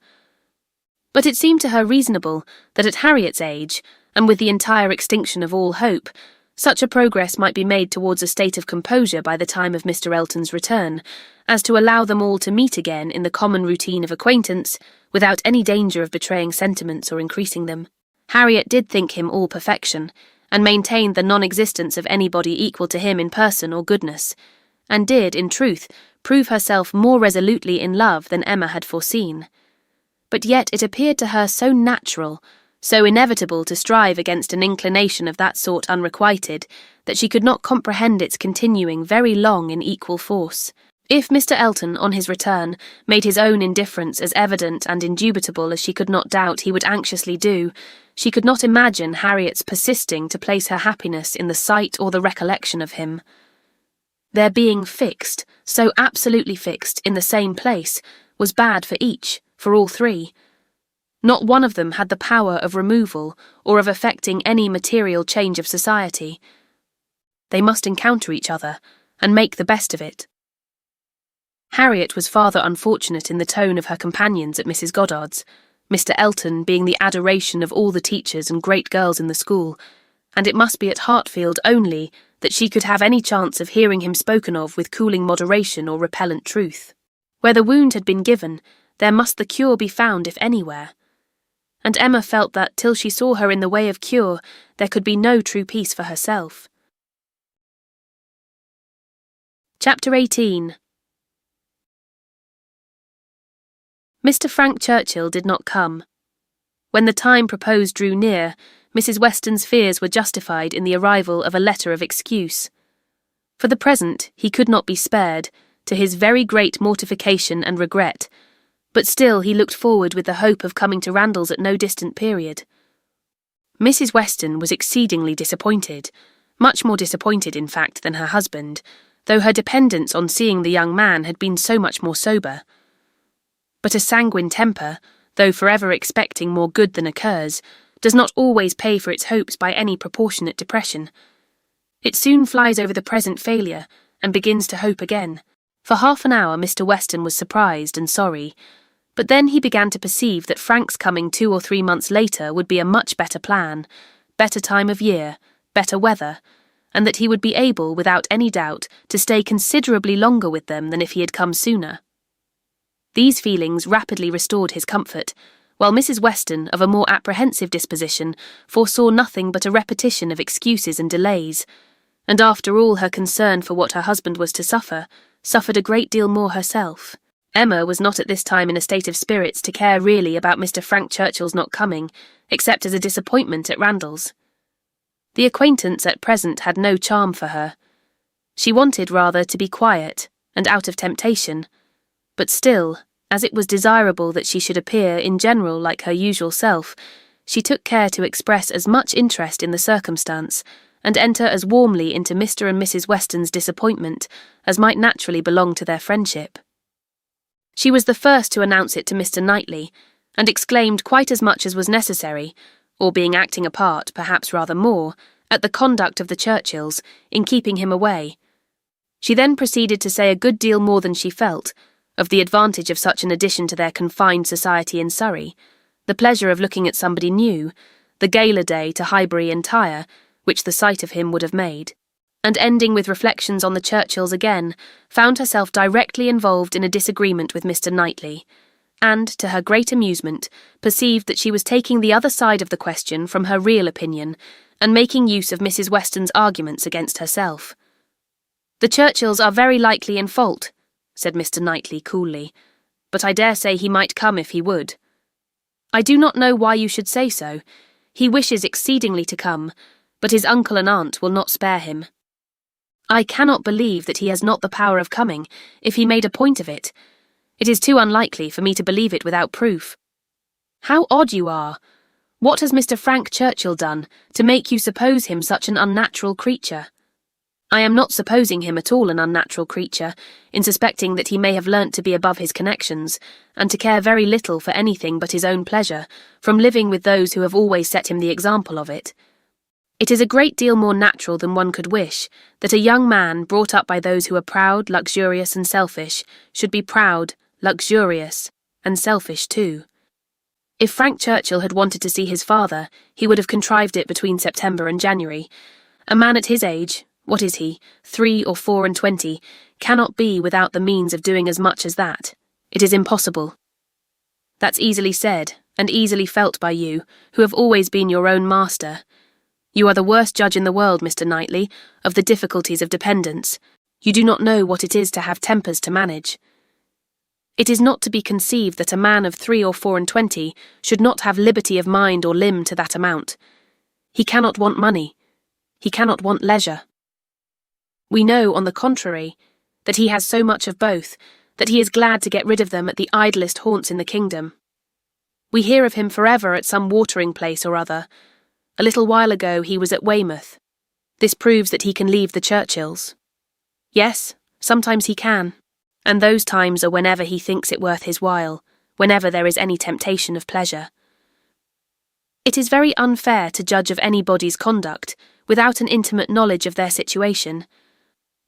S2: But it seemed to her reasonable that at Harriet's age, and with the entire extinction of all hope, such a progress might be made towards a state of composure by the time of Mr. Elton's return, as to allow them all to meet again in the common routine of acquaintance, without any danger of betraying sentiments or increasing them. Harriet did think him all perfection, and maintained the non-existence of anybody equal to him in person or goodness, and did, in truth, prove herself more resolutely in love than Emma had foreseen. But yet it appeared to her so natural, so inevitable to strive against an inclination of that sort unrequited, that she could not comprehend its continuing very long in equal force. If Mr. Elton, on his return, made his own indifference as evident and indubitable as she could not doubt he would anxiously do, she could not imagine Harriet's persisting to place her happiness in the sight or the recollection of him. Their being fixed, so absolutely fixed, in the same place, was bad for each, for all three. Not one of them had the power of removal or of effecting any material change of society. They must encounter each other, and make the best of it. Harriet was farther unfortunate in the tone of her companions at Mrs. Goddard's, Mr. Elton being the adoration of all the teachers and great girls in the school, and it must be at Hartfield only that she could have any chance of hearing him spoken of with cooling moderation or repellent truth. Where the wound had been given, there must the cure be found if anywhere. And Emma felt that, till she saw her in the way of cure, there could be no true peace for herself. Chapter 18. Mr. Frank Churchill did not come. When the time proposed drew near, Mrs. Weston's fears were justified in the arrival of a letter of excuse. For the present, he could not be spared, to his very great mortification and regret, but still he looked forward with the hope of coming to Randalls at no distant period. Mrs. Weston was exceedingly disappointed, much more disappointed, in fact, than her husband, though her dependence on seeing the young man had been so much more sober. But a sanguine temper, though forever expecting more good than occurs, does not always pay for its hopes by any proportionate depression. It soon flies over the present failure, and begins to hope again. For half an hour Mr. Weston was surprised and sorry, but then he began to perceive that Frank's coming 2 or 3 months later would be a much better plan, better time of year, better weather, and that he would be able, without any doubt, to stay considerably longer with them than if he had come sooner. These feelings rapidly restored his comfort, while Mrs. Weston, of a more apprehensive disposition, foresaw nothing but a repetition of excuses and delays, and after all her concern for what her husband was to suffer, suffered a great deal more herself. Emma was not at this time in a state of spirits to care really about Mr. Frank Churchill's not coming, except as a disappointment at Randalls. The acquaintance at present had no charm for her. She wanted rather to be quiet, and out of temptation, but still, as it was desirable that she should appear in general like her usual self, she took care to express as much interest in the circumstance, and enter as warmly into Mr. and Mrs. Weston's disappointment as might naturally belong to their friendship. She was the first to announce it to Mr. Knightley, and exclaimed quite as much as was necessary, or being acting a part, perhaps rather more, at the conduct of the Churchills, in keeping him away. She then proceeded to say a good deal more than she felt, of the advantage of such an addition to their confined society in Surrey, the pleasure of looking at somebody new, the gala day to Highbury entire, which the sight of him would have made, and ending with reflections on the Churchills again, found herself directly involved in a disagreement with Mr. Knightley, and, to her great amusement, perceived that she was taking the other side of the question from her real opinion, and making use of Mrs. Weston's arguments against herself. "The Churchills are very likely in fault," said Mr. Knightley coolly, "but I dare say he might come if he would. I do not know why you should say so. He wishes exceedingly to come, but his uncle and aunt will not spare him. I cannot believe that he has not the power of coming, if he made a point of it, It is too unlikely for me to believe it without proof. How odd you are! What has Mr. Frank Churchill done to make you suppose him such an unnatural creature? I am not supposing him at all an unnatural creature, in suspecting that he may have learnt to be above his connections, and to care very little for anything but his own pleasure, from living with those who have always set him the example of it. It is a great deal more natural than one could wish, that a young man brought up by those who are proud, luxurious, and selfish, should be proud, luxurious, and selfish too. If Frank Churchill had wanted to see his father, he would have contrived it between September and January. A man at his age, what is he, 3 or 4 and 20, cannot be without the means of doing as much as that. It is impossible. That's easily said, and easily felt by you, who have always been your own master. You are the worst judge in the world, Mr. Knightley, of the difficulties of dependence. You do not know what it is to have tempers to manage. It is not to be conceived that a man of 3 or 4 and 20 should not have liberty of mind or limb to that amount. He cannot want money. He cannot want leisure. We know, on the contrary, that he has so much of both, that he is glad to get rid of them at the idlest haunts in the kingdom. We hear of him forever at some watering place or other. A little while ago he was at Weymouth. This proves that he can leave the Churchills. Yes, sometimes he can, and those times are whenever he thinks it worth his while, whenever there is any temptation of pleasure. It is very unfair to judge of anybody's conduct without an intimate knowledge of their situation.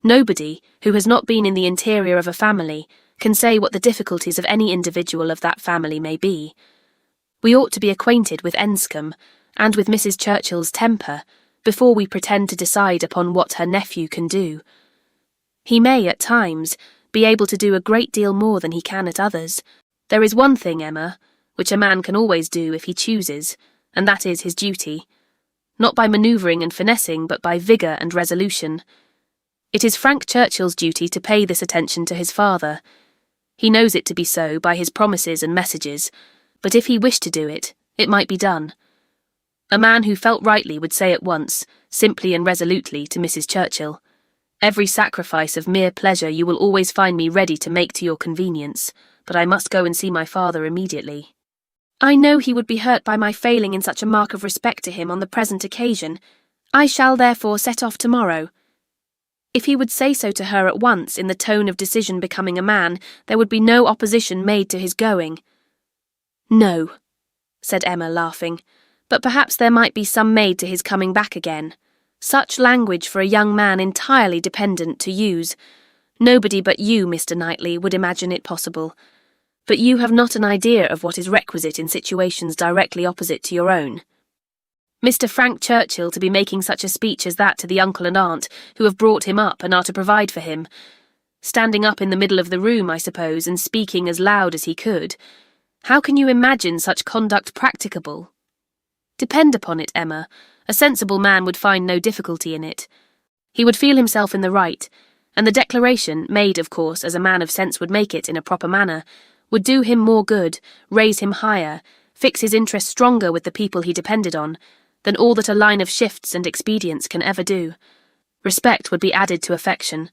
S2: Nobody, who has not been in the interior of a family, can say what the difficulties of any individual of that family may be. We ought to be acquainted with Enscombe, and with Mrs. Churchill's temper, before we pretend to decide upon what her nephew can do. He may, at times, be able to do a great deal more than he can at others. There is one thing, Emma, which a man can always do if he chooses, and that is his duty. Not by manoeuvring and finessing, but by vigour and resolution. It is Frank Churchill's duty to pay this attention to his father. He knows it to be so by his promises and messages, but if he wished to do it, it might be done. A man who felt rightly would say at once, simply and resolutely, to Mrs. Churchill, "Every sacrifice of mere pleasure you will always find me ready to make to your convenience, but I must go and see my father immediately." I know he would be hurt by my failing in such a mark of respect to him on the present occasion. I shall therefore set off tomorrow. If he would say so to her at once, in the tone of decision becoming a man, there would be no opposition made to his going. "No," said Emma, laughing, "but perhaps there might be some made to his coming back again. Such language for a young man entirely dependent to use. Nobody but you, Mr. Knightley, would imagine it possible. But you have not an idea of what is requisite in situations directly opposite to your own. Mr. Frank Churchill to be making such a speech as that to the uncle and aunt who have brought him up and are to provide for him. Standing up in the middle of the room, I suppose, and speaking as loud as he could. How can you imagine such conduct practicable? Depend upon it, Emma, a sensible man would find no difficulty in it. He would feel himself in the right, and the declaration, made, of course, as a man of sense would make it in a proper manner, would do him more good, raise him higher, fix his interest stronger with the people he depended on, than all that a line of shifts and expedients can ever do. Respect would be added to affection.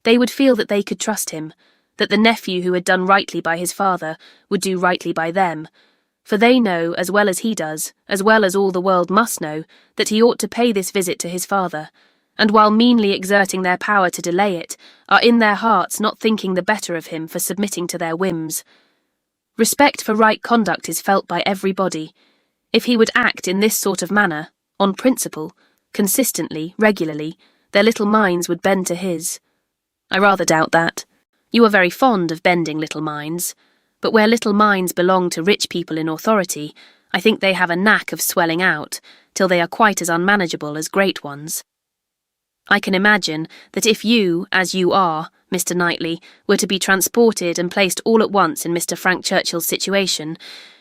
S2: They would feel that they could trust him, that the nephew who had done rightly by his father would do rightly by them, for they know, as well as he does, as well as all the world must know, that he ought to pay this visit to his father, and while meanly exerting their power to delay it, are in their hearts not thinking the better of him for submitting to their whims. Respect for right conduct is felt by everybody. If he would act in this sort of manner, on principle, consistently, regularly, their little minds would bend to his. I rather doubt that. You are very fond of bending little minds, but where little minds belong to rich people in authority, I think they have a knack of swelling out, till they are quite as unmanageable as great ones. I can imagine that if you, as you are, Mr. Knightley, were to be transported and placed all at once in Mr. Frank Churchill's situation,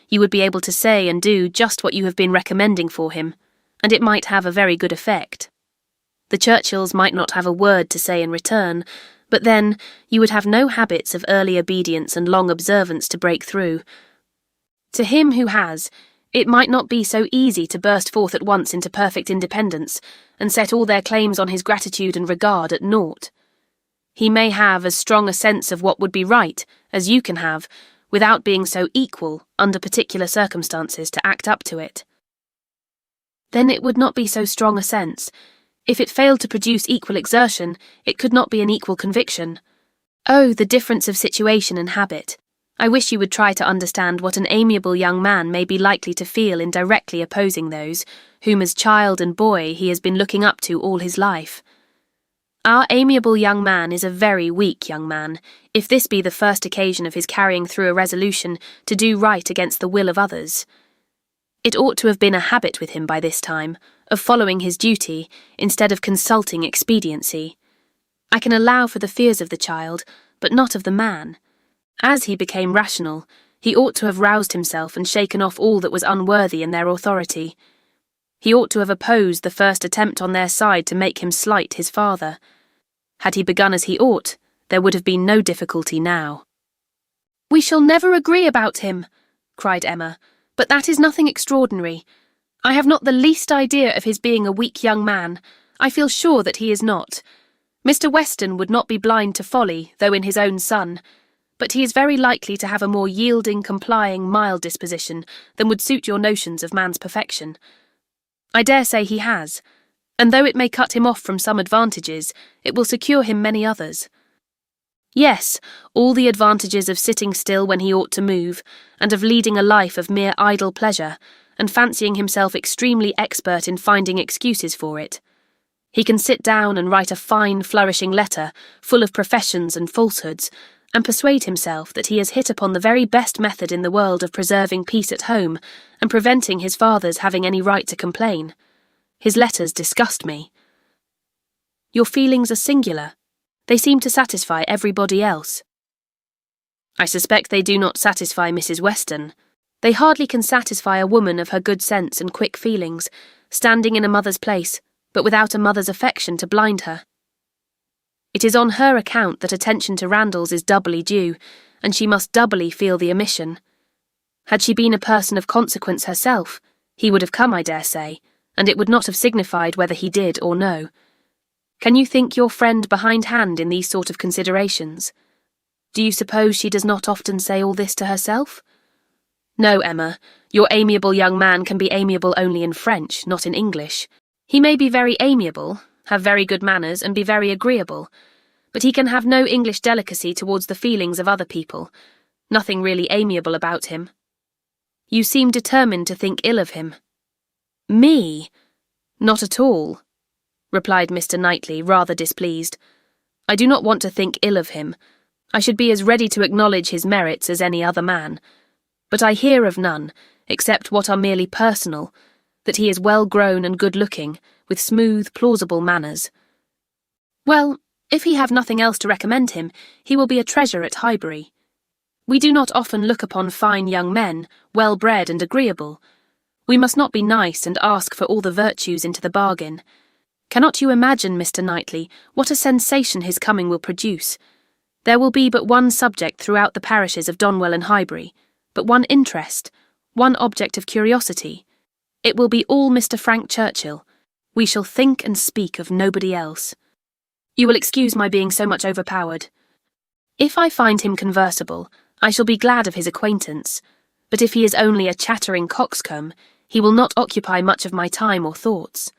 S2: you would be able to say and do just what you have been recommending for him, and it might have a very good effect. The Churchills might not have a word to say in return, but then you would have no habits of early obedience and long observance to break through. To him who has, it might not be so easy to burst forth at once into perfect independence, and set all their claims on his gratitude and regard at naught. He may have as strong a sense of what would be right as you can have, without being so equal, under particular circumstances, to act up to it. Then it would not be so strong a sense. If it failed to produce equal exertion, it could not be an equal conviction. Oh, the difference of situation and habit. I wish you would try to understand what an amiable young man may be likely to feel in directly opposing those whom as child and boy he has been looking up to all his life. Our amiable young man is a very weak young man, if this be the first occasion of his carrying through a resolution to do right against the will of others. It ought to have been a habit with him by this time, of following his duty, instead of consulting expediency. I can allow for the fears of the child, but not of the man. As he became rational, he ought to have roused himself and shaken off all that was unworthy in their authority. He ought to have opposed the first attempt on their side to make him slight his father. Had he begun as he ought, there would have been no difficulty now. "We shall never agree about him," cried Emma, "but that is nothing extraordinary. I have not the least idea of his being a weak young man. I feel sure that he is not. Mr. Weston would not be blind to folly, though in his own son, but he is very likely to have a more yielding, complying, mild disposition than would suit your notions of man's perfection. I dare say he has, and though it may cut him off from some advantages, it will secure him many others. Yes, all the advantages of sitting still when he ought to move, and of leading a life of mere idle pleasure, and fancying himself extremely expert in finding excuses for it. He can sit down and write a fine, flourishing letter, full of professions and falsehoods, and persuade himself that he has hit upon the very best method in the world of preserving peace at home, and preventing his father's having any right to complain. His letters disgust me. Your feelings are singular. They seem to satisfy everybody else. I suspect they do not satisfy Mrs. Weston. They hardly can satisfy a woman of her good sense and quick feelings, standing in a mother's place, but without a mother's affection to blind her. It is on her account that attention to Randalls is doubly due, and she must doubly feel the omission. Had she been a person of consequence herself, he would have come, I dare say, and it would not have signified whether he did or no. Can you think your friend behindhand in these sort of considerations? Do you suppose she does not often say all this to herself? No, Emma, your amiable young man can be amiable only in French, not in English. He may be very amiable, have very good manners, and be very agreeable, but he can have no English delicacy towards the feelings of other people, nothing really amiable about him. You seem determined to think ill of him. Me? Not at all, replied Mr. Knightley, rather displeased. I do not want to think ill of him. I should be as ready to acknowledge his merits as any other man, but I hear of none, except what are merely personal, that he is well grown and good-looking, with smooth, plausible manners. Well, if he have nothing else to recommend him, he will be a treasure at Highbury. We do not often look upon fine young men, well-bred and agreeable. We must not be nice and ask for all the virtues into the bargain. Cannot you imagine, Mr. Knightley, what a sensation his coming will produce? There will be but one subject throughout the parishes of Donwell and Highbury, but one interest, one object of curiosity. It will be all Mr. Frank Churchill. We shall think and speak of nobody else. You will excuse my being so much overpowered. If I find him conversable, I shall be glad of his acquaintance, but if he is only a chattering coxcomb, he will not occupy much of my time or thoughts.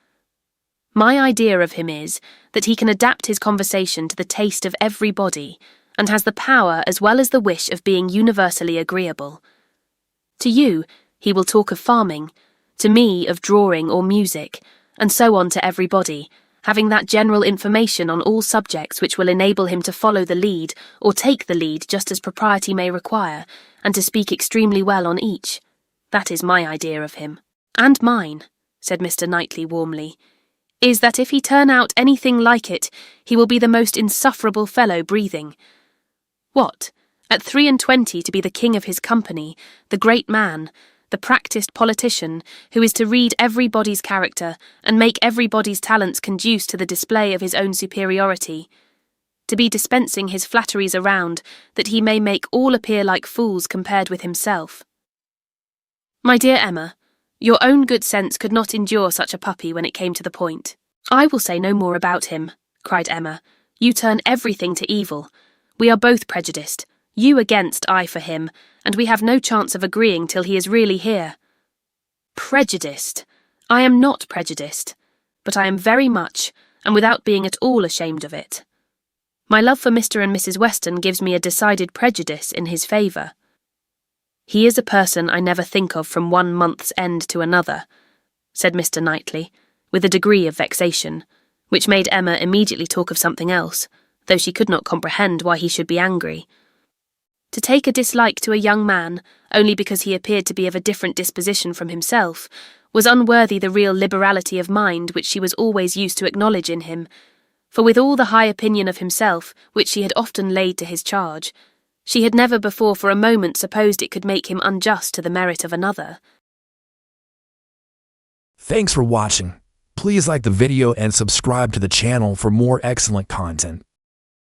S2: My idea of him is that he can adapt his conversation to the taste of everybody, and has the power as well as the wish of being universally agreeable. To you, he will talk of farming, to me of drawing or music, and so on to everybody, having that general information on all subjects which will enable him to follow the lead or take the lead just as propriety may require, and to speak extremely well on each. That is my idea of him. And mine, said Mr. Knightley warmly, is that if he turn out anything like it, he will be the most insufferable fellow breathing. What, at 23 to be the king of his company, the great man, the practised politician, who is to read everybody's character and make everybody's talents conduce to the display of his own superiority, to be dispensing his flatteries around, that he may make all appear like fools compared with himself. My dear Emma, your own good sense could not endure such a puppy when it came to the point. I will say no more about him, cried Emma. You turn everything to evil. We are both prejudiced, you against, I for him, and we have no chance of agreeing till he is really here. Prejudiced. I am not prejudiced, but I am very much, and without being at all ashamed of it. My love for Mr. and Mrs. Weston gives me a decided prejudice in his favour. He is a person I never think of from one month's end to another, said Mr. Knightley, with a degree of vexation, which made Emma immediately talk of something else, though she could not comprehend why he should be angry. To take a dislike to a young man, only because he appeared to be of a different disposition from himself, was unworthy the real liberality of mind which she was always used to acknowledge in him, for with all the high opinion of himself which she had often laid to his charge, she had never before for a moment supposed it could make him unjust to the merit of another.
S3: Thanks for watching. Please like the video and subscribe to the channel for more excellent content.